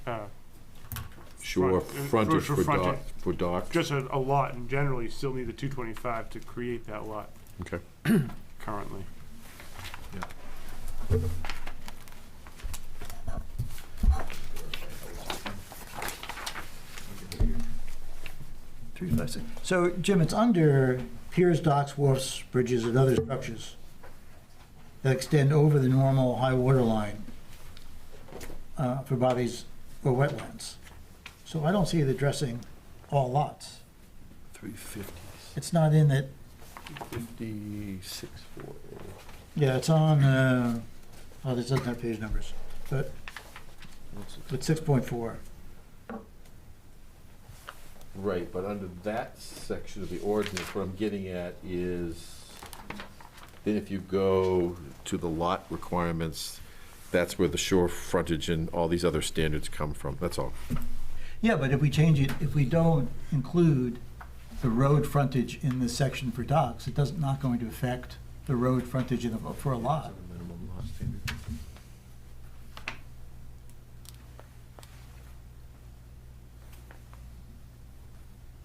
Shore frontage shore for frontage. dock, for docks. just a lot in general, you still need the 225 to create that lot Okay. currently. so, Jim, it's under piers, docks, wharfs, bridges, and other structures that extend over the normal high water line for bodies or wetlands. So I don't see it addressing all lots. 350. It's not in it, 56. yeah, it's on, oh, this doesn't have page numbers, but it's 6.4. Right, but under that section of the ordinance, what I'm getting at is, then if you go to the lot requirements, that's where the shore frontage and all these other standards come from, that's all. Yeah, but if we change it, if we don't include the road frontage in this section for docks, it doesn't, not going to affect the road frontage for a lot. Minimum lot standard.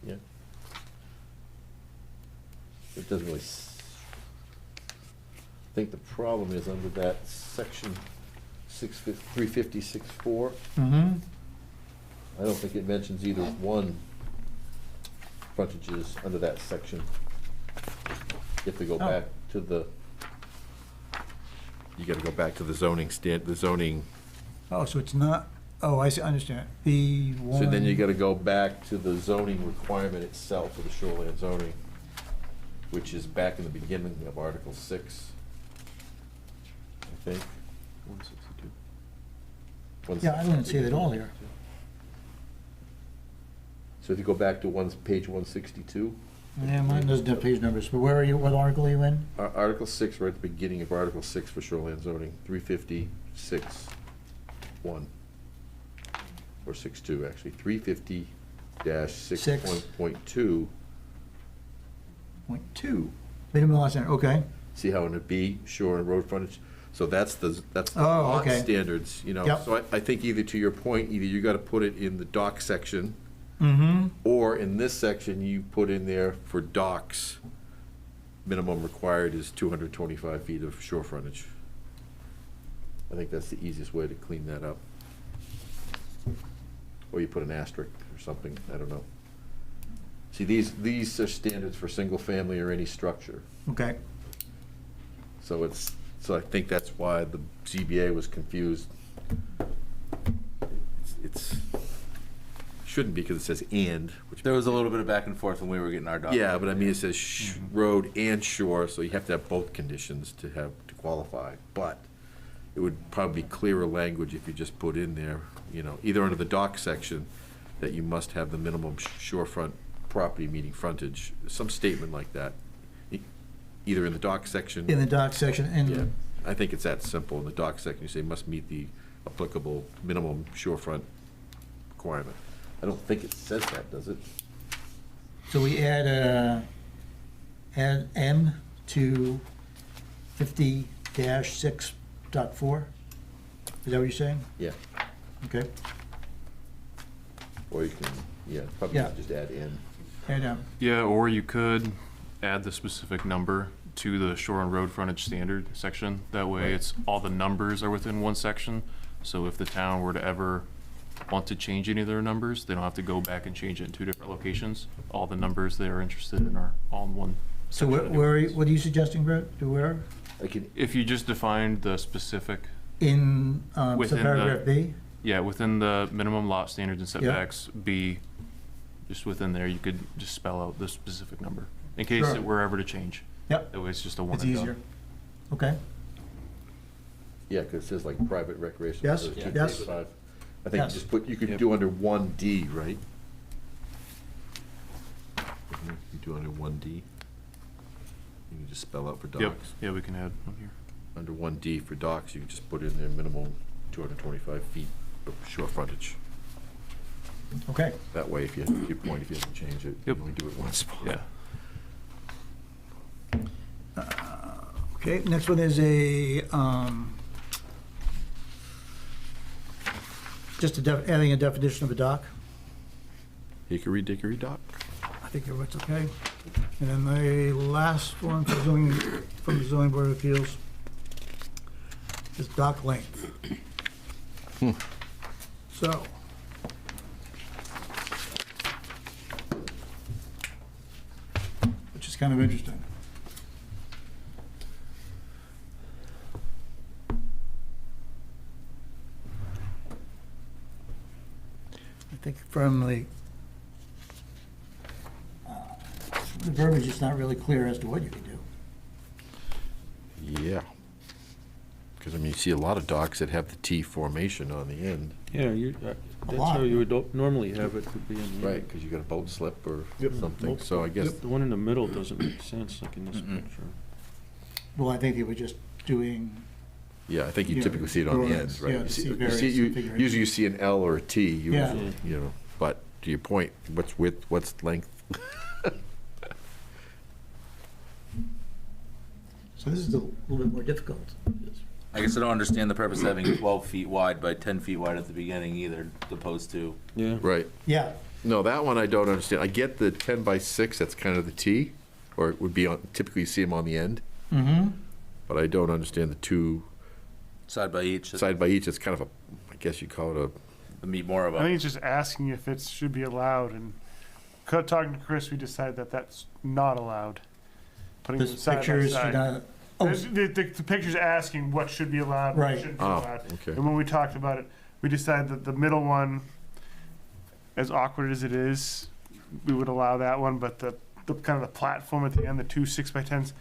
Yeah. It doesn't really, I think the problem is under that section 350-64, Mm-hmm. I don't think it mentions either one frontages under that section. You have to go back to the, you gotta go back to the zoning the zoning, Oh, so it's not, oh, I see, understand. The one. so then you gotta go back to the zoning requirement itself for the shoreline zoning, which is back in the beginning of Article 6, I think. 162. Yeah, I didn't see it at all here. So if you go back to page 162, Yeah, mine doesn't have page numbers, but where are you, what article are you in? Article 6, right at the beginning of Article 6 for shoreline zoning, 350-6-1. Or 6-2, actually, 350-6.2. Point 2. Minimum lot standard, okay. See how in a B, shore and road frontage? So that's the Oh, lot okay. standards, you know? Yep. So I think either to your point, either you gotta put it in the dock section, Mm-hmm. or in this section, you put in there for docks, minimum required is 225 feet of shore frontage. I think that's the easiest way to clean that up. Or you put an asterisk or something, I don't know. See, these are standards for single family or any structure. Okay. So I think that's why the ZBA was confused. It's shouldn't be, because it says and, which. There was a little bit of back and forth when we were getting our document. Yeah, but I mean, it says road and shore, so you have to have both conditions to qualify. But it would probably be clearer language if you just put in there, either under the dock section, that you must have the minimum shorefront property meeting frontage, some statement like that. Either in the dock section. In the dock section, and. Yeah, I think it's that simple. In the dock section, you say must meet the applicable minimum shorefront requirement. I don't think it says that, does it? So we add M to 50-6.4? Is that what you're saying? Yeah. Okay. Or you can, probably Yeah. just add in. Add M. Yeah, or you could add the specific number to the shore and road frontage standard section. That way it's all the numbers are within one section. So if the town were to ever want to change any of their numbers, they don't have to go back and change it in two different locations. All the numbers they are interested in are all in one So section. what are you suggesting, Brett? To where? If you just defined the specific In within paragraph B? Yeah, within the minimum lot standards and setbacks, B, just within there, you could just spell out the specific number in case Sure. it were ever to change. Yep. That way it's just a one It's and easier. done. Okay. Yeah, because it says like private recreation. Yes, so it's yes. 225. I think Yes. you could do under 1D, right? You do under 1D. You can just spell out for docks. Yep, yeah, we can add one here. Under 1D for docks, you can just put in there minimum 225 feet of shore frontage. Okay. That way, if you have to change it, you only do it once. Yeah. Okay, next one is adding a definition of a dock. Hickory dickory dock. I think it's okay. And then the last one from the zoning board of appeals is dock length. So. Which is kind of interesting. I think from the verbiage is not really clear as to what you can do. Yeah. Because, I mean, you see a lot of docks that have the T formation on the end. Yeah, that's how you would normally have it, would be in the. Right, because you got a boat slip or something, so I guess. The one in the middle doesn't make sense, like in this picture. Well, I think they were just doing. Yeah, I think you Yeah, typically see it on the end, drawings, right? yeah, You to see- see you various see- configurations. Usually you see an L or a T, Yeah. usually, but to your point, what's width, what's length? So this is a little bit more difficult. I guess I don't understand the purpose of having 12 feet wide by 10 feet wide at the beginning either, opposed to. Yeah. Right. Yeah. No, that one I don't understand. I get the 10 by 6, that's kind of the T, or it would be on, typically you see them on the end, Mm-hmm. but I don't understand the two. Side by each. Side by each, it's kind of a, I guess you'd call it The meat more of I think a. it's just asking if it should be allowed, and talking to Chris, we decided that that's not allowed. Putting This them side picture by is side. not. Oh, The picture's asking what should be allowed, what Right. shouldn't be Oh, allowed. okay. And when we talked about it, we decided that the middle one, as awkward as it is, we would allow that one, but the kind of the platform at the end, the two 6x10s,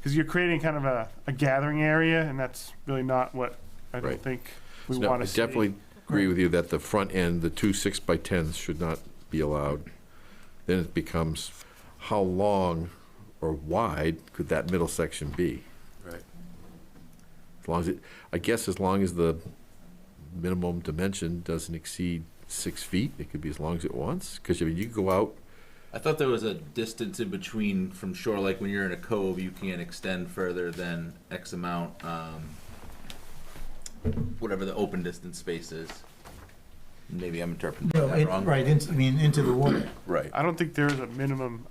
because you're creating kind of a gathering area, and that's really not what I don't Right. think we So no, want I to see. definitely agree with you that the front end, the two 6x10s should not be allowed. Then it becomes, how long or wide could that middle section be? Right. As long as I guess as long as the minimum dimension doesn't exceed 6 feet, it could be as long as it wants. Because, I mean, you could go out, I thought there was a distance in between from shore, like when you're in a cove, you can't extend further than X amount, whatever the open distance space is. Maybe I'm interpreting No, that wrong. right, into the water. right. I don't think there is a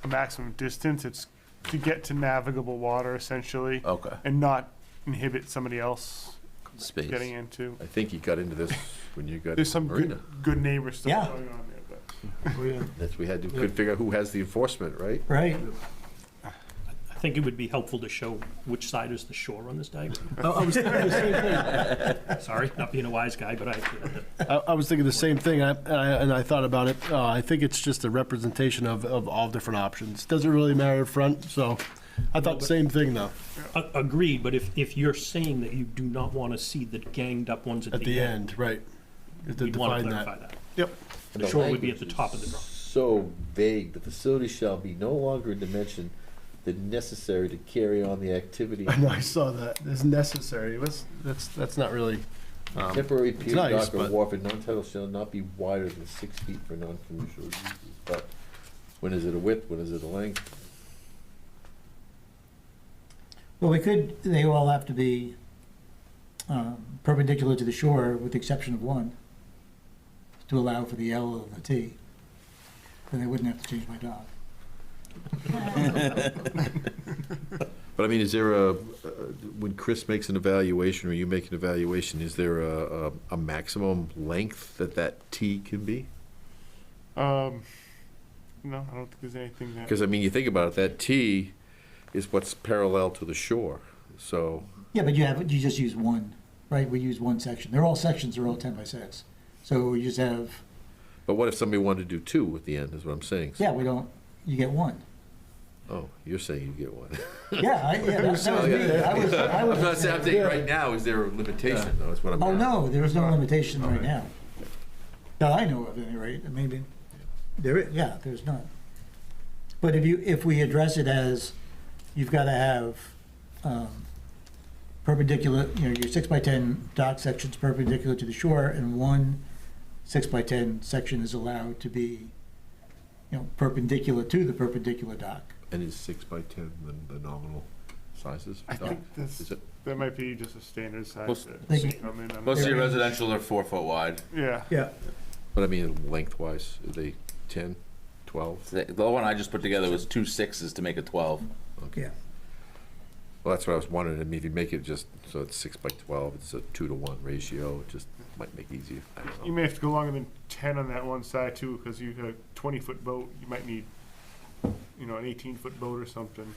maximum distance. It's to get to navigable water essentially. Okay. And not inhibit somebody else Space. getting into. I think you got into this when you got There's some Marina. good neighbor stuff Yeah. going on there, but. That's, we had to, couldn't figure out who has the enforcement, right? Right. I think it would be helpful to show which side is the shore on this diagram. I was thinking the same thing. Sorry, not being a wise guy, but I was thinking the same thing, and I thought about it. I think it's just a representation of all different options. Doesn't really matter front, so I thought the same thing, though. Agreed, but if you're saying that you do not want to see the ganged up ones at At the end, right. To you'd want to define clarify that. Yep. The shore would be at the top of the drawing. So vague, the facility shall be no longer a dimension than necessary to carry on the activity. I know, I saw that. It's necessary. That's not really. Temporary it's pier, nice, dock, or but- wharf and non-title shall not be wider than 6 feet for non-commercial uses. But when is it a width, when is it a length? Well, they all have to be perpendicular to the shore with the exception of one, to allow for the L and the T. Then I wouldn't have to change my dock. But I mean, is there when Chris makes an evaluation or you make an evaluation, is there a maximum length that T can be? No, I don't think there's anything that. Because I mean, you think about it, that T is what's parallel to the shore, so. Yeah, but you just use one, right? We use one section. They're all sections, they're all 10 by 6. So we just have, But what if somebody wanted to do 2 at the end, is what I'm saying. yeah, you get one. Oh, you're saying you get one. Yeah, that was me. I was I'm not saying, I'm saying right now, is there a limitation, though, is what I'm. Oh, no, there is no limitation right now. That I know of, at any rate. Maybe, there's not. But if we address it as, you've got to have perpendicular, your 6 by 10 dock section's perpendicular to the shore, and one 6 by 10 section is allowed to be, perpendicular to the perpendicular dock. And is 6 by 10 the nominal sizes? I think that might be just a standard size. Most- Most of your residential are 4 foot wide. Yeah. Yeah. But I mean, lengthwise, are they 10, 12? The one I just put together was 2 6s to make a 12. Okay. Yeah. Well, that's what I was wondering. I mean, if you make it just so it's 6 by 12, it's a 2-to-1 ratio. It just might make it easier. I don't know. You may have to go longer than 10 on that one side too, because you have a 20-foot boat. You might need, an 18-foot boat or something.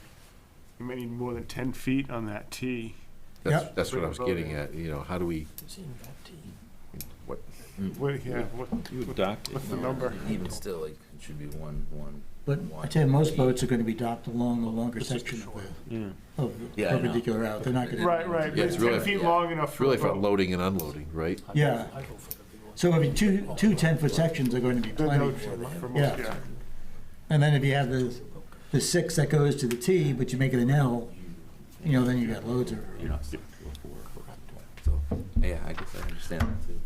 You might need more than 10 feet on that T. That's what I was getting at. How do we? What? What's the number? Even still, like, it should be one. But I tell you, most boats are going to be docked along the longer section of the Yeah, I know. perpendicular route. They're not going to. Right. Yeah, It's it's really 10 feet long enough for really a for boat. loading and unloading, right? Yeah. So I mean, two 10-foot sections are going to be plenty. For most, Yeah. And then if you have the 6 that goes to the T, but you make it an L, then you got loads of. Yeah, I guess I understand that too.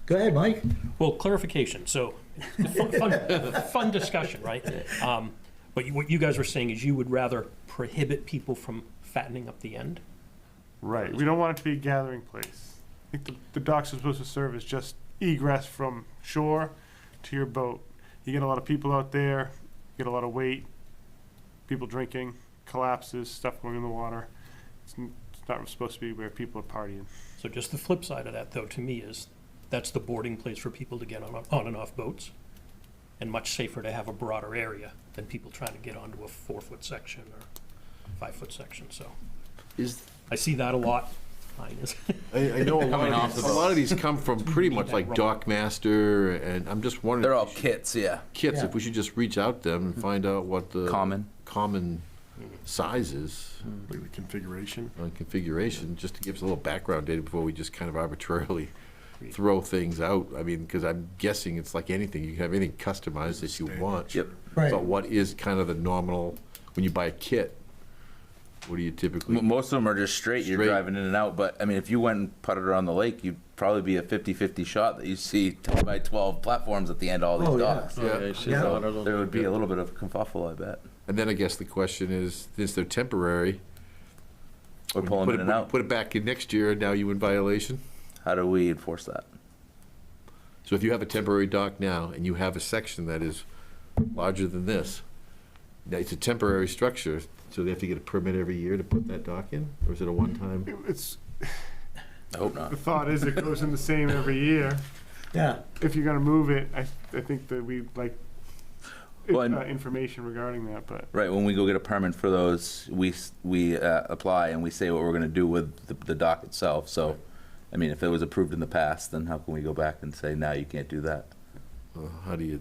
Go ahead, Mike. Well, clarification, so, fun discussion, right? But what you guys were saying is you would rather prohibit people from fattening up the end? Right. We don't want it to be a gathering place. I think the docks are supposed to serve as just egress from shore to your boat. You get a lot of people out there, you get a lot of weight, people drinking, collapses, stuff going in the water. It's not supposed to be where people are partying. So just the flip side of that, though, to me, is that's the boarding place for people to get on and off boats, and much safer to have a broader area than people trying to get onto a 4-foot section or 5-foot section, so. I see that a lot. I know Coming off the a lot of these come from pretty much like Dockmaster, and I'm just wondering. They're all kits, yeah. Kits, if we should just reach out to them and find out what the Common sizes. Like the configuration. On configuration, just to give us a little background data before we just kind of arbitrarily throw things out. I mean, because I'm guessing it's like anything, you can have anything customized that you want. Yep. Right. So what is kind of the nominal, when you buy a kit, what do you typically? Most of them are just straight. You're Straight. driving in and out. But I mean, if you went and putted around the lake, you'd probably be a 50-50 shot that you see 10 by 12 platforms at the end of all these docks. Yeah. So there would be a little bit of confuffle, I bet. And then I guess the question is, since they're temporary, Or pull them in and out. Put it back in next year, and now you in violation? How do we enforce that? So if you have a temporary dock now, and you have a section that is larger than this, Now, it's a temporary structure, so they have to get a permit every year to put that dock in? Or is it a one-time? It's, I hope not. the thought is it goes in the same every year. Yeah. If you're gonna move it, I think that we'd like Well, and- information regarding that, but. Right, when we go get a permit for those, we apply and we say what we're gonna do with the dock itself, so, I mean, if it was approved in the past, then how can we go back and say, now you can't do that? How do you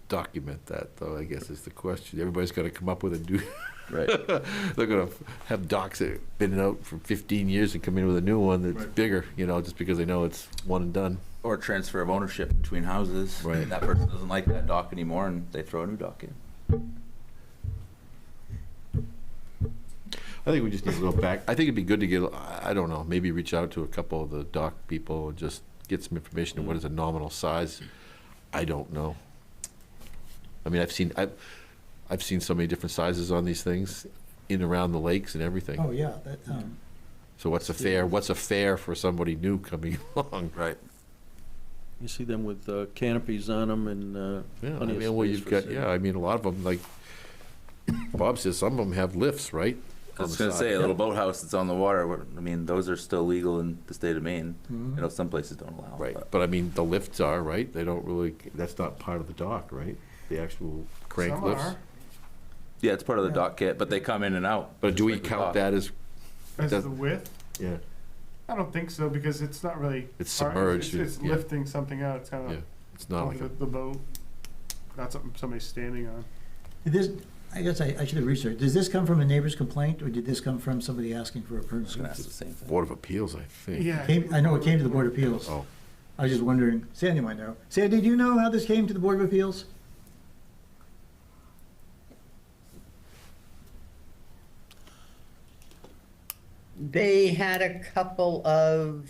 document that, though, I guess is the question. Everybody's got to come up with a new, Right. they're going to have docks that have been out for 15 years and come in with a new one that's bigger, just because they know it's one and done. Or transfer of ownership between houses. Right. That person doesn't like that dock anymore, and they throw a new dock in. I think we just need to go back. I think it'd be good to get, I don't know, maybe reach out to a couple of the dock people and just get some information on what is a nominal size. I don't know. I mean, I've seen so many different sizes on these things in around the lakes and everything. Oh, yeah. So what's a fair for somebody new coming along? Right. You see them with canopies on them and Yeah, I plenty of mean, well, space you've for got, sitting. yeah, I mean, a lot of them, like Bob says, some of them have lifts, right? I was on the gonna side. say, a little boathouse that's on the water, I mean, those are still legal in the state of Maine. Some places don't allow. Right, but- but I mean, the lifts are, right? They don't really, that's not part of the dock, right? The actual crank Some lifts? are. Yeah, it's part of the dock kit, but they come in and out. But do just we like the count dock. that as, As does- the width? yeah, I don't think so, because it's not really. It's part- submerged, It's yeah. lifting something out, it's kind yeah, of it's not like over the boat, not something somebody's standing on. Did this, I guess I should have researched. Does this come from a neighbor's complaint, or did this come from somebody asking for a permit? I was gonna ask the same thing. Board of Appeals, I think. Yeah. I know it came to the Board of Appeals. Oh, I was just wondering, Sandy might know. Sandy, did you know how this came to the Board of Appeals? They had a couple of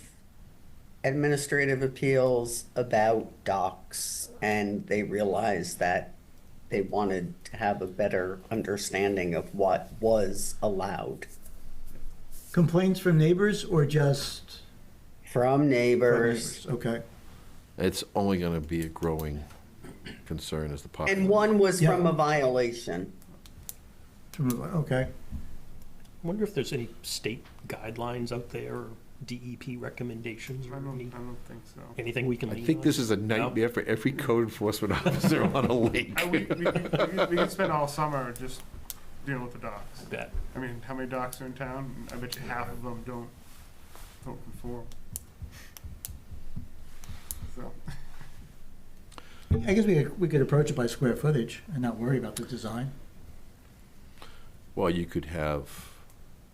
administrative appeals about docks, and they realized that they wanted to have a better understanding of what was allowed. Complaints from neighbors or just? From neighbors. Okay. it's only gonna be a growing concern as the population. And one was Yeah. from a violation. Okay. I wonder if there's any state guidelines out there or DEP recommendations or I don't think so. anything we can I lean think on? this is a No? nightmare for every code enforcement officer on a lake. We could spend all summer just dealing with the docks. Bet. I mean, how many docks are in town? I bet you half of them don't conform. So, I guess we could approach it by square footage and not worry about the design. Well, you could have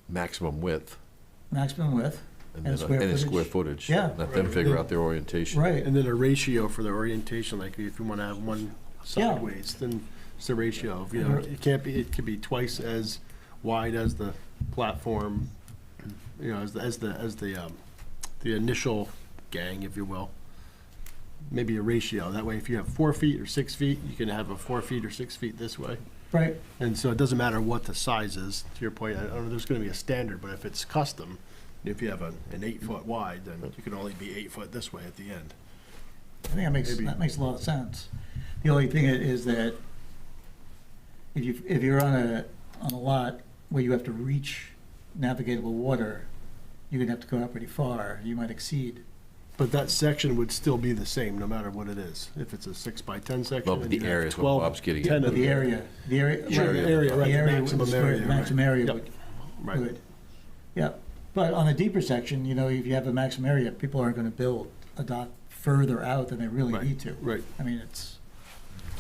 maximum width Maximum width and and then square and footage. square footage. Yeah. Let them figure out their orientation. Right. And then a ratio for the orientation, like if you want to have one Yeah. sideways, then it's the ratio of, it could be twice as wide as the platform, as the initial gang, if you will. Maybe a ratio. That way, if you have 4 feet or 6 feet, you can have a 4 feet or 6 feet this way. Right. And so it doesn't matter what the size is. To your point, I don't know, there's going to be a standard, but if it's custom, if you have an 8 foot wide, then you can only be 8 foot this way at the end. I think that makes a lot of sense. The only thing is that if you're on a lot where you have to reach navigable water, you're gonna have to go out pretty far. You might exceed. But that section would still be the same, no matter what it is. If it's a 6 by 10 section. Well, but and the you have area is what 12, Bob's getting 10 at. of The area. Sure, the area, right, The the area, maximum square- area, right. Maximum area Yep. would, Right. would. Yeah, but on a deeper section, if you have a maximum area, people aren't gonna build a dock further out than they really Right, need to. right. I mean, it's,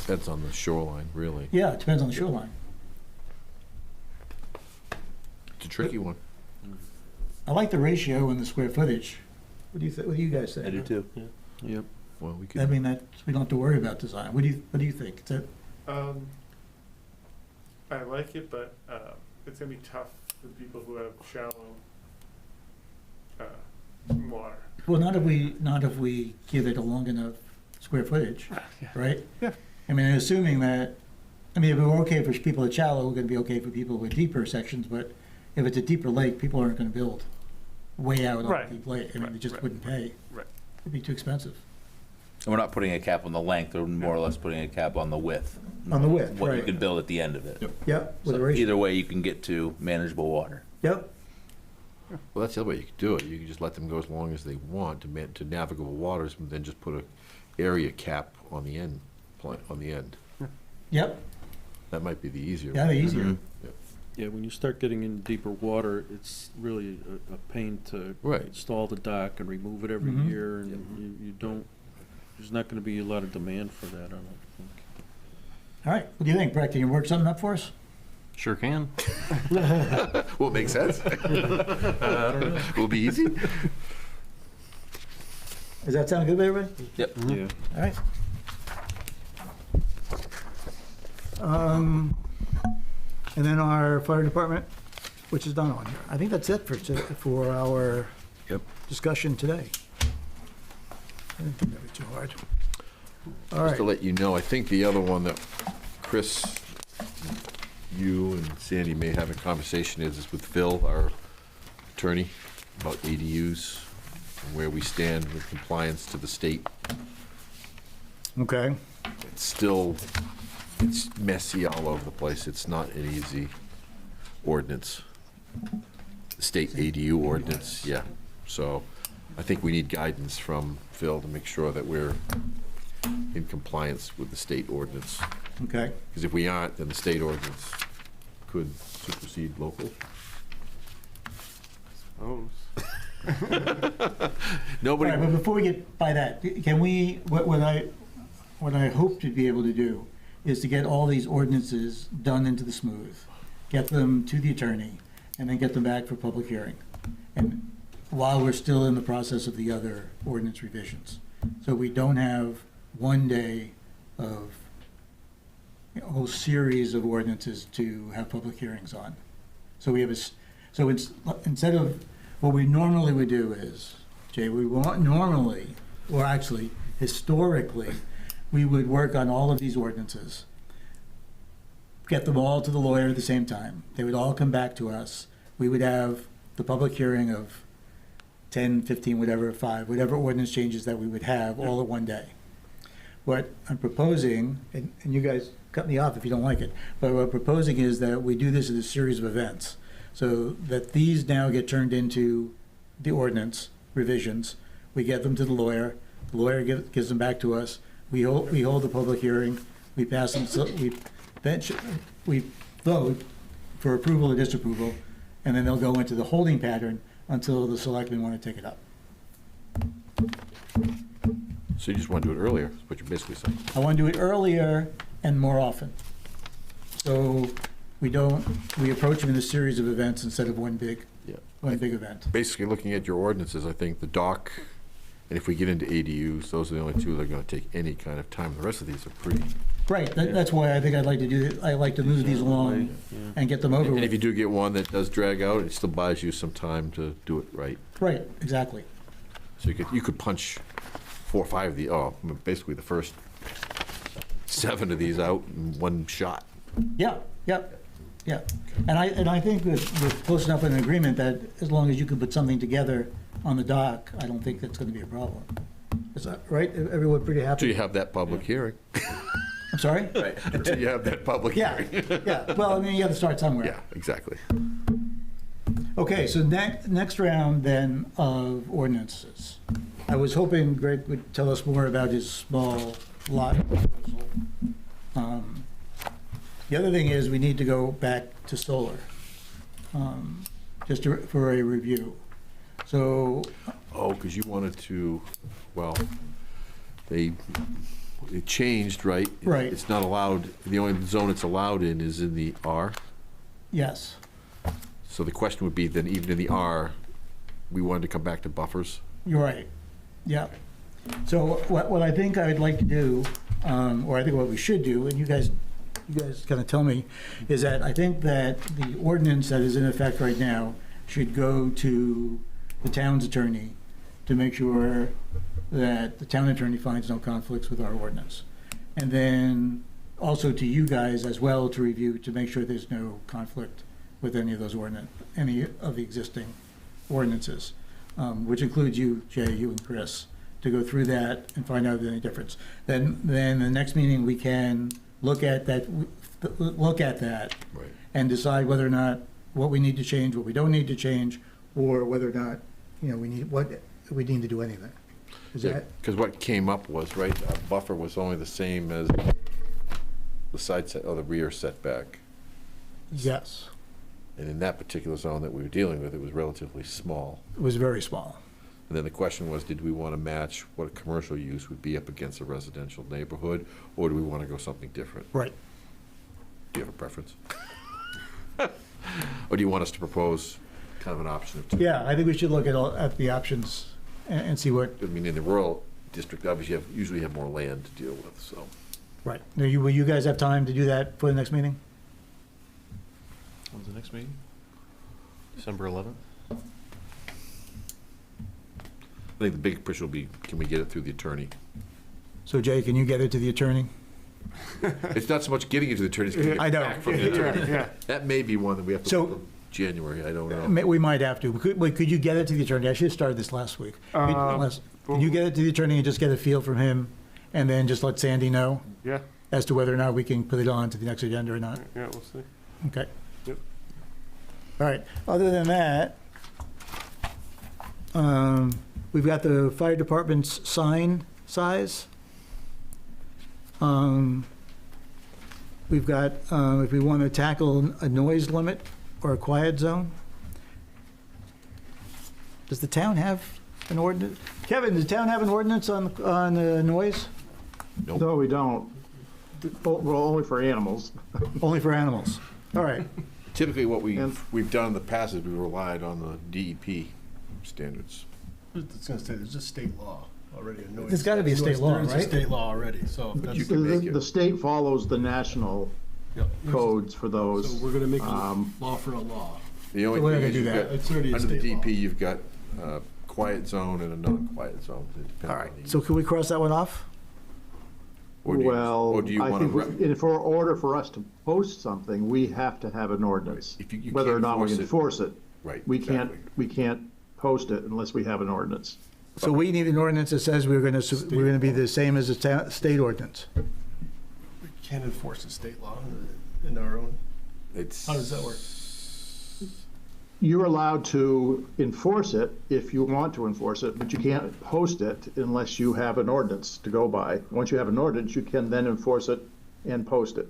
Depends on the shoreline, really. yeah, it depends on the shoreline. It's a tricky one. I like the ratio and the square footage. What do you guys think? I do too. Yep. Well, we I could, mean, we don't have to worry about design. What do you think? Is that, I like it, but it's gonna be tough for people who have shallow water. well, not if we give it a long enough square footage, right? Yeah. I mean, assuming that, if we're okay for people at shallow, we're gonna be okay for people with deeper sections, but if it's a deeper lake, people aren't gonna build way out on a Right. deep lake. I mean, they just Right. wouldn't pay. Right. It'd be too expensive. And we're not putting a cap on the length, we're more or less putting a cap on the width. On the width, What you right. could build at the end of it. Yep, with a So ratio. either way, you can get to manageable water. Yep, Well, that's the other way you could do it. You could just let them go as long as they want to navigable waters, and then just put a area cap on the end, on the end. yep, That might be the easier. yeah, way. the easier. Yeah, when you start getting in deeper water, it's really a pain to Right. install the dock and remove it every Mhm. year, and you don't, there's not gonna be a lot of demand for that, I don't think. All right, what do you think, Brett? Can you work something up for us? Sure can. Will it make sense? I don't know. Will it be easy? Does that sound good, everybody? Yep. Yeah. All right. And then our fire department, which is done on here. I think that's it for our discussion today. I didn't think that'd be too hard. All Just to right, let you know, I think the other one that Chris, you and Sandy may have a conversation is with Phil, our attorney, about ADUs, and where we stand with compliance to the state. okay, It's still, it's messy all over the place. It's not an easy ordinance. The state ADU ordinance, yeah. So I think we need guidance from Phil to make sure that we're in compliance with the state ordinance. okay. Because if we aren't, then the state ordinance could supersede local. Nobody, All right, but before we get by that, can we, what I hope to be able to do is to get all these ordinances done into the smooth, get them to the attorney, and then get them back for public hearing. And while we're still in the process of the other ordinance revisions. So we don't have one day of a whole series of ordinances to have public hearings on. So we have so it's, instead of, what we normally would do is, Jay, we want normally, or actually historically, we would work on all of these ordinances, get them all to the lawyer at the same time. They would all come back to us. We would have the public hearing of 10, 15, whatever, 5, whatever ordinance changes that we would have all at one day. What I'm proposing, and you guys cut me off if you don't like it, but what I'm proposing is that we do this as a series of events, so that these now get turned into the ordinance revisions. We get them to the lawyer gives them back to us. We hold the public hearing, we pass them, we vote for approval or disapproval, and then they'll go into the holding pattern until the selectmen want to take it up. so you just want to do it earlier, is what you're basically saying. I want to do it earlier and more often. So we approach them in a series of events instead of one big event. Basically, looking at your ordinances, I think the dock, and if we get into ADUs, those are the only two that are going to take any kind of time. The rest of these are pretty. Right, that's why I think I'd like to do it. I like to move these along and get them over And if with. you do get one that does drag out, it still buys you some time to do it right. Right, exactly. So you could punch 4 or 5 of the, basically the first 7 of these out in one shot. Yeah. And I think that we're close enough in an agreement that as long as you can put something together on the dock, I don't think that's going to be a problem. Is that right? Everyone pretty happy? Until you have that public hearing. I'm sorry? Right. Until you have that public hearing. Yeah, well, I mean, you have to start somewhere. Yeah, exactly. Okay, so next round then of ordinances. I was hoping Greg would tell us more about his small lot proposal. The other thing is we need to go back to solar, for a review. So, Oh, because you wanted to, well, it changed, right? Right. It's not allowed, the only zone it's allowed in is in the R. yes, So the question would be then, even in the R, we wanted to come back to buffers? you're right, yeah. So what I think I'd like to do, or I think what we should do, and you guys kind of tell me, is that I think that the ordinance that is in effect right now should go to the town's attorney to make sure that the town attorney finds no conflicts with our ordinance. And then also to you guys as well to review, to make sure there's no conflict with any of the existing ordinances, which includes you, Jay, you and Chris, to go through that and find out if there's any difference. Then the next meeting, we can look at that, Right. and decide whether or not, what we need to change, what we don't need to change, or whether or not, we need to do anything. Is that? Because what came up was, right, our buffer was only the same as the side set, or the rear setback. Yes. And in that particular zone that we were dealing with, it was relatively small. It was very small. And then the question was, did we want to match what a commercial use would be up against a residential neighborhood, or do we want to go something different? Right. Do you have a preference? Or do you want us to propose kind of an option of two? Yeah, I think we should look at the options and see what. I mean, in the rural district, obviously, you usually have more land to deal with, so. Right. Now, will you guys have time to do that for the next meeting? When's the next meeting? December 11th? I think the big push will be, can we get it through the attorney? So Jay, can you get it to the attorney? It's not so much getting it to the attorney, it's getting it I know. back from the attorney. Yeah. That may be one that we have to, So- put in January, I don't know. We might have to. Could you get it to the attorney? I should have started this last week. Can you get it to the attorney and just get a feel from him, and then just let Sandy know Yeah, as to whether or not we can put it on to the next agenda or not? yeah, we'll see. Okay. Yep. All right. Other than that, we've got the fire department's sign size. We've got, if we want to tackle a noise limit or a quiet zone. Does the town have an ordinance? Kevin, does the town have an ordinance on noise? No, we don't. Well, only for animals. Only for animals. All right. Typically, what we've done in the past is we relied on the DEP standards. I was gonna say, there's a state law already. There's gotta be a state law, There is a right? state law already, so if that's. You can make it. The state follows the national Yep. codes for those. So we're gonna make a law for a law. The only We're not thing gonna is do you've that. got, It's already a under the state law. DEP, you've got a quiet zone and a non-quiet zone. It depends All right. on the- So can we cross that one off? Or do you- Well, or do you I want think to? in order for us to post something, we have to have an ordinance. If you Whether or can't not we enforce it. enforce it. Right. We exactly. can't post it unless we have an ordinance. So we need an ordinance that says we're gonna be the same as the state ordinance. We can't enforce the state law in our own. It's. How does that work? You're allowed to enforce it if you want to enforce it, but you can't post it unless you have an ordinance to go by. Once you have an ordinance, you can then enforce it and post it.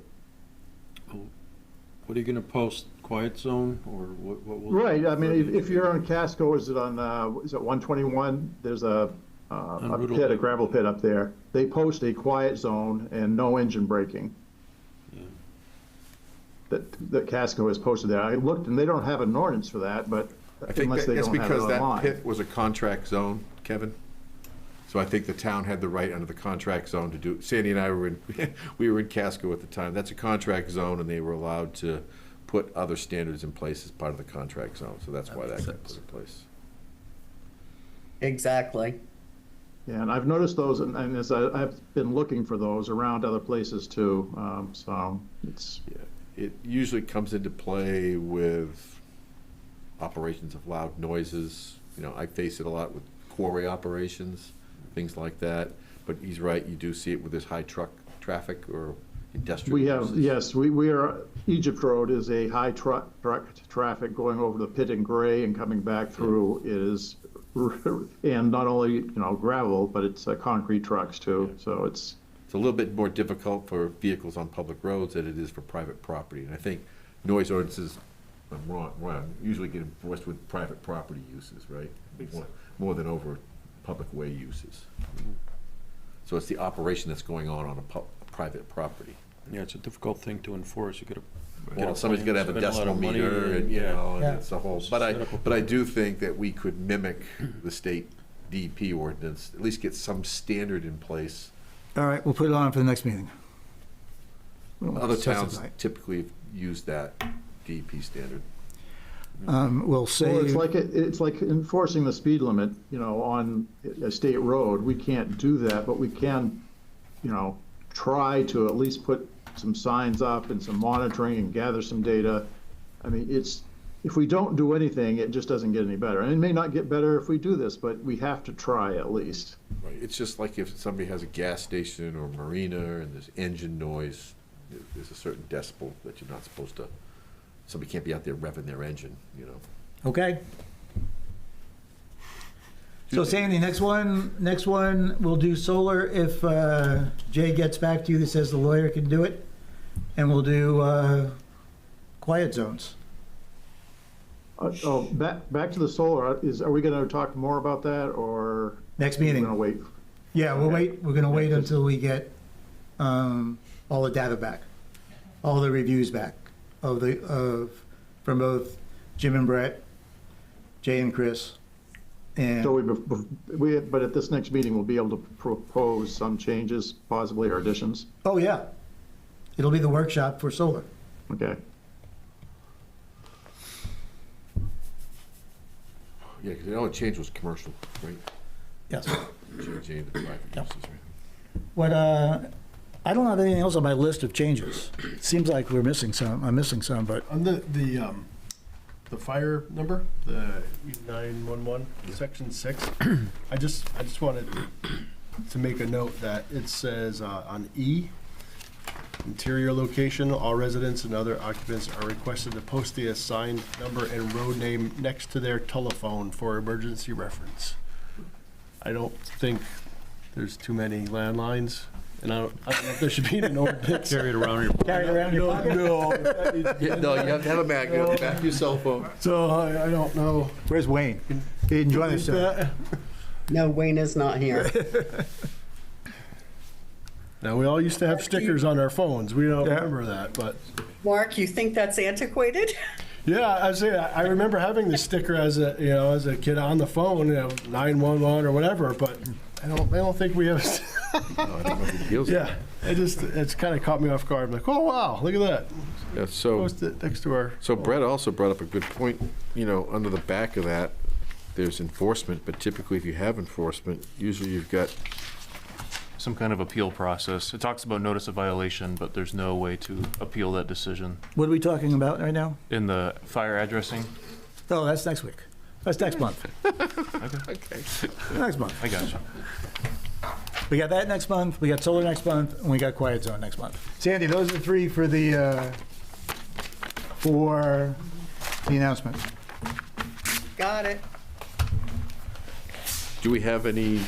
What are you gonna post, quiet zone, or what will? Right, I mean, if you're on Casco, is it 121? There's a Route pit, a 11. gravel pit up there. They post a quiet zone and no engine braking. That Casco has posted there. I looked, and they don't have an ordinance for that, but I think unless they that's don't have it because that online. pit was a contract zone, Kevin. So I think the town had the right under the contract zone to do, Sandy and I were in, we were in Casco at the time. That's a contract zone, and they were allowed to put other standards in place as part of the contract zone. So that's why that got put in place. Exactly. Yeah, and I've noticed those, and as I've been looking for those around other places too, so it's. Yeah, it usually comes into play with operations of loud noises. You know, I face it a lot with quarry operations, things like that. But he's right, you do see it with this high truck traffic or industrial. We have, uses. yes, we are, Egypt Road is a high truck traffic going over the pit in Gray and coming back through is, and not only, gravel, but it's concrete trucks too, so it's. It's a little bit more difficult for vehicles on public roads than it is for private property. And I think noise ordinances, I'm wrong, usually get enforced with private property uses, right? More than over public way uses. So it's the operation that's going on a private property. Yeah, it's a difficult thing to enforce. You gotta. Well, somebody's got to have a decimal meter, and and it's a whole. But I do think that we could mimic the state DEP ordinance, at least get some standard in place. All right, we'll put it on for the next meeting. Other towns typically use that DEP standard. We'll Well, save. it's like enforcing the speed limit, on a state road. We can't do that, but we can, try to at least put some signs up and some monitoring and gather some data. I mean, if we don't do anything, it just doesn't get any better. And it may not get better if we do this, but we have to try at least. Right, it's just like if somebody has a gas station or marina and there's engine noise, there's a certain decibel that you're not supposed to, somebody can't be out there revving their engine, you know? Okay. So Sandy, next one, we'll do solar if Jay gets back to you that says the lawyer can do it. And we'll do quiet zones. Back to the solar, are we gonna talk more about that, or? Next meeting. We're gonna wait? Yeah, we'll wait, we're gonna wait until we get all the data back, all the reviews back from both Jim and Brett, Jay and Chris. And So but at this next meeting, we'll be able to propose some changes, possibly, or additions? oh yeah, it'll be the workshop for solar. Okay. Yeah, because the only change was commercial, right? Yes. Changing the private uses, right? What I don't have anything else on my list of changes. It seems like we're missing some. I'm missing some, but On the fire number, the 911, section 6, I just wanted to make a note that it says on E, interior location, all residents and other occupants are requested to post the assigned number and road name next to their telephone for emergency reference. I don't think there's too many landlines, and I don't know if there should be an ordinance. Carry it around your carry it around your pocket. No, you have to have a magnet, back your cell phone. So I don't know. Where's Wayne? He didn't join us. No, Wayne is not here. Now, we all used to have stickers on our phones. We don't remember that, but. Mark, you think that's antiquated? Yeah, I remember having the sticker as a kid on the phone, 911 or whatever, but I don't think we have. I don't know if it deals with Yeah, it's kind of caught me off guard. I'm like, oh wow, look at that. Yeah, so. Post it next to our. So Brett also brought up a good point, under the back of that, there's enforcement, but typically if you have enforcement, usually you've got, Some kind of appeal process. It talks about notice of violation, but there's no way to appeal that decision. What are we talking about right now? In the fire addressing, Oh, that's next week. That's next month. okay. Next month. I got you. We got that next month, we got solar next month, and we got quiet zone next month. Sandy, those are the three for the announcement. Got it. Do we have any,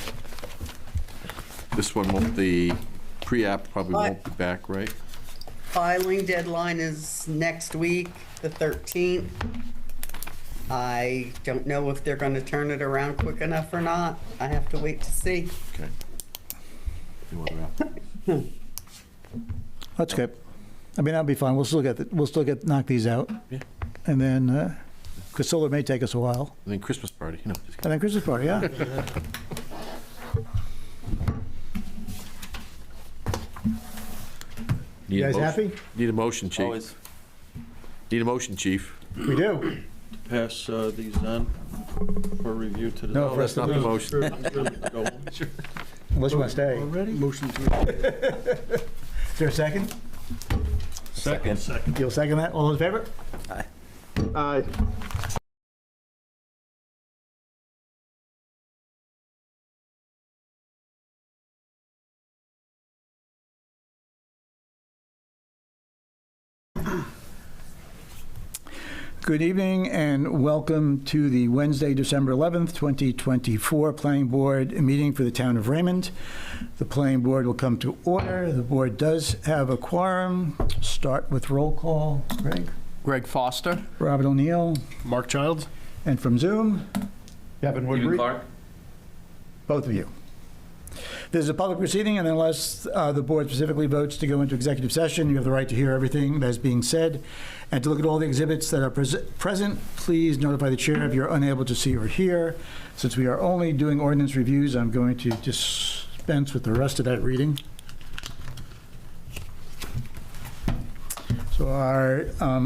this one won't, the pre-app probably won't be back, right? Filing deadline is next week, the 13th. I don't know if they're going to turn it around quick enough or not. I have to wait to see. Okay. You want to wrap? That's good. I mean, that'll be fine. We'll still knock these out. Yeah. And then, because solar may take us a while. And then Christmas party, just And then Christmas party, yeah. Need You a guys motion? happy? Need a motion, chief. Always. Need a motion, chief. We do. Pass these on for review to the. No, for That's us to not the move. motion. Unless you want to stay. Already? Motion to. Is there a second? Second. You'll second that? All in favor? Aye. Good evening and welcome to the Wednesday, December 11th, 2024 Planning Board meeting for the town of Raymond. The Planning Board will come to order. The board does have a quorum. Start with roll call. Greg Foster. Robert O'Neill. Mark Childs? And from Zoom, Kevin Stephen Woodbury. Clark? both of you. This is a public proceeding, and unless the board specifically votes to go into executive session, you have the right to hear everything that's being said and to look at all the exhibits that are present. Please notify the chair if you're unable to see or hear. Since we are only doing ordinance reviews, I'm going to dispense with the rest of that reading. So our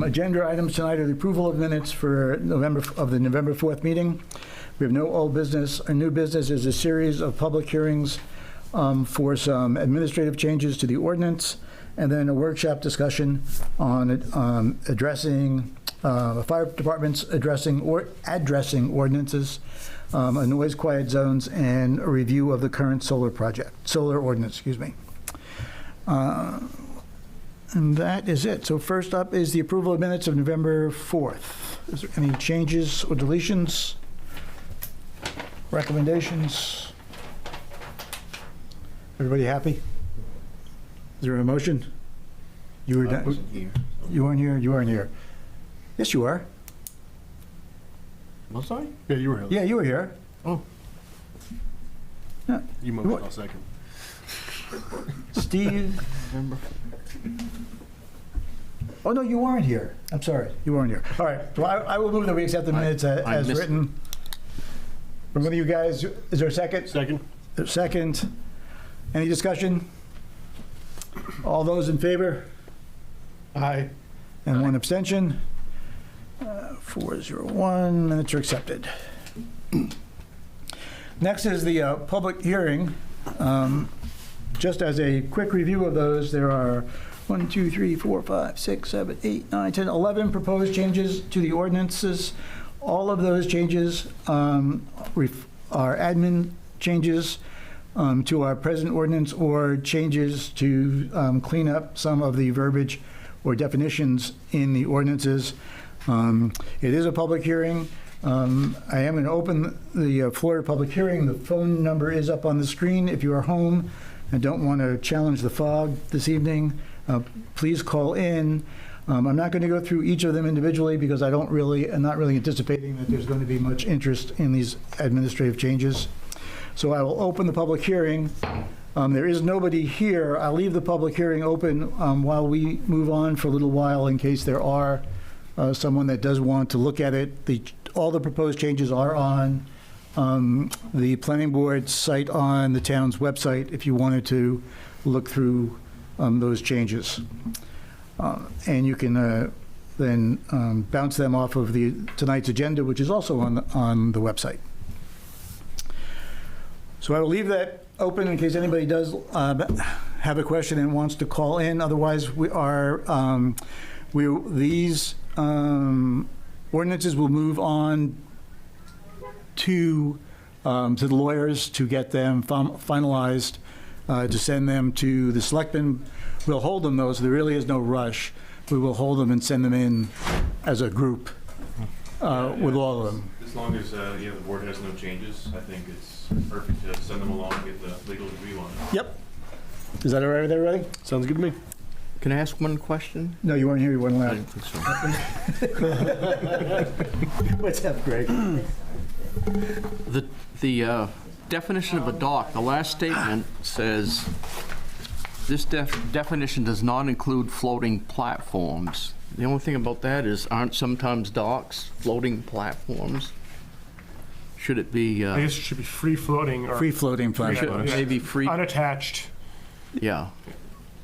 agenda items tonight are the approval of minutes for the November 4th meeting. We have no old business. Our new business is a series of public hearings for some administrative changes to the ordinance, and then a workshop discussion on addressing the fire department's addressing ordinances, a noise quiet zones, and a review of the current solar ordinance, excuse me. And that is it. So first up is the approval of minutes of November 4th. Is there any changes or deletions? Recommendations? Everybody happy? Is there a motion? You were done. You weren't here. You weren't here. Yes, you are. Was I? Yeah, you were here. Yeah, you were here. Oh. Yeah. You moved, I'll second. Steve. Oh, no, you weren't here. I'm sorry. You weren't here. All right. So I will move that we accept the minutes as written. From one of you guys, is there a second? Second. Second. Any discussion? All those in favor? Aye. And one abstention. 401, minutes are accepted. Next is the public hearing. Just as a quick review of those, there are 1, 2, 3, 4, 5, 6, 7, 8, 9, 10, 11 proposed changes to the ordinances. All of those changes are admin changes to our present ordinance or changes to clean up some of the verbiage or definitions in the ordinances. It is a public hearing. I am going to open the floor to public hearing. The phone number is up on the screen. If you are home and don't want to challenge the fog this evening, please call in. I'm not going to go through each of them individually because I'm not really anticipating that there's going to be much interest in these administrative changes. So I will open the public hearing. There is nobody here. I'll leave the public hearing open while we move on for a little while in case there are someone that does want to look at it. All the proposed changes are on the planning board site on the town's website if you wanted to look through those changes. And you can then bounce them off of tonight's agenda, which is also on the website. So I will leave that open in case anybody does have a question and wants to call in. Otherwise, these ordinances will move on to the lawyers to get them finalized, to send them to the selectmen. We'll hold them, though, so there really is no rush. We will hold them and send them in as a group with all of them. As long as the board has no changes, I think it's perfect to send them along and get the legal review on it. Yep. Is that all right with everybody? Sounds good to me. Can I ask one question? No, you weren't here. You weren't allowed. I didn't think so. What's up, Greg? The definition of a dock, the last statement says, this definition does not include floating platforms. The only thing about that is, aren't sometimes docks floating platforms? Should it be? I guess it should be free floating or Free floating platforms. Maybe free. unattached. Yeah.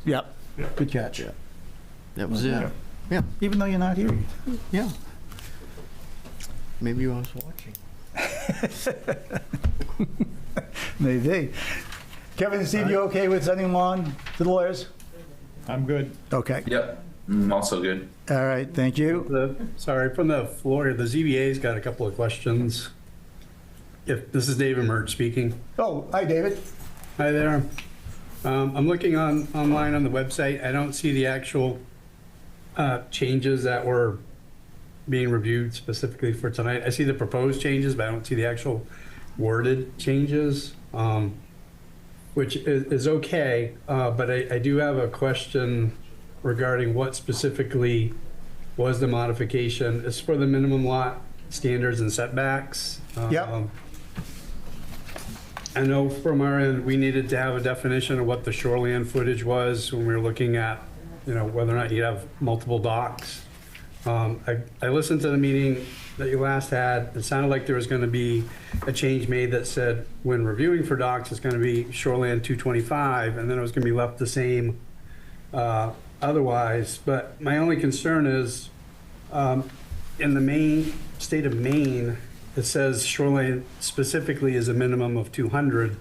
Yep. Good catch. Yeah. That was it. Yeah. Even though you're not here. Yeah. Maybe I was watching. Maybe. Kevin and Steve, you okay with sending them on to the lawyers? I'm good. Okay. Yep, also good. All right, thank you. Sorry, from the floor, the ZBA's got a couple of questions. If this is David Mert speaking. Oh, hi, David. Hi there. I'm looking online on the website. I don't see the actual changes that were being reviewed specifically for tonight. I see the proposed changes, but I don't see the actual worded changes, which is okay. But I do have a question regarding what specifically was the modification. It's for the minimum lot standards and setbacks. Yep. I know from our end, we needed to have a definition of what the shoreline footage was when we were looking at, whether or not you have multiple docks. I listened to the meeting that you last had. It sounded like there was going to be a change made that said when reviewing for docks, it's going to be shoreline 225, and then it was going to be left the same otherwise. But my only concern is in the state of Maine, it says shoreline specifically is a minimum of 200,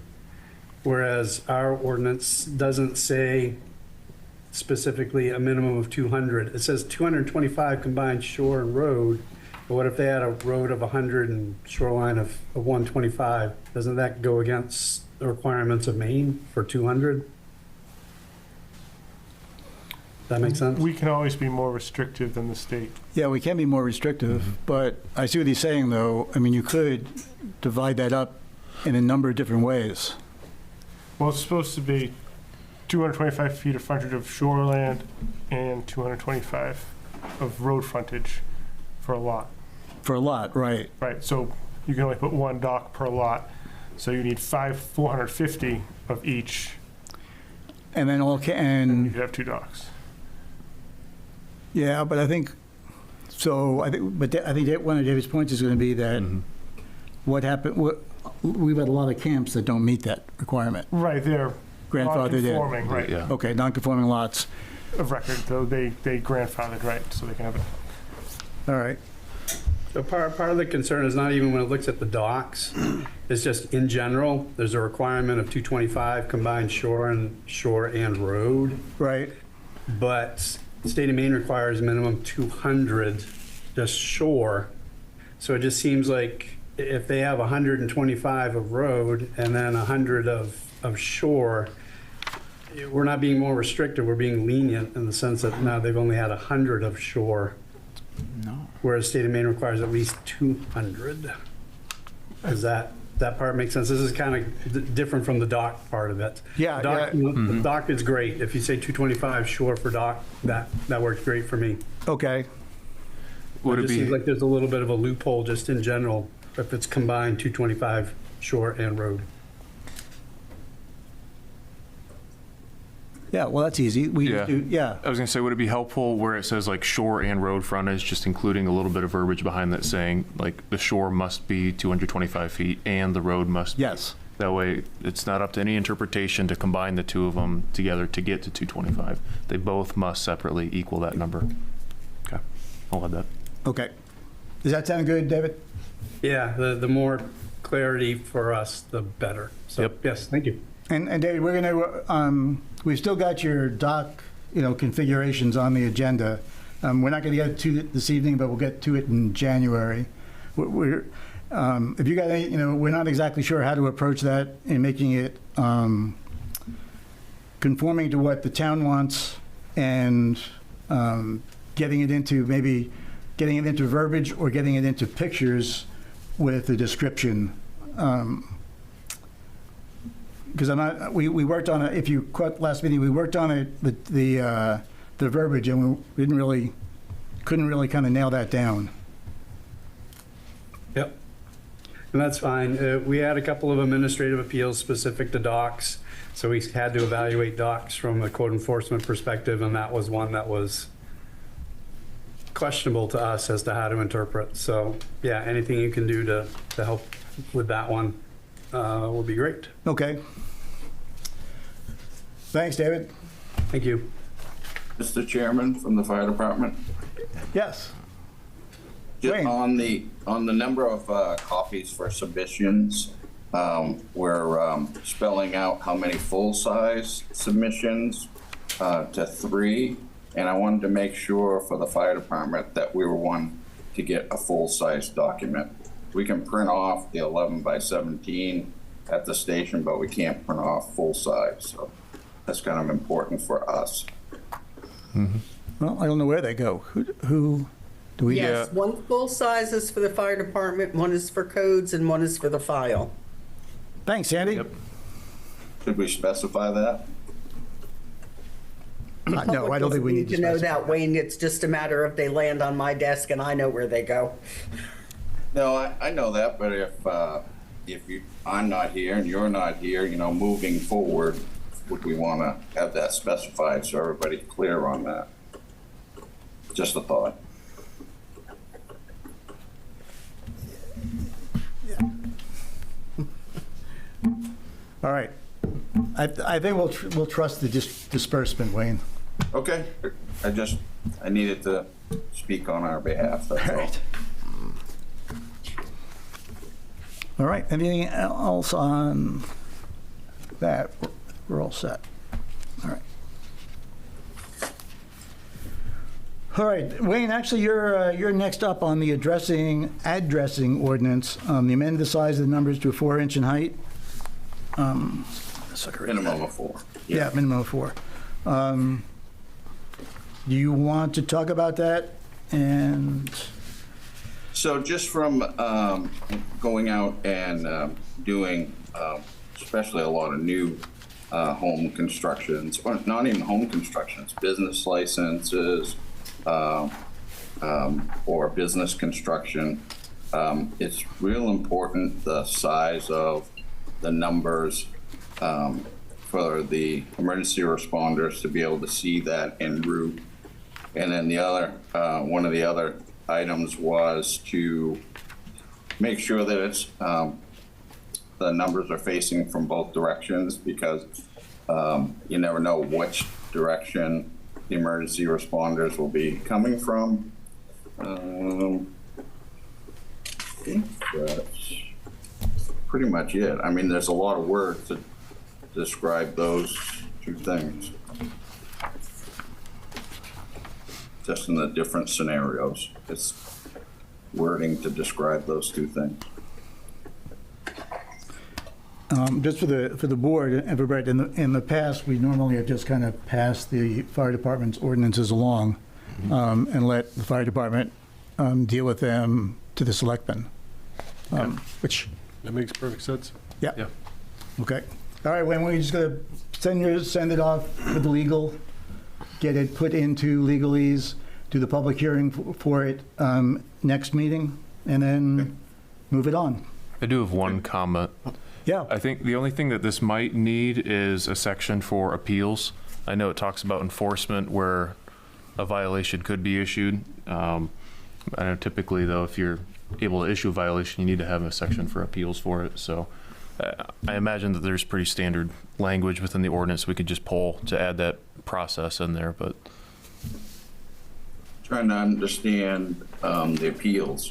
whereas our ordinance doesn't say specifically a minimum of 200. It says 225 combined shore and road, but what if they had a road of 100 and shoreline of 125? Doesn't that go against the requirements of Maine for 200? That makes sense? We can always be more restrictive than the state. Yeah, we can be more restrictive, but I see what he's saying, though. I mean, you could divide that up in a number of different ways. Well, it's supposed to be 225 feet of frontage of shoreland and 225 of road frontage for a lot. For a lot, right. Right, so you can only put one dock per lot, so you need 450 of each, And then all, and you and, could have 2 docks. yeah, but I think, so, I think, but I think that one of David's points is going to be that what happened, we've had a lot of camps that don't meet that requirement. Right, they're Grandfathered in. non-conforming, right, Yeah. Okay, non-conforming lots. of record, though they grandfathered, right, so they can have it. All right. So part of the concern is not even when it looks at the docks, it's just in general, there's a requirement of 225 combined shore and road. Right. But the state of Maine requires minimum 200 just shore. So it just seems like if they have 125 of road and then 100 of shore, we're not being more restrictive, we're being lenient in the sense that now they've only had 100 of shore. No. Whereas state of Maine requires at least 200. Does that part make sense? This is kind of different from the dock part of it. Yeah, Dock, yeah. The dock is great. If you say 225 shore for dock, that works great for me. Okay. Would It it just seems be, like there's a little bit of a loophole just in general if it's combined 225 shore and road. Yeah, well, that's easy. We Yeah. do, yeah. I was gonna say, would it be helpful where it says like shore and road frontage, just including a little bit of verbiage behind that saying like the shore must be 225 feet and the road must be. Yes. That way, it's not up to any interpretation to combine the two of them together to get to 225. They both must separately equal that number. Okay, I'll add that. Okay. Does that sound good, David? Yeah, the more clarity for us, the better. So, Yep. yes, thank you. And David, we're going to, we've still got your dock, configurations on the agenda. We're not going to get to it this evening, but we'll get to it in January. We're if you got any, we're not exactly sure how to approach that in making it conforming to what the town wants and getting it into verbiage or getting it into pictures with a description. Because we worked on it, if you caught last meeting, we worked on it, the verbiage, and we couldn't really kind of nail that down. Yep. And that's fine. We had a couple of administrative appeals specific to docks, so we had to evaluate docks from a code enforcement perspective, and that was one that was questionable to us as to how to interpret. So, yeah, anything you can do to help with that one would be great. Okay. Thanks, David. Thank you. Mr. Chairman, from the fire department. Yes. Just Wayne. on the number of copies for submissions, we're spelling out how many full-size submissions to 3, and I wanted to make sure for the fire department that we were one to get a full-size document. We can print off the 11 by 17 at the station, but we can't print off full-size, so that's kind of important for us. Well, I don't know where they go. Who do we? Yes, one full size is for the fire department, one is for codes, and one is for the file. Thanks, Sandy. Should we specify that? No, I don't think we need to know specify. that, Wayne. It's just a matter of they land on my desk and I know where they go. No, I know that, but if I'm not here and you're not here, moving forward, would we want to have that specified so everybody's clear on that? Just a thought. All right. I think we'll trust the disbursement, Wayne. Okay, I needed to speak on our behalf, that's all. All right. Anything else on that? We're all set. All right. All right, Wayne, actually, you're next up on the addressing ordinance. The amended the size of the numbers to a 4-inch in height. Minimum of 4. Yeah, minimum of 4. Do you want to talk about that? And So just from going out and doing, especially a lot of new home constructions, or not even home constructions, business licenses, or business construction, it's real important the size of the numbers for the emergency responders to be able to see that en route. And then the other, one of the other items was to make sure that it's the numbers are facing from both directions, because you never know which direction the emergency responders will be coming from. I think that's pretty much it. I mean, there's a lot of words to describe those two things, just in the different scenarios. It's wording to describe those two things. just for the board, and for Brett, in the past, we normally have just kind of passed the fire department's ordinances along and let the fire department deal with them to the selectmen, which... That makes perfect sense. Yeah. Okay. All right, when we're just going to send it off for the legal, get it put into legalese, do the public hearing for it next meeting, and then move it on. I do have one comment. Yeah. I think the only thing that this might need is a section for appeals. I know it talks about enforcement where a violation could be issued. I know typically, though, if you're able to issue a violation, you need to have a section for appeals for it. So I imagine that there's pretty standard language within the ordinance we could just pull to add that process in there, but... Trying to understand the appeals.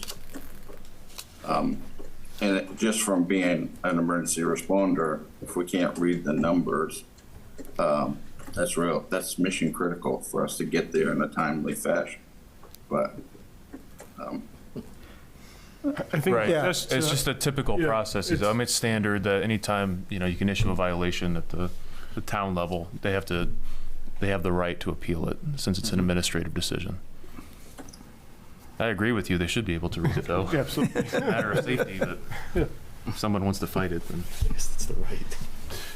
And just from being an emergency responder, if we can't read the numbers, that's mission critical for us to get there in a timely fashion. But I think it's just a typical process. I mean, it's standard that anytime you can issue a violation at the town level, they have the right to appeal it since it's an administrative decision. I agree with you. They should be able to read it, though. Yeah, absolutely. It's a matter of safety that if someone wants to fight it, then I guess that's the right.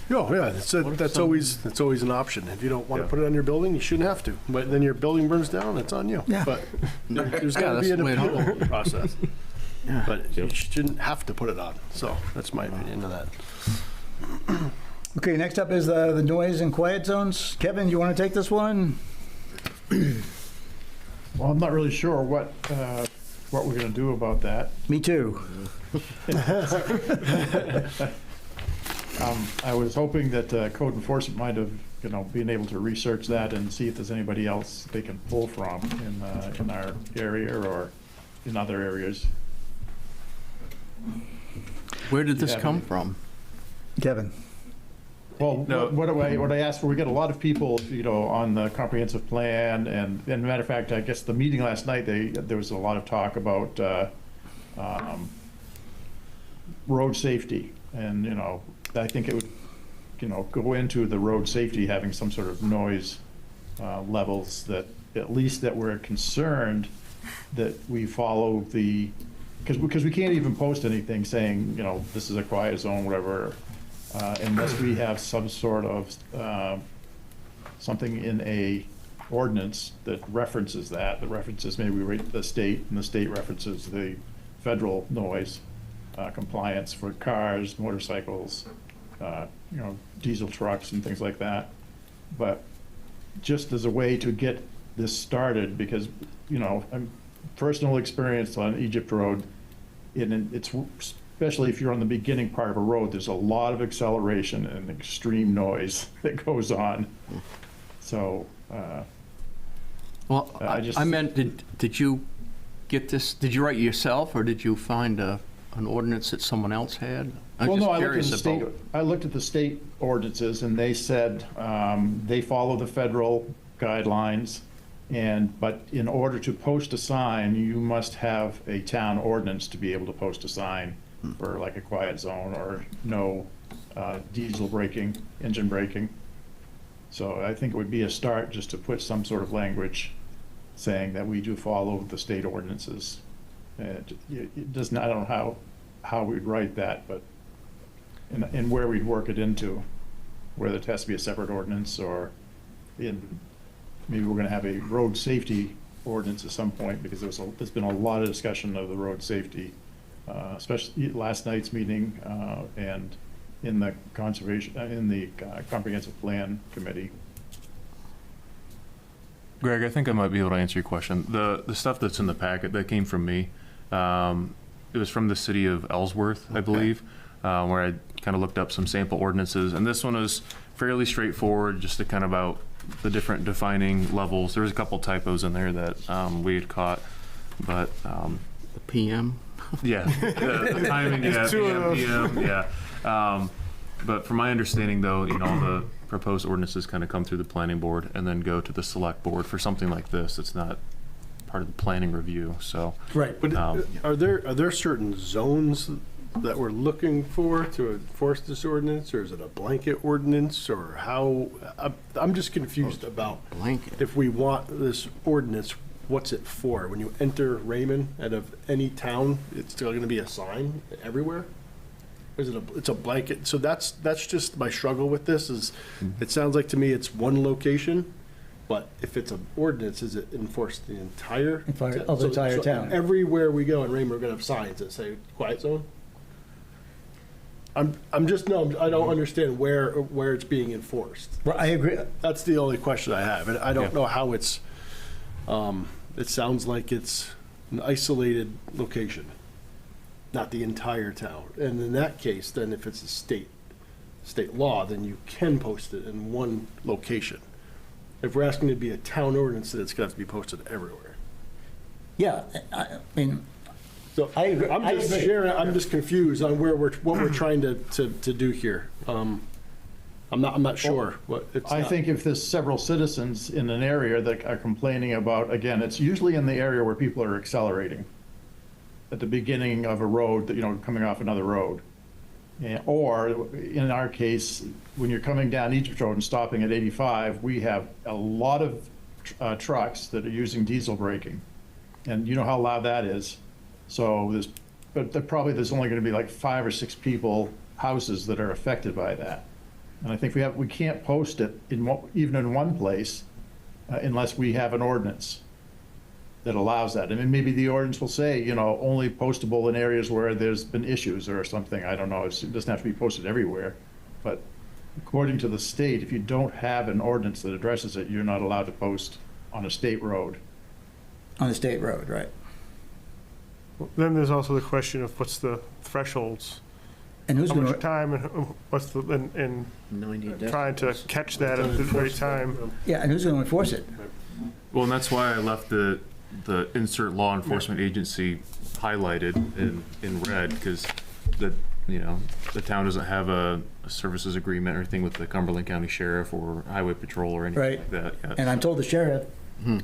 Oh, yeah, that's always an option. If you don't want to put it on your building, you shouldn't have to. But then your building burns down, it's on you. Yeah. But there's got to be an appeal process. Yeah. But you shouldn't have to put it on. So that's my opinion of that. Okay, next up is the noise and quiet zones. Kevin, you want to take this one? Well, I'm not really sure what we're going to do about that. Me too. I was hoping that code enforcement might have, been able to research that and see if there's anybody else they can pull from in our area or in other areas. Where did this come from? Kevin. Well, what I asked for, we get a lot of people, on the comprehensive plan, and matter of fact, I guess the meeting last night, there was a lot of talk about road safety, and I think it would, go into the road safety having some sort of noise levels that at least that we're concerned that we follow because we can't even post anything saying this is a quiet zone, whatever. Unless we have some sort of something in a ordinance that references references maybe the state, and the state references the federal noise compliance for cars, motorcycles, diesel trucks and things like that. But just as a way to get this started, because personal experience on Egypt Road, and it's especially if you're on the beginning part of a road, there's a lot of acceleration and extreme noise that goes on. So, well, I meant, did you get this? Did you write it yourself, or did you find an ordinance that someone else had? I looked at the state ordinances, and they said they follow the federal guidelines, But in order to post a sign, you must have a town ordinance to be able to post a sign for like a quiet zone or no diesel braking, engine braking. So I think it would be a start just to put some sort of language saying that we do follow the state ordinances. It doesn't, I don't know how we'd write that, but, and where we'd work it into, whether it has to be a separate ordinance or maybe we're gonna have a road safety ordinance at some point, because there's been a lot of discussion of the road safety, especially last night's meeting, and in the comprehensive plan committee. Greg, I think I might be able to answer your question. The stuff that's in the packet, that came from me. It was from the city of Ellsworth, I believe, where I kind of looked up some sample ordinances. And this one is fairly straightforward, just to kind of about the different defining levels. There was a couple typos in there that we had caught, but The PM? yeah, the timing, yeah, PM, yeah. But from my understanding, though, the proposed ordinances kind of come through the planning board and then go to the select board for something like this. It's not part of the planning review, so. Right. But are there certain zones that we're looking for to enforce this ordinance, or is it a blanket ordinance, or how? I'm just confused about Blanket. if we want this ordinance, what's it for? When you enter Raymond out of any town, it's still going to be a sign everywhere? Is it it's a blanket? So that's just my struggle with this. Is it sounds like to me it's one location, but if it's an ordinance, is it enforced the entire town? Everywhere we go in Raymond, we're going to have signs that say quiet zone. I don't understand where it's being enforced. Well, I agree. That's the only question I have, and I don't know how it's. It sounds like it's an isolated location, not the entire town. And in that case, then if it's a state law, then you can post it in one location. If we're asking it to be a town ordinance, then it's going to have to be posted everywhere. Yeah, I mean, So I agree. I'm just confused on what we're trying to do here. I'm not sure what it's. I think if there's several citizens in an area that are complaining about, again, it's usually in the area where people are accelerating at the beginning of a road, that coming off another road. Or in our case, when you're coming down Egypt Road and stopping at 85, we have a lot of trucks that are using diesel braking. And you know how loud that is. So there's only going to be like 5 or 6 houses that are affected by that. And I think we can't post it even in one place unless we have an ordinance that allows that. I mean, maybe the ordinance will say, only postable in areas where there's been issues or something. I don't know. It doesn't have to be posted everywhere. But according to the state, if you don't have an ordinance that addresses it, you're not allowed to post on a state road. on a state road, right? Then there's also the question of what's the thresholds? And who's How going much to, time and what's the, and 90 trying to catch that at the right time. yeah, and who's going to enforce it? Well, and that's why I left the insert law enforcement agency highlighted in red, because the town doesn't have a services agreement or anything with the Cumberland County Sheriff or Highway Patrol or anything Right. like that yet. And I'm told the sheriff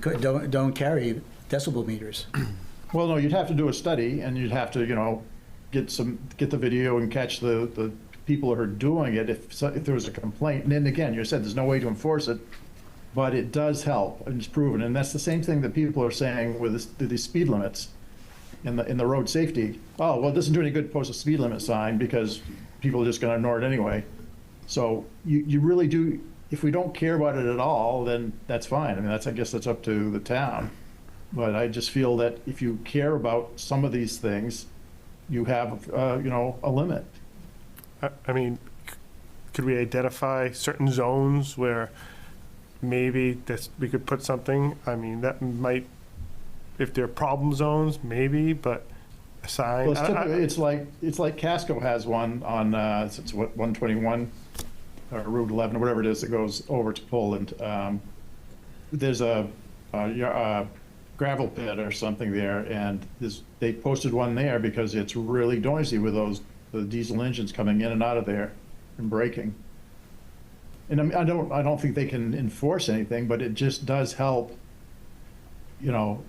don't carry decibel meters. Well, no, you'd have to do a study, and you'd have to, get the video and catch the people who are doing it if there was a complaint. And then again, you said there's no way to enforce it, but it does help, and it's proven. And that's the same thing that people are saying with these speed limits in the road safety. Oh, well, it doesn't do any good to post a speed limit sign because people are just going to ignore it anyway. So you really do. If we don't care about it at all, then that's fine. I mean, I guess that's up to the town. But I just feel that if you care about some of these things, you have, a limit. I mean, could we identify certain zones where maybe we could put something? I mean, that might, if they're problem zones, maybe, but a sign. Well, it's like Casco has one on, it's what, 121 or Route 11 or whatever it is that goes over to Poland. There's a gravel pit or something there, and they posted one there because it's really noisy with the diesel engines coming in and out of there and braking. And I don't think they can enforce anything, but it just does help you know,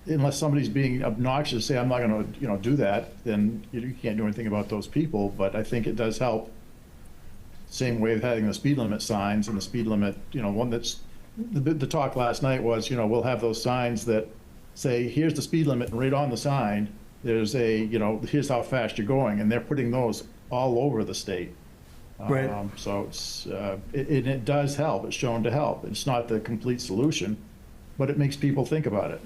unless somebody's being obnoxious, say, I'm not gonna, you know, do that, then you can't do anything about those people, but I think it does help. Same way of having the speed limit signs and the speed limit, you know, one that's, the talk last night was, you know, we'll have those signs that say, here's the speed limit, and right on the sign, there's a, you know, here's how fast you're going, and they're putting those all over the state. Right. So it's, it does help, it's shown to help. It's not the complete solution, but it makes people think about it.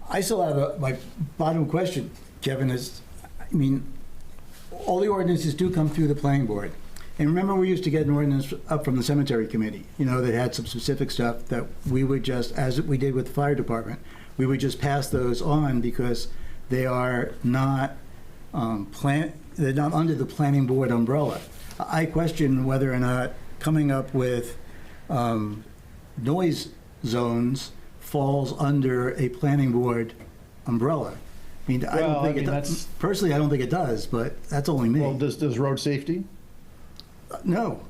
I still have my bottom question, Kevin, is, I mean, all the ordinances do come through the planning board. And remember, we used to get an ordinance up from the cemetery committee, you know, that had some specific stuff that we would just, as we did with the fire department, we would just pass those on because they are not they're not under the planning board umbrella. I question whether or not coming up with noise zones falls under a planning board umbrella. I mean, I don't think it does. Personally, I don't think it does, but that's only me. Well, does road safety? No.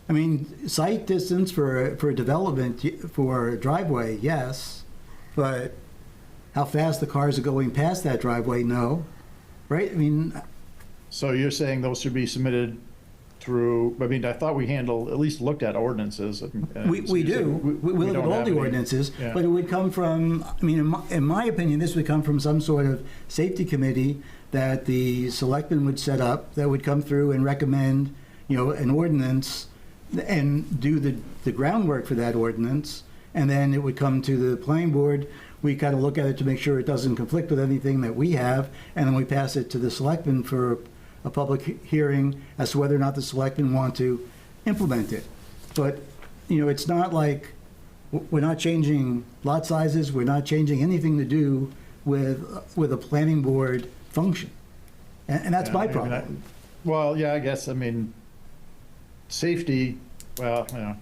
I mean, sight distance for development, for a driveway, yes, but how fast the cars are going past that driveway, no. Right? I mean... So you're saying those should be submitted through, I mean, I thought we at least looked at ordinances. We do. We look at all the ordinances, but it would come from, I mean, in my opinion, this would come from some sort of safety committee that the selectmen would set up that would come through and recommend, you know, an ordinance and do the groundwork for that ordinance, and then it would come to the planning board. We kind of look at it to make sure it doesn't conflict with anything that we have, and then we pass it to the selectmen for a public hearing as to whether or not the selectmen want to implement it. But, you know, it's not like, we're not changing lot sizes, we're not changing anything to do with a planning board function. And that's my problem. Well, yeah, I guess, I mean, safety, well, you know,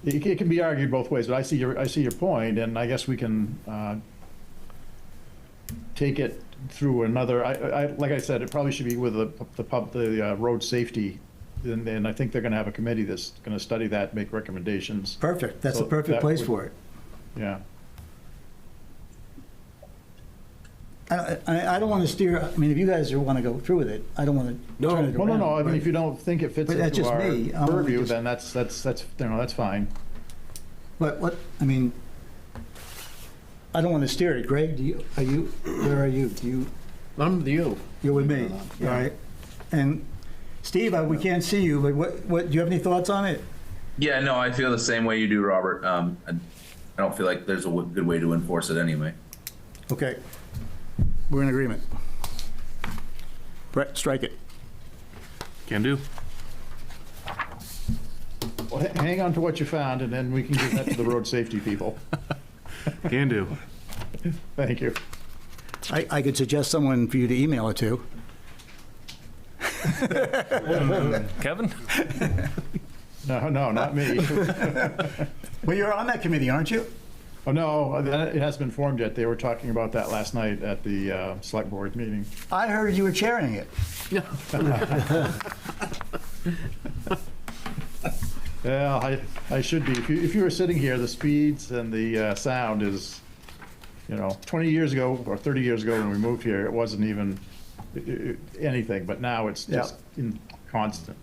it can be argued both ways, but I see your point, and I guess we can take it through another. Like I said, it probably should be with the road safety, and I think they're going to have a committee that's going to study that, make recommendations. Perfect. That's the perfect place for it. Yeah. I don't want to steer. I mean, if you guys want to go through with it, I don't want to turn it around. No. I mean, if you don't think it fits into our purview, then that's fine. But what I mean, I don't want to steer it. Greg, where are you? I'm with you. You're with me, all right? And Steve, we can't see you, but what do you have any thoughts on it? Yeah, no, I feel the same way you do, Robert. I don't feel like there's a good way to enforce it anyway. Okay. We're in agreement. Brett, strike it. Can do. Well, hang on to what you found, and then we can give that to the road safety people. Can do. Thank you. I could suggest someone for you to email it to. Kevin? No, not me. Well, you're on that committee, aren't you? Oh, no, it hasn't been formed yet. They were talking about that last night at the select board meeting. I heard you were chairing it. Yeah, I should be. If you were sitting here, the speeds and the sound is, you know, 20 years ago or 30 years ago when we moved here, it wasn't even anything, but now it's just constant.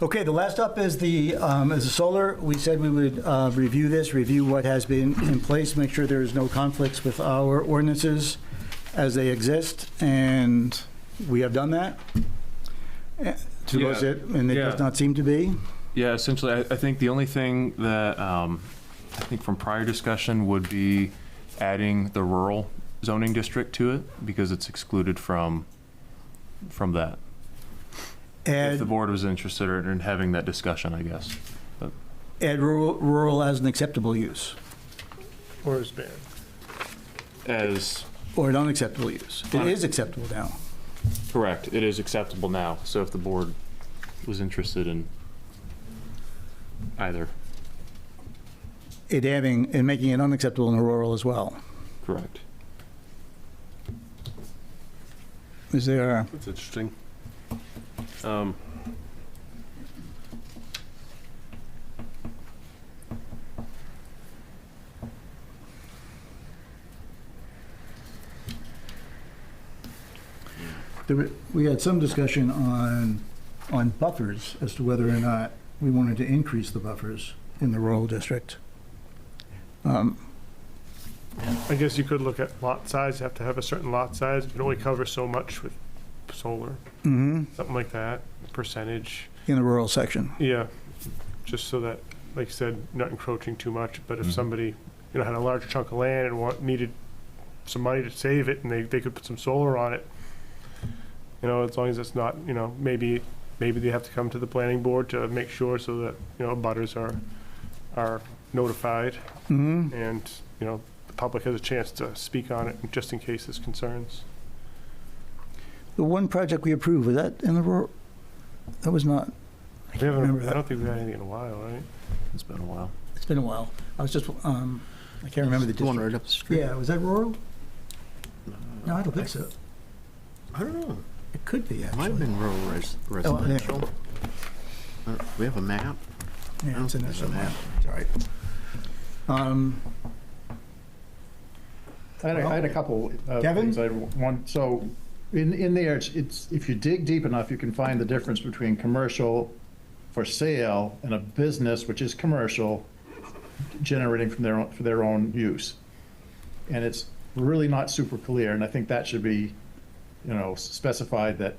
Okay, the last up is the solar. We said we would review what has been in place, make sure there is no conflicts with our ordinances as they exist, and we have done that. And it does not seem to be. Yeah, essentially, I think the only thing that I think from prior discussion would be adding the rural zoning district to it because it's excluded from that. If the board was interested in having that discussion, I guess. But. Add rural as an acceptable use. Or as bad. Or an unacceptable use. It is acceptable now. Correct. It is acceptable now. So if the board was interested in either. Making it unacceptable in the rural as well. Correct. Is there? That's interesting. We had some discussion on buffers as to whether or not we wanted to increase the buffers in the rural district. I guess you could look at lot size. You have to have a certain lot size. You can only cover so much with solar. Something like that, percentage. In the rural section. Yeah, just so that, like you said, not encroaching too much. But if somebody, had a large chunk of land and needed some money to save it, and they could put some solar on it, as long as it's not, maybe they have to come to the planning board to make sure so that, abutters are notified, and, the public has a chance to speak on it, just in case there's concerns. The one project we approved, was that in the rural? That was not. I can't remember that. I don't think we've had anything in a while, right? It's been a while. It's been a while. I was just, I can't remember the district. One right up the street. Yeah, was that rural? No, I don't think so. I don't know. It could be, actually. Might have been rural residential. We have a map. Yeah, it's in there There's a somewhere. map. It's all right. I had a couple of Kevin? things I want. So in there, it's if you dig deep enough, you can find the difference between commercial for sale and a business, which is commercial, generating from for their own use. And it's really not super clear, and I think that should be, specified that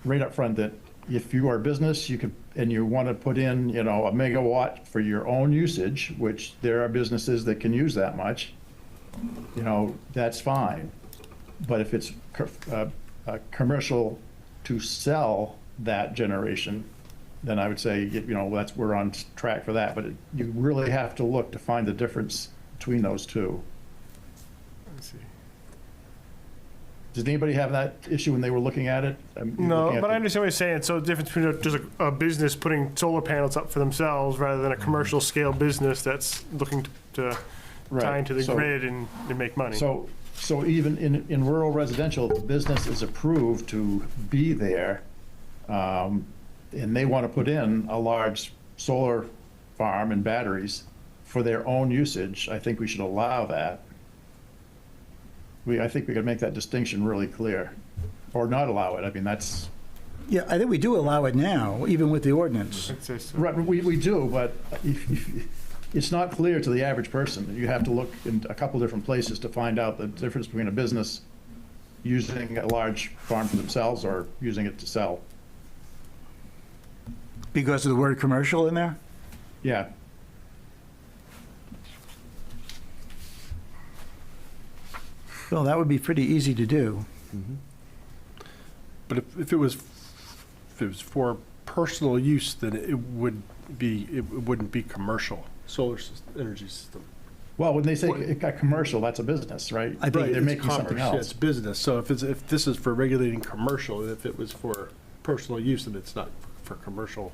right up front, that if you are a business, you could, and you want to put in, a megawatt for your own usage, which there are businesses that can use that much, that's fine. But if it's commercial to sell that generation, then I would say, we're on track for that. But you really have to look to find the difference between those two. Let's see. Did anybody have that issue when they were looking at it? No, but I understand what you're saying. So the difference between just a business putting solar panels up for themselves rather than a commercial scale business that's looking to tie into the grid and make money. So even in rural residential, the business is approved to be there, and they want to put in a large solar farm and batteries for their own usage. I think we should allow that. I think we could make that distinction really clear, or not allow it. I mean, that's. Yeah, I think we do allow it now, even with the ordinance. Right, we do, but it's not clear to the average person. You have to look in a couple different places to find out the difference between a business using a large farm for themselves or using it to sell. Because of the word commercial in there? Yeah. Well, that would be pretty easy to do. But if it was for personal use, then it wouldn't be commercial solar energy system. Well, when they say a commercial, that's a business, right? I think they're it's making something commerce. Yeah, else. it's business. So if this is for regulating commercial, and if it was for personal use, then it's not for commercial.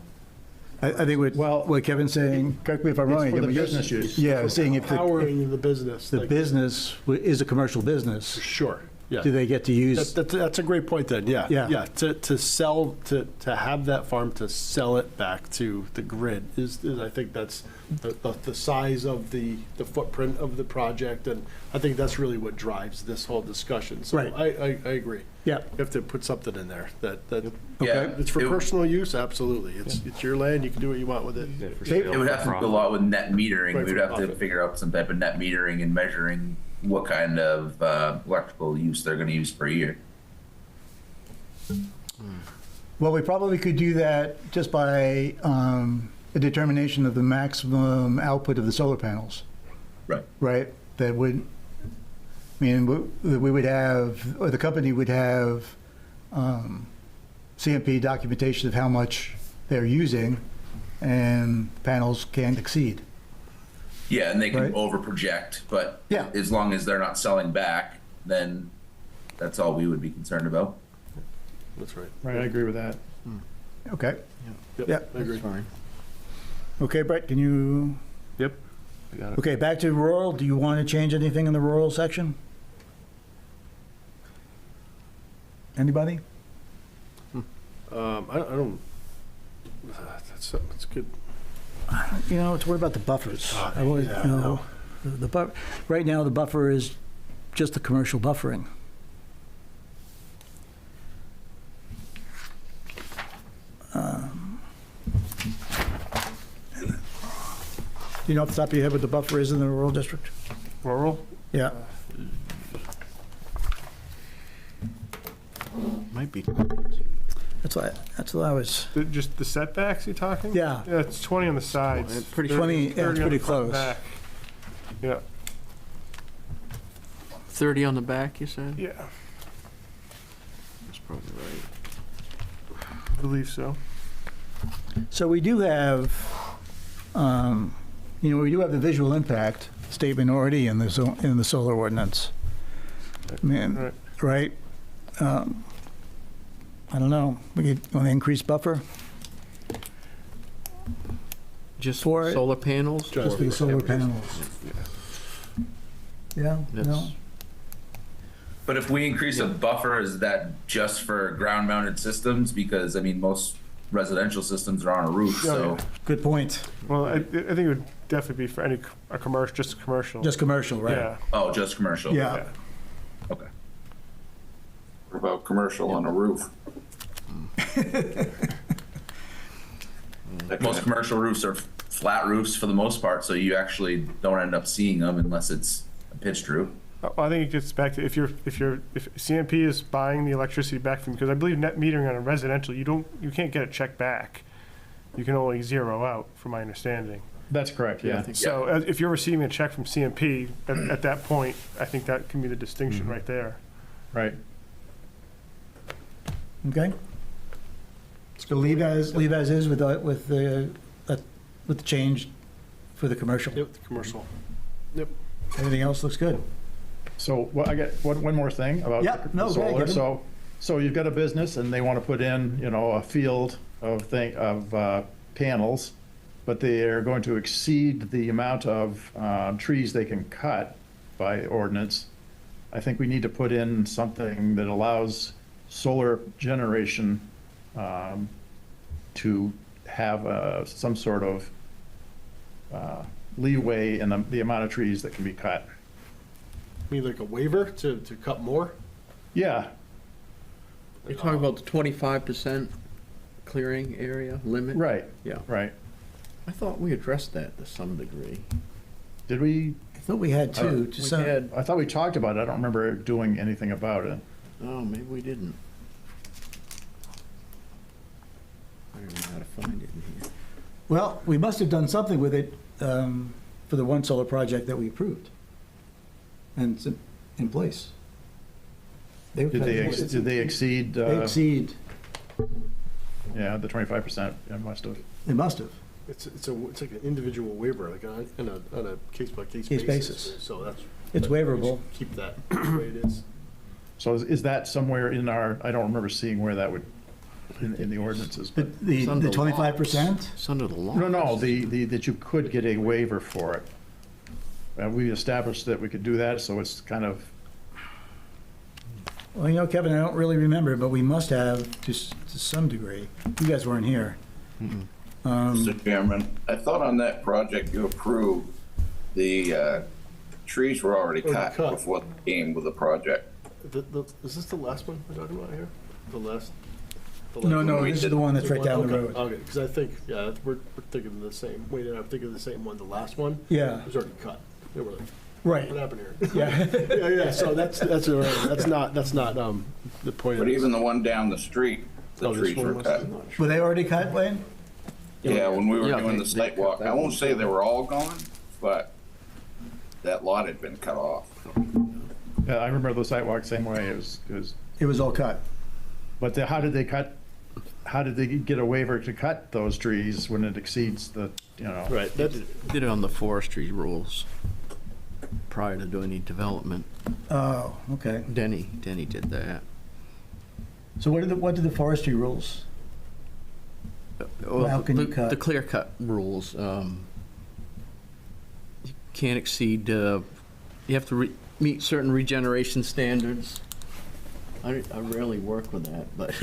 I think what Kevin's saying, correct me if I'm wrong. for the Kevin, business use. Yeah, saying if Powering the business. the business is a commercial business, Sure. Yeah. do they get to use? That's a great point then, yeah. Yeah. To sell, to have that farm, to sell it back to the grid is I think that's the size of the footprint of the project, and I think that's really what drives this whole discussion. So Right. I agree. Yeah. You have to put something in there that Yeah. it's for personal use, absolutely. It's your land, you can do what you want with it. It would have to do a lot with net metering. Right, We'd for have to profit. figure out some type of net metering and measuring what kind of electrical use they're going to use per year. Well, we probably could do that just by a determination of the maximum output of the solar panels. Right. Right? That would, we would have, or the company would have CMP documentation of how much they're using, and panels can't exceed. Yeah, and they can Right. over project, but Yeah. as long as they're not selling back, then that's all we would be concerned about. That's right. Right, I agree with that. Okay. Yep, Yeah. I agree. Fine. Okay, Brett, can you? Yep. I got it. Okay, back to rural. Do you want to change anything in the rural section? Anybody? I don't, that's good. It's what about the buffers? I always, yeah. Right now, the buffer is just the commercial buffering. Do you know off the top of your head what the buffer is in the rural district? Rural? Yeah. Might be. That's what I was, Just the setbacks you're talking? Yeah. Yeah, it's 20 on the sides. It's pretty 20, yeah, it's 30 on pretty the front and close. back. Yeah, 30 on the back, you said? yeah, That's probably right. I believe so. So we do have, we do have the visual impact statement already in the solar ordinance. Man, right? I don't know. We want to increase buffer Just For it? solar panels? just for the solar panels. Yeah, no. That's- But if we increase a buffer, is that just for ground mounted systems? Because, I mean, most residential systems are on a roof, so. Good point. Well, I think it would definitely be for a commercial, just a commercial. Just commercial, right? Yeah. Oh, just commercial? Yeah. Okay. What about commercial on a roof? Most commercial roofs are flat roofs for the most part, so you actually don't end up seeing them unless it's a pitched roof. I think it gets back to if CMP is buying the electricity back from, because I believe net metering on a residential, you can't get a check back. You can only zero out, from my understanding. That's correct, yeah. So if you're receiving a check from CMP, at that point, I think that can be the distinction right there. Right. Okay. So leave as is with the change for the commercial. Yep, the commercial. Everything else looks good. So, well, I got one more thing about Yeah, no, go ahead, solar. Kevin. So you've got a business and they want to put in, a field of panels, but they are going to exceed the amount of trees they can cut by ordinance. I think we need to put in something that allows solar generation to have some sort of leeway in the amount of trees that can be cut. Mean like a waiver to cut more? Yeah, You're talking about the 25% clearing area limit? right, Yeah. right. I thought we addressed that to some degree. Did we? I thought we had two. We had, I thought we talked about it. I don't remember doing anything about it. oh, maybe we didn't. I don't know how to find it in here. Well, we must have done something with it for the one solar project that we approved. And it's in place. Did they exceed? They exceed, Yeah, the 25%, I must have. they must have. It's like an individual waiver, like on a case-by-case Case basis. basis. So It's waivable. Keep that the way it is. So is that somewhere in I don't remember seeing where that would, in the ordinances, but. The It's under 25%? It's under the law. No, that you could get a waiver for it. We established that we could do that, so it's kind of, Well, Kevin, I don't really remember, but we must have to some degree. You guys weren't here. Mr. Chairman, I thought on that project you approved, the trees were already cut cut. before they came with the project. Is this the last one we're talking about here? The last No, this is the one that's right down the Okay, road. Okay, because I think, yeah, we're thinking the same, wait, I'm thinking of the same one, the last one. Yeah. Was already cut. They were like, Right. what happened here? Yeah. Yeah, so that's all right. That's not, the point. But of this. even the one down the street, the Oh, this trees one were was- cut. Were they already cut, Wayne? Yeah, when we were Yeah, doing they- the they site walk, cut I that won't one, say they were all gone, but that lot had been cut off. yeah, I remember the sidewalk same way. It was, It was all cut. but how did they get a waiver to cut those trees when it exceeds the, Right, that's, Did it on the forestry rules prior to doing any development. Oh, okay. Denny did that. So what do the forestry rules? Well, How can you the- cut? The clear cut rules, you can't exceed, you have to meet certain regeneration standards. I rarely work with that, but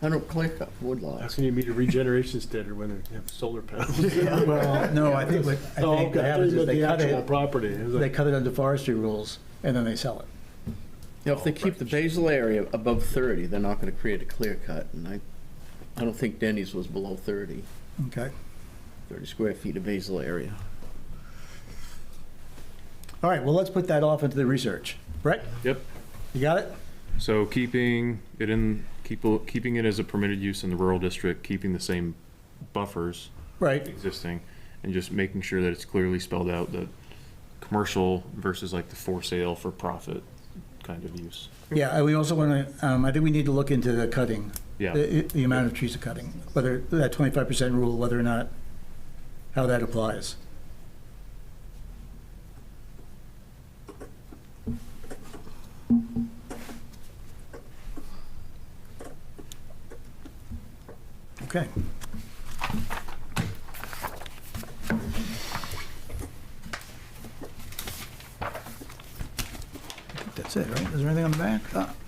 I don't clear cut wood how lots. can you meet a regeneration standard when you have solar panels? Well, no, I think what Okay, happens is they the cut actual it, property. It was they like- cut it under forestry rules, and then they sell it. You know, if they keep the basal area above 30, they're not gonna create a clear cut, and I don't think Denny's was below 30. Okay. 30 square feet of basal area. All right, well, let's put that off into the research. Brett, Yep. you got it? So keeping it as a permitted use in the rural district, keeping the same buffers Right. existing, and just making sure that it's clearly spelled out that commercial versus like the for sale for profit kind of use. Yeah, and we also want to, I think we need to look into the cutting. Yeah. The amount of trees of cutting, whether that 25% rule, whether or not, how that applies. Okay. I think that's it, right? Is there anything on the back?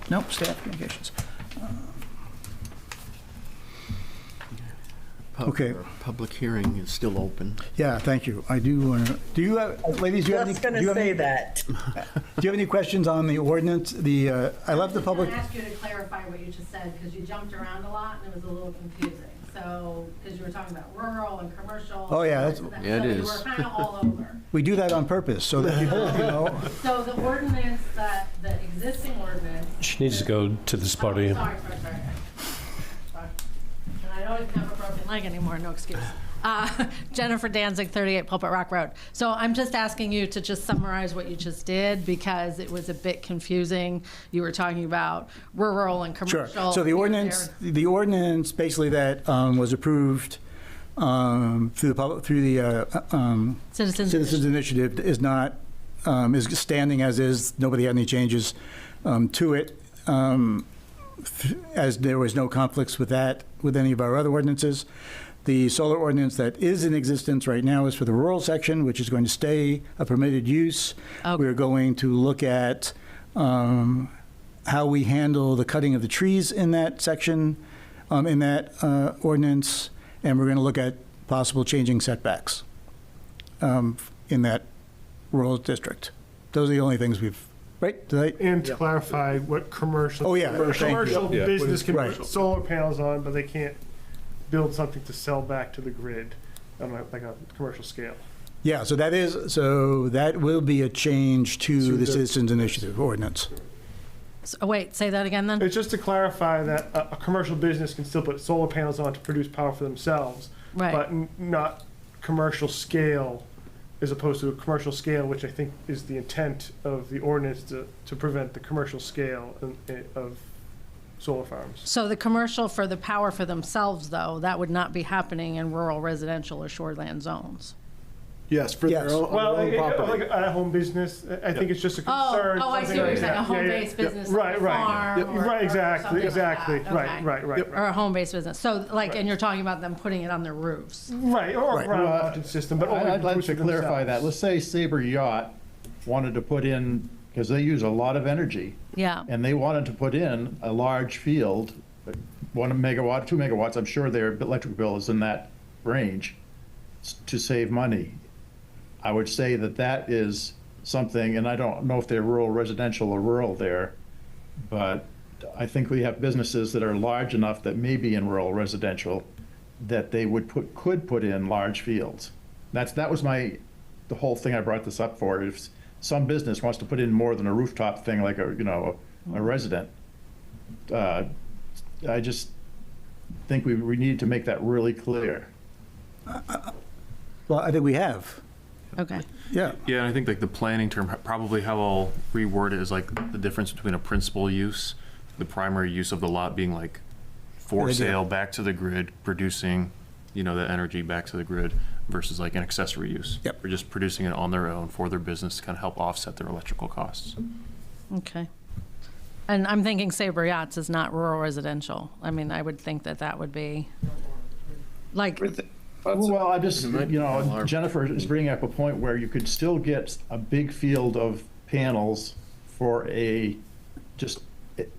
Nope, staff communications. Okay. Public hearing is still open. Yeah, thank you. I do want to, do you have, ladies, do you have any? Just gonna do you have say any- that. Do you have any questions on the ordinance? I left the public, I asked you to clarify what you just said, because you jumped around a lot and it was a little confusing. So, because you were talking about rural and commercial. Oh, yeah, So that's- Yeah, it you is. were kind of all over. we do that on purpose, so that people, you know. So the ordinance, the existing ordinance. She needs to go to this Oh, podium. sorry. And I don't even have a broken leg anymore, no excuse. Jennifer Danzig, 38 Pulpit Rock Road. So I'm just asking you to just summarize what you just did, because it was a bit confusing. You were talking about rural and Sure. commercial. So the ordinance basically that was approved through the Citizens Initiative is not, is standing as is. Nobody had any changes to it, as there was no conflicts with that, with any of our other ordinances. The solar ordinance that is in existence right now is for the rural section, which is going to stay a permitted use. Okay. We're going to look at how we handle the cutting of the trees in that section, in that ordinance, and we're going to look at possible changing setbacks in that rural district. Those are the only things we've, right? Did I? And to clarify what commercial. Oh, yeah, thank you. Commercial Yeah. business can Right. put solar panels on, but they can't build something to sell back to the grid on like a commercial scale. Yeah, so that will be a change to the Citizens Initiative ordinance. Oh, wait, say that again then? It's just to clarify that a commercial business can still put solar panels on to produce power for themselves. Right. But not commercial scale, as opposed to a commercial scale, which I think is the intent of the ordinance to prevent the commercial scale of solar farms. So the commercial for the power for themselves, though, that would not be happening in rural residential or shoreland zones? Yes, for their own, Well, their own property. like a home business, I think it's just a concern. Oh, I see something what you're like saying, a that. home-based business, Right, like a right. farm or Right, exactly, something like exactly, that. right, Okay. right, right. Or a home-based business. So like, and you're talking about them putting it on their roofs. Right, or Right. a ground mounted system, but only I'd like produce to for clarify that. themselves. Let's say Sabre Yacht wanted to put in, because they use a lot of energy, Yeah. and they wanted to put in a large field, 1 megawatt, 2 megawatts, I'm sure their electric bill is in that range, to save money. I would say that that is something, and I don't know if they're rural residential or rural there, but I think we have businesses that are large enough that may be in rural residential, that they could put in large fields. That was the whole thing I brought this up for. If some business wants to put in more than a rooftop thing, like a resident, I just think we need to make that really clear. Well, I think we have. Okay. Yeah. Yeah, and I think like the planning term, probably how I'll reword it is like the difference between a principal use, the primary use of the lot being like for Good idea. sale back to the grid, producing, the energy back to the grid, versus like an accessory use. Yep. Or just producing it on their own for their business to kind of help offset their electrical costs. Okay. And I'm thinking Sabre Yachts is not rural residential. I mean, I would think that would be, like, Well, I just, Jennifer is bringing up a point where you could still get a big field of panels for just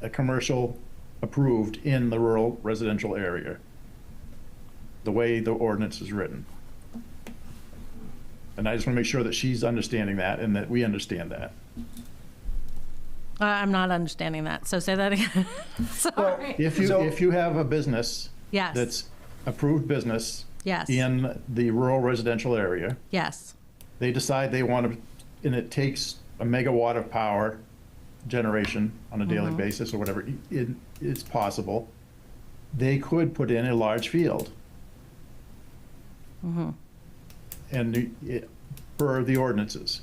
a commercial approved in the rural residential area, the way the ordinance is written. And I just want to make sure that she's understanding that and that we understand that. I'm not understanding that. So say that again. Sorry. If you have a business Yes. that's approved business Yes. in the rural residential area. Yes. They decide they want to, and it takes a megawatt of power generation on a daily basis or whatever, it's possible. They could put in a large field. And per the ordinances.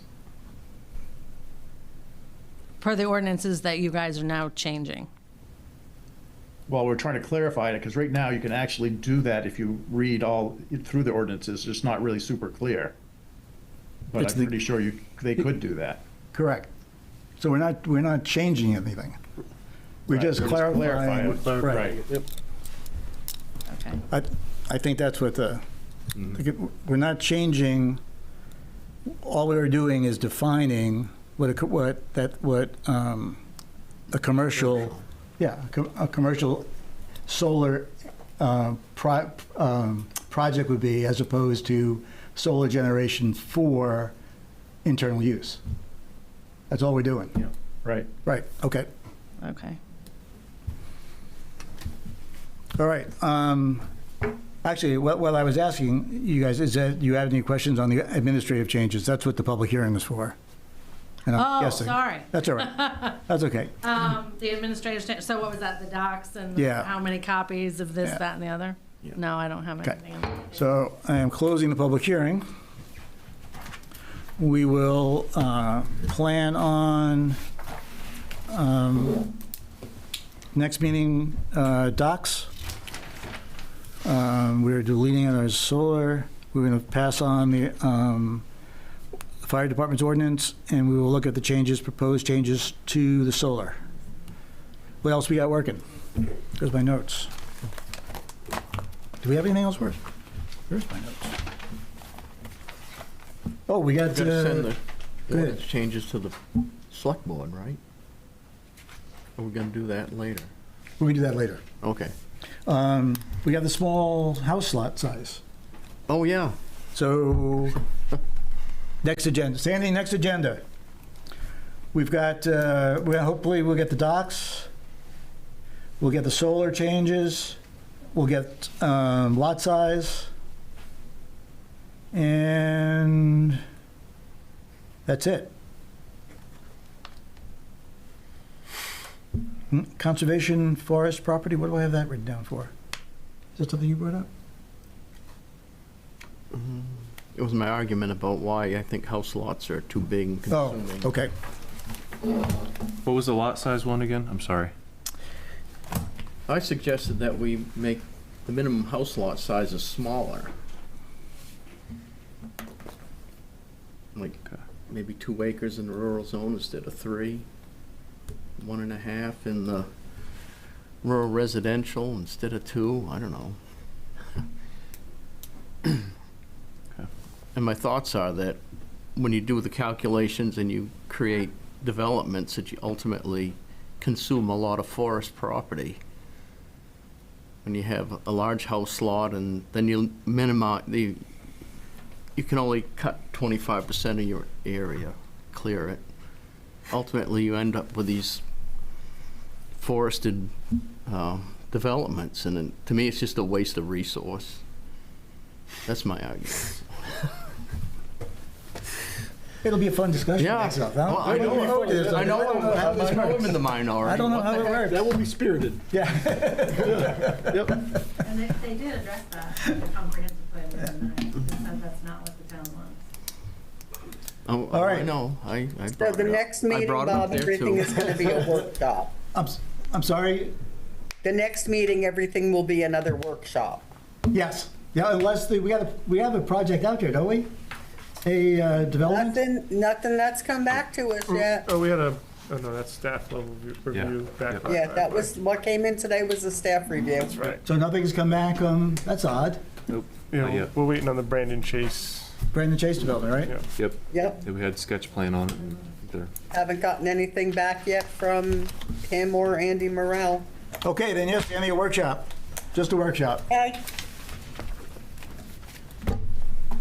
Per the ordinances that you guys are now changing. Well, we're trying to clarify it, because right now you can actually do that if you read all through the ordinances. It's not really super clear. But It's I'm pretty sure they could do that. Correct. So we're not changing anything. We're Right, just we're just clarifying. clarifying it. Right. Yep. Okay. I think that's what we're not changing. All we're doing is defining what a commercial, a commercial solar project would be, as opposed to solar generation for internal use. That's all we're doing. Yeah. Right. Right, okay. Okay. All right. Actually, what I was asking you guys is that you have any questions on the administrative changes? That's what the public hearing is for. And I'm guessing. Sorry. That's all right. That's okay. The administrative change, so what was that, the docs and Yeah. how many copies of this, Yeah. that, and the other? No, I don't have Okay. anything. In there. So I am closing the public hearing. We will plan on next meeting docs. We're deleting our solar. We're going to pass on the fire department's ordinance, and we will look at the changes, proposed changes to the solar. What else we got working? There's my notes. Do we have anything else for us? Where's my notes? Oh, we got. Gotta send the go ahead. ordinance changes to the select board, right? Or we're gonna do that later? We can do that later. Okay. We got the small house lot size. Oh, yeah. So, next agenda. Sandy, next agenda. We've got, hopefully we'll get the docks. We'll get the solar changes. We'll get lot size. And that's it. Conservation forest property, what do I have that written down for? Is that something you brought up? It was my argument about why I think house lots are too big and Oh, consuming. okay. What was the lot size one again? I'm sorry. I suggested that we make the minimum house lot sizes smaller. Like maybe 2 acres in the rural zone instead of 3. 1.5 in the rural residential instead of 2. I don't know. And my thoughts are that when you do the calculations and you create developments, that you ultimately consume a lot of forest property. When you have a large house lot and then you minimize you can only cut 25% of your area, clear it. Ultimately, you end up with these forested developments, and to me, it's just a waste of resource. That's my argument. It'll be a fun discussion. Yeah. Next up. Well, I know how I'm in the minority. I don't know What how the it heck? works. That will be spirited. Yeah. Yep. And they did address that in the comprehensive plan, and they said that's not what the town wants. Oh, All right. I know. I So brought the it up. next I meeting, brought it up Bob, there, everything too. is going to be a workshop. I'm sorry? The next meeting, everything will be another workshop. Yes. Yeah, unless we have a project out there, don't we? A development? Nothing that's come back to us yet. Oh, we had oh no, that's staff level review back. Yeah, that was, what came in today was the staff review. That's right. So nothing's come back. That's odd. Nope. Yeah, Not yet. we're waiting on the Brandon Chase. Brandon Chase development, right? Yeah. Yep. Yep, Yeah, we had sketch plan on it. And they're haven't gotten anything back yet from him or Andy Morrell. Okay, then yes, Andy, a workshop. Just a workshop. Okay.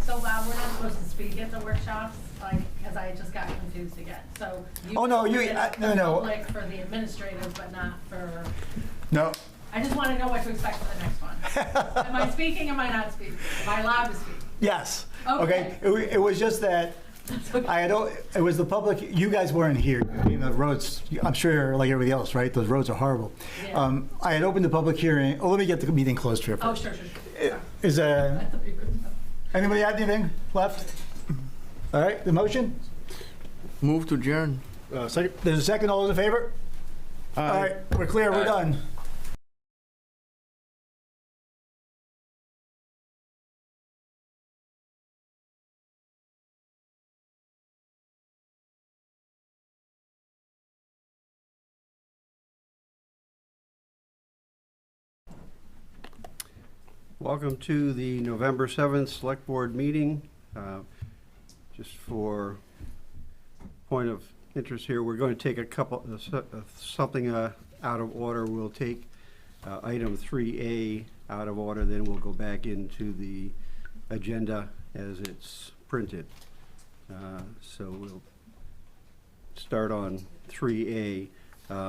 So Bob, we're not supposed to speak at the workshops, like, because I just got confused again. So you. Oh, no, put you- it no. Public for the administrative, but not for. No. I just want to know what to expect for the next one. Am I speaking, am I not speaking? Am I allowed to speak? Yes. Okay. It was just that it was the public, you guys weren't here. The roads, I'm sure like everybody else, right? Those roads are horrible. Yeah. I had opened the public hearing. Oh, let me get the meeting closed here Oh, first. sure. Is I thought you were- anybody have anything left? All right, the motion? Move to adjourn. Second. There's a second. All those in favor? All right, we're clear. We're done. Welcome to the November 7th Select Board meeting. Just for point of interest here, we're going to take a couple, something out of order. We'll take item 3A out of order, then we'll go back into the agenda as it's printed. So we'll start on 3A.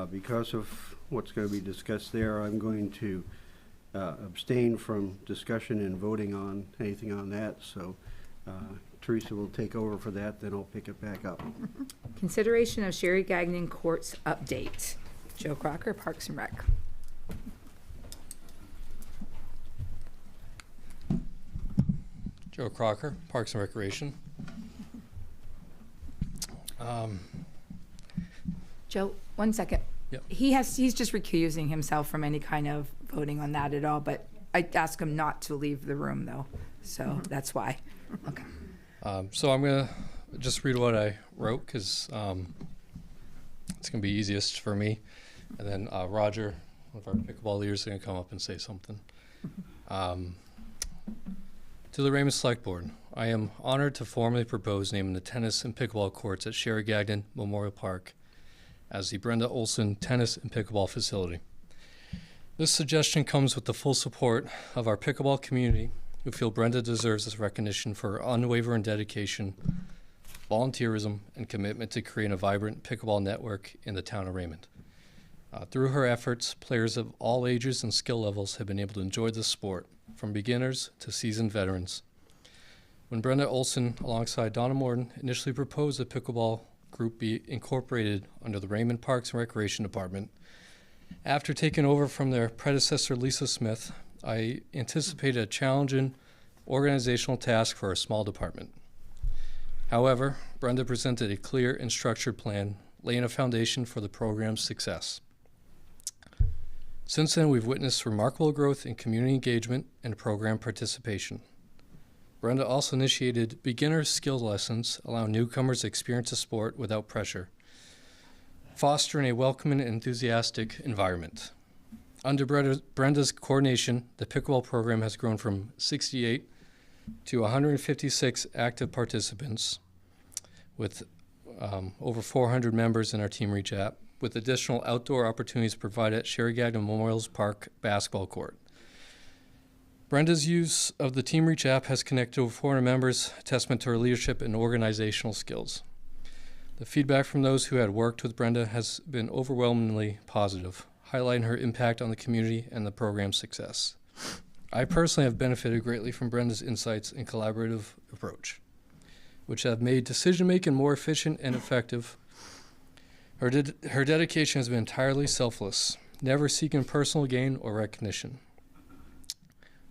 Because of what's going to be discussed there, I'm going to abstain from discussion and voting on anything on that. So Teresa will take over for that, then I'll pick it back up. Consideration of Sherry Gagnon Courts update. Joe Crocker, Parks and Rec. Joe Crocker, Parks and Recreation. Joe, 1 second. Yep. He's just recusing himself from any kind of voting on that at all, but I asked him not to leave the room though, so that's why. Okay. So I'm gonna just read what I wrote because it's gonna be easiest for me, and then Roger, one of our pickleball leaders, is gonna come up and say something. To the Raymond Select Board, I am honored to formally propose naming the tennis and pickleball courts at Sherry Gagnon Memorial Park as the Brenda Olson Tennis and Pickleball Facility. This suggestion comes with the full support of our pickleball community, who feel Brenda deserves this recognition for her unwavering dedication, volunteerism, and commitment to create a vibrant pickleball network in the town of Raymond. Through her efforts, players of all ages and skill levels have been able to enjoy this sport, from beginners to seasoned veterans. When Brenda Olson, alongside Donna Morton, initially proposed the pickleball group be incorporated under the Raymond Parks and Recreation Department, after taking over from their predecessor Lisa Smith, I anticipated a challenging organizational task for a small department. However, Brenda presented a clear and structured plan, laying a foundation for the program's success. Since then, we've witnessed remarkable growth in community engagement and program participation. Brenda also initiated beginner skill lessons, allowing newcomers to experience the sport without pressure, fostering a welcoming and enthusiastic environment. Under Brenda's coordination, the pickleball program has grown from 68 to 156 active participants, with over 400 members in our Team Reach app, with additional outdoor opportunities provided at Sherry Gagnon Memorial Park basketball court. Brenda's use of the Team Reach app has connected over 400 members, a testament to her leadership and organizational skills. The feedback from those who had worked with Brenda has been overwhelmingly positive, highlighting her impact on the community and the program's success. I personally have benefited greatly from Brenda's insights and collaborative approach, which have made decision-making more efficient and effective. Her dedication has been entirely selfless, never seeking personal gain or recognition.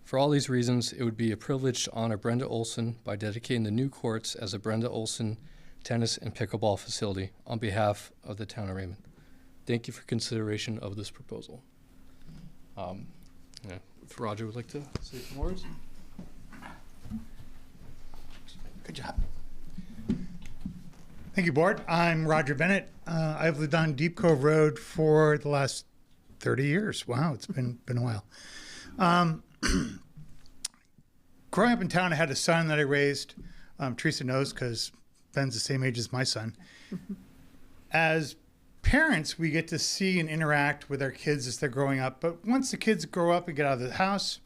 For all these reasons, it would be a privilege to honor Brenda Olson by dedicating the new courts as a Brenda Olson Tennis and Pickleball Facility on behalf of the town of Raymond. Thank you for consideration of this proposal. If Roger would like to say some words. Good job. Thank you, Board. I'm Roger Bennett. I've lived on Deep Cove Road for the last 30 years. Wow, it's been a while. Growing up in town, I had a son that I raised. Teresa knows because Ben's the same age as my son. As parents, we get to see and interact with our kids as they're growing up. But once the kids grow up and get out of the house,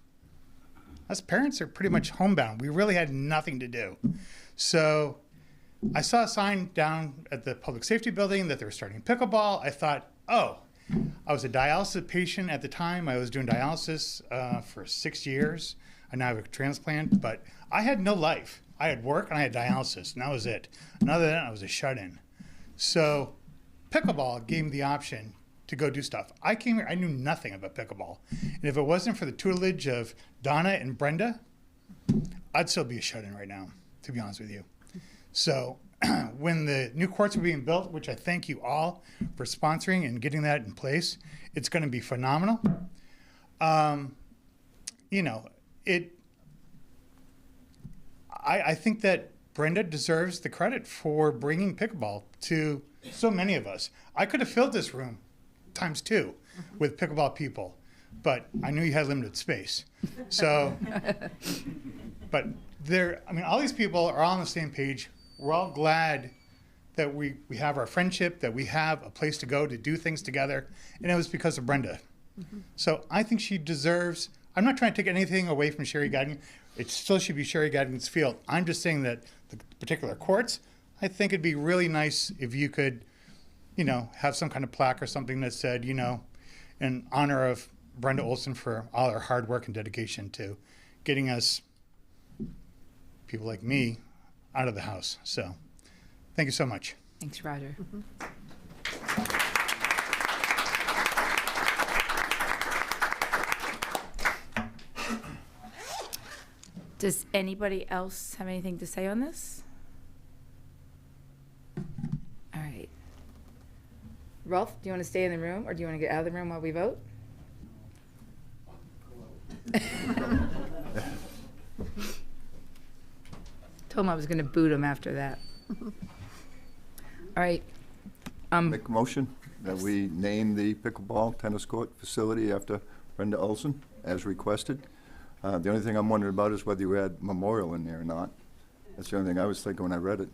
us parents are pretty much homebound. We really had nothing to do. So I saw a sign down at the public safety building that they were starting pickleball. I thought, oh, I was a dialysis patient at the time. I was doing dialysis for 6 years. I now have a transplant, but I had no life. I had work and I had dialysis, and that was it. And other than that, I was a shut-in. So pickleball gave me the option to go do stuff. I came here, I knew nothing about pickleball. And if it wasn't for the tutelage of Donna and Brenda, I'd still be a shut-in right now, to be honest with you. So when the new courts were being built, which I thank you all for sponsoring and getting that in place, it's going to be phenomenal. You know, I think that Brenda deserves the credit for bringing pickleball to so many of us. I could have filled this room times 2 with pickleball people, but I knew you had limited space. So, but there, I mean, all these people are all on the same page. We're all glad that we have our friendship, that we have a place to go to do things together, and it was because of Brenda. So I think she deserves, I'm not trying to take anything away from Sherry Gadigan. It still should be Sherry Gadigan's field. I'm just saying that the particular courts, I think it'd be really nice if you could, you know, have some kind of plaque or something that said, you know, in honor of Brenda Olson for all her hard work and dedication to getting us, people like me, out of the house. So thank you so much. Thanks, Roger. Does anybody else have anything to say on this? All right. Rolf, do you want to stay in the room or do you want to get out of the room while we vote? Told him I was going to boot him after that. All right. Make a motion that we name the pickleball tennis court facility after Brenda Olson, as requested. The only thing I'm wondering about is whether you had memorial in there or not. That's the only thing I was thinking when I read it.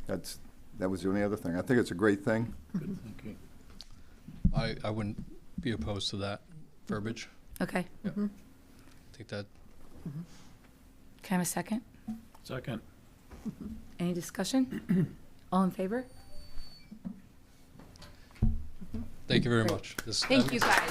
That was the only other thing. I think it's a great thing. I wouldn't be opposed to that verbiage. Okay. Yeah. I think that. Can I have a second? Second. Any discussion? All in favor? Thank you very Great. much. Thank you, guys.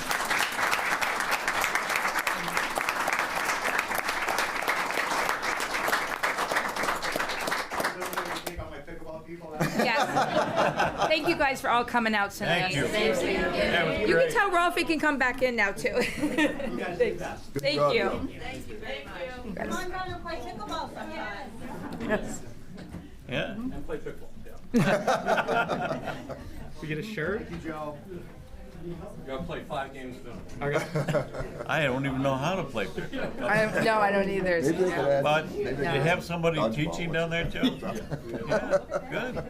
Yes. Thank you guys for all coming out tonight. Thank you. Thank you. That was You great. can tell Rolf he can come back in now too. Thank you. Thank you. Come on down and play pickleball sometime. Yes. Yeah. And play pickleball, We get a shirt? You gotta play 5 games I don't even know how to play pickleball. No, I don't either. But you No. have somebody teaching down there too? Yeah, good.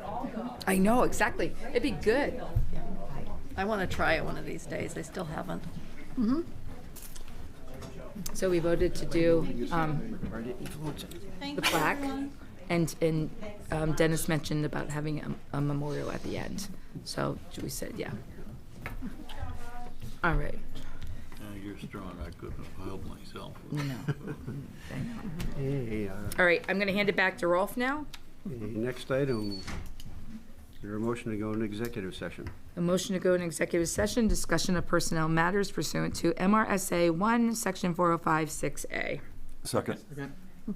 I know, exactly. It'd be good. I want to try it one of these days. I still haven't. So we voted to do the plaque, and Dennis mentioned about having a memorial at the end. So we said, yeah. All right. You're strong. I couldn't have held myself. No. I know. Hey, All right, I'm going to hand it back to Rolf now. next item, is there a motion to go into executive session? A motion to go in executive session, discussion of personnel matters pursuant to MRSA 1, Section 4056A. Second.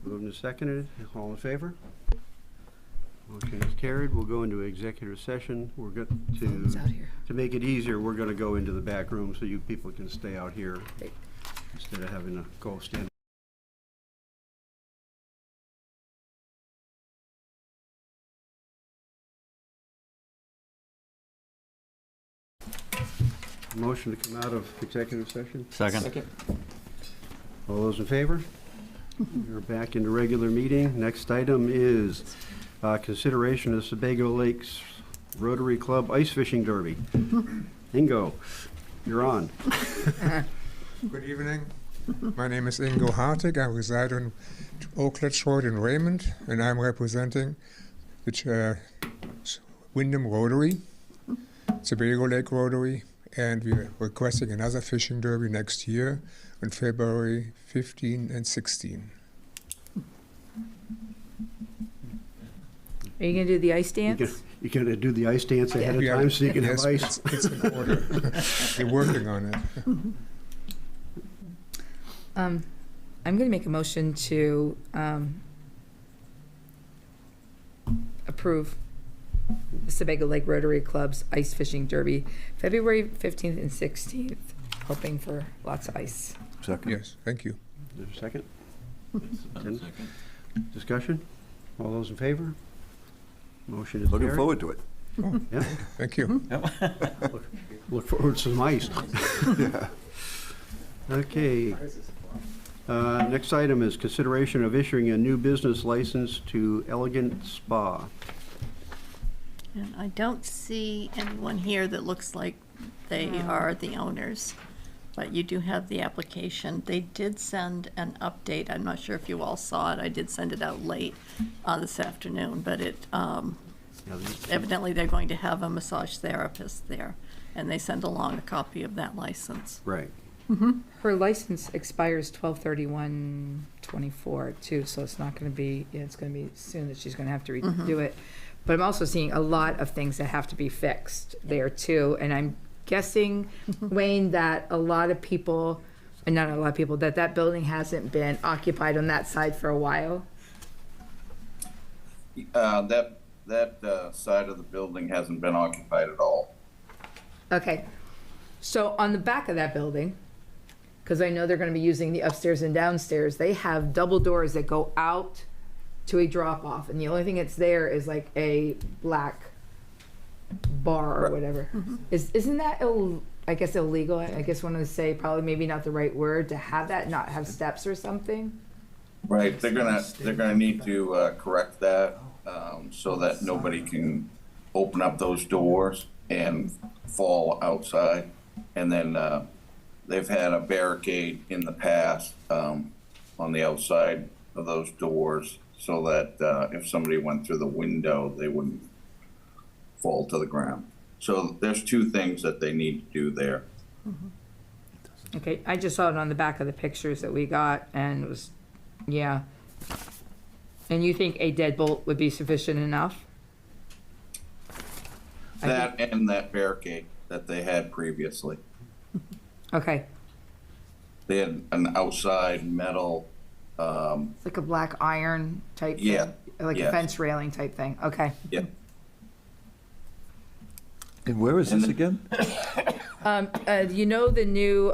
Moved and seconded, all in favor? Motion is carried, we'll go into executive session. We're going Phone's out here. to make it easier, we're gonna go into the back room so you people can stay out here Great. instead of having to go stand. Motion to come out of executive session? Second. All those in favor? We're back into regular meeting. Next item is consideration of Sebago Lakes Rotary Club Ice Fishing Derby. Ingo, you're on. Good evening. My name is Ingo Hartig. I reside on Oakledge Road in Raymond, and I'm representing the Wyndham Rotary, Sebago Lake Rotary, and we're requesting another fishing derby next year on February 15 and 16. Are you going to do the ice dance? You gonna do the ice dance ahead of time so you can have ice? It's in order. You're working on it. I'm going to make a motion to approve the Sebago Lake Rotary Club's Ice Fishing Derby, February 15th and 16th, hoping for lots of ice. Second. Yes, thank you. Is there a second? Discussion? All those in favor? Motion is Looking carried. forward to it. Yeah. Thank you. Look forward to some ice. Yeah. Okay. Next item is consideration of issuing a new business license to Elegant Spa. And I don't see anyone here that looks like they are the owners, but you do have the application. They did send an update. I'm not sure if you all saw it. I did send it out late this afternoon, but it, evidently they're going to have a massage therapist there, and they send along a copy of that license. Right. Her license expires 12/31/24 too, so it's not going to be, it's going to be soon that she's going to have to redo it. But I'm also seeing a lot of things that have to be fixed there too, and I'm guessing, Wayne, that a lot of people, and not a lot of people, that building hasn't been occupied on that side for a while. That side of the building hasn't been occupied at all. Okay, so on the back of that building, because I know they're going to be using the upstairs and downstairs, they have double doors that go out to a drop off, and the only thing that's there is like a black bar or whatever. Isn't that I guess illegal? I guess one would say probably maybe not the right word to have that, not have steps or something. Right, they're gonna need to correct that so that nobody can open up those doors and fall outside. And then they've had a barricade in the past on the outside of those doors so that if somebody went through the window, they wouldn't fall to the ground. So there's two things that they need to do there. Okay, I just saw it on the back of the pictures that we got, and it was, yeah. And you think a deadbolt would be sufficient enough? That and that barricade that they had previously. Okay, They had an outside metal, it's like a black iron type thing? Yeah, Like a yes. fence railing type thing, okay. yeah. And where is this again? You know the new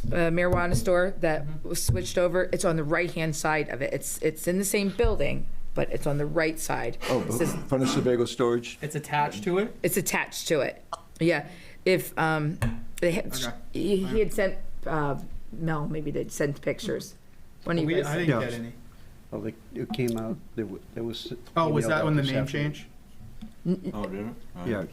marijuana store that was switched over? It's on the right-hand side of it. It's in the same building, but it's on the right side. Oh, It says- front of Sebago Storage? It's attached to it? It's attached to it. Yeah. If they had, he had sent Mel, maybe they'd sent pictures. When you guys I didn't get any. Oh, it came out, there was. Oh, was emailed that out when the this name afternoon. changed? Oh, did it? Yeah,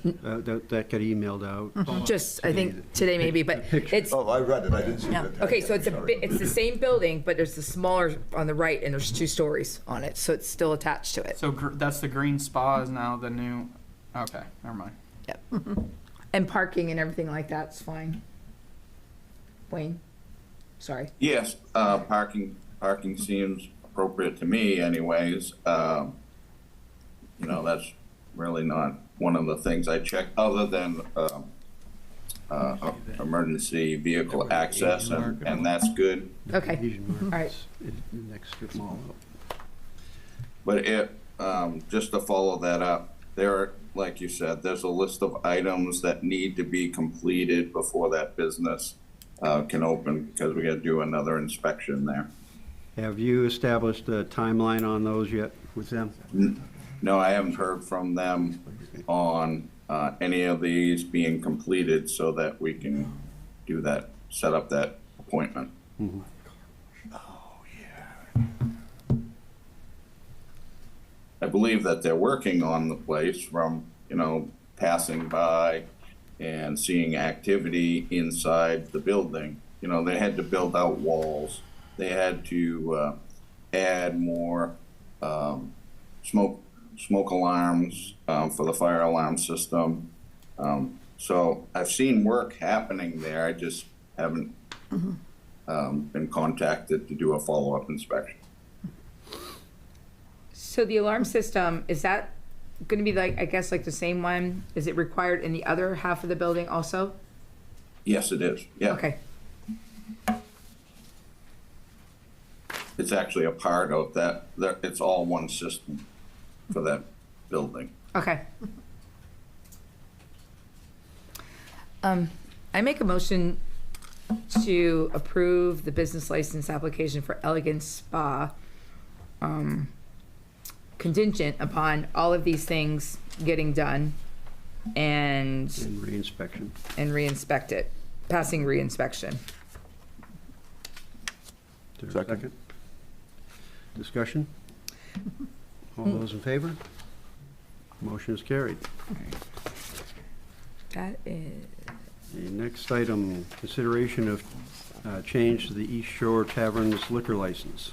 that got emailed out. just, I think today maybe, but it's, Oh, I read it, I didn't see that. okay, so it's it's the same building, but there's the smaller on the right and there's 2 stories on it, so it's still attached to it. So that's the green spa is now the new, okay, never mind. Yep. And parking and everything like that's fine. Wayne? Sorry. Yes, parking seems appropriate to me anyways. You know, that's really not one of the things I check, other than emergency vehicle access, and that's good. Okay, Asian all right. markets, next strip mall up. But just to follow that up, there are, like you said, there's a list of items that need to be completed before that business can open, because we got to do another inspection there. Have you established a timeline on those yet with them? No, I haven't heard from them on any of these being completed so that we can do that, set up that appointment. I believe that they're working on the place from, passing by and seeing activity inside the building. They had to build out walls. They had to add more smoke alarms for the fire alarm system. So I've seen work happening there. I just haven't been contacted to do a follow-up inspection. So the alarm system, is that gonna be like, I guess, like the same one? Is it required in the other half of the building also? Yes, it is, yeah. Okay, It's actually a part of that, it's all one system for that building. okay. I make a motion to approve the business license application for Elegant Spa, contingent upon all of these things getting done and reinspection. and re-inspect it, passing re-inspection. Is there a second? Discussion? All those in favor? Motion is carried. That is, The next item, consideration of change to the East Shore Tavern's liquor license.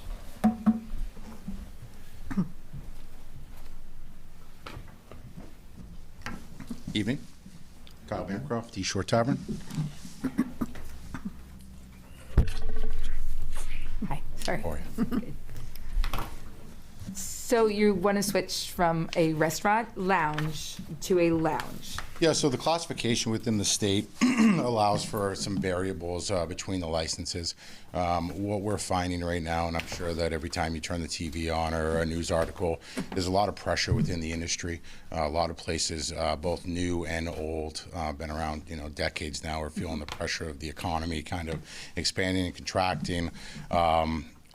Evening. Kyle Bancroft, East Shore Tavern. hi, sorry. How are you? So you want to switch from a restaurant lounge to a lounge? Yeah, so the classification within the state allows for some variables between the licenses. What we're finding right now, and I'm sure that every time you turn the TV on or a news article, there's a lot of pressure within the industry. A lot of places, both new and old, been around decades now, are feeling the pressure of the economy kind of expanding and contracting.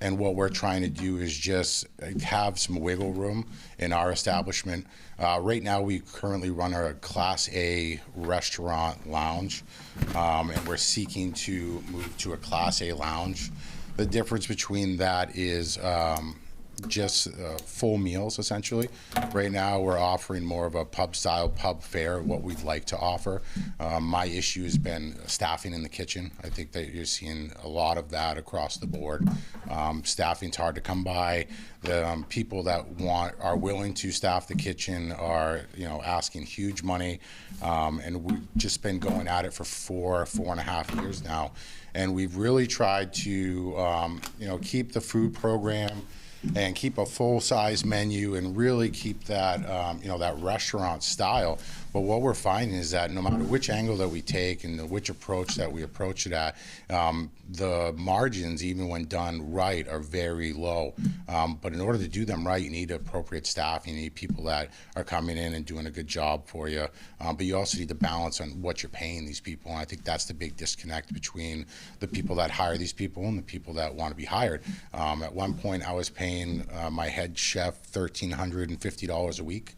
And what we're trying to do is just have some wiggle room in our establishment. Right now, we currently run our Class A restaurant lounge, and we're seeking to move to a Class A lounge. The difference between that is just full meals, essentially. Right now, we're offering more of a pub-style pub fare, what we'd like to offer. My issue has been staffing in the kitchen. I think that you're seeing a lot of that across the board. Staffing's hard to come by. The people that are willing to staff the kitchen are, asking huge money. And we've just been going at it for 4.5 years now. And we've really tried to, keep the food program and keep a full-size menu and really keep that, that restaurant style. But what we're finding is that no matter which angle that we take and which approach that we approach it at, the margins, even when done right, are very low. But in order to do them right, you need appropriate staff. You need people that are coming in and doing a good job for you. But you also need to balance on what you're paying these people. And I think that's the big disconnect between the people that hire these people and the people that want to be hired. At one point, I was paying my head chef $1,350 a week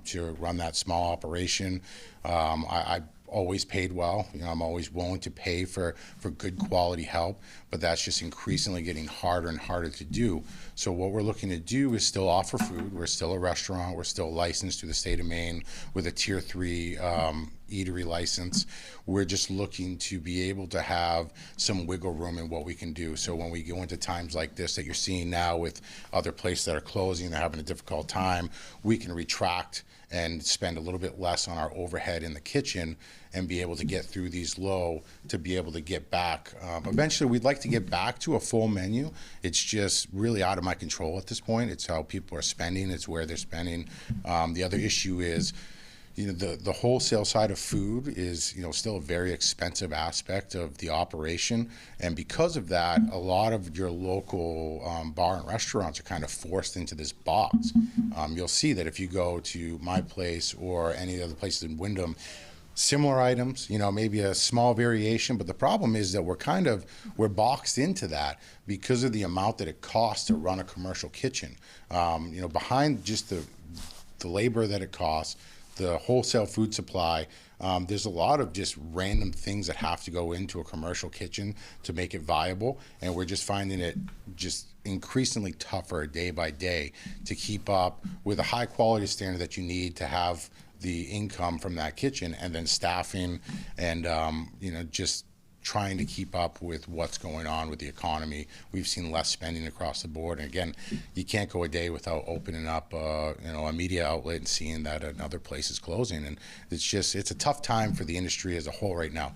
to run that small operation. I always paid well. I'm always willing to pay for good quality help, but that's just increasingly getting harder and harder to do. So what we're looking to do is still offer food. We're still a restaurant. We're still licensed through the state of Maine with a Tier 3 eatery license. We're just looking to be able to have some wiggle room in what we can do. So when we go into times like this that you're seeing now with other places that are closing, they're having a difficult time, we can retract and spend a little bit less on our overhead in the kitchen and be able to get through these low to be able to get back. Eventually, we'd like to get back to a full menu. It's just really out of my control at this point. It's how people are spending. It's where they're spending. The other issue is, the wholesale side of food is, still a very expensive aspect of the operation. And because of that, a lot of your local bar and restaurants are kind of forced into this box. You'll see that if you go to my place or any other places in Wyndham, similar items, maybe a small variation, but the problem is that we're boxed into that because of the amount that it costs to run a commercial kitchen. Behind just the labor that it costs, the wholesale food supply, there's a lot of just random things that have to go into a commercial kitchen to make it viable, and we're just finding it just increasingly tougher day by day to keep up with a high quality standard that you need to have the income from that kitchen, and then staffing and just trying to keep up with what's going on with the economy. We've seen less spending across the board, and again, you can't go a day without opening up a media outlet and seeing that another place is closing, and it's a tough time for the industry as a whole right now.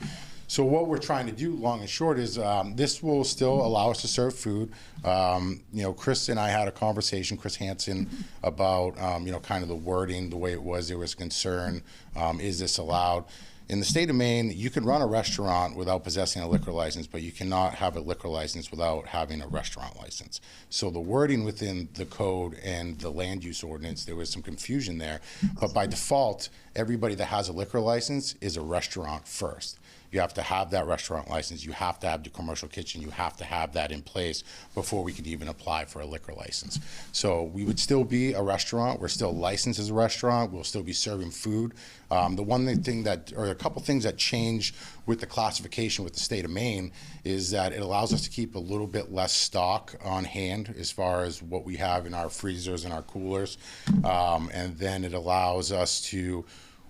So what we're trying to do, long and short, is this will still allow us to serve food. Chris and I had a conversation, Chris Hansen, about kind of the wording, the way it was. There was concern, is this allowed? In the state of Maine, you can run a restaurant without possessing a liquor license, but you cannot have a liquor license without having a restaurant license. So the wording within the code and the land use ordinance, there was some confusion there. But by default, everybody that has a liquor license is a restaurant first. You have to have that restaurant license. You have to have the commercial kitchen. You have to have that in place before we could even apply for a liquor license. So we would still be a restaurant. We're still licensed as a restaurant. We'll still be serving food. The one thing that, or a couple things that change with the classification with the state of Maine is that it allows us to keep a little bit less stock on hand as far as what we have in our freezers and our coolers. And then it allows us to,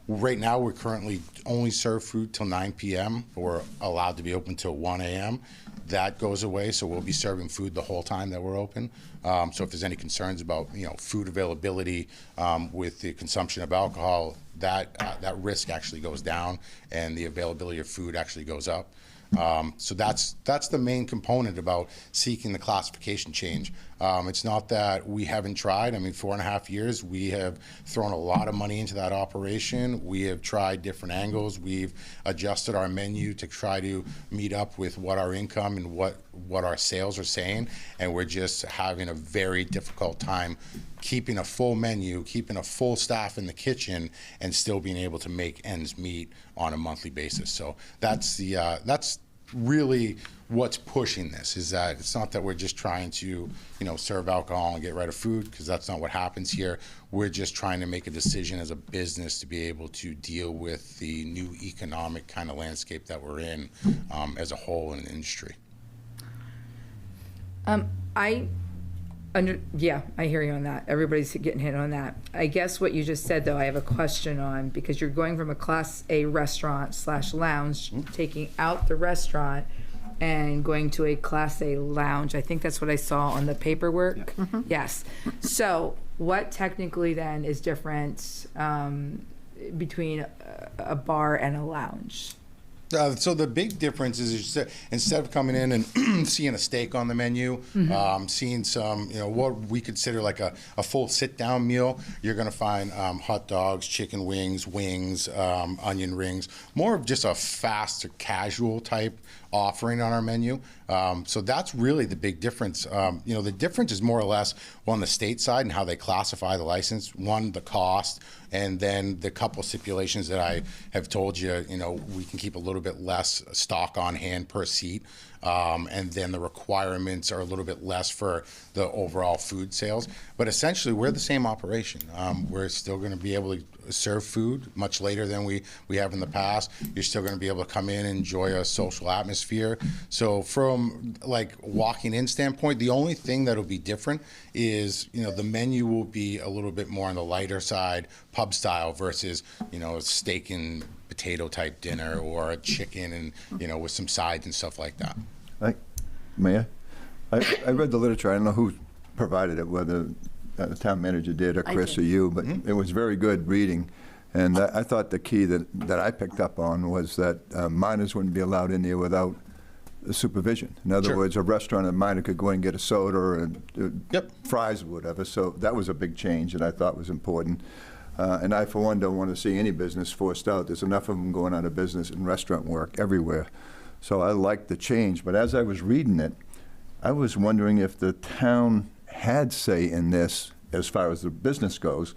right now, we're currently only serve food till 9 p.m. We're allowed to be open till 1 a.m. That goes away, so we'll be serving food the whole time that we're open. So if there's any concerns about food availability with the consumption of alcohol, that risk actually goes down, and the availability of food actually goes up. So that's the main component about seeking the classification change. It's not that we haven't tried. I mean, 4.5 years, we have thrown a lot of money into that operation. We have tried different angles. We've adjusted our menu to try to meet up with what our income and what our sales are saying, and we're just having a very difficult time keeping a full menu, keeping a full staff in the kitchen, and still being able to make ends meet on a monthly basis. So that's really what's pushing this, is that it's not that we're just trying to serve alcohol and get rid of food, because that's not what happens here. We're just trying to make a decision as a business to be able to deal with the new economic kind of landscape that we're in as a whole in the industry. Yeah, I hear you on that. Everybody's getting hit on that. I guess what you just said, though, I have a question on, because you're going from a Class A restaurant / lounge, taking out the restaurant and going to a Class A lounge. I think that's what I saw on the paperwork. Yeah. Yes. So what technically then is different between a bar and a lounge? So the big difference is instead of coming in and seeing a steak on the menu, seeing some, what we consider like a full sit-down meal, you're going to find hot dogs, chicken wings, onion rings, more of just a fast or casual type offering on our menu. So that's really the big difference. The difference is more or less on the state side and how they classify the license. One, the cost, and then the couple stipulations that I have told you, we can keep a little bit less stock on hand per seat. And then the requirements are a little bit less for the overall food sales. But essentially, we're the same operation. We're still going to be able to serve food much later than we have in the past. You're still going to be able to come in and enjoy a social atmosphere. So from like walking in standpoint, the only thing that'll be different is, the menu will be a little bit more on the lighter side, pub style, versus, a steak and potato type dinner, or a chicken and, with some sides and stuff like that. Mayor, I read the literature. I don't know who provided it, whether the town manager did or Chris or you, but it was very good reading. And I thought the key that I picked up on was that minors wouldn't be allowed in there without supervision. In other words, a restaurant, a minor could go in and get a soda or fries or whatever. So that was a big change that I thought was important. And I, for one, don't want to see any business forced out. There's enough of them going out of business in restaurant work everywhere. So I liked the change. But as I was reading it, I was wondering if the town had say in this as far as the business goes,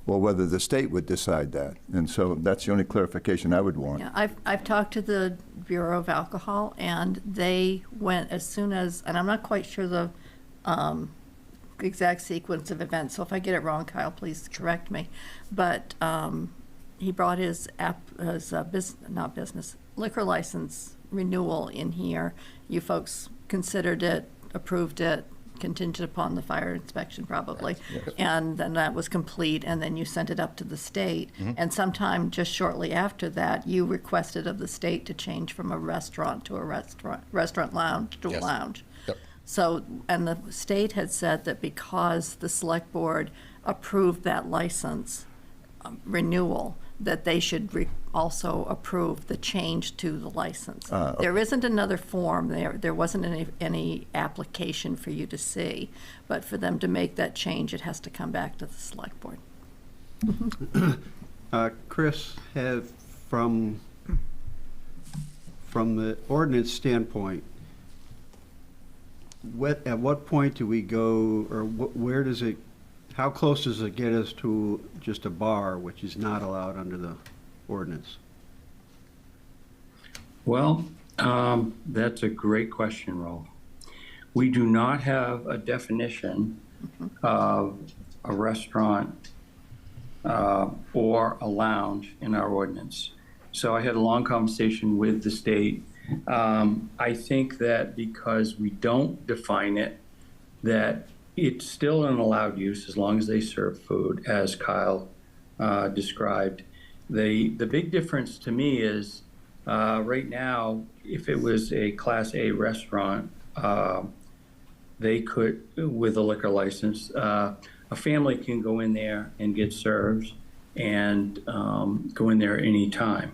or whether the state would decide that. And so that's the only clarification I would want. Yeah, I've talked to the Bureau of Alcohol, and they went as soon as, and I'm not quite sure the exact sequence of events, so if I get it wrong, Kyle, please correct me. But he brought his liquor license renewal in here. You folks considered it, approved it, contingent upon the fire inspection probably, and then that was complete, and then you sent it up to the state, and sometime just shortly after that, you requested of the state to change from a restaurant to a restaurant lounge to a lounge. So, and the state had said that because the select board approved that license renewal, that they should also approve the change to the license. Okay. There isn't another form, there wasn't any application for you to see, but for them to make that change, it has to come back to the select board. Chris, from the ordinance standpoint, at what point do we go, or where does it, how close does it get us to just a bar, which is not allowed under the ordinance? Well, that's a great question, Rolf. We do not have a definition of a restaurant or a lounge in our ordinance. So I had a long conversation with the state. I think that because we don't define it, that it's still an allowed use as long as they serve food, as Kyle described. The big difference to me is right now, if it was a Class A restaurant, they could, with a liquor license, a family can go in there and get served and go in there any time.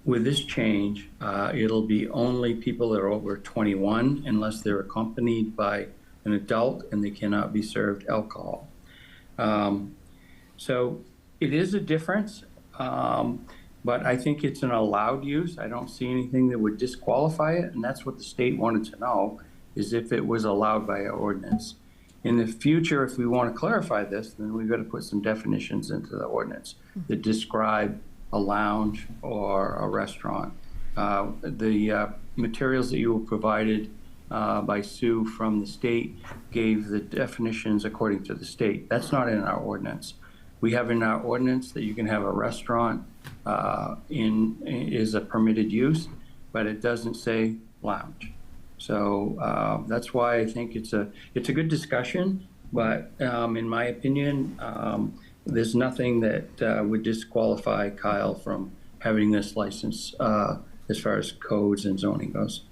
With this change, it'll be only people that are over 21 unless they're accompanied by an adult, and they cannot be served alcohol. So it is a difference, but I think it's an allowed use. I don't see anything that would disqualify it, and that's what the state wanted to know, is if it was allowed by our ordinance. In the future, if we want to clarify this, then we've got to put some definitions into the ordinance that describe a lounge or a restaurant. The materials that you were provided by Sue from the state gave the definitions according to the state. That's not in our ordinance. We have in our ordinance that you can have a restaurant is a permitted use, but it doesn't say lounge. So that's why I think it's a good discussion, but in my opinion, there's nothing that would disqualify Kyle from having this license as far as codes and zoning goes.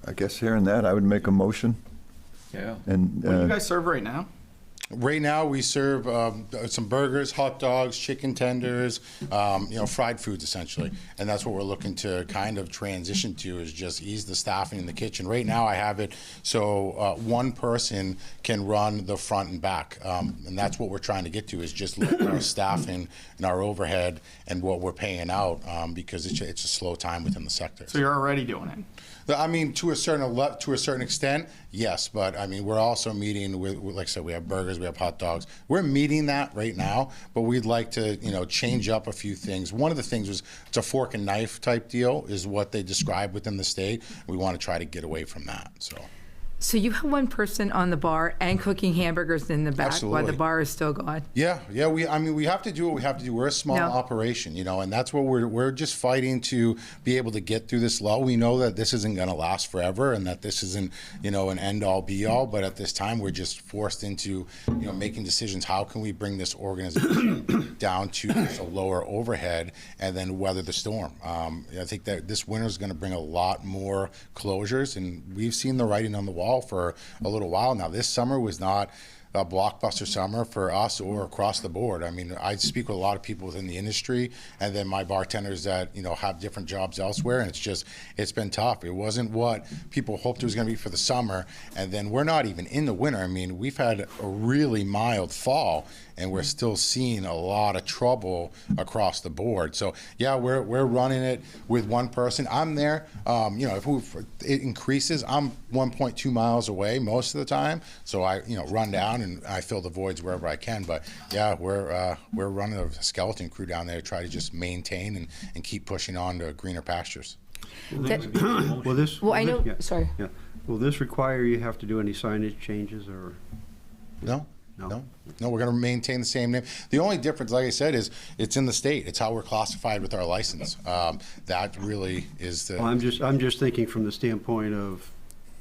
I guess hearing that, I would make a motion. Yeah. And What do you guys serve right now? Right now, we serve some burgers, hot dogs, chicken tenders, fried foods essentially, and that's what we're looking to kind of transition to, is just ease the staffing in the kitchen. Right now, I have it so one person can run the front and back, and that's what we're trying to get to, is just look at our staffing and our overhead and what we're paying out, because it's a slow time within the sector. So you're already doing it. I mean, to a certain extent, yes. But I mean, we're also meeting with, like I said, we have burgers, we have hot dogs. We're meeting that right now, but we'd like to, change up a few things. One of the things was it's a fork and knife type deal, is what they describe within the state. We want to try to get away from that. So you have one person on the bar and cooking hamburgers in the back while the bar is still going? Yeah. We have to do what we have to do. We're a small operation, and that's what we're just fighting to be able to get through this lull. We know that this isn't going to last forever, and that this isn't, an end all be all. But at this time, we're just forced into, making decisions. How can we bring this organization down to a lower overhead and then weather the storm? I think that this winter is going to bring a lot more closures, and we've seen the writing on the wall for a little while now. This summer was not a blockbuster summer for us or across the board. I mean, I speak with a lot of people within the industry, and then my bartenders that, have different jobs elsewhere, and it's been tough. It wasn't what people hoped it was going to be for the summer, and then we're not even in the winter. I mean, we've had a really mild fall, and we're still seeing a lot of trouble across the board. So yeah, we're running it with one person. I'm there. If it increases, I'm 1.2 miles away most of the time. So I run down and I fill the voids wherever I can. But yeah, we're running a skeleton crew down there to try to just maintain and keep pushing on to greener pastures. Sorry. Yeah. Will this require you have to do any signage changes or? No, we're going to maintain the same name. The only difference, like I said, is it's in the state. It's how we're classified with our license. That really is the. Well, I'm just thinking from the standpoint of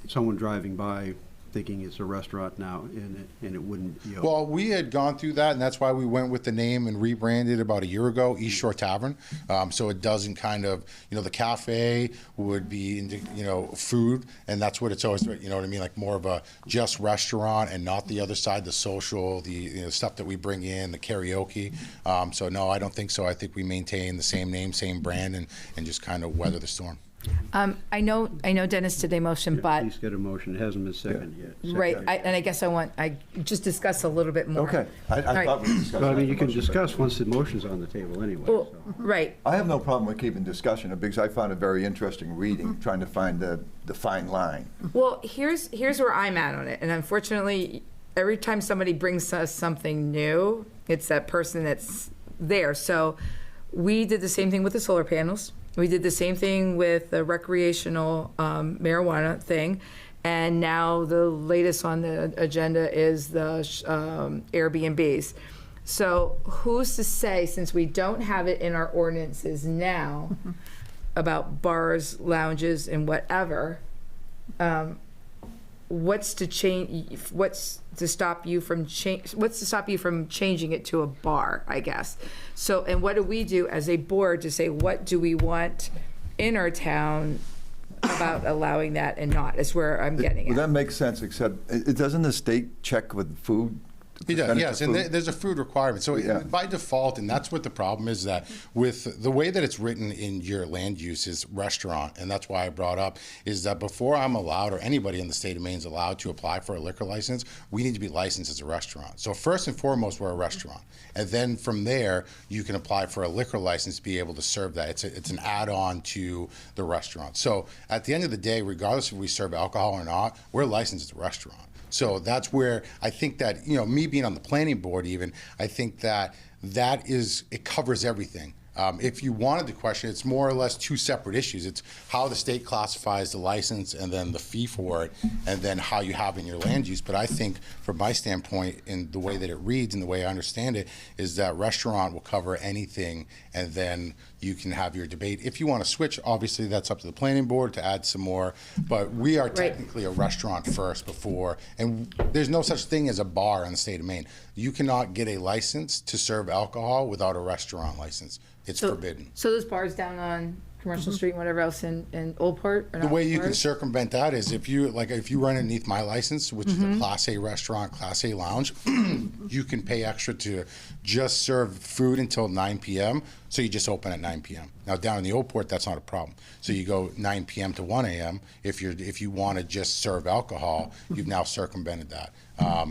someone driving by thinking it's a restaurant now, and it wouldn't, you know. Well, we had gone through that, and that's why we went with the name and rebranded about a year ago, East Shore Tavern. So it doesn't kind of, the cafe would be into, food, and that's what it's always, you know what I mean? Like more of a just restaurant and not the other side, the social, the stuff that we bring in, the karaoke. So no, I don't think so. I think we maintain the same name, same brand, and just kind of weather the storm. I know Dennis did a motion, but, Please get a motion. It hasn't been seconded yet. right, and I guess I just discuss a little bit more. Okay. I right. thought we discussed But I mean, that you can motion, but- discuss once the motion's on the table anyway. Well, so. right. I have no problem with keeping discussion because I found it very interesting reading, trying to find the fine line. Well, here's where I'm at on it, and unfortunately, every time somebody brings us something new, it's that person that's there. So we did the same thing with the solar panels. We did the same thing with the recreational marijuana thing. And now the latest on the agenda is the Airbnbs. So who's to say, since we don't have it in our ordinances now about bars, lounges, and whatever, what's to stop you from changing it to a bar, I guess? So, and what do we do as a board to say, what do we want in our town about allowing that and not, is where I'm getting Well, at. that makes sense, except, it doesn't the state check with food? He does, percentage yes, of and food? there's a food requirement. So Yeah. by default, and that's what the problem is, that with the way that it's written in your land use is restaurant, and that's why I brought up, is that before I'm allowed, or anybody in the state of Maine is allowed to apply for a liquor license, we need to be licensed as a restaurant. So first and foremost, we're a restaurant. And then from there, you can apply for a liquor license to be able to serve that. It's an add-on to the restaurant. So at the end of the day, regardless if we serve alcohol or not, we're licensed as a restaurant. So that's where I think that, me being on the planning board even, I think that it covers everything. If you wanted to question, it's more or less two separate issues. It's how the state classifies the license and then the fee for it, and then how you have in your land use. But I think from my standpoint, in the way that it reads and the way I understand it, is that restaurant will cover anything, and then you can have your debate. If you want to switch, obviously that's up to the planning board to add some more, but we are technically a restaurant first before, and there's no such thing as a bar in the state of Maine. You cannot get a license to serve alcohol without a restaurant license. It's forbidden. So those bars down on Commercial Street and whatever else in Old Port are The not way you can bars? circumvent that is if you run underneath my license, which is a Class A restaurant, Class A lounge, you can pay extra to just serve food until 9 p.m. So you just open at 9 p.m. Now down in the Old Port, that's not a problem. So you go 9 p.m. to 1 a.m. If you want to just serve alcohol, you've now circumvented that.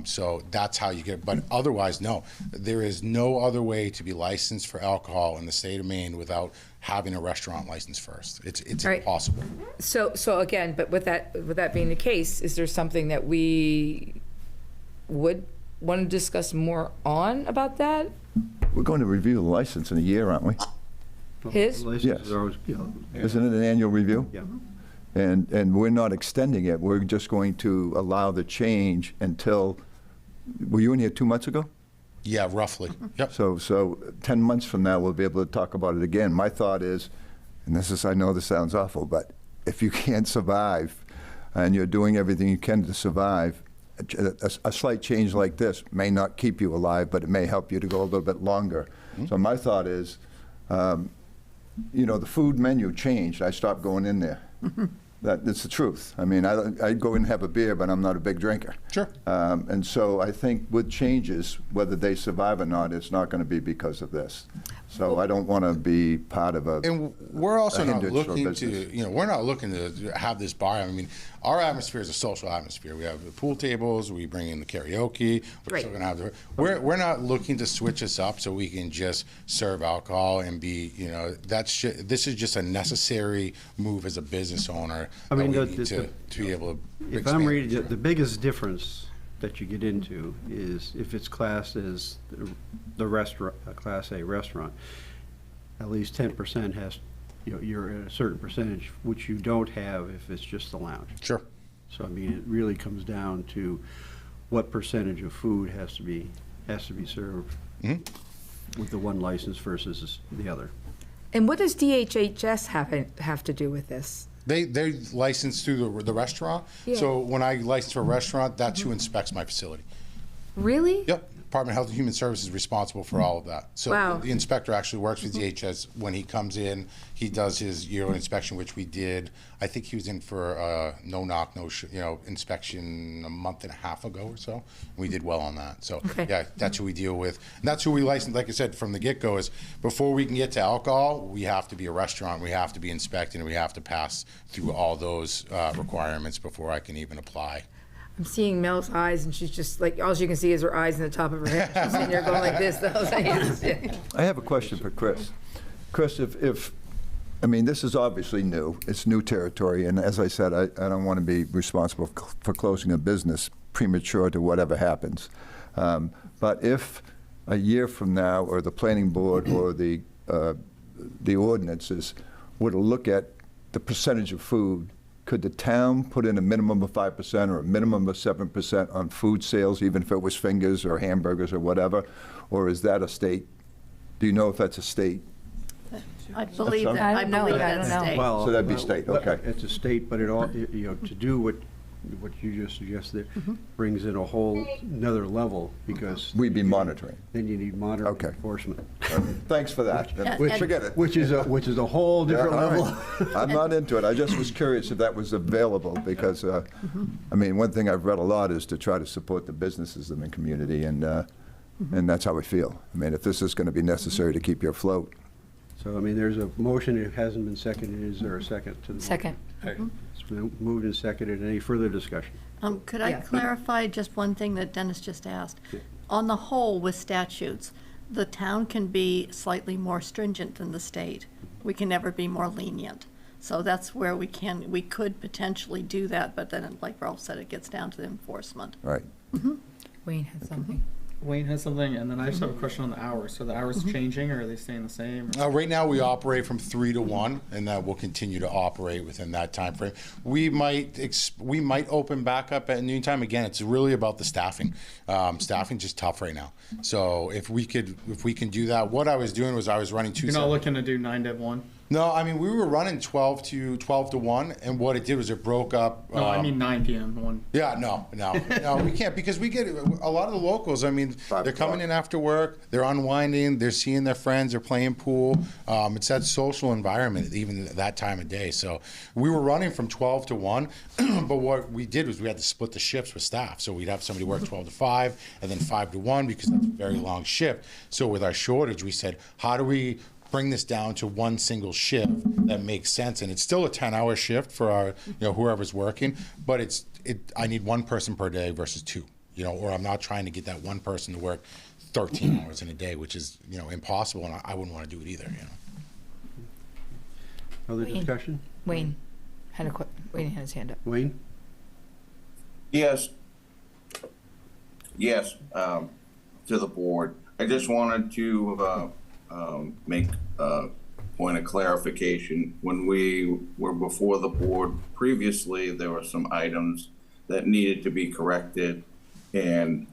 So that's how you get it. But otherwise, no. There is no other way to be licensed for alcohol in the state of Maine without having a restaurant license first. It's Right. impossible. So again, but with that being the case, is there something that we would want to discuss more on about that? We're going to review the license in a year, aren't we? His? Licenses are always, Isn't it an annual review? Yeah. And we're not extending it. We're just going to allow the change until, were you in here 2 months ago? Yeah, roughly. Yep. So 10 months from now, we'll be able to talk about it again. My thought is, and I know this sounds awful, but if you can't survive and you're doing everything you can to survive, a slight change like this may not keep you alive, but it may help you to go a little bit longer. So my thought is, the food menu changed. I stopped going in there. That's the truth. I mean, I go in and have a beer, but I'm not a big drinker. Sure. And so I think with changes, whether they survive or not, it's not going to be because of this. So I don't want to be part of a. And we're also not hindrance for looking business. to, we're not looking to have this bar. I mean, our atmosphere is a social atmosphere. We have the pool tables. We bring in the karaoke. We're still gonna have we're not looking to switch this up so we can just serve alcohol and be, this is just a necessary move as a business owner. I mean, that we need to be able to. If expand. I'm reading it, the biggest difference that you get into is if it's classed as the restaurant, a Class A restaurant, at least 10% has, you're at a certain percentage, which you don't have if it's just the lounge. Sure. So, I mean, it really comes down to what percentage of food has to be served with the one license versus the other. And what does DHHS have to do with this? They're licensed through the restaurant. Yeah. So when I license for a restaurant, that's who inspects my facility. Really? Yep. Department of Health and Human Services is responsible for all of that. So Wow. the inspector actually works with DHS. When he comes in, he does his yearly inspection, which we did. I think he was in for no-knock, inspection a month and a half ago or so. We did well on that. So Okay. yeah, that's who we deal with. And that's who we license. Like I said, from the get-go is before we can get to alcohol, we have to be a restaurant. We have to be inspected, and we have to pass through all those requirements before I can even apply. I'm seeing Mel's eyes, and she's just like, all you can see is her eyes and the top of her head. She's sitting there going like this. The whole thing. I have a question for Chris. Chris, I mean, this is obviously new. It's new territory, and as I said, I don't want to be responsible for closing a business premature to whatever happens. But if a year from now, or the planning board or the ordinances were to look at the percentage of food, could the town put in a minimum of 5% or a minimum of 7% on food sales, even if it was fingers or hamburgers or whatever? Or is that a state? Do you know if that's a state? I believe sorry? that, I I don't know. believe I that's don't know. state. So that'd be state, okay. It's a state, but it all, to do what you just suggested brings in a whole another level, because We'd be monitoring. then you need monitoring Okay. enforcement. Thanks for that. Forget it. Which is a whole different Yeah, all level. right. I'm not into it. I just was curious if that was available, because, I mean, one thing I've read a lot is to try to support the businesses in the community, and that's how I feel. I mean, if this is going to be necessary to keep you afloat. So, I mean, there's a motion, it hasn't been seconded. Is there a second to the motion? Second. It's been moved and seconded. Any further discussion? Could I Yeah. clarify just one thing that Dennis just asked? On the whole, with statutes, the town can be slightly more stringent than the state. We can never be more lenient. So that's where we could potentially do that, but then, like Ralph said, it gets down to the enforcement. Right. Wayne had something. Wayne has something, and then I just have a question on the hours. So the hours changing, or are they staying the same? Right now, we operate from 3 to 1, and that will continue to operate within that time frame. We might open back up at noontime. Again, it's really about the staffing. Staffing's just tough right now. So if we can do that, what I was doing was I was running two. You're not looking to do 9 to 1. No, I mean we were running 12 to 1, and what it did was it broke up. No, I mean 9 p.m. 1. Yeah, no, we can't, because we get a lot of the locals. I mean, they're coming in after work, they're unwinding, they're seeing their friends, they're playing pool. It's that social environment, even at that time of day. So we were running from 12 to 1, but what we did was we had to split the shifts with staff. So we'd have somebody work 12 to 5, and then 5 to 1, because that's a very long shift. So with our shortage, we said, how do we bring this down to one single shift that makes sense? And it's still a 10-hour shift for our, whoever's working, but I need one person per day versus 2, or I'm not trying to get that one person to work 13 hours in a day, which is, impossible, and I wouldn't want to do it either, Other Wayne. discussion? Wayne had Wayne had his hand up. Wayne? Yes. Yes, to the board. I just wanted to make a point of clarification. When we were before the board previously, there were some items that needed to be corrected, and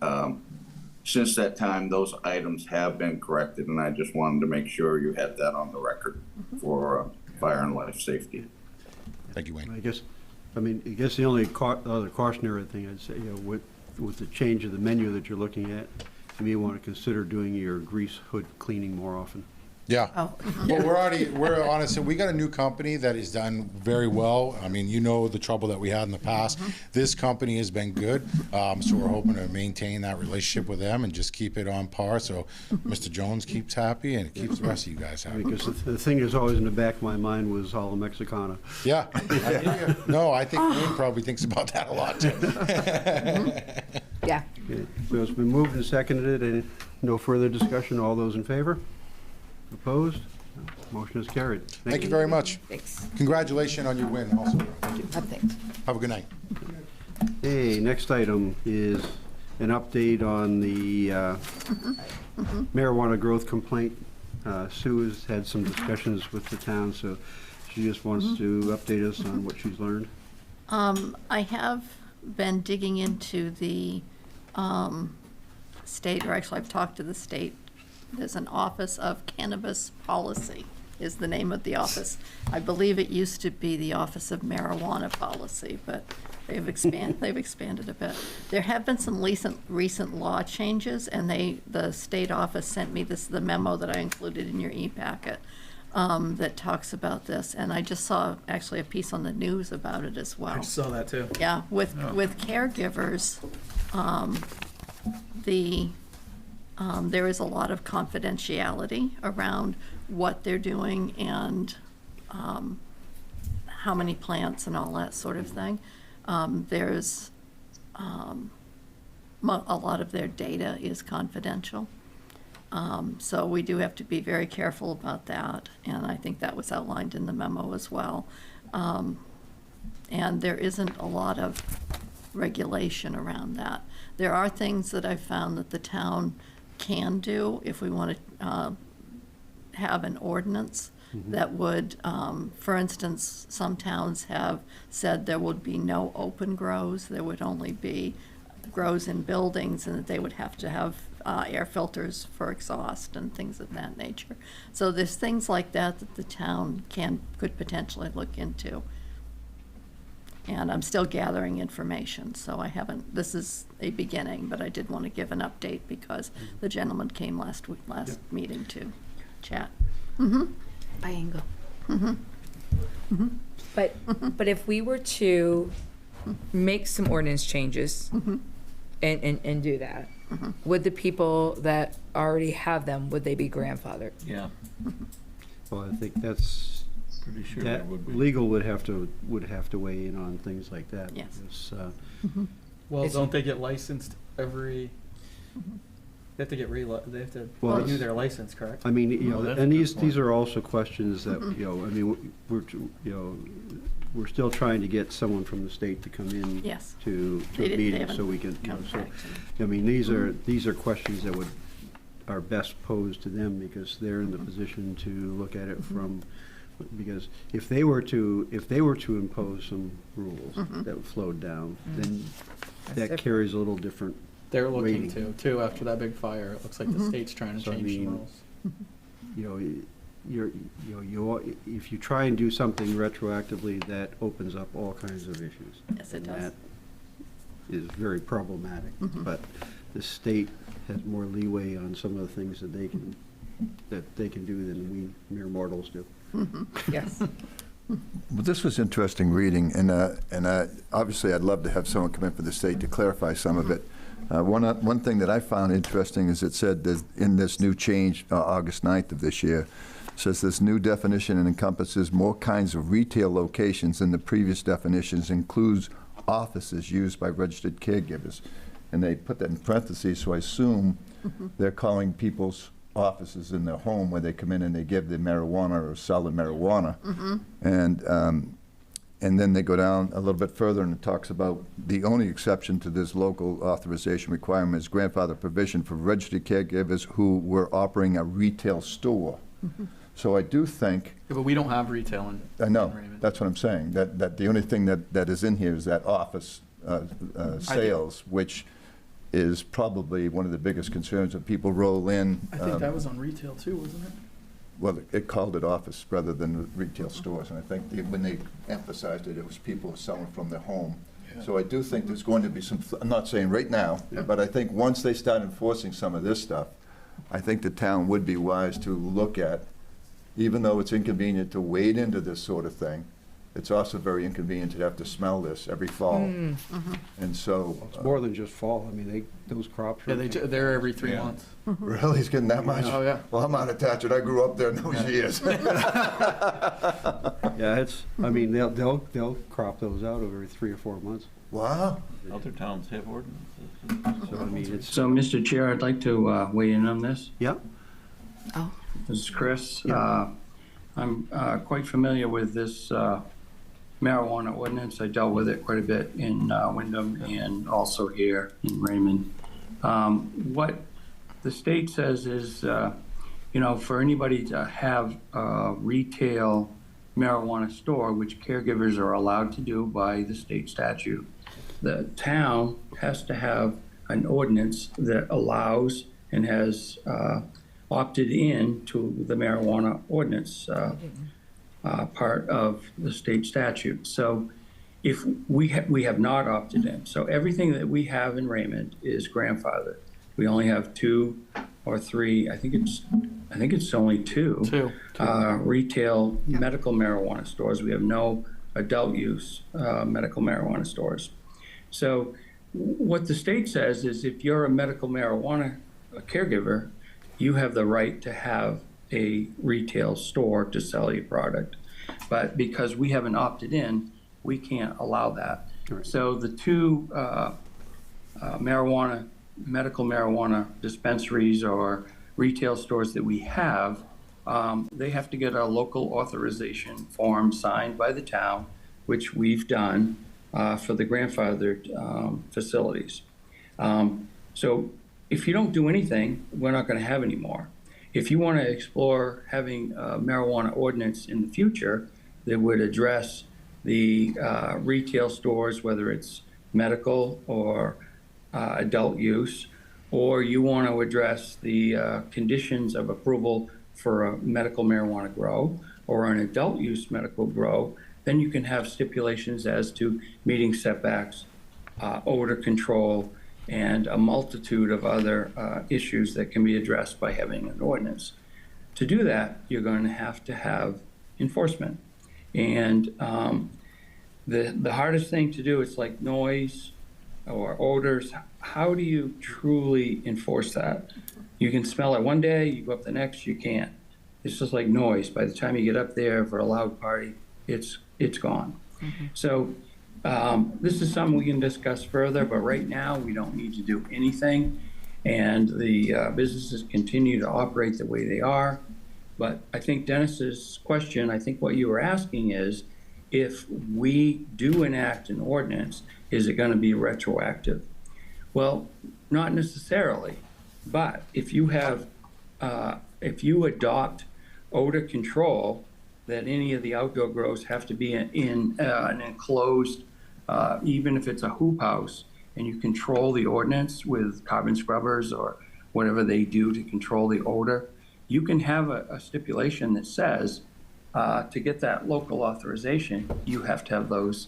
since that time, those items have been corrected, and I just wanted to make sure you had that on the record for fire and life safety. Thank you, Wayne. I guess the only other cautionary thing I'd say, with the change of the menu that you're looking at, you may want to consider doing your grease hood cleaning more often. Yeah. Oh. Well, we're honest. We got a new company that has done very well. I mean, the trouble that we had in the past. This company has been good. So we're hoping to maintain that relationship with them and just keep it on par. So Mr. Jones keeps happy, and it keeps the rest of you guys happy. Because the thing that's always in the back of my mind was Hala Mexicana. Yeah. No, I think Wayne probably thinks about that a lot, too. Yeah. Okay, so it's been moved and seconded, and no further discussion. All those in favor? Opposed? Motion is carried. Thank you very much. Thanks. Congratulations on your win also. Thanks. Have a good night. Hey, next item is an update on the marijuana growth complaint. Sue has had some discussions with the town, so she just wants to update us on what she's learned. I have been digging into the state, or actually I've talked to the state. There's an Office of Cannabis Policy is the name of the office. I believe it used to be the Office of Marijuana Policy, but they've expanded a bit. There have been some recent law changes, and the state office sent me the memo that I included in your e-packet that talks about this, and I just saw actually a piece on the news about it as well. I just saw that too. Yeah, with caregivers, there is a lot of confidentiality around what they're doing and how many plants and all that sort of thing. There's a lot of their data is confidential. So we do have to be very careful about that, and I think that was outlined in the memo as well. And there isn't a lot of regulation around that. There are things that I've found that the town can do if we want to have an ordinance that would, for instance, some towns have said there would be no open grows. There would only be grows in buildings, and that they would have to have air filters for exhaust and things of that nature. So there's things like that that the town could potentially look into. And I'm still gathering information, so this is a beginning, but I did want to give an update because the gentleman came last meeting to chat. Biangle. But if we were to make some ordinance changes and do that, would the people that already have them, would they be grandfathered? Yeah. Well, I think that's, Pretty sure that there would be. legal would have to weigh in on things like that. Yes. because, Well, don't they get licensed every? They have to get they have to Well, renew their license, correct? I mean, Oh, that's a and good these point. are also questions that, I mean, we're still trying to get someone from the state to come in Yes. to They a didn't- meeting they so we can, haven't come back to I mean, these are questions that are best posed to them because they're in the position to look at it from, because if they were to impose some rules that flowed down, then that different. carries a little different They're looking weighting. too after that big fire. It looks like the state's trying to So, I change the mean, rules. If you try and do something retroactively, that opens up all kinds of issues. Yes, it And does. that is very problematic. But the state has more leeway on some of the things that they can do than we mere mortals do. Yes. Well, this was interesting reading, and obviously I'd love to have someone come in for the state to clarify some of it. One thing that I found interesting is it said that in this new change, August 9th of this year, says this new definition encompasses more kinds of retail locations than the previous definitions, includes offices used by registered caregivers. And they put that in parentheses, so I assume they're calling people's offices in their home where they come in and they give the marijuana or sell the marijuana. And then they go down a little bit further and it talks about the only exception to this local authorization requirement is grandfather provision for registered caregivers who were operating a retail store. So I do think, Yeah, but we don't have retail in. I know, Raymond. that's what I'm saying, that the only thing that is in here is that office sales, which is probably one of the biggest concerns that people roll in. I think that was on retail too, wasn't it? Well, it called it office rather than retail stores, and I think when they emphasized it, it was people selling from their home. So I do think there's going to be some, I'm not saying right now, but I think once they start enforcing some of this stuff, I think the town would be wise to look at, even though it's inconvenient to wade into this sort of thing, it's also very inconvenient to have to smell this every fall. And so. It's more than just fall. I mean, those crops. Yeah, they're every 3 Yeah. months. Really? It's getting that much? Oh, yeah. Well, I'm not attached. I grew up there in those years. Yeah, I mean, they'll crop those out over 3 or 4 months. Wow. Other towns have ordinances. So, I mean, it's. So, Mr. Chair, I'd like to weigh in on this. Yeah. Oh. This is Chris. I'm quite familiar with this marijuana ordinance. I dealt with it quite a bit in Wyndham and also here in Raymond. What the state says is, for anybody to have a retail marijuana store, which caregivers are allowed to do by the state statute, the town has to have an ordinance that allows and has opted in to the marijuana ordinance part of the state statute. So if we have not opted in. So everything that we have in Raymond is grandfathered. We only have 2 or 3, I think it's only 2 retail medical marijuana stores. We have no adult use medical marijuana stores. So what the state says is if you're a medical marijuana caregiver, you have the right to have a retail store to sell your product. But because we haven't opted in, we can't allow that. Right. So the 2 medical marijuana dispensaries or retail stores that we have, they have to get a local authorization form signed by the town, which we've done for the grandfathered facilities. So if you don't do anything, we're not going to have any more. If you want to explore having a marijuana ordinance in the future that would address the retail stores, whether it's medical or adult use, or you want to address the conditions of approval for a medical marijuana grow or an adult use medical grow, then you can have stipulations as to meeting setbacks, odor control, and a multitude of other issues that can be addressed by having an ordinance. To do that, you're going to have enforcement. And the hardest thing to do is like noise or odors. How do you truly enforce that? You can smell it one day, you go up the next, you can't. It's just like noise. By the time you get up there for a loud party, it's gone. Mm-hmm. So this is something we can discuss further, but right now we don't need to do anything. And the businesses continue to operate the way they are. But I think Dennis's question, I think what you were asking is, if we do enact an ordinance, is it going to be retroactive? Well, not necessarily. But if you have, if you adopt odor control, that any of the outdoor grows have to be in an enclosed, even if it's a hoop house, and you control the ordinance with carbon scrubbers or whatever they do to control the odor, you can have a stipulation that says to get that local authorization, you have to have those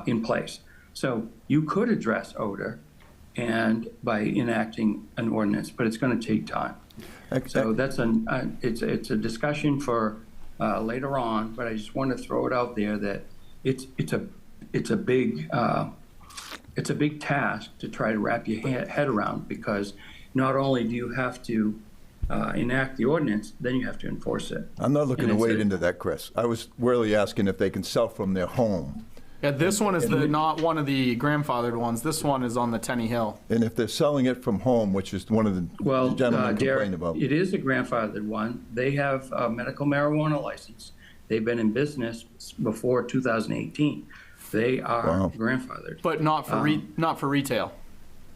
in place. So you could address odor and by enacting an ordinance, but it's going to take time. So that's it's a discussion for later on, but I just want to throw it out there that it's a big task to try to wrap your head around, because not only do you have to enact the ordinance, then you have to enforce it. I'm not looking to wade into that, Chris. I was really asking if they can sell from their home. Yeah, this one is not one of the grandfathered ones. This one is on the Tenny Hill. And if they're selling it from home, which is one of the gentlemen complained about. It is a grandfathered one. They have a medical marijuana license. They've been in business before 2018. They are grandfathered. But not for retail.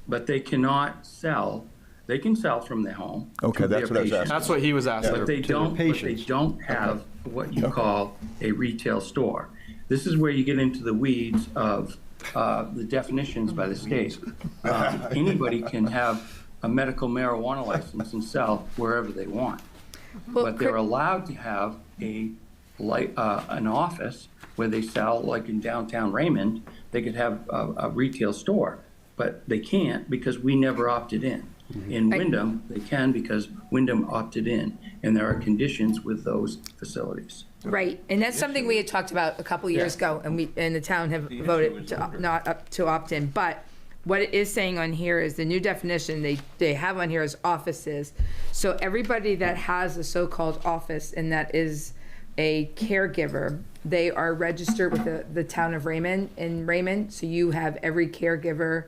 But they cannot sell. They can sell from their home. Okay, that's what I was asking. That's what he was asking. But they don't have what you call a retail store. This is where you get into the weeds of the definitions by the state. Anybody can have a medical marijuana license and sell wherever they want. But they're allowed to have an office where they sell, like in downtown Raymond, they could have a retail store. But they can't because we never opted in. In Wyndham, they can because Wyndham opted in, and there are conditions with those facilities. Right, and that's something we had talked about a couple years ago, and the town have voted to opt in. But what it is saying on here is the new definition they have on here is offices. So everybody that has a so-called office and that is a caregiver, they are registered with the town of Raymond. So you have every caregiver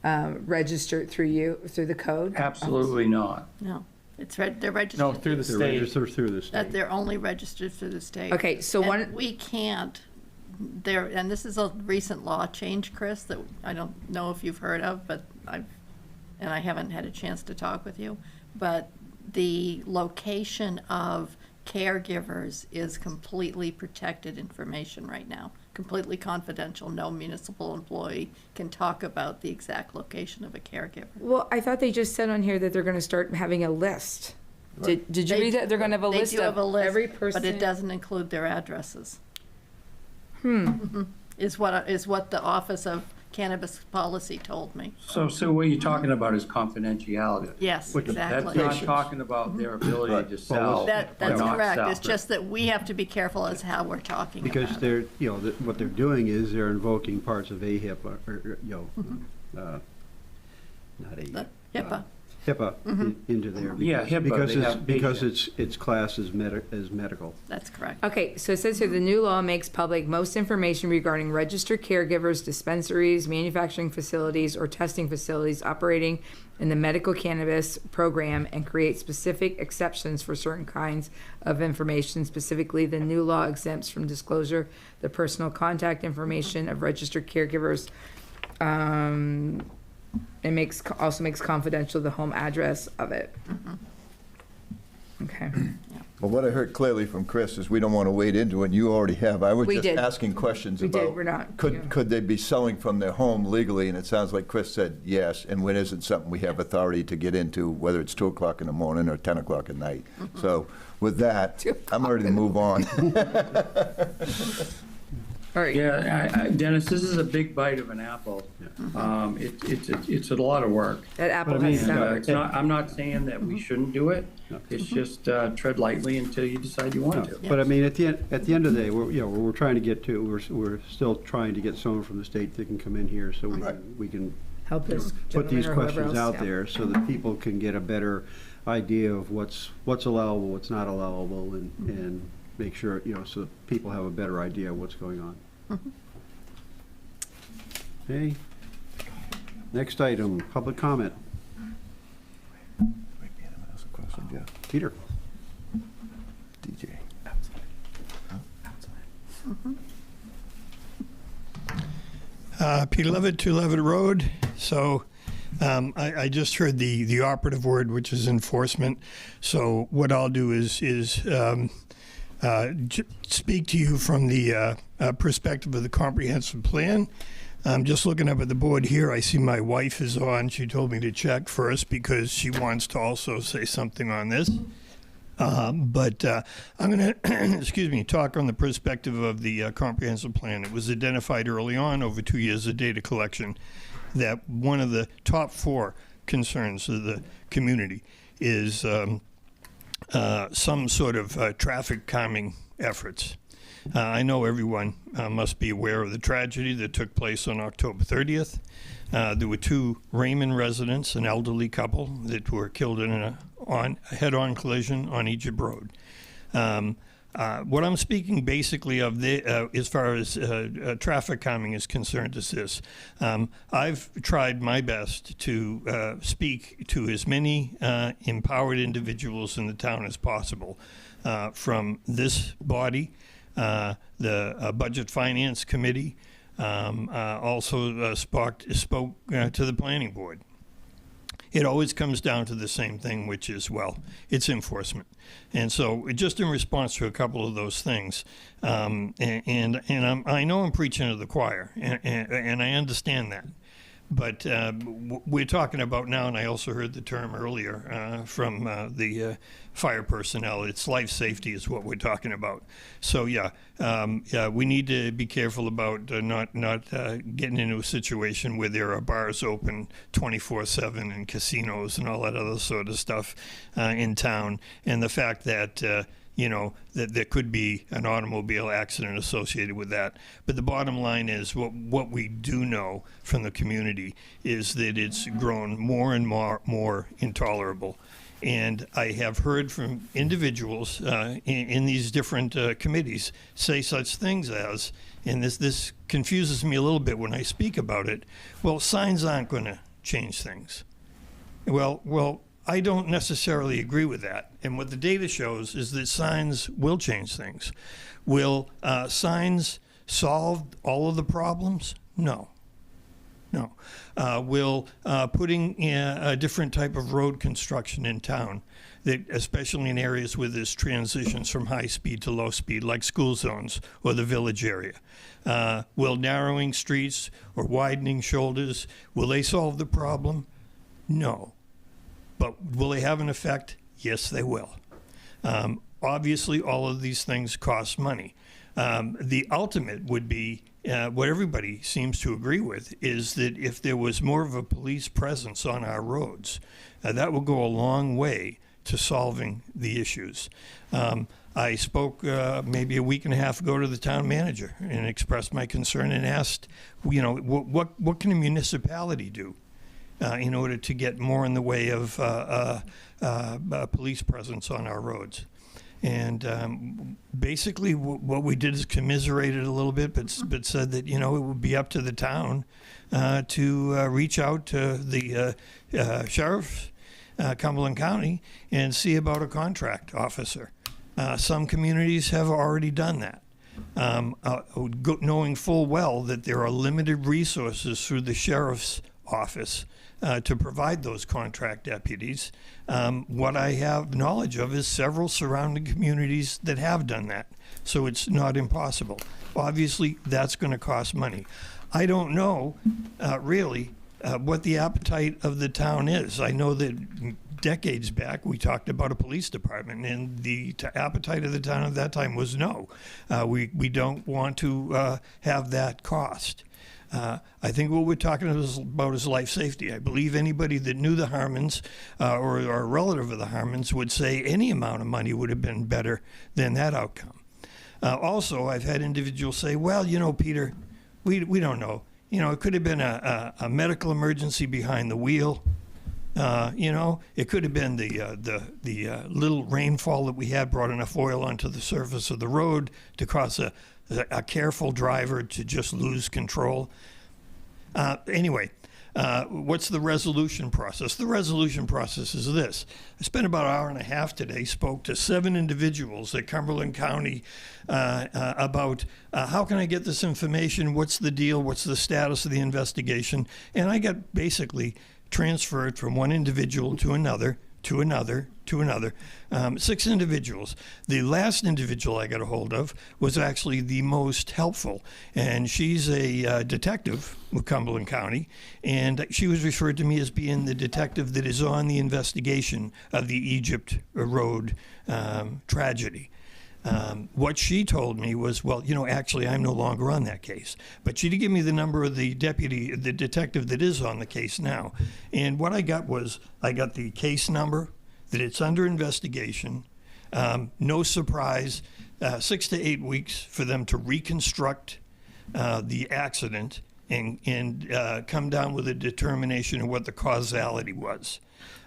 registered through the code? Absolutely not. No, they're registered. No, through the They're state. registered through the state. That they're only registered through the state. Okay, so And we can't. And this is a recent law change, Chris, that I don't know if you've heard of, but I haven't had a chance to talk with you. But the location of caregivers is completely protected information right now. Completely confidential. No municipal employee can talk about the exact location of a caregiver. Well, I thought they just said on here that they're going to start having a list Did you read that? They're gonna have a list They do have a of list, every but person. it doesn't include their addresses. Is what the Office of Cannabis Policy told me. So what you're talking about is confidentiality. Yes, That's exactly. not talking about their ability to sell. That's or not correct. sell. It's just that we have to be careful as how we're talking about Because it. they're, what they're doing is they're invoking parts of AHIP, not AHIP. HIPAA. HIPAA into there. Yeah, HIPAA, Because it's classed as medical. That's correct. Okay, so it says here, the new law makes public most information regarding registered caregivers, dispensaries, manufacturing facilities, or testing facilities operating in the medical cannabis program and creates specific exceptions for certain kinds of information. Specifically, the new law exempts from disclosure the personal contact information of registered caregivers. It also makes confidential the home address of it. Okay. Well, what I heard clearly from Chris is we don't want to wade into it, and you already have. I was We just did. asking questions We about. did, we're not, Could they be selling from their home legally? And it sounds like Chris said yes, and when isn't something we have authority to get into, whether it's 2 o'clock in the morning or 10 o'clock at night. So with that, I'm ready to move on. All right. Yeah, Dennis, this is a big bite of an apple. It's a lot of work. That apple And, has sour. it's not, I'm not saying that we shouldn't do it. It's just tread lightly until you decide you want to. But I mean, at the end of the day, we're trying to get to, we're still trying to get someone from the state that can come in here so we can Help this put these gentleman or whoever questions else, out yeah. there so that people can get a better idea of what's allowable, what's not allowable, and make sure, so that people have a better idea of what's going on. Okay. Next item, public comment. Peter. DJ. Peter Levitt, 2 Levitt Road. So I just heard the operative word, which is enforcement. So what I'll do is speak to you from the perspective of the comprehensive plan. I'm just looking up at the board here. I see my wife is on. She told me to check first because she wants to also say something on this. But I'm going to, talk on the perspective of the comprehensive plan. It was identified early on, over 2 years of data collection, that one of the top 4 concerns of the community is some sort of traffic calming efforts. I know everyone must be aware of the tragedy that took place on October 30th. There were 2 Raymond residents, an elderly couple, that were killed in a head-on collision on Egypt Road. What I'm speaking basically of as far as traffic calming is concerned is this. I've tried my best to speak to as many empowered individuals in the town as possible, from this body, the Budget Finance Committee, also spoke to the Planning Board. It always comes down to the same thing, which is, it's enforcement. And so just in response to a couple of those things, and I know I'm preaching to the choir, and I understand that. But we're talking about now, and I also heard the term earlier from the fire personnel, it's life safety is what we're talking about. So we need to be careful about not getting into a situation where there are bars open 24/7 and casinos and all that other sort of stuff in town. And the fact that that there could be an automobile accident associated with that. But the bottom line is what we do know from the community is that it's grown more and more intolerable. And I have heard from individuals in these different committees say such things as, and this confuses me a little bit when I speak about it, signs aren't going to change things. Well, I don't necessarily agree with that. And what the data shows is that signs will change things. Will signs solve all of the problems? No. Will putting a different type of road construction in town, that especially in areas where there's transitions from high speed to low speed, like school zones or the village area, will narrowing streets or widening shoulders, will they solve the problem? No. But will they have an effect? Yes, they will. Obviously, all of these things cost money. The ultimate would be what everybody seems to agree with is that if there was more of a police presence on our roads, that will go a long way to solving the issues. I spoke maybe a week and a half ago to the town manager and expressed my concern and asked, what can a municipality do in order to get more in the way of police presence on our roads? And basically what we did is commiserated a little bit, but said that, it would be up to the town to reach out to the sheriff, Cumberland County, and see about a contract officer. Some communities have already done that, knowing full well that there are limited resources through the sheriff's office to provide those contract deputies. What I have knowledge of is several surrounding communities that have done that, so it's not impossible. Obviously, that's going to cost money. I don't know really what the appetite of the town is. I know that decades back we talked about a police department, and the appetite of the town at that time was no. We don't want to have that cost. I think what we're talking about is life safety. I believe anybody that knew the Harmons or a relative of the Harmons would say any amount of money would have been better than that outcome. Also, I've had individuals say, well, Peter, we don't know. It could have been a medical emergency behind the wheel. It could have been the little rainfall that we had brought enough oil onto the surface of the road to cause a careful driver to just lose control. Anyway, what's the resolution process? The resolution process is this. I spent about an hour and a half today, spoke to 7 individuals at Cumberland County about how can I get this information, what's the deal, what's the status of the investigation, and I got basically transferred from one individual to another, to another, to another, 6 individuals. The last individual I got a hold of was actually the most helpful, and she's a detective with Cumberland County, and she was referred to me as being the detective that is on the investigation of the Egypt Road tragedy. What she told me was, well, actually, I'm no longer on that case. But she did give me the number of the detective that is on the case now. And what I got was, I got the case number, that it's under investigation, no surprise, 6 to 8 weeks for them to reconstruct the accident and come down with a determination of what the causality was.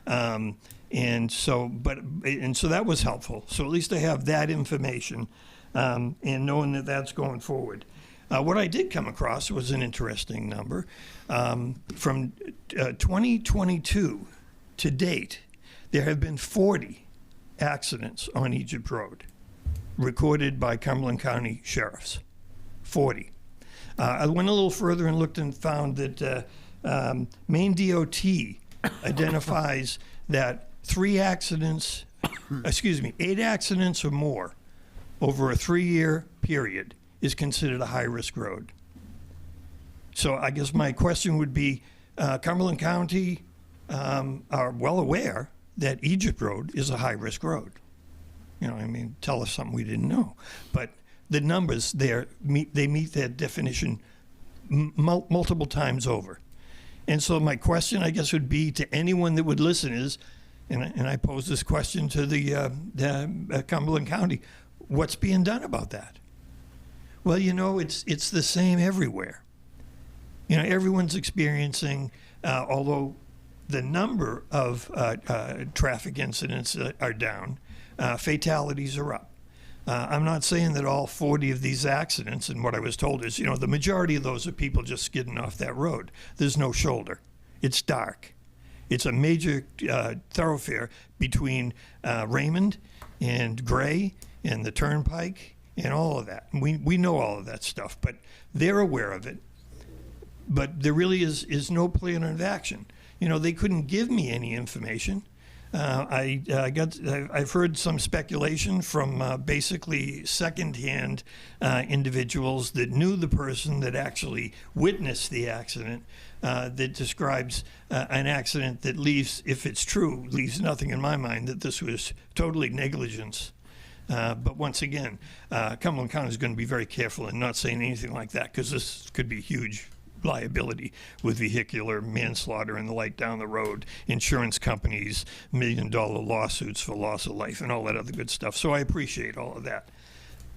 And so that was helpful. So at least I have that information, and knowing that that's going forward. What I did come across was an interesting number. From 2022 to date, there have been 40 accidents on Egypt Road recorded by Cumberland County sheriffs. 40. I went a little further and looked and found that Maine DOT identifies that 8 accidents or more over a 3-year period is considered a high-risk road. So I guess my question would be, Cumberland County are well aware that Egypt Road is a high-risk road. Tell us something we didn't know. But the numbers there, they meet that definition multiple times over. And so my question, I guess, would be to anyone that would listen is, and I pose this question to the Cumberland County, what's being done about that? Well, it's the same everywhere. Everyone's experiencing, although the number of traffic incidents are down, fatalities are up. I'm not saying that all 40 of these accidents, and what I was told is, the majority of those are people just skidding off that road. There's no shoulder. It's dark. It's a major thoroughfare between Raymond and Gray and the Turnpike and all of that. We know all of that stuff, but they're aware of it. But there really is no plan of action. They couldn't give me any information I've heard some speculation from basically secondhand individuals that knew the person that actually witnessed the accident, that describes an accident that leaves, if it's true, leaves nothing in my mind that this was totally negligence. But once again, Cumberland County is going to be very careful in not saying anything like that, because this could be huge liability with vehicular manslaughter and the like down the road, insurance companies, $1 million lawsuits for loss of life and all that other good stuff. So I appreciate all of that.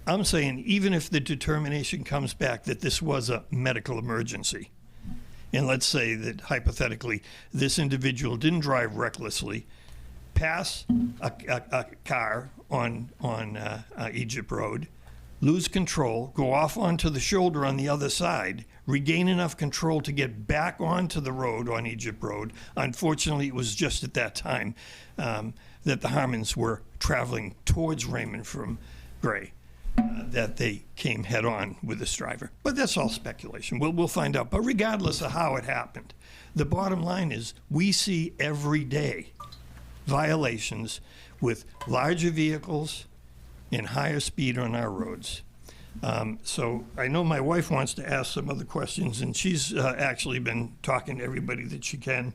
I'm saying even if the determination comes back that this was a medical emergency, and let's say that hypothetically this individual didn't drive recklessly, pass a car on Egypt Road, lose control, go off onto the shoulder on the other side, regain enough control to get back onto the road on Egypt Road. Unfortunately, it was just at that time that the Harmons were traveling towards Raymond from Gray that they came head on with this driver. But that's all speculation. We'll find out. But regardless of how it happened, the bottom line is we see every day violations with larger vehicles and higher speed on our roads. So I know my wife wants to ask some other questions, and she's actually been talking to everybody that she can.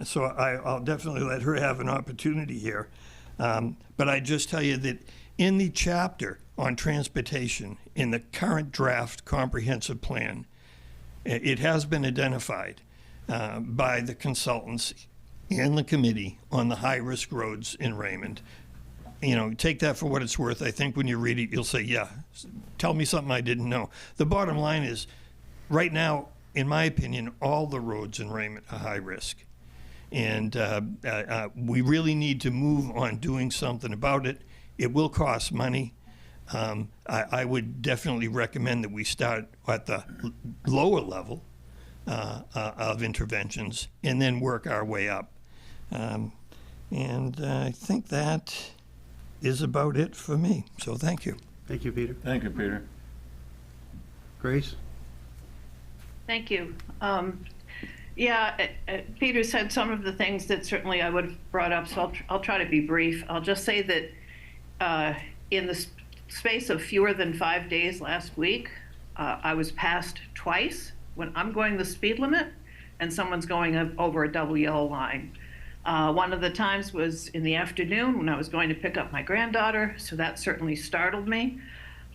So I'll definitely let her have an opportunity here. But I just tell you that in the chapter on transportation, in the current draft comprehensive plan, it has been identified by the consultants and the committee on the high-risk roads in Raymond. You know, take that for what it's worth. I think when you read it, you'll say, yeah, tell me something I didn't know. The bottom line is, right now, in my opinion, all the roads in Raymond are high risk. And we really need to move on doing something about it. It will cost money. I would definitely recommend that we start at the lower level of interventions and then work our way up. And I think that is about it for me. So thank you. Thank you, Peter. Thank you, Peter. Grace? Thank you. Peter said some of the things that certainly I would have brought up, so I'll try to be brief. I'll just say that in the space of fewer than 5 days last week, I was passed twice when I'm going the speed limit and someone's going over a double yellow line. One of the times was in the afternoon when I was going to pick up my granddaughter, so that certainly startled me.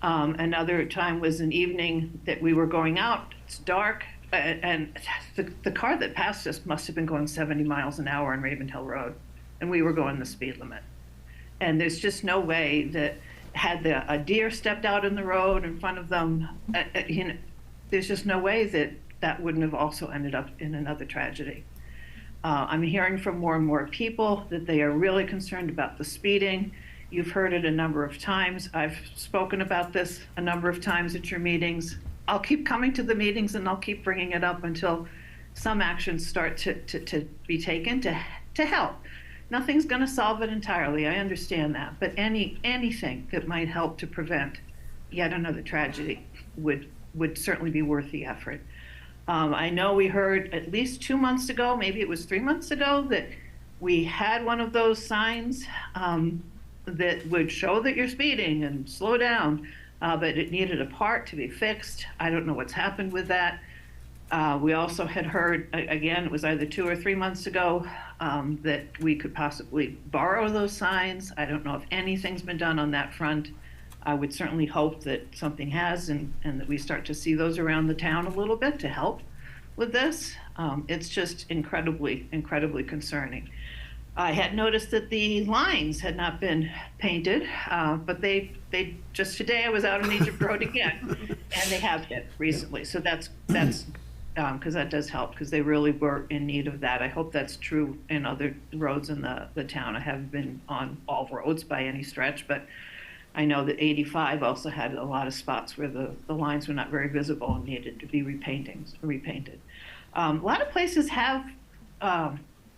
Another time was an evening that we were going out, it's dark, and the car that passed us must have been going 70 miles an hour on Raven Hill Road, and we were going the speed limit. And there's just no way that had a deer stepped out in the road in front of them, there's just no way that that wouldn't have also ended up in another tragedy. I'm hearing from more and more people that they are really concerned about the speeding. You've heard it a number of times. I've spoken about this a number of times at your meetings. I'll keep coming to the meetings and I'll keep bringing it up until some actions start to be taken to help. Nothing's going to solve it entirely, I understand that, but anything that might help to prevent yet another tragedy would certainly be worth the effort. I know we heard at least 2 months ago, maybe it was 3 months ago, that we had one of those signs that would show that you're speeding and slow down, but it needed a part to be fixed. I don't know what's happened with that. We also had heard, again, it was either 2 or 3 months ago, that we could possibly borrow those signs. I don't know if anything's been done on that front. I would certainly hope that something has and that we start to see those around the town a little bit to help with this. It's just incredibly, incredibly concerning. I had noticed that the lines had not been painted, but they just today I was out on Egypt Road again, and they have been recently. So that's because that does help, because they really were in need of that. I hope that's true in other roads in the town. I haven't been on all roads by any stretch, but I know that 85 also had a lot of spots where the lines were not very visible and needed to be repainted. A lot of places have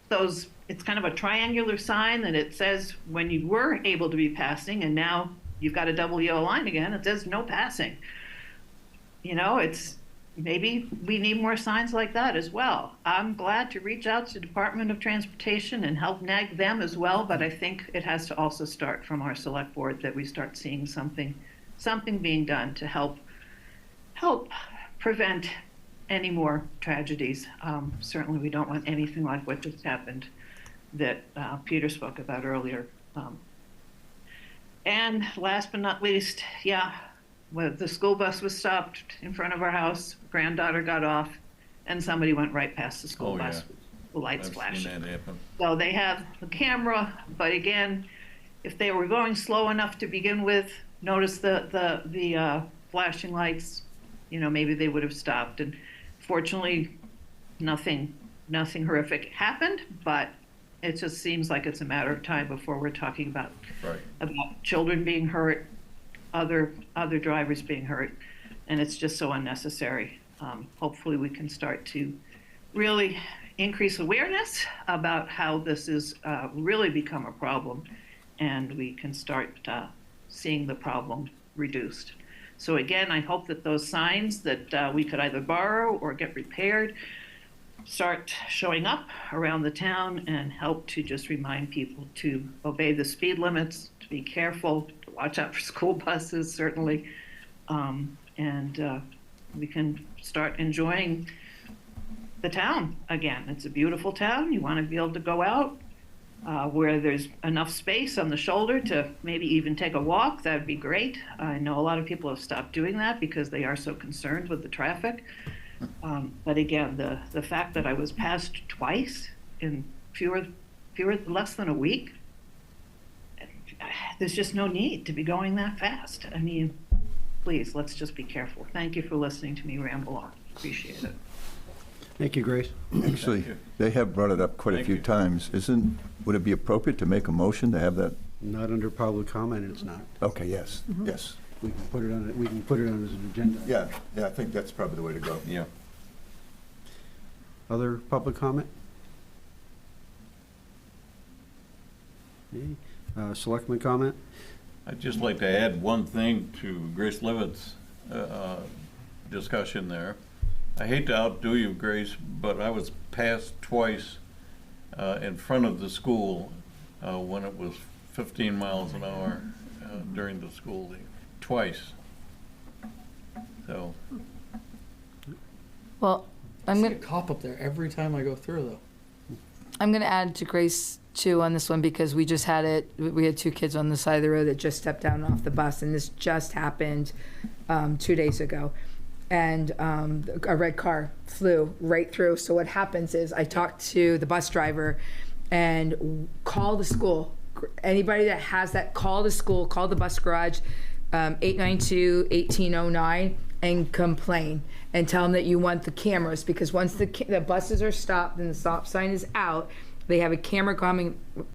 those, it's kind of a triangular sign that it says when you were able to be passing and now you've got a double yellow line again, it says no passing. You know, maybe we need more signs like that as well. I'm glad to reach out to Department of Transportation and help nag them as well, but I think it has to also start from our select board, that we start seeing something being done to help prevent any more tragedies. Certainly we don't want anything like what just happened that Peter spoke about earlier. And last but not least, the school bus was stopped in front of our house. Granddaughter got off, and somebody went right past the school bus with the lights flashing. So they have the camera, but again, if they were going slow enough to begin with, notice the flashing lights, maybe they would have stopped. And fortunately, nothing horrific happened, but it just seems like it's a matter of time before we're talking about children being hurt, other drivers being hurt, and it's just so unnecessary. Hopefully we can start to really increase awareness about how this has really become a problem, and we can start seeing the problem reduced. So again, I hope that those signs that we could either borrow or get repaired start showing up around the town and help to just remind people to obey the speed limits, to be careful, to watch out for school buses, certainly, and we can start enjoying the town again. It's a beautiful town. You want to be able to go out where there's enough space on the shoulder to maybe even take a walk. That'd be great. I know a lot of people have stopped doing that because they are so concerned with the traffic. But again, the fact that I was passed twice in less than a week, there's just no need to be going that fast. I mean, please, let's just be careful. Thank you for listening to me ramble on. Appreciate it. Thank you, Grace. Actually, they have brought it up quite a few times. Would it be appropriate to make a motion to have that? Not under public comment, it's not. Okay, yes, yes. We can put it on, we can put it on as an agenda. Yeah, I think that's probably the way to go. Yeah. Other public comment? Selectman comment? I'd just like to add one thing to Grace Levitt's discussion there. I hate to outdo you, Grace, but I was passed twice in front of the school when it was 15 miles an hour during the school day. Twice. So. Well, I see a cop up there every time I go through, though. I'm going to add to Grace, too, on this one, because we just had it. We had two kids on the side of the road that just stepped down off the bus, and this just happened 2 days ago. And a red car flew right through. So what happens is I talked to the bus driver and call the school. Anybody that has that, call the school, call the bus garage, 892-1809, and complain and tell them that you want the cameras, because once the buses are stopped and the stop sign is out, they have a camera coming